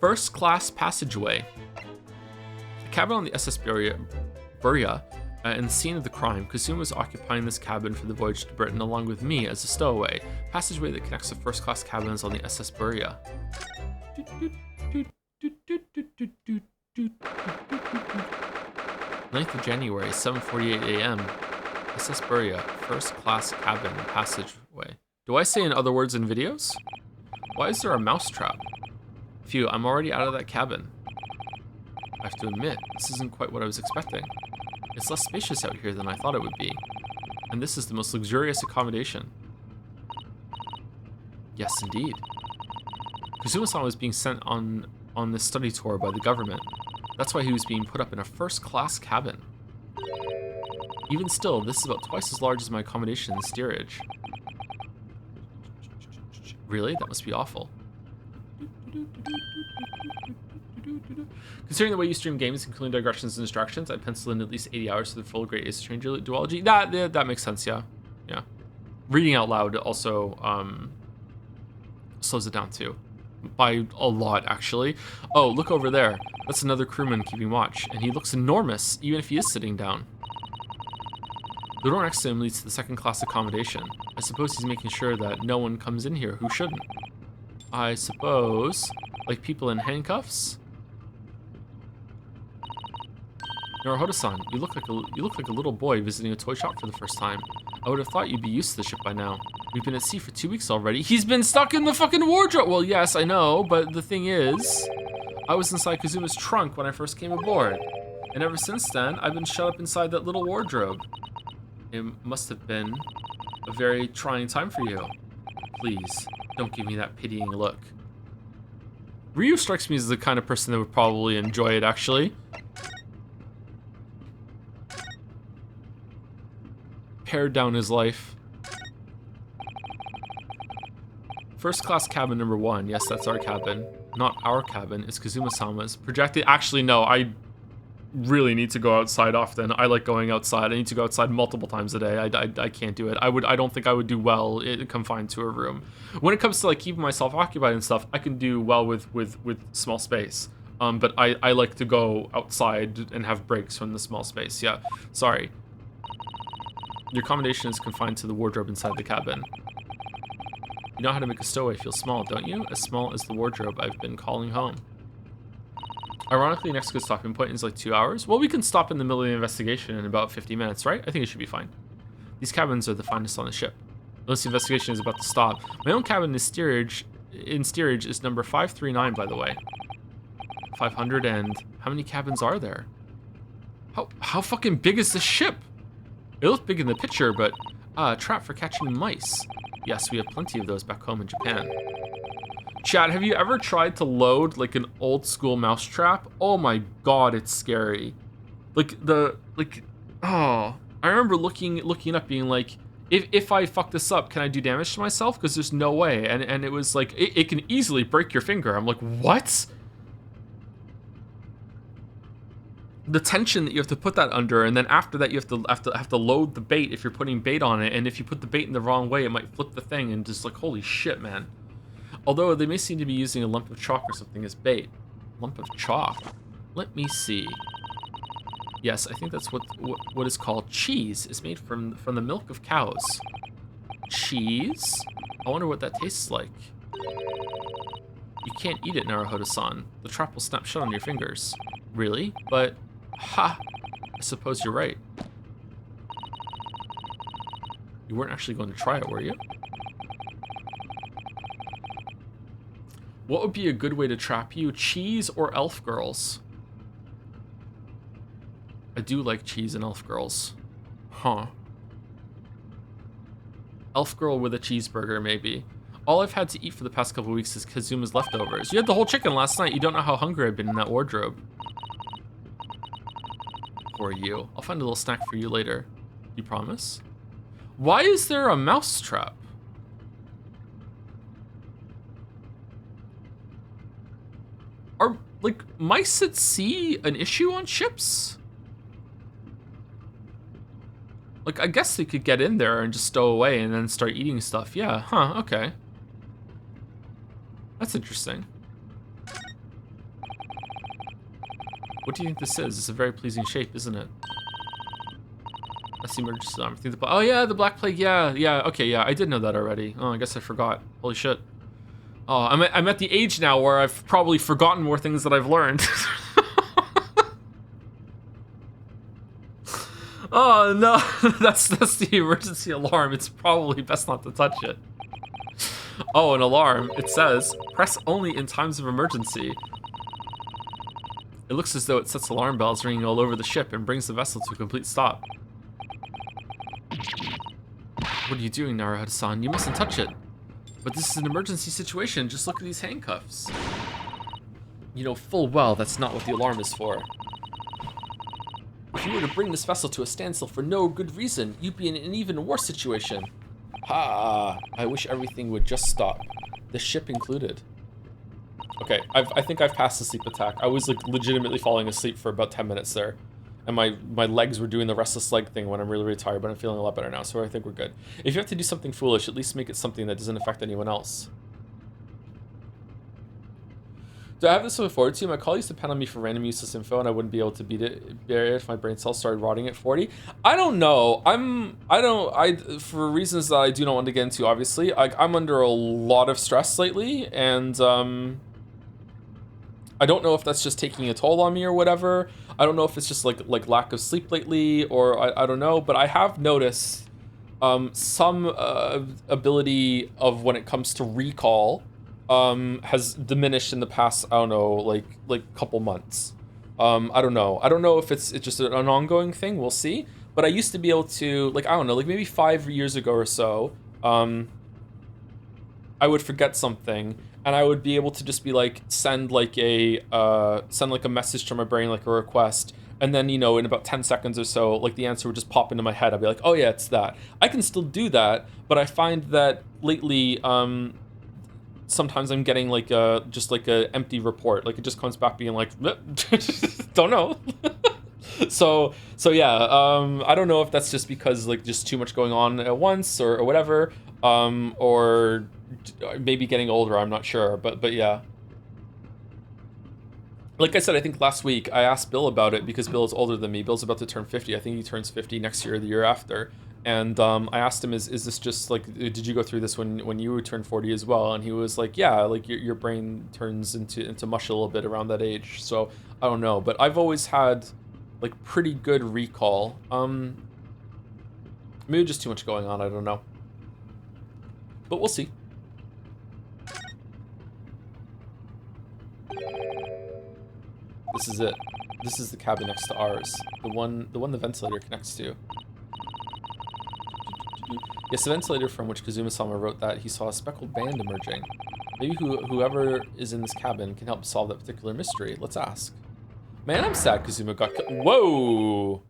First class passageway. A cabin on the SS Buria and the scene of the crime. Kazuma was occupying this cabin for the voyage to Britain along with me as a stowaway. Passageway that connects the first class cabins on the SS Buria. 9th of January, 7:48 a.m. SS Buria, first class cabin passageway. Do I say in other words in videos? Why is there a mouse trap? Phew, I'm already out of that cabin. I have to admit, this isn't quite what I was expecting. It's less spacious out here than I thought it would be. And this is the most luxurious accommodation. Yes, indeed. Kazuma-san was being sent on this study tour by the government. That's why he was being put up in a first-class cabin. Even still, this is about twice as large as my accommodation in the steerage. Really? That must be awful. Considering the way you stream games, including digressions and distractions, I pencil in at least 80 hours for the full Great Ace Change duology. That makes sense, yeah. Yeah. Reading out loud also slows it down too. By a lot, actually. Oh, look over there. That's another crewman keeping watch, and he looks enormous, even if he is sitting down. The door next to him leads to the second-class accommodation. I suppose he's making sure that no one comes in here who shouldn't. I suppose, like people in handcuffs? Naruhodo-san, you look like a little boy visiting a toy shop for the first time. I would have thought you'd be used to the ship by now. We've been at sea for 2 weeks already. He's been stuck in the fucking wardrobe! Well, yes, I know, but the thing is, I was inside Kazuma's trunk when I first came aboard. And ever since then, I've been shut up inside that little wardrobe. It must have been a very trying time for you. Please, don't give me that pitying look. Ryu strikes me as the kind of person that would probably enjoy it, actually. Pared down his life. First class cabin number 1. Yes, that's our cabin. Not our cabin, it's Kazuma-sama's. Projected. Actually, no, I really need to go outside often. I like going outside. I need to go outside multiple times a day. I can't do it. I don't think I would do well confined to a room. When it comes to like keeping myself occupied and stuff, I can do well with small space. But I like to go outside and have breaks from the small space. Yeah, sorry. Your accommodation is confined to the wardrobe inside the cabin. You know how to make a stowaway feel small, don't you? As small as the wardrobe I've been calling home. Ironically, next good stopping point is like 2 hours. Well, we can stop in the middle of the investigation in about 50 minutes, right? I think it should be fine. These cabins are the finest on the ship. Unless the investigation is about to stop. My own cabin is steerage is number 539, by the way. 500 and... How many cabins are there? How fucking big is this ship? It looks big in the picture, but... a trap for catching mice. Yes, we have plenty of those back home in Japan. Chad, have you ever tried to load like an old school mousetrap? Oh my god, it's scary. Oh, I remember looking up being like, if I fuck this up, can I do damage to myself? Because there's no way. And it was like, it can easily break your finger. I'm like, what? The tension that you have to put that under, and then after that you have to load the bait if you're putting bait on it, and if you put the bait in the wrong way, it might flip the thing, and just like, holy shit, man. Although they may seem to be using a lump of chalk or something as bait. Lump of chalk? Let me see. Yes, I think that's what is called cheese. It's made from the milk of cows. Cheese? I wonder what that tastes like. You can't eat it, Naruhodo-san. The trap will snap shut on your fingers. Really? But... Ha! I suppose you're right. You weren't actually going to try it, were you? What would be a good way to trap you? Cheese or elf girls? I do like cheese and elf girls. Huh. Elf girl with a cheeseburger, maybe. All I've had to eat for the past couple weeks is Kazuma's leftovers. You had the whole chicken last night. You don't know how hungry I've been in that wardrobe. Poor you. I'll find a little snack for you later. You promise? Why is there a mouse trap? Are, like, mice at sea an issue on ships? Like, I guess they could get in there and just stow away and then start eating stuff. Yeah, huh, okay. That's interesting. What do you think this is? It's a very pleasing shape, isn't it? That's the emergency alarm. Oh yeah, the Black Plague, yeah, okay, yeah, I did know that already. Oh, I guess I forgot. Holy shit. Oh, I'm at the age now where I've probably forgotten more things that I've learned. Oh no, that's the emergency alarm. It's probably best not to touch it. Oh, an alarm. It says, press only in times of emergency. It looks as though it sets alarm bells ringing all over the ship and brings the vessel to a complete stop. What are you doing, Naruhodo-san? You mustn't touch it. But this is an emergency situation. Just look at these handcuffs. You know full well that's not what the alarm is for. If you were to bring this vessel to a standstill for no good reason, you'd be in an even worse situation. Ha! I wish everything would just stop. The ship included. Okay, I think I've passed the sleep attack. I was like legitimately falling asleep for about 10 minutes there. And my legs were doing the restless leg thing when I'm really, really tired, but I'm feeling a lot better now, so I think we're good. If you have to do something foolish, at least make it something that doesn't affect anyone else. Do I have this to look forward to? My colleagues depend on me for random useless info, and I wouldn't be able to beat it if my brain cells started rotting at 40. I don't know. For reasons that I do not want to get into, obviously. I'm under a lot of stress lately, and I don't know if that's just taking a toll on me or whatever. I don't know if it's just like lack of sleep lately, or I don't know. But I have noticed some ability of when it comes to recall. Has diminished in the past, I don't know, like couple months. I don't know. I don't know if it's just an ongoing thing. We'll see. But I used to be able to, like, I don't know, like maybe 5 years ago or so, I would forget something, and I would be able to just be like send like a message to my brain, like a request, and then, you know, in about 10 seconds or so, like the answer would just pop into my head. I'd be like, oh yeah, it's that. I can still do that, but I find that lately, sometimes I'm getting like just like a empty report. Like it just comes back being like, don't know. so yeah, I don't know if that's just because like just too much going on at once or whatever, or maybe getting older. I'm not sure, but yeah. Like I said, I think last week I asked Bill about it because Bill is older than me. Bill's about to turn 50. I think he turns 50 next year or the year after. And I asked him, is this just like, did you go through this when you turned 40 as well? And he was like, yeah, like your brain turns into mush a little bit around that age. So I don't know, but I've always had like pretty good recall. Maybe just too much going on, I don't know. But we'll see. This is it. This is the cabin next to ours. The one the ventilator connects to. Yes, the ventilator from which Kazuma-sama wrote that he saw a speckled band emerging. Maybe whoever is in this cabin can help solve that particular mystery. Let's ask. Man, I'm sad Kazuma got cut. Whoa!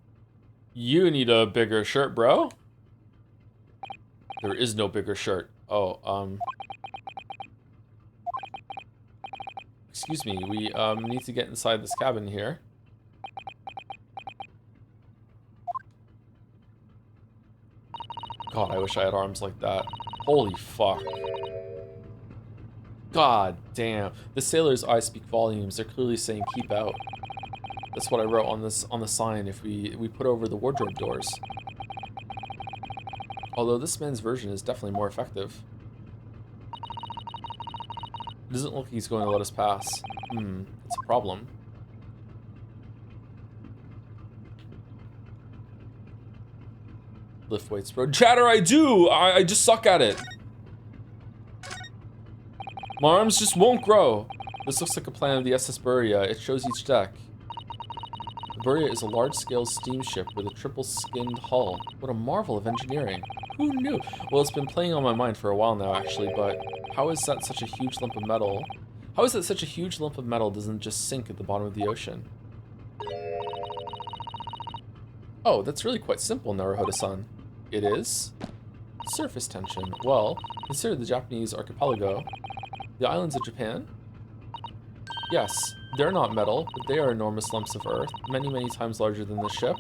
You need a bigger shirt, bro. There is no bigger shirt. Oh, excuse me, we need to get inside this cabin here. God, I wish I had arms like that. Holy fuck. God damn. The sailors' eyes speak volumes. They're clearly saying keep out. That's what I wrote on the sign if we put over the wardrobe doors. Although this man's version is definitely more effective. It doesn't look like he's going to let us pass. That's a problem. Lift weights, bro. Chatter, I do! I just suck at it. My arms just won't grow. This looks like a plan of the SS Buria. It shows each deck. The Buria is a large-scale steamship with a triple-skinned hull. What a marvel of engineering. Who knew? Well, it's been playing on my mind for a while now, actually, but how is that such a huge lump of metal? How is that such a huge lump of metal doesn't just sink at the bottom of the ocean? Oh, that's really quite simple, Naruhodo-san. It is? Surface tension. Well, consider the Japanese archipelago. The islands of Japan? Yes, they're not metal, but they are enormous lumps of earth, many, many times larger than the ship.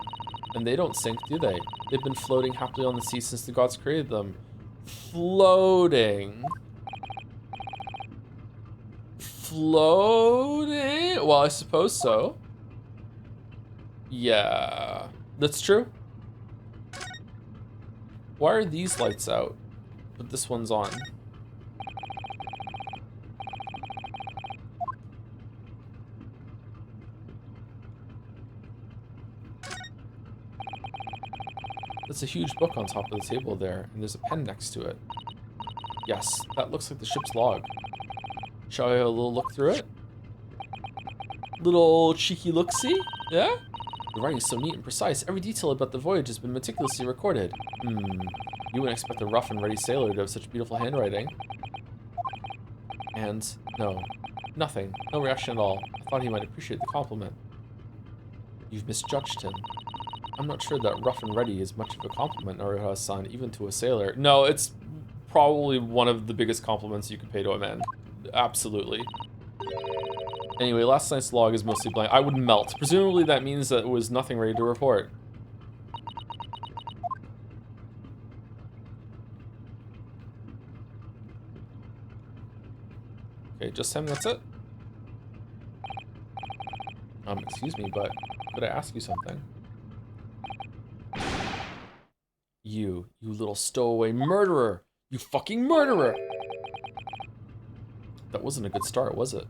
And they don't sink, do they? They've been floating happily on the sea since the gods created them. Floating. Floating? Well, I suppose so. Yeah, that's true. Why are these lights out, but this one's on? There's a huge book on top of the table there, and there's a pen next to it. Yes, that looks like the ship's log. Shall I have a little look through it? Little cheeky look-see? Yeah? The writing's so neat and precise. Every detail about the voyage has been meticulously recorded. You wouldn't expect a rough and ready sailor to have such beautiful handwriting. And no, nothing. No reaction at all. I thought he might appreciate the compliment. You've misjudged him. I'm not sure that rough and ready is much of a compliment, Naruto-san, even to a sailor. No, it's probably one of the biggest compliments you could pay to a man. Absolutely. Anyway, last night's log is mostly blank. I would melt. Presumably that means that it was nothing ready to report. Okay, just him, that's it? Excuse me, but could I ask you something? You little stowaway murderer! You fucking murderer! That wasn't a good start, was it?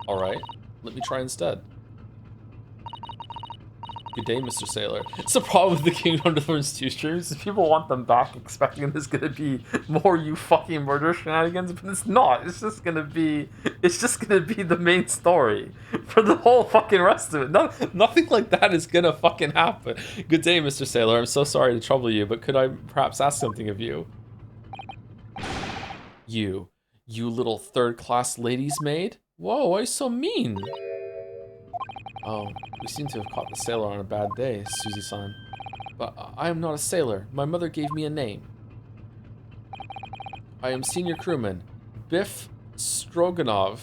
Alright, let me try instead. Good day, Mr. Sailor. It's the problem with the Kingdom Deliverance 2 streams, is people want them back expecting there's gonna be more you fucking murder shenanigans, but it's not. It's just gonna be the main story for the whole fucking rest of it. Nothing like that is gonna fucking happen. Good day, Mr. Sailor. I'm so sorry to trouble you, but could I perhaps ask something of you? You little third-class ladies' maid? Whoa, why are you so mean? Oh, we seem to have caught the sailor on a bad day, Suzy-san. But I am not a sailor. My mother gave me a name. I am senior crewman, Biff Stroganov.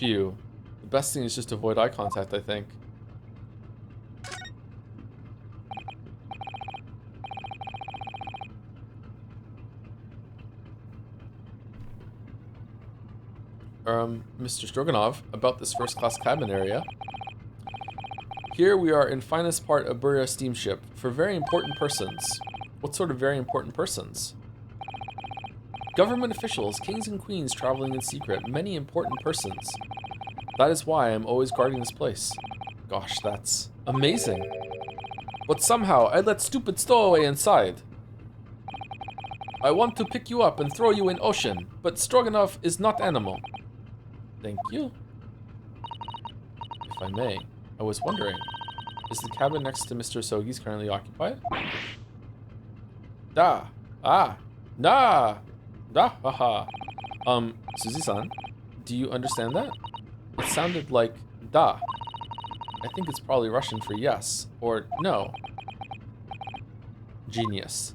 Phew. The best thing is just to avoid eye contact, I think. Mr. Stroganov, about this first-class cabin area. Here we are in finest part of Burya steamship for very important persons. What sort of very important persons? Government officials, kings and queens traveling in secret, many important persons. That is why I'm always guarding this place. Gosh, that's amazing. But somehow I let stupid stowaway inside. I want to pick you up and throw you in ocean, but Stroganov is not animal. Thank you. If I may, I was wondering, is the cabin next to Mr. Sogi's currently occupied? Da. Ah. Da. Da. Haha. Suzy-san, do you understand that? It sounded like da. I think it's probably Russian for yes, or no. Genius.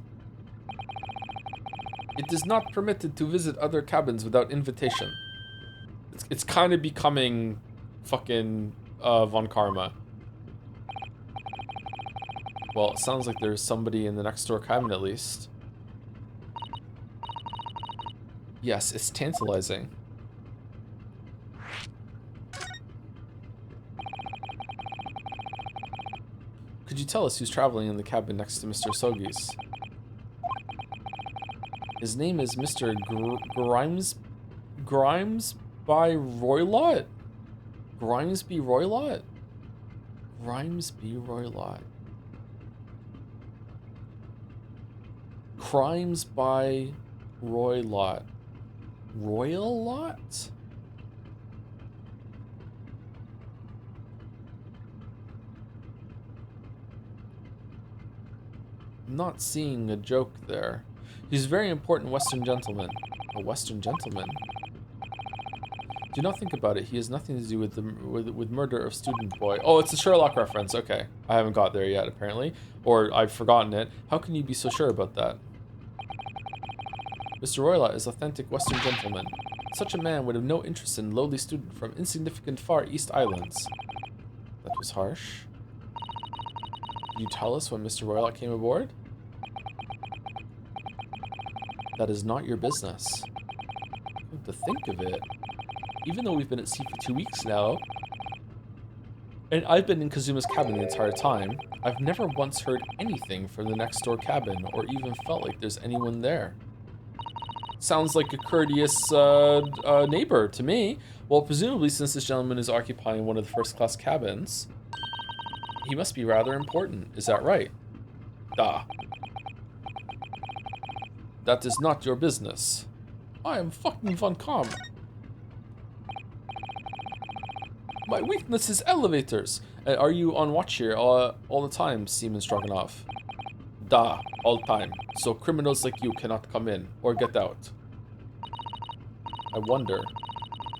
It is not permitted to visit other cabins without invitation. It's kind of becoming fucking Von Karma. Well, it sounds like there's somebody in the next door cabin at least. Yes, it's tantalizing. Could you tell us who's traveling in the cabin next to Mr. Sogi's? His name is Mr. Grimes by Roylott? Grimesby Roylott? Grimesby Roylott. Crimes by Roylott. Roylott? I'm not seeing a joke there. He's a very important Western gentleman. A Western gentleman? Do not think about it. He has nothing to do with the with murder of student boy. Oh, it's a Sherlock reference. Okay, I haven't got there yet apparently, or I've forgotten it. How can you be so sure about that? Mr. Roylott is authentic Western gentleman. Such a man would have no interest in lowly student from insignificant Far East Islands. That was harsh. Can you tell us when Mr. Roylott came aboard? That is not your business. Come to think of it, even though we've been at sea for 2 weeks now, and I've been in Kazuma's cabin the entire time, I've never once heard anything from the next door cabin, or even felt like there's anyone there. Sounds like a courteous neighbor to me. Well, presumably since this gentleman is occupying one of the first-class cabins, He must be rather important, is that right? Da. That is not your business. I am fucking Von Calm. My weakness is elevators. Are you on watch here all the time, Seaman Stroganoff? Da, all time. So criminals like you cannot come in or get out. I wonder,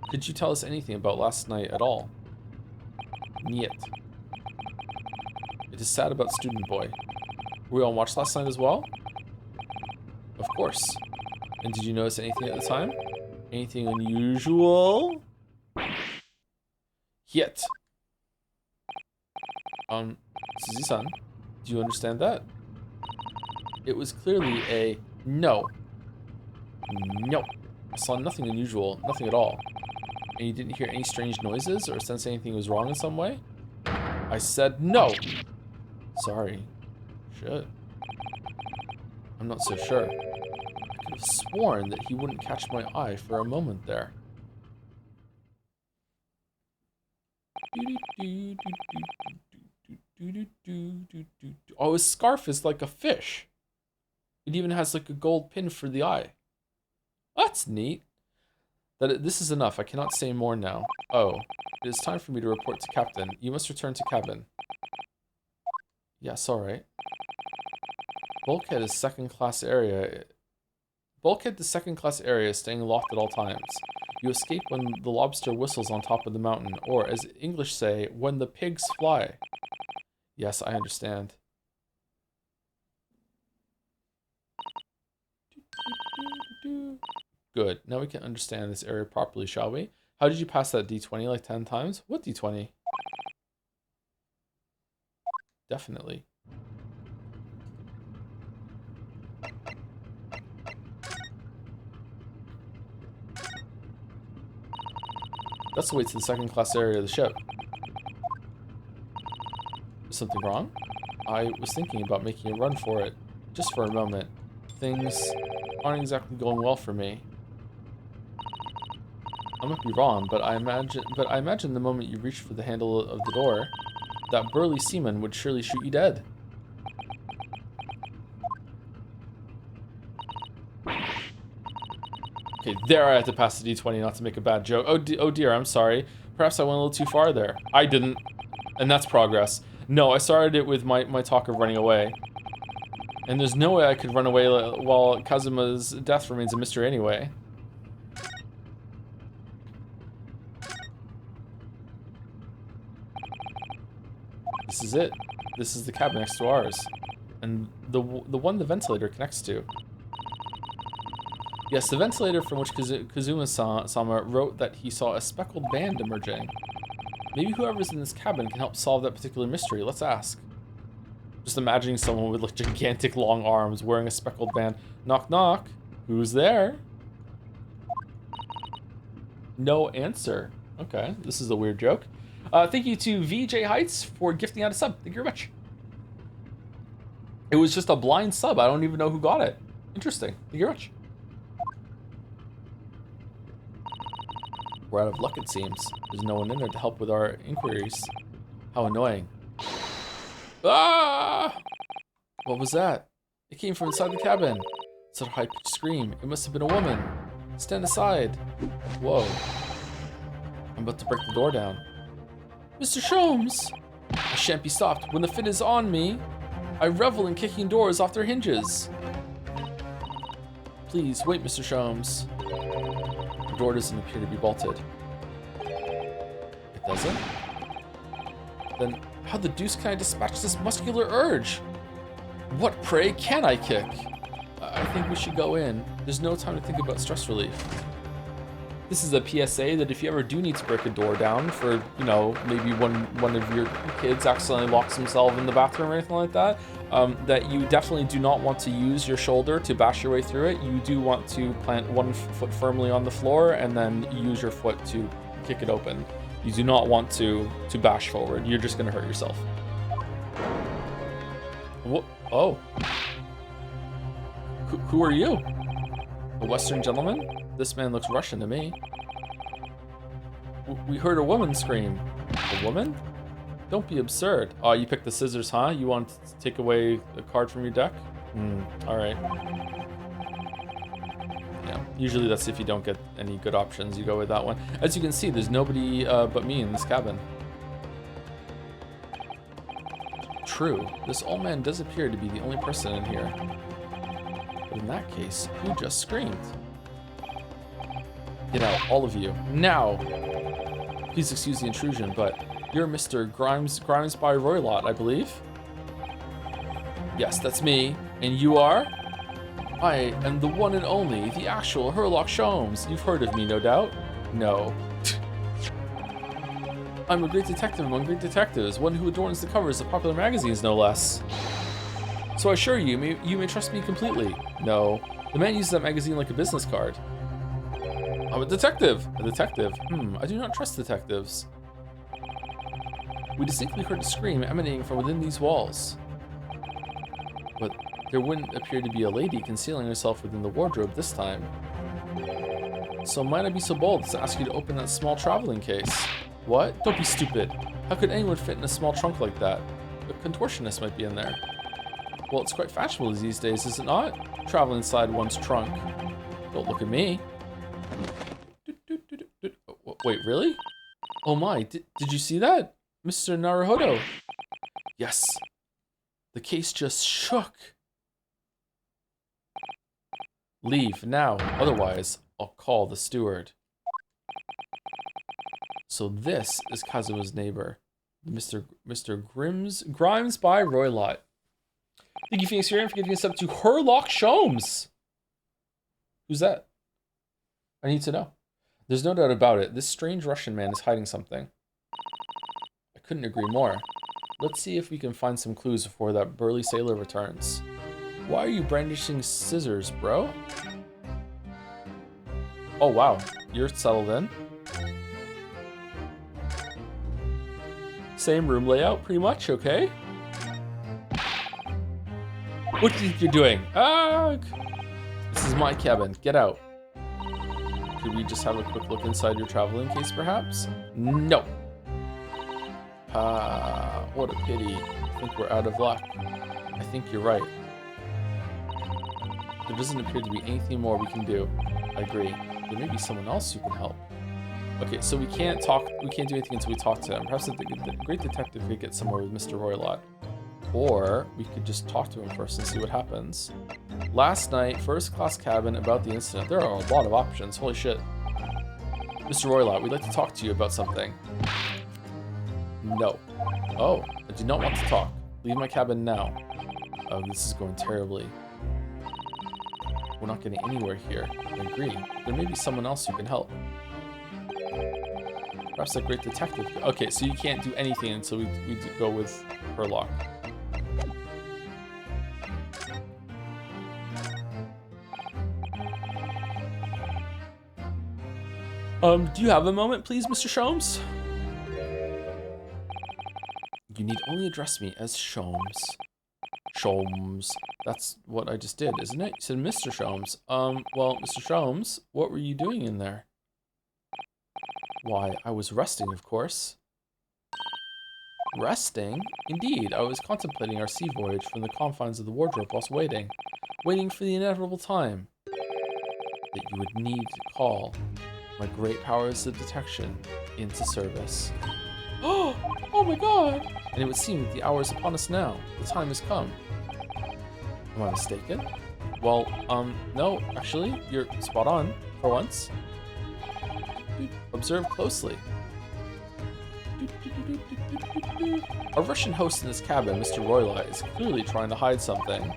could you tell us anything about last night at all? Niet. It is sad about Student Boy. Were we on watch last night as well? Of course. And did you notice anything at the time? Anything unusual? Yet. Suzy-san, do you understand that? It was clearly a no. No. I saw nothing unusual, nothing at all. And you didn't hear any strange noises or sense anything was wrong in some way? I said no. Sorry. Shit. I'm not so sure. I could have sworn that he wouldn't catch my eye for a moment there. Oh, his scarf is like a fish. It even has like a gold pin for the eye. That's neat. This is enough. I cannot say more now. Oh, it is time for me to report to Captain. You must return to cabin. Yes, alright. Bulkhead is second-class area. Bulkhead to second-class area, staying locked at all times. You escape when the lobster whistles on top of the mountain, or as English say, when the pigs fly. Yes, I understand. Good. Now we can understand this area properly, shall we? How did you pass that D20 like 10 times? What D20? Definitely. That's the way to the second-class area of the ship. Is something wrong? I was thinking about making a run for it, just for a moment. Things aren't exactly going well for me. I might be wrong, but I imagine the moment you reached for the handle of the door, that burly seaman would surely shoot you dead. Okay, there I had to pass the D20 not to make a bad joke. Oh dear, I'm sorry. Perhaps I went a little too far there. I didn't. And that's progress. No, I started it with my talk of running away. And there's no way I could run away while Kazuma's death remains a mystery anyway. This is it. This is the cabin next to ours. And the one the ventilator connects to. Yes, the ventilator from which Kazuma-sama wrote that he saw a speckled band emerging. Maybe whoever's in this cabin can help solve that particular mystery. Let's ask. Just imagining someone with like gigantic long arms wearing a speckled band. Knock knock. Who's there? No answer. Okay, this is a weird joke. Thank you to VJ Heights for gifting out a sub. Thank you very much. It was just a blind sub. I don't even know who got it. Interesting. Thank you very much. We're out of luck, it seems. There's no one in there to help with our inquiries. How annoying. Ah! What was that? It came from inside the cabin. Such a high-pitched scream. It must have been a woman. Stand aside. Whoa. I'm about to break the door down. Mr. Sholmes! I shan't be stopped. When the fit is on me, I revel in kicking doors off their hinges. Please, wait, Mr. Sholmes. The door doesn't appear to be bolted. It doesn't? Then how the deuce can I dispatch this muscular urge? What, pray, can I kick? I think we should go in. There's no time to think about stress relief. This is a PSA that if you ever do need to break a door down for, you know, maybe one of your kids accidentally locks himself in the bathroom or anything like that, that you definitely do not want to use your shoulder to bash your way through it. You do want to plant one foot firmly on the floor and then use your foot to kick it open. You do not want to bash forward. You're just going to hurt yourself. What? Oh. Who are you? A Western gentleman? This man looks Russian to me. We heard a woman scream. A woman? Don't be absurd. Oh, you picked the scissors, huh? You want to take away the card from your deck? Alright. Yeah, usually that's if you don't get any good options, you go with that one. As you can see, there's nobody but me in this cabin. True, this old man does appear to be the only person in here. But in that case, who just screamed? Get out, all of you, now! Please excuse the intrusion, but you're Mr. Grimes by Roylott, I believe? Yes, that's me. And you are? I am the one and only, the actual Herlock Sholmes. You've heard of me, no doubt? No. I'm a great detective among great detectives, one who adorns the covers of popular magazines, no less. So I assure you, you may trust me completely. No. The man uses that magazine like a business card. I'm a detective. A detective? I do not trust detectives. We distinctly heard a scream emanating from within these walls. But there wouldn't appear to be a lady concealing herself within the wardrobe this time. So might I be so bold as to ask you to open that small traveling case? What? Don't be stupid. How could anyone fit in a small trunk like that? A contortionist might be in there. Well, it's quite fashionable these days, is it not? Travel inside one's trunk. Don't look at me. Wait, really? Oh my, did you see that? Mr. Naruhodo. Yes. The case just shook. Leave now, otherwise I'll call the steward. So this is Kazuma's neighbor, Mr. Grimes by Roylott. Thank you, Phoenix Fury, for giving us up to Herlock Sholmes. Who's that? I need to know. There's no doubt about it. This strange Russian man is hiding something. I couldn't agree more. Let's see if we can find some clues before that burly sailor returns. Why are you brandishing scissors, bro? Oh, wow. You're settled in. Same room layout, pretty much, okay? What do you think you're doing? Ah! This is my cabin. Get out. Could we just have a quick look inside your traveling case, perhaps? No. What a pity. I think we're out of luck. I think you're right. There doesn't appear to be anything more we can do. I agree. There may be someone else who can help. Okay, so we can't do anything until we talk to him. Perhaps the great detective could get somewhere with Mr. Roylott. Or we could just talk to him first and see what happens. Last night, first class cabin, about the incident. There are a lot of options, holy shit. Mr. Roylott, we'd like to talk to you about something. No. Oh, I do not want to talk. Leave my cabin now. Oh, this is going terribly. We're not getting anywhere here. I agree. There may be someone else who can help. Perhaps a great detective. Okay, so you can't do anything until we go with Herlock. Do you have a moment, please, Mr. Sholmes? You need only address me as Sholmes. Sholmes. That's what I just did, isn't it? You said Mr. Sholmes. Well, Mr. Sholmes, what were you doing in there? Why, I was resting, of course. Resting? Indeed, I was contemplating our sea voyage from the confines of the wardrobe whilst waiting for the inevitable time that you would need to call my great powers of detection into service. Oh my god! And it would seem that the hour is upon us now. The time has come. Am I mistaken? Well, no, actually, you're spot on, for once. Observe closely. Our Russian host in this cabin, Mr. Roylott, is clearly trying to hide something.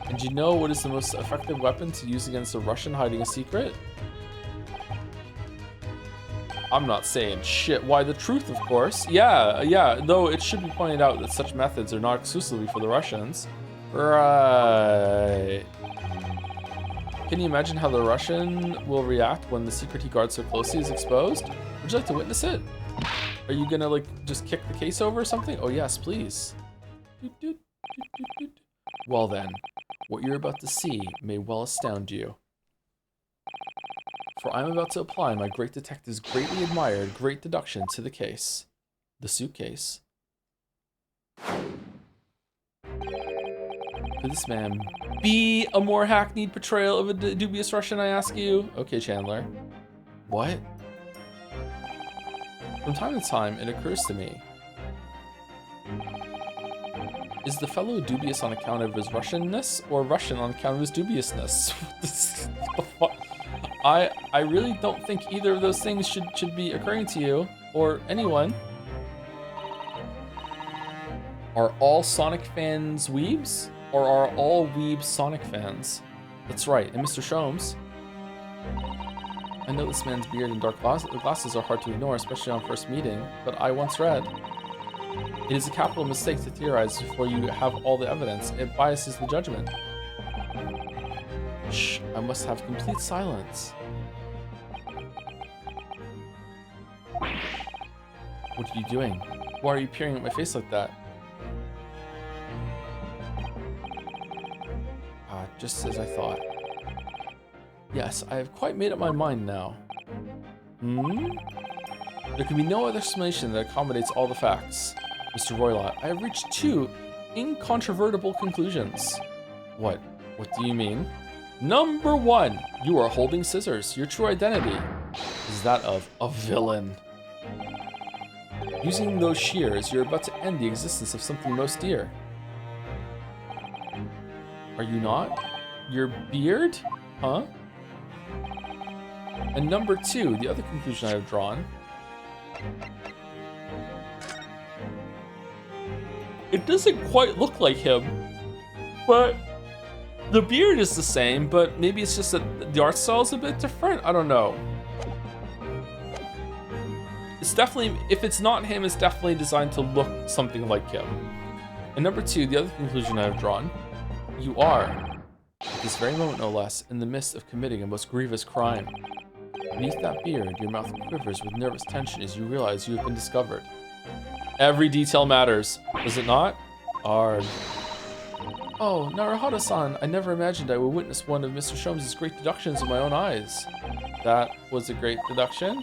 And you know what is the most effective weapon to use against a Russian hiding a secret? I'm not saying shit. Why, the truth, of course. Yeah, though it should be pointed out that such methods are not exclusively for the Russians. Right. Can you imagine how the Russian will react when the secret he guards so closely is exposed? Would you like to witness it? Are you gonna, like, just kick the case over or something? Oh, yes, please. Well then, what you're about to see may well astound you. For I'm about to apply my great detective's greatly admired great deduction to the case. The suitcase. Could this man be a more hackneyed portrayal of a dubious Russian, I ask you? Okay, Chandler. What? From time to time, it occurs to me. Is the fellow dubious on account of his Russianness, or Russian on account of his dubiousness? I really don't think either of those things should be occurring to you, or anyone. Are all Sonic fans weebs? Or are all weebs Sonic fans? That's right, and Mr. Sholmes. I know this man's beard and dark glasses are hard to ignore, especially on first meeting, but I once read, it is a capital mistake to theorize before you have all the evidence. It biases the judgment. Shh, I must have complete silence. What are you doing? Why are you peering at my face like that? Just as I thought. Yes, I have quite made up my mind now. There can be no other explanation that accommodates all the facts. Mr. Roylott, I have reached two incontrovertible conclusions. What? What do you mean? Number one, you are holding scissors. Your true identity is that of a villain. Using those shears, you're about to end the existence of something most dear. Are you not? Your beard? Huh? And number two, the other conclusion I have drawn. It doesn't quite look like him, but the beard is the same, but maybe it's just that the art style is a bit different. I don't know. It's definitely, if it's not him, it's definitely designed to look something like him. And number two, the other conclusion I have drawn. You are, at this very moment no less, in the midst of committing a most grievous crime. Beneath that beard, your mouth quivers with nervous tension as you realize you have been discovered. Every detail matters, does it not? Arg. Oh, Naruhodo-san, I never imagined I would witness one of Mr. Sholmes' great deductions with my own eyes. That was a great deduction?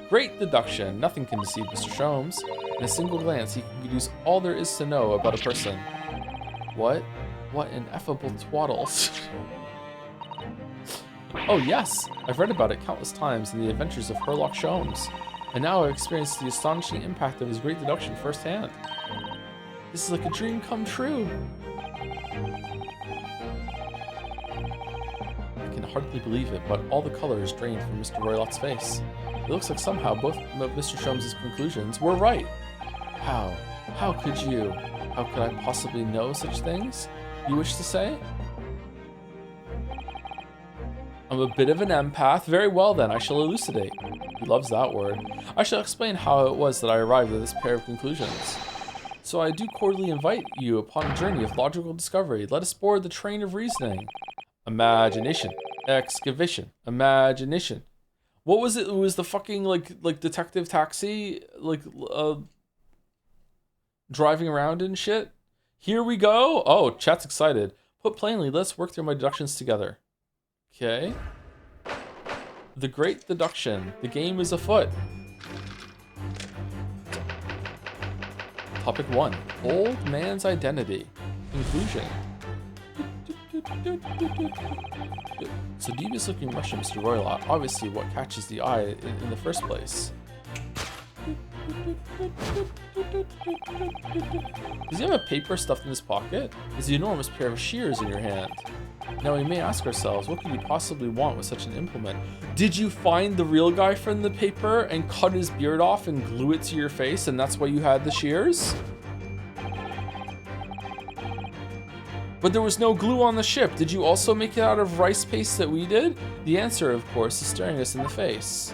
Great deduction. Nothing can deceive Mr. Sholmes. In a single glance, he can deduce all there is to know about a person. What? What ineffable twaddles. Oh yes, I've read about it countless times in the adventures of Herlock Sholmes, and now I've experienced the astonishing impact of his great deduction firsthand. This is like a dream come true. I can hardly believe it, but all the color is drained from Mr. Roylott's face. It looks like somehow both of Mr. Sholmes' conclusions were right. How? How could you? How could I possibly know such things? You wish to say? I'm a bit of an empath. Very well then, I shall elucidate. He loves that word. I shall explain how it was that I arrived at this pair of conclusions. So I do cordially invite you upon a journey of logical discovery. Let us board the train of reasoning. Imagination. Excavation. Imagination. What was it? It was the fucking like detective taxi, driving around and shit. Here we go. Oh, chat's excited. Put plainly, let's work through my deductions together. Okay. The great deduction. The game is afoot. Topic 1. Old man's identity. Conclusion. So devious looking Russian, Mr. Roylott. Obviously what catches the eye in the first place. Does he have a paper stuffed in his pocket? Is the enormous pair of shears in your hand? Now we may ask ourselves, what could you possibly want with such an implement? Did you find the real guy from the paper and cut his beard off and glue it to your face, and that's why you had the shears? But there was no glue on the ship. Did you also make it out of rice paste that we did? The answer, of course, is staring us in the face.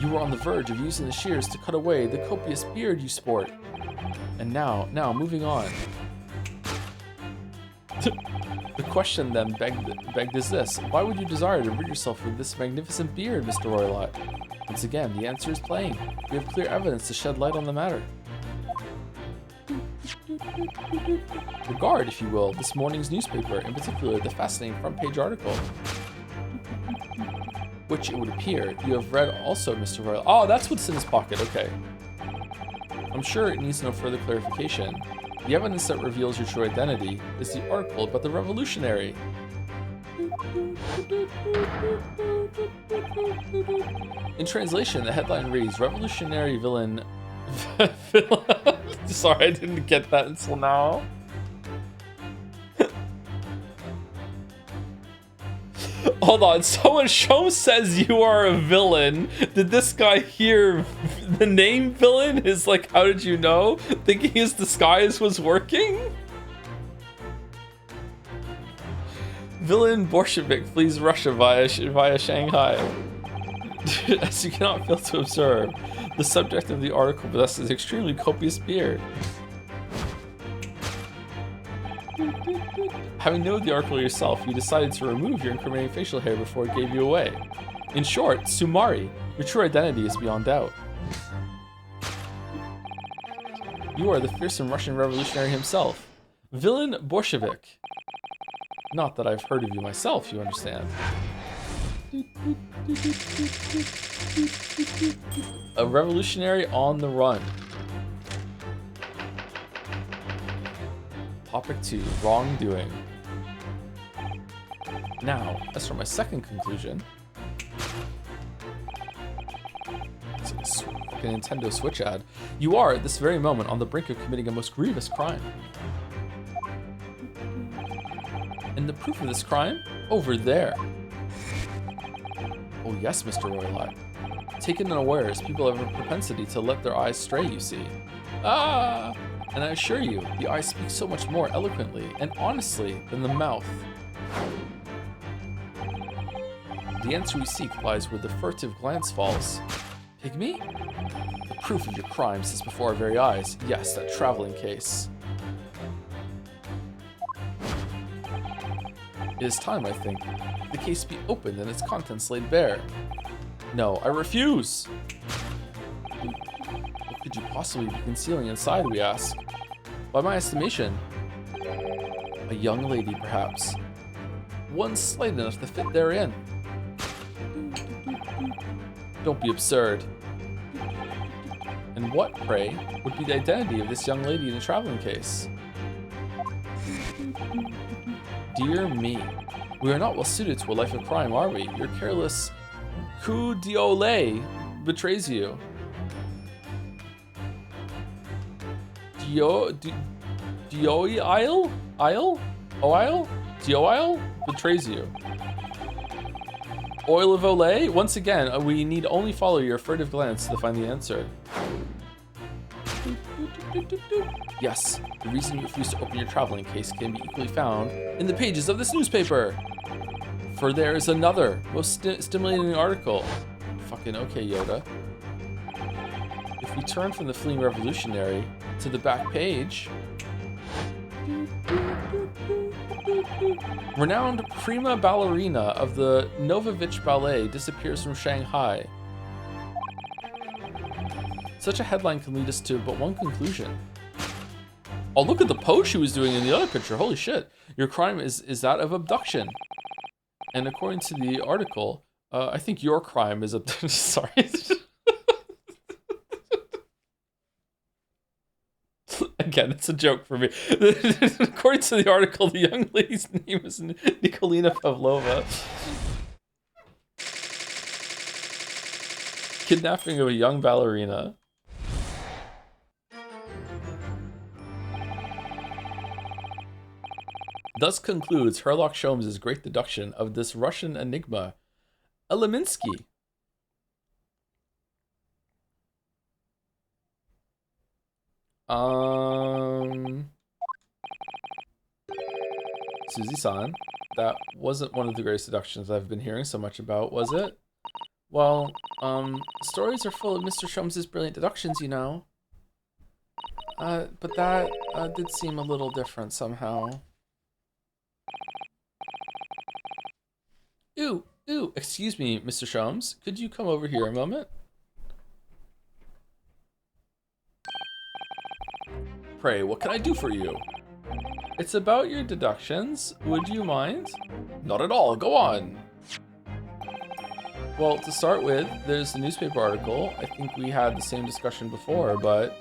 You were on the verge of using the shears to cut away the copious beard you sport. And now, moving on. The question then begged is this: why would you desire to rid yourself of this magnificent beard, Mr. Roylott? Once again, the answer is plain. We have clear evidence to shed light on the matter. Regard, if you will, this morning's newspaper, in particular the fascinating front page article, which it would appear you have read also, Mr. Roylott. Oh, that's what's in his pocket, okay. I'm sure it needs no further clarification. The evidence that reveals your true identity is the article about the revolutionary. In translation, the headline reads, Revolutionary Villain... Sorry, I didn't get that until now. Hold on, someone show says you are a villain. Did this guy hear the name villain? Is like, how did you know? Thinking his disguise was working? Villain Bolshevik flees Russia via Shanghai. As you cannot fail to observe, the subject of the article possesses extremely copious beard. Having known the article yourself, you decided to remove your incriminating facial hair before it gave you away. In short, Sumari, your true identity is beyond doubt. You are the fearsome Russian revolutionary himself, Villain Bolshevik. Not that I've heard of you myself, you understand. A revolutionary on the run. Topic 2, wrongdoing. Now, as for my second conclusion, it's like a Nintendo Switch ad. You are, at this very moment, on the brink of committing a most grievous crime. And the proof of this crime? Over there. Oh yes, Mr. Roylott. Taken unawares, people have a propensity to let their eyes stray, you see. Ah! And I assure you, the eyes speak so much more eloquently and honestly than the mouth. The answer we seek lies where the furtive glance falls. Pygmy? The proof of your crimes is before our very eyes. Yes, that traveling case. It is time, I think, the case be opened and its contents laid bare. No, I refuse! What could you possibly be concealing inside, we ask? By my estimation, a young lady, perhaps. One slight enough to fit therein. Don't be absurd. And what, pray, would be the identity of this young lady in the traveling case? Dear me, we are not well suited to a life of crime, are we? Your careless coup d'oeil betrays you. Dioil betrays you. Oil of Olay? Once again, we need only follow your furtive glance to find the answer. Yes, the reason you refuse to open your traveling case can be equally found in the pages of this newspaper. For there is another, most stimulating article. Fucking okay, Yoda. If we turn from the fleeing revolutionary to the back page, renowned prima ballerina of the Novovich Ballet disappears from Shanghai. Such a headline can lead us to but one conclusion. Oh, look at the pose she was doing in the other picture. Holy shit. Your crime is that of abduction. And according to the article, I think your crime is sorry. Again, it's a joke for me. According to the article, the young lady's name is Nikolina Pavlova. Kidnapping of a young ballerina. Thus concludes Herlock Sholmes' great deduction of this Russian enigma, Eleminsky. Suzy-san, that wasn't one of the greatest deductions I've been hearing so much about, was it? Well, stories are full of Mr. Sholmes' brilliant deductions, you know. But that did seem a little different somehow. Ooh, excuse me, Mr. Sholmes. Could you come over here a moment? Pray, what can I do for you? It's about your deductions. Would you mind? Not at all. Go on. Well, to start with, there's the newspaper article. I think we had the same discussion before, but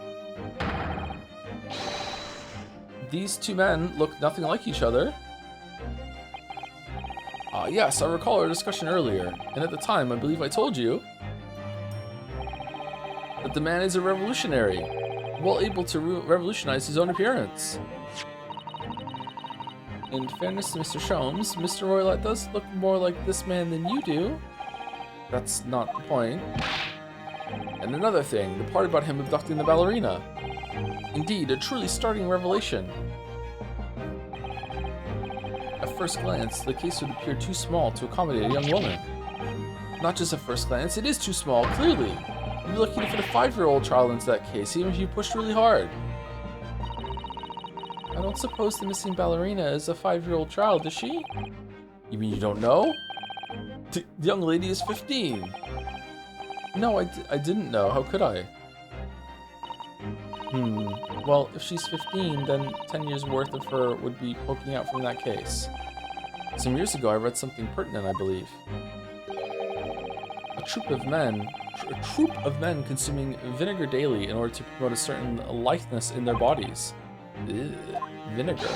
These two men look nothing like each other. Yes, I recall our discussion earlier, and at the time, I believe I told you that the man is a revolutionary, well able to revolutionize his own appearance. In fairness to Mr. Sholmes, Mr. Roylott does look more like this man than you do. That's not the point. And another thing, the part about him abducting the ballerina. Indeed, a truly startling revelation. At first glance, the case would appear too small to accommodate a young woman. Not just at first glance, it is too small, clearly. You'd be lucky to fit a 5-year-old child into that case, even if you pushed really hard. I don't suppose the missing ballerina is a 5-year-old child, is she? You mean you don't know? The young lady is 15. No, I didn't know. How could I? Well, if she's 15, then 10 years worth of her would be poking out from that case. Some years ago, I read something pertinent, I believe. A troop of men consuming vinegar daily in order to promote a certain litheness in their bodies. Ugh, vinegar.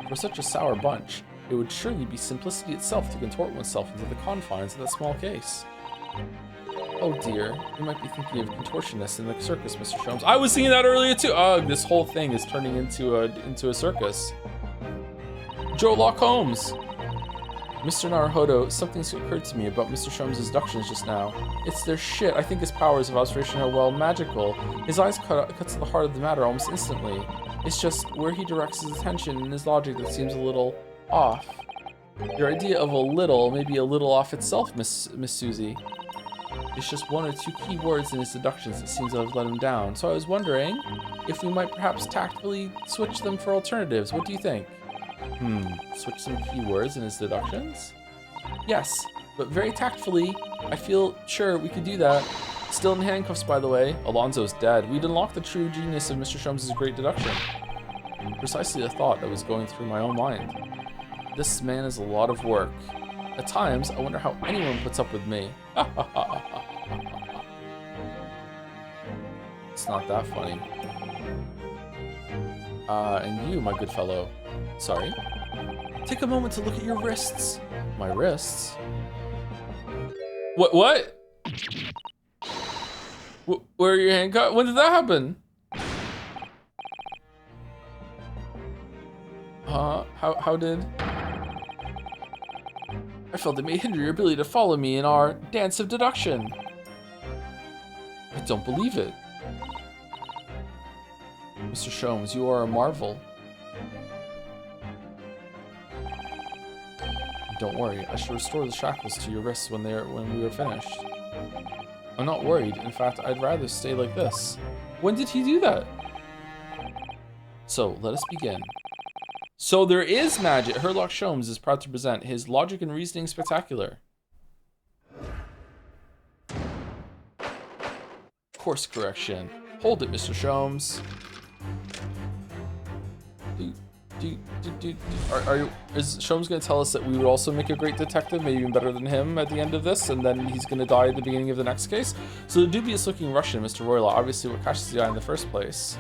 For such a sour bunch, it would surely be simplicity itself to contort oneself into the confines of that small case. Oh dear, you might be thinking of contortionists in the circus, Mr. Sholmes. I was thinking that earlier too. Ugh, this whole thing is turning into a circus. Joe Locke Holmes. Mr. Naruhodo, something's occurred to me about Mr. Sholmes' deductions just now. It's their shit. I think his powers of observation are, well, magical. His eyes cut to the heart of the matter almost instantly. It's just where he directs his attention and his logic that seems a little off. Your idea of a little may be a little off itself, Miss Susie. It's just one or two key words in his deductions that seems to have let him down. So I was wondering if we might perhaps tactfully switch them for alternatives. What do you think? Switch some key words in his deductions? Yes, but very tactfully. I feel sure we could do that. Still in handcuffs, by the way. Alonzo's dead. We'd unlock the true genius of Mr. Sholmes' great deduction. Precisely the thought that was going through my own mind. This man is a lot of work. At times, I wonder how anyone puts up with me. It's not that funny. And you, my good fellow. Sorry. Take a moment to look at your wrists. My wrists? What? Where are your handcuffs? When did that happen? How did? I felt it may hinder your ability to follow me in our dance of deduction. I don't believe it. Mr. Sholmes, you are a marvel. Don't worry, I shall restore the shackles to your wrists when we are finished. I'm not worried. In fact, I'd rather stay like this. When did he do that? So, let us begin. So there is magic. Herlock Sholmes is proud to present his Logic and Reasoning Spectacular. Course correction. Hold it, Mr. Sholmes. Is Sholmes going to tell us that we would also make a great detective, maybe even better than him at the end of this, and then he's going to die at the beginning of the next case? So the dubious-looking Russian, Mr. Roylott, obviously what catches the eye in the first place.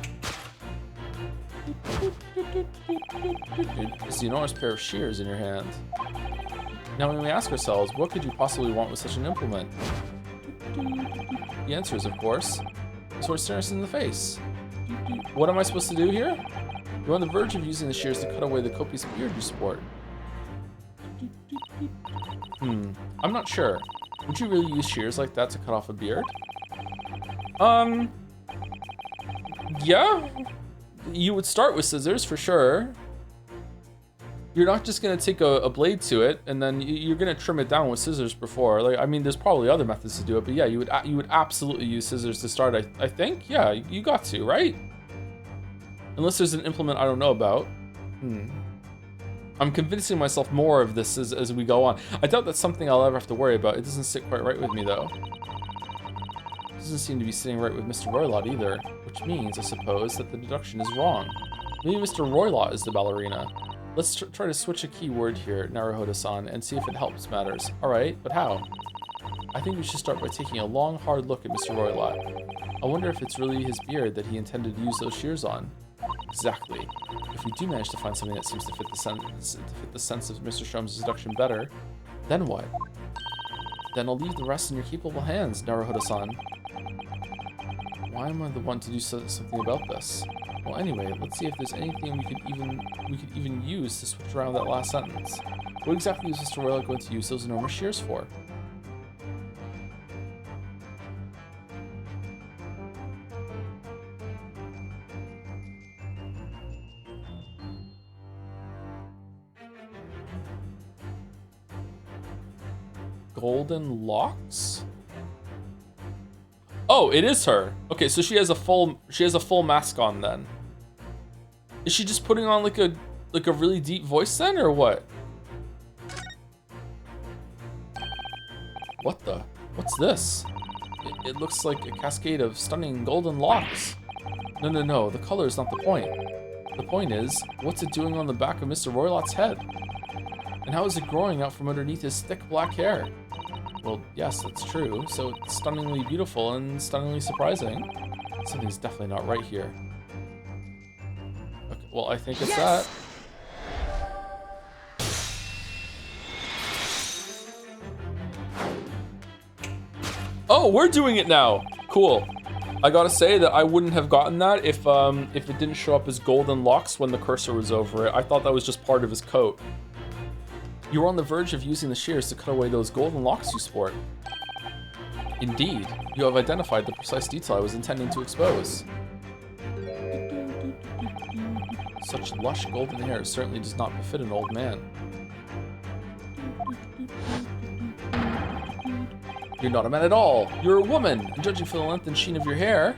It's the enormous pair of shears in your hand. Now when we ask ourselves, what could you possibly want with such an implement? The answer is, of course, sort of staring us in the face. What am I supposed to do here? You're on the verge of using the shears to cut away the copious beard you sport. I'm not sure. Would you really use shears like that to cut off a beard? Yeah. You would start with scissors for sure. You're not just gonna take a blade to it and then you're gonna trim it down with scissors before. Like, I mean, there's probably other methods to do it, but yeah, you would absolutely use scissors to start. I think, yeah, you got to, right? Unless there's an implement I don't know about. I'm convincing myself more of this as we go on. I doubt that's something I'll ever have to worry about. It doesn't sit quite right with me though. It doesn't seem to be sitting right with Mr. Roylott either, which means, I suppose, that the deduction is wrong. Maybe Mr. Roylott is the ballerina. Let's try to switch a key word here, Naruhodo-san, and see if it helps matters. Alright, but how? I think we should start by taking a long, hard look at Mr. Roylott. I wonder if it's really his beard that he intended to use those shears on. Exactly. If we do manage to find something that seems to fit the sense of Mr. Sholmes' deduction better, then what? Then I'll leave the rest in your capable hands, Naruhodo-san. Why am I the one to do something about this? Well, anyway, let's see if there's anything we could even use to switch around that last sentence. What exactly is Mr. Roylott going to use those enormous shears for? Golden locks? Oh, it is her. Okay, so she has a full mask on then. Is she just putting on like a really deep voice then, or what? What's this? It looks like a cascade of stunning golden locks. No, the color is not the point. The point is, what's it doing on the back of Mr. Roylott's head? And how is it growing out from underneath his thick black hair? Well, yes, that's true. So it's stunningly beautiful and stunningly surprising. Something's definitely not right here. Okay, well, I think it's that. Oh, we're doing it now. Cool. I gotta say that I wouldn't have gotten that if it didn't show up as golden locks when the cursor was over it. I thought that was just part of his coat. You were on the verge of using the shears to cut away those golden locks you sport. Indeed, you have identified the precise detail I was intending to expose. Such lush golden hair certainly does not befit an old man. You're not a man at all. You're a woman, and judging from the length and sheen of your hair,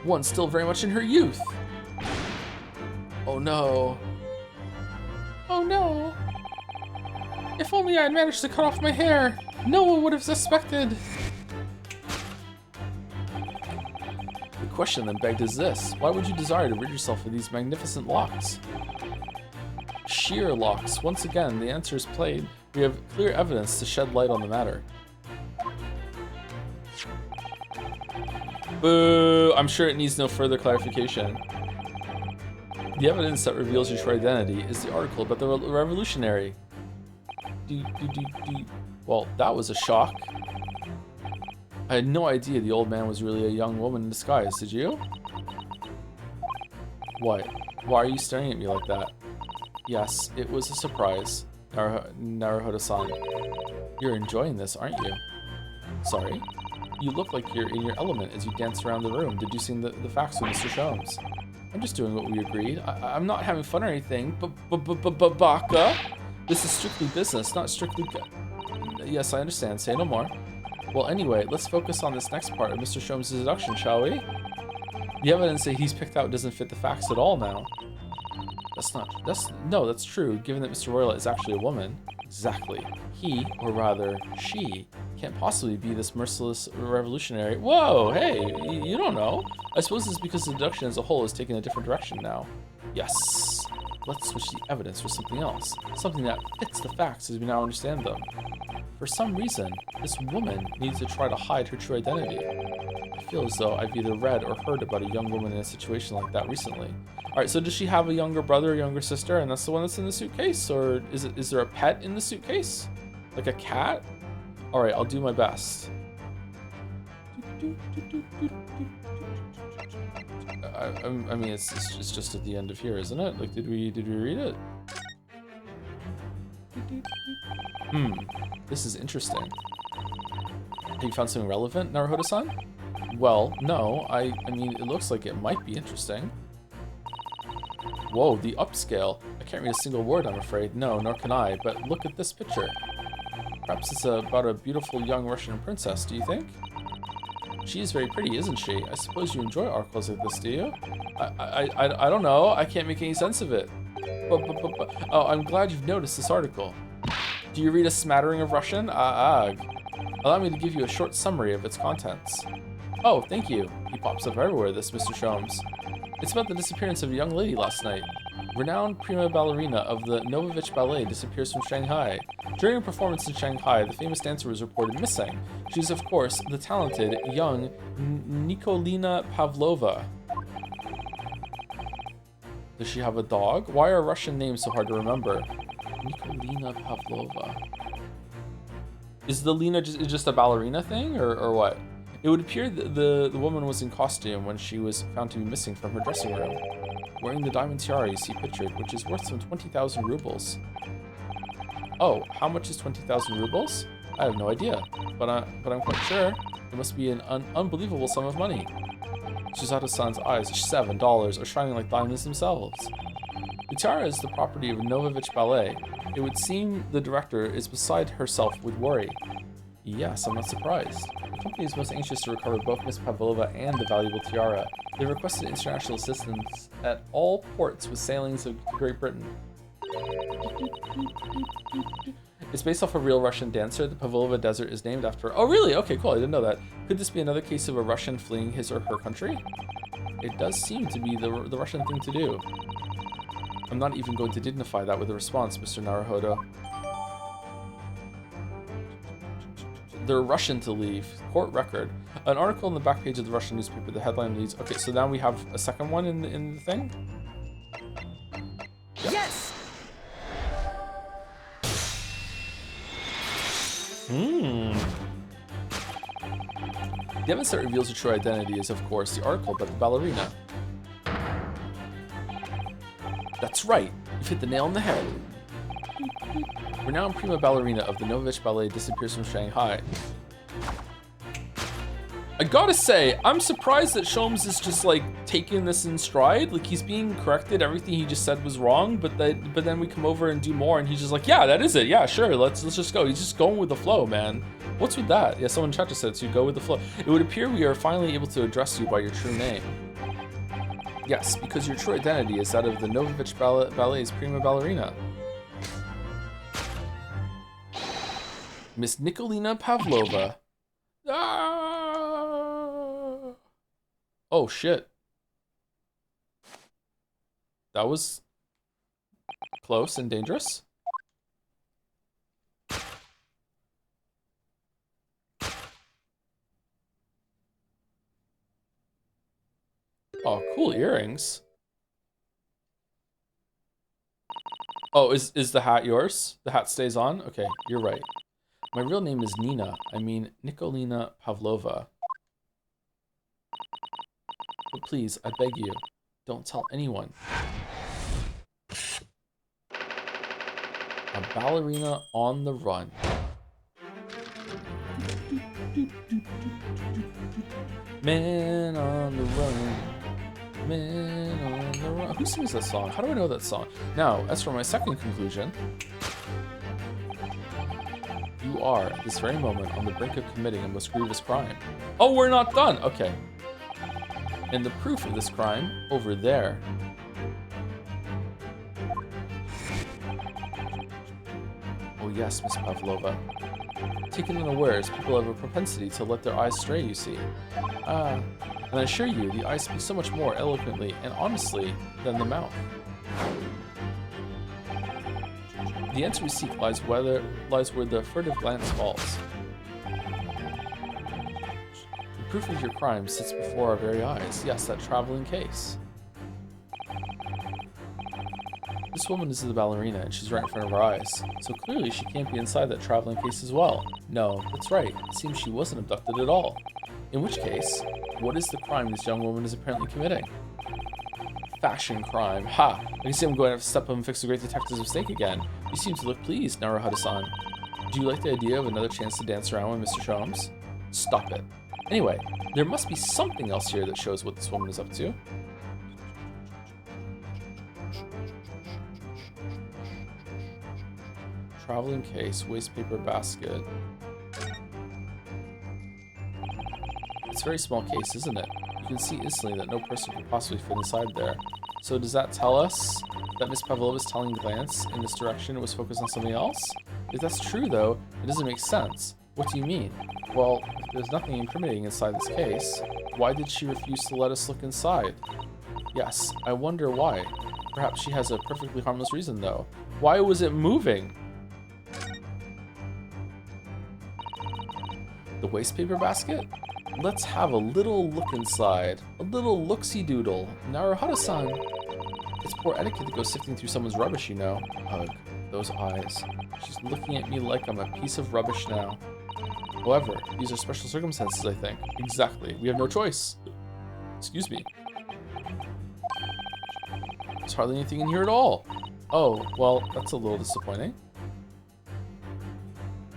one's still very much in her youth. Oh no. Oh no. If only I had managed to cut off my hair, no one would have suspected. The question then begged is this: why would you desire to rid yourself of these magnificent locks? Sheer locks. Once again, the answer is plain. We have clear evidence to shed light on the matter. Boo! I'm sure it needs no further clarification. The evidence that reveals your true identity is the article about the revolutionary. Well, that was a shock. I had no idea the old man was really a young woman in disguise, did you? What? Why are you staring at me like that? Yes, it was a surprise, Naruhodo-san. You're enjoying this, aren't you? Sorry? You look like you're in your element as you dance around the room, deducing the facts with Mr. Sholmes. I'm just doing what we agreed. I'm not having fun or anything, Baka. This is strictly business, not strictly Yes, I understand. Say no more. Well, anyway, let's focus on this next part of Mr. Sholmes' deduction, shall we? The evidence that he's picked out doesn't fit the facts at all now. That's true, given that Mr. Roylott is actually a woman. Exactly. He, or rather, she, can't possibly be this merciless revolutionary. Whoa, hey, you don't know. I suppose it's because the deduction as a whole is taking a different direction now. Yes. Let's switch the evidence for something else. Something that fits the facts as we now understand them. For some reason, this woman needs to try to hide her true identity. I feel as though I've either read or heard about a young woman in a situation like that recently. Alright, so does she have a younger brother or younger sister, and that's the one that's in the suitcase? Or is there a pet in the suitcase? Like a cat? Alright, I'll do my best. I mean, it's just at the end of here, isn't it? Like, did we read it? This is interesting. Have you found something relevant, Naruhodo-san? Well, no. I mean, it looks like it might be interesting. Whoa, the upscale. I can't read a single word, I'm afraid. No, nor can I. But look at this picture. Perhaps it's about a beautiful young Russian princess, do you think? She is very pretty, isn't she? I suppose you enjoy articles like this, do you? I don't know. I can't make any sense of it. Oh, I'm glad you've noticed this article. Do you read a smattering of Russian? Allow me to give you a short summary of its contents. Oh, thank you. He pops up everywhere, this Mr. Sholmes. It's about the disappearance of a young lady last night. Renowned prima ballerina of the Novovich Ballet disappears from Shanghai. During a performance in Shanghai, the famous dancer was reported missing. She is, of course, the talented, young Nikolina Pavlova. Does she have a dog? Why are Russian names so hard to remember? Nikolina Pavlova. Is the Lena just a ballerina thing, or what? It would appear that the woman was in costume when she was found to be missing from her dressing room, wearing the diamond tiara you see pictured, which is worth some 20,000 rubles. Oh, how much is 20,000 rubles? I have no idea, but I'm quite sure it must be an unbelievable sum of money. Shizado-san's eyes, $7, are shining like diamonds themselves. The tiara is the property of Novovich Ballet. It would seem the director is beside herself with worry. Yes, I'm not surprised. The company is most anxious to recover both Miss Pavlova and the valuable tiara. They requested international assistance at all ports with sailings of Great Britain. It's based off a real Russian dancer. The Pavlova Desert is named after her. Oh, really? Okay, cool. I didn't know that. Could this be another case of a Russian fleeing his or her country? It does seem to be the Russian thing to do. I'm not even going to dignify that with a response, Mr. Naruhodo. They're Russian to leave. Court record. An article on the back page of the Russian newspaper. The headline reads, okay, so now we have a second one in the thing? Yeah. Yes! The evidence that reveals her true identity is, of course, the article about the ballerina. That's right. You've hit the nail on the head. Renowned prima ballerina of the Novovich Ballet disappears from Shanghai. I gotta say, I'm surprised that Sholmes is just like taking this in stride. Like he's being corrected, everything he just said was wrong, but then we come over and do more and he's just like, yeah, that is it. Yeah, sure, let's just go. He's just going with the flow, man. What's with that? Yeah, someone in chat just said to go with the flow. It would appear we are finally able to address you by your true name. Yes, because your true identity is that of the Novovich Ballet's prima ballerina. Miss Nikolina Pavlova. Ah! Oh, shit. That was close and dangerous. Oh, cool earrings. Oh, is the hat yours? The hat stays on? Okay, you're right. My real name is Nina. I mean, Nikolina Pavlova. But please, I beg you, don't tell anyone. A ballerina on the run. Man on the run. Man on the run. Who sings that song? How do I know that song? Now, as for my second conclusion, you are, at this very moment, on the brink of committing a most grievous crime. Oh, we're not done! Okay. And the proof of this crime, over there. Oh yes, Miss Pavlova. Taken unawares, people have a propensity to let their eyes stray, you see. And I assure you, the eyes speak so much more eloquently and honestly than the mouth. The answer we seek lies where the furtive glance falls. The proof of your crime sits before our very eyes. Yes, that traveling case. This woman is the ballerina, and she's right in front of our eyes. So clearly she can't be inside that traveling case as well. No, that's right. It seems she wasn't abducted at all. In which case, what is the crime this young woman is apparently committing? Fashion crime. Ha! I can see I'm going to have to step up and fix the great detective's mistake again. You seem to look pleased, Naruhodo-san. Do you like the idea of another chance to dance around with Mr. Sholmes? Stop it. Anyway, there must be something else here that shows what this woman is up to. Traveling case, waste paper basket. It's a very small case, isn't it? You can see instantly that no person could possibly fit inside there. So does that tell us that Miss Pavlova's telling glance in this direction was focused on something else? If that's true, though, it doesn't make sense. What do you mean? Well, if there's nothing incriminating inside this case, why did she refuse to let us look inside? Yes, I wonder why. Perhaps she has a perfectly harmless reason, though. Why was it moving? The waste paper basket? Let's have a little look inside. A little look-see-doodle. Naruhodo-san. It's poor etiquette to go sifting through someone's rubbish, you know. Ugh, those eyes. She's looking at me like I'm a piece of rubbish now. However, these are special circumstances, I think. Exactly. We have no choice. Excuse me. There's hardly anything in here at all. Oh, well, that's a little disappointing.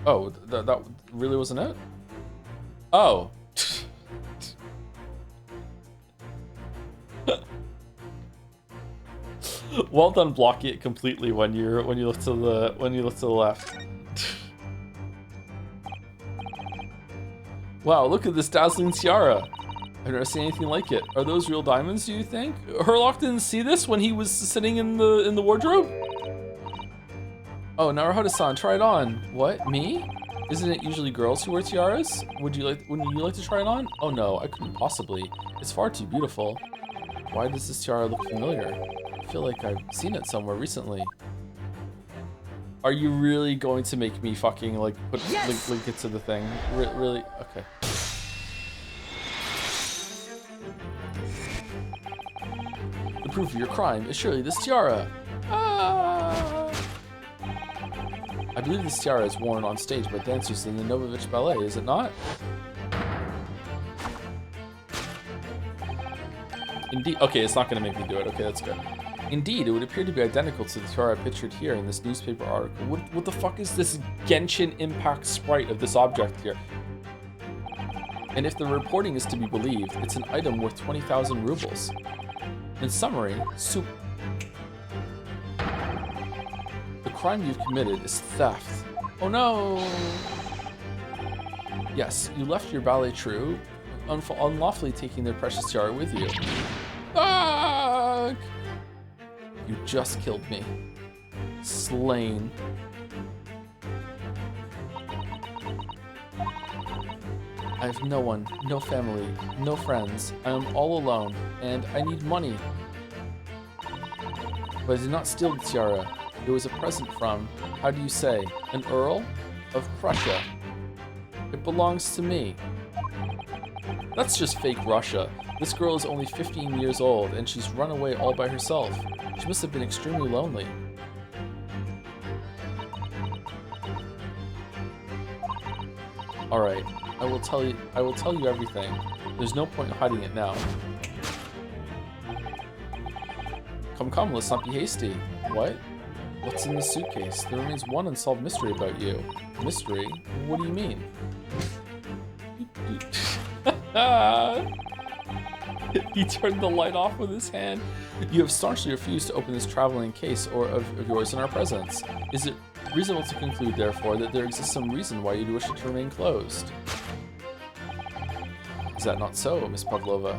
Oh, that really wasn't it? Oh. Well done blocking it completely when you look to the left. Wow, look at this dazzling tiara. I've never seen anything like it. Are those real diamonds, do you think? Herlock didn't see this when he was sitting in the wardrobe? Oh, Naruhodo-san, try it on. What, me? Isn't it usually girls who wear tiaras? Wouldn't you like to try it on? Oh no, I couldn't possibly. It's far too beautiful. Why does this tiara look familiar? I feel like I've seen it somewhere recently. Are you really going to make me fucking like link it to the thing? Really? Okay. The proof of your crime is surely this tiara. Ah! I believe this tiara is worn on stage by dancers in the Novovich Ballet, is it not? Indeed. Okay, it's not going to make me do it. Okay, that's good. Indeed, it would appear to be identical to the tiara pictured here in this newspaper article. What the fuck is this Genshin Impact sprite of this object here? And if the reporting is to be believed, it's an item worth 20,000 rubles. In summary, the crime you've committed is theft. Oh no! Yes, you left your ballet troupe, unlawfully taking their precious tiara with you. Fuck! You just killed me. Slain. I have no one, no family, no friends. I am all alone, and I need money. But I did not steal the tiara. It was a present from, how do you say, an Earl of Prussia. It belongs to me. That's just fake Russia. This girl is only 15 years old, and she's run away all by herself. She must have been extremely lonely. Alright, I will tell you everything. There's no point in hiding it now. Come, let's not be hasty. What? What's in the suitcase? There remains one unsolved mystery about you. Mystery? What do you mean? He turned the light off with his hand. You have staunchly refused to open this traveling case of yours in our presence. Is it reasonable to conclude, therefore, that there exists some reason why you'd wish it to remain closed? Is that not so, Miss Pavlova?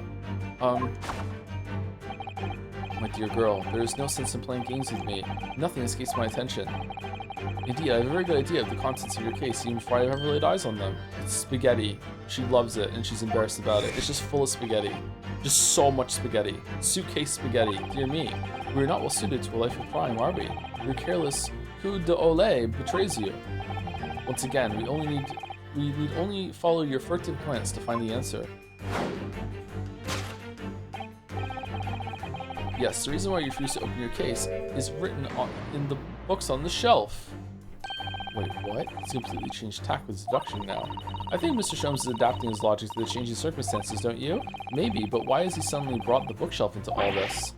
My dear girl, there is no sense in playing games with me. Nothing escapes my attention. Indeed, I have a very good idea of the contents of your case, even before I have ever laid eyes on them. It's spaghetti. She loves it, and she's embarrassed about it. It's just full of spaghetti. Just so much spaghetti. Suitcase spaghetti. Dear me, we are not well suited to a life of crime, are we? Your careless coup d'oeil betrays you. Once again, we need only follow your furtive glance to find the answer. Yes, the reason why you refuse to open your case is written in the books on the shelf. Wait, what? It's completely changed tack with deduction now. I think Mr. Sholmes is adapting his logic to the changing circumstances, don't you? Maybe, but why has he suddenly brought the bookshelf into all this?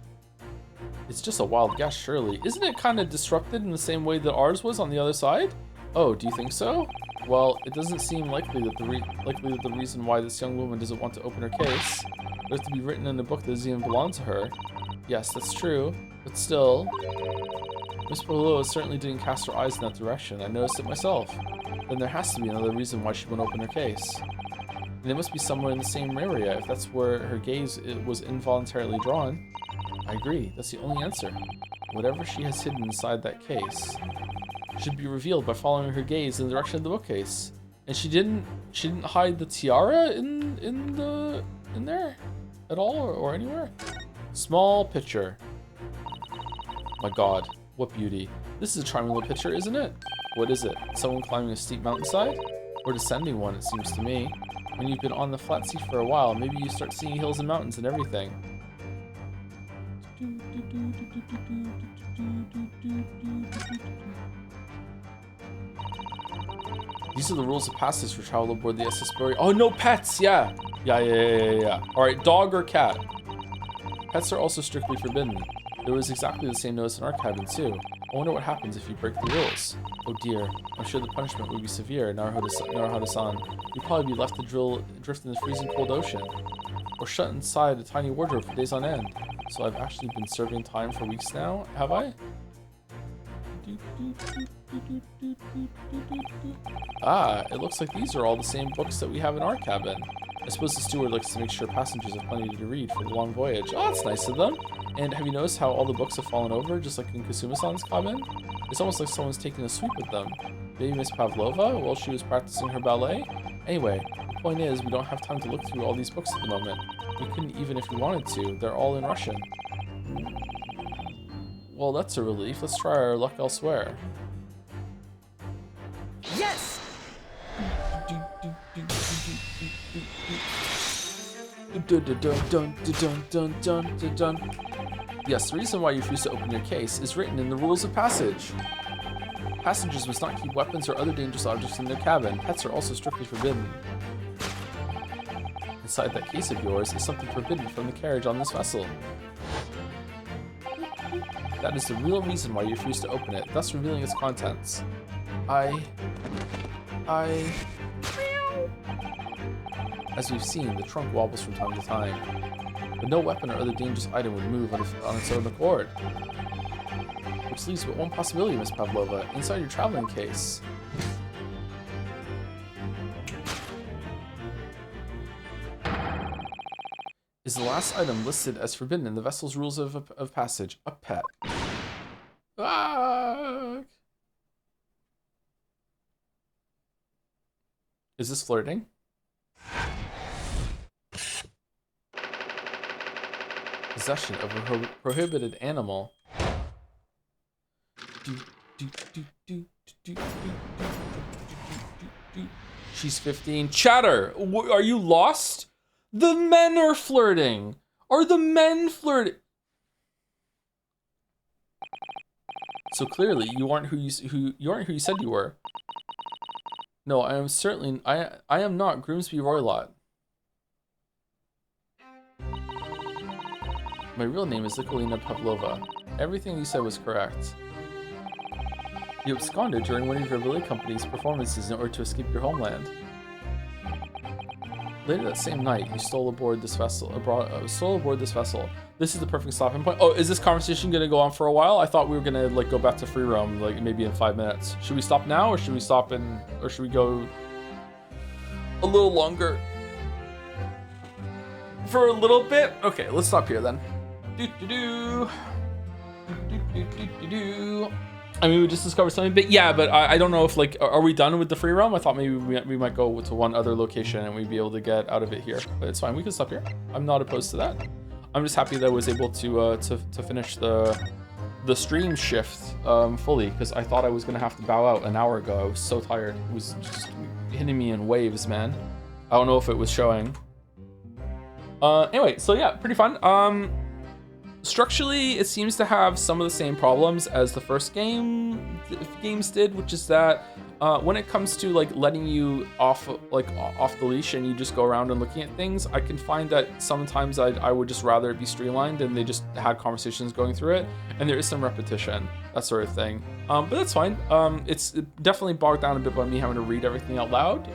It's just a wild guess, surely. Isn't it kind of disrupted in the same way that ours was on the other side? Oh, do you think so? Well, it doesn't seem likely that the reason why this young woman doesn't want to open her case is to be written in a book that doesn't even belong to her. Yes, that's true, but still... Miss Pavlova certainly didn't cast her eyes in that direction. I noticed it myself. Then there has to be another reason why she won't open her case. And it must be somewhere in the same area, if that's where her gaze was involuntarily drawn. I agree, that's the only answer. Whatever she has hidden inside that case should be revealed by following her gaze in the direction of the bookcase. And she didn't hide the tiara in there at all or anywhere? Small picture. My god, what beauty. This is a charming little picture, isn't it? What is it? Someone climbing a steep mountainside? Or descending one, it seems to me. When you've been on the flat sea for a while, maybe you start seeing hills and mountains and everything. These are the rules of passage for travel aboard the SS Bury. Oh, no pets! Yeah. Yeah. Alright, dog or cat? Pets are also strictly forbidden. There was exactly the same notice in our cabin, too. I wonder what happens if you break the rules. Oh dear, I'm sure the punishment would be severe. Naruhodo-san. You'd probably be left to drift in the freezing cold ocean. Or shut inside a tiny wardrobe for days on end. So I've actually been serving time for weeks now, have I? Ah, it looks like these are all the same books that we have in our cabin. I suppose the steward likes to make sure passengers have plenty to read for the long voyage. Oh, that's nice of them. And have you noticed how all the books have fallen over, just like in Kasuma-san's cabin? It's almost like someone's taking a sweep with them. Maybe Miss Pavlova, while she was practicing her ballet? Anyway, the point is, we don't have time to look through all these books at the moment. We couldn't even if we wanted to. They're all in Russian. Well, that's a relief. Let's try our luck elsewhere. Yes! Yes, the reason why you refuse to open your case is written in the rules of passage. Passengers must not keep weapons or other dangerous objects in their cabin. Pets are also strictly forbidden. Inside that case of yours is something forbidden from the carriage on this vessel. That is the real reason why you refuse to open it, thus revealing its contents. As we've seen, the trunk wobbles from time to time, but no weapon or other dangerous item would move on its own accord. Which leaves but one possibility, Miss Pavlova, inside your traveling case. Is the last item listed as forbidden in the vessel's rules of passage, a pet. Fuck! Is this flirting? Possession of a prohibited animal. She's 15. Chatter! Are you lost? The men are flirting! Are the men flirting? So clearly, you aren't who you said you were. No, I am certainly I am not Grimsby Roylott. My real name is Nikolina Pavlova. Everything you said was correct. You absconded during one of your ballet company's performances in order to escape your homeland. Later that same night, you stole aboard this vessel. This is the perfect stopping point. Oh, is this conversation gonna go on for a while? I thought we were gonna like go back to free roam, like maybe in 5 minutes. Should we stop now, or should we stop or should we go a little longer? For a little bit? Okay, let's stop here then. I mean, we just discovered something, but yeah, but I don't know if like, are we done with the free roam? I thought maybe we might go to one other location and we'd be able to get out of it here, but it's fine. We can stop here. I'm not opposed to that. I'm just happy that I was able to finish the stream shift fully, because I thought I was gonna have to bow out an hour ago. I was so tired. It was just hitting me in waves, man. I don't know if it was showing. Anyway, so yeah, pretty fun. Structurally, it seems to have some of the same problems as the first games did, which is that when it comes to like letting you off the leash and you just go around and looking at things, I can find that sometimes I would just rather it be streamlined and they just had conversations going through it, and there is some repetition, that sort of thing. But that's fine. It's definitely bogged down a bit by me having to read everything out loud,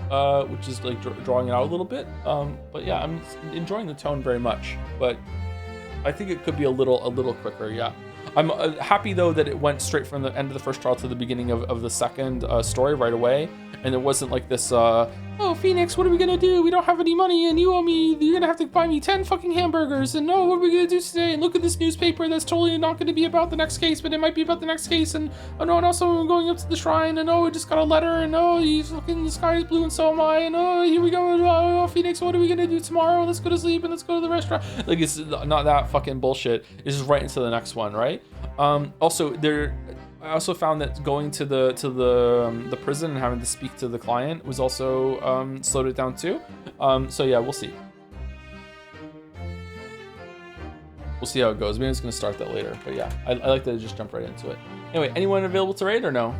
which is like drawing it out a little bit. But yeah, I'm enjoying the tone very much. But I think it could be a little quicker, yeah. I'm happy though that it went straight from the end of the first trial to the beginning of the second story right away, and it wasn't like this, oh oh, Phoenix, what are we gonna do? We don't have any money, and you owe me, you're gonna have to buy me 10 fucking hamburgers, and no, what are we gonna do today? And look at this newspaper that's totally not gonna be about the next case, but it might be about the next case, and oh no, and also I'm going up to the shrine, and oh, I just got a letter, and oh, the sky is blue, and so am I, and oh, here we go, oh, Phoenix, what are we gonna do tomorrow? Let's go to sleep, and let's go to the restaurant. Like, it's not that fucking bullshit. It's just right into the next one, right? Also, I also found that going to the prison and having to speak to the client was also slowed it down too. So yeah, we'll see. We'll see how it goes. Maybe it's gonna start that later, but yeah, I like to just jump right into it. Anyway, anyone available to raid or no?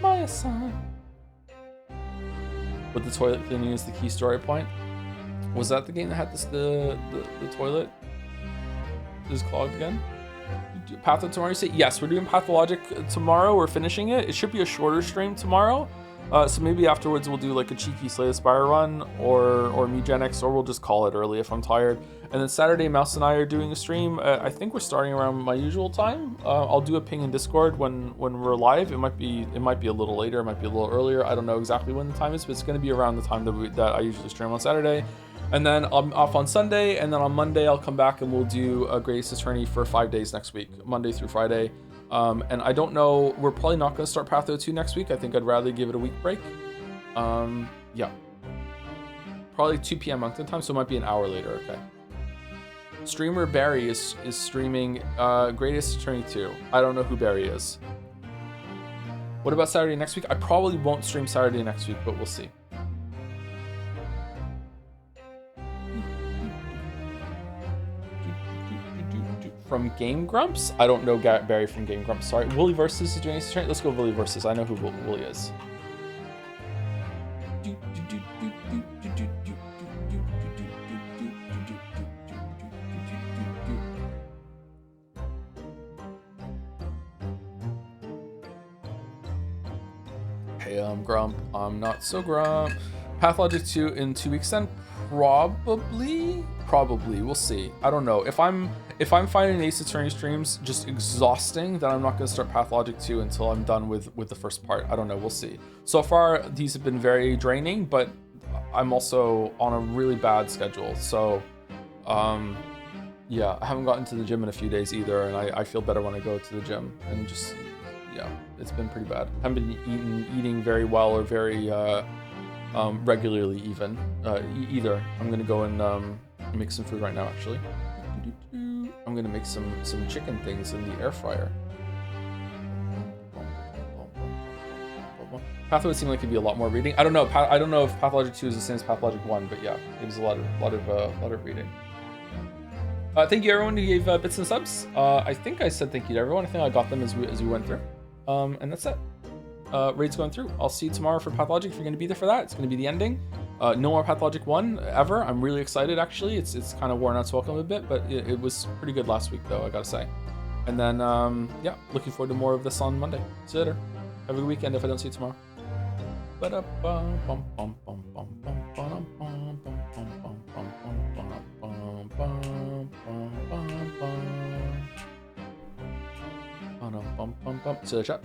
My son. But the toilet cleaning is the key story point. Was that the game that had this the toilet is clogged again? Patho tomorrow, you say? Yes, we're doing Pathologic tomorrow. We're finishing it. It should be a shorter stream tomorrow. So maybe afterwards we'll do like a cheeky Slay the Spire run or Mugenics, or we'll just call it early if I'm tired. And then Saturday, Mouse and I are doing a stream. I think we're starting around my usual time. I'll do a ping in Discord when we're live. It might be a little later, it might be a little earlier. I don't know exactly when the time is, but it's going to be around the time that I usually stream on Saturday. And then I'm off on Sunday, and then on Monday I'll come back and we'll do a Greatest Attorney for 5 days next week, Monday through Friday. And I don't know, we're probably not going to start Patho 2 next week. I think I'd rather give it a week break. Yeah. Probably 2 p.m. Mountain time, so it might be an hour later, okay. Streamer Barry is streaming Greatest Attorney 2. I don't know who Barry is. What about Saturday next week? I probably won't stream Saturday next week, but we'll see. From Game Grumps? I don't know Barry from Game Grumps. Sorry. Wooly Versus is doing this turn. Let's go Wooly Versus. I know who Wooly is. Hey, I'm Grump. I'm not so Grump. Pathologic 2 in 2 weeks then? Probably. We'll see. I don't know. If I'm finding Ace Attorney streams just exhausting, then I'm not going to start Pathologic 2 until I'm done with the first part. I don't know. We'll see. So far, these have been very draining, but I'm also on a really bad schedule. So, yeah, I haven't gotten to the gym in a few days either, and I feel better when I go to the gym. And just, yeah, it's been pretty bad. I haven't been eating very well or very regularly even either. I'm going to go and make some food right now, actually. I'm gonna make some chicken things in the air fryer. Patho would seem like it'd be a lot more reading. I don't know. I don't know if Pathologic 2 is the same as Pathologic 1, but yeah, it was a lot of reading. Thank you everyone who gave bits and subs. I think I said thank you to everyone. I think I got them as we went through. And that's it. Raid's going through. I'll see you tomorrow for Pathologic if you're gonna be there for that. It's gonna be the ending. No more Pathologic 1 ever. I'm really excited, actually. It's kind of worn out welcome a bit, but it was pretty good last week, though, I gotta say. And then, yeah, looking forward to more of this on Monday. See you later. Have a good weekend if I don't see you tomorrow. See you later, chat.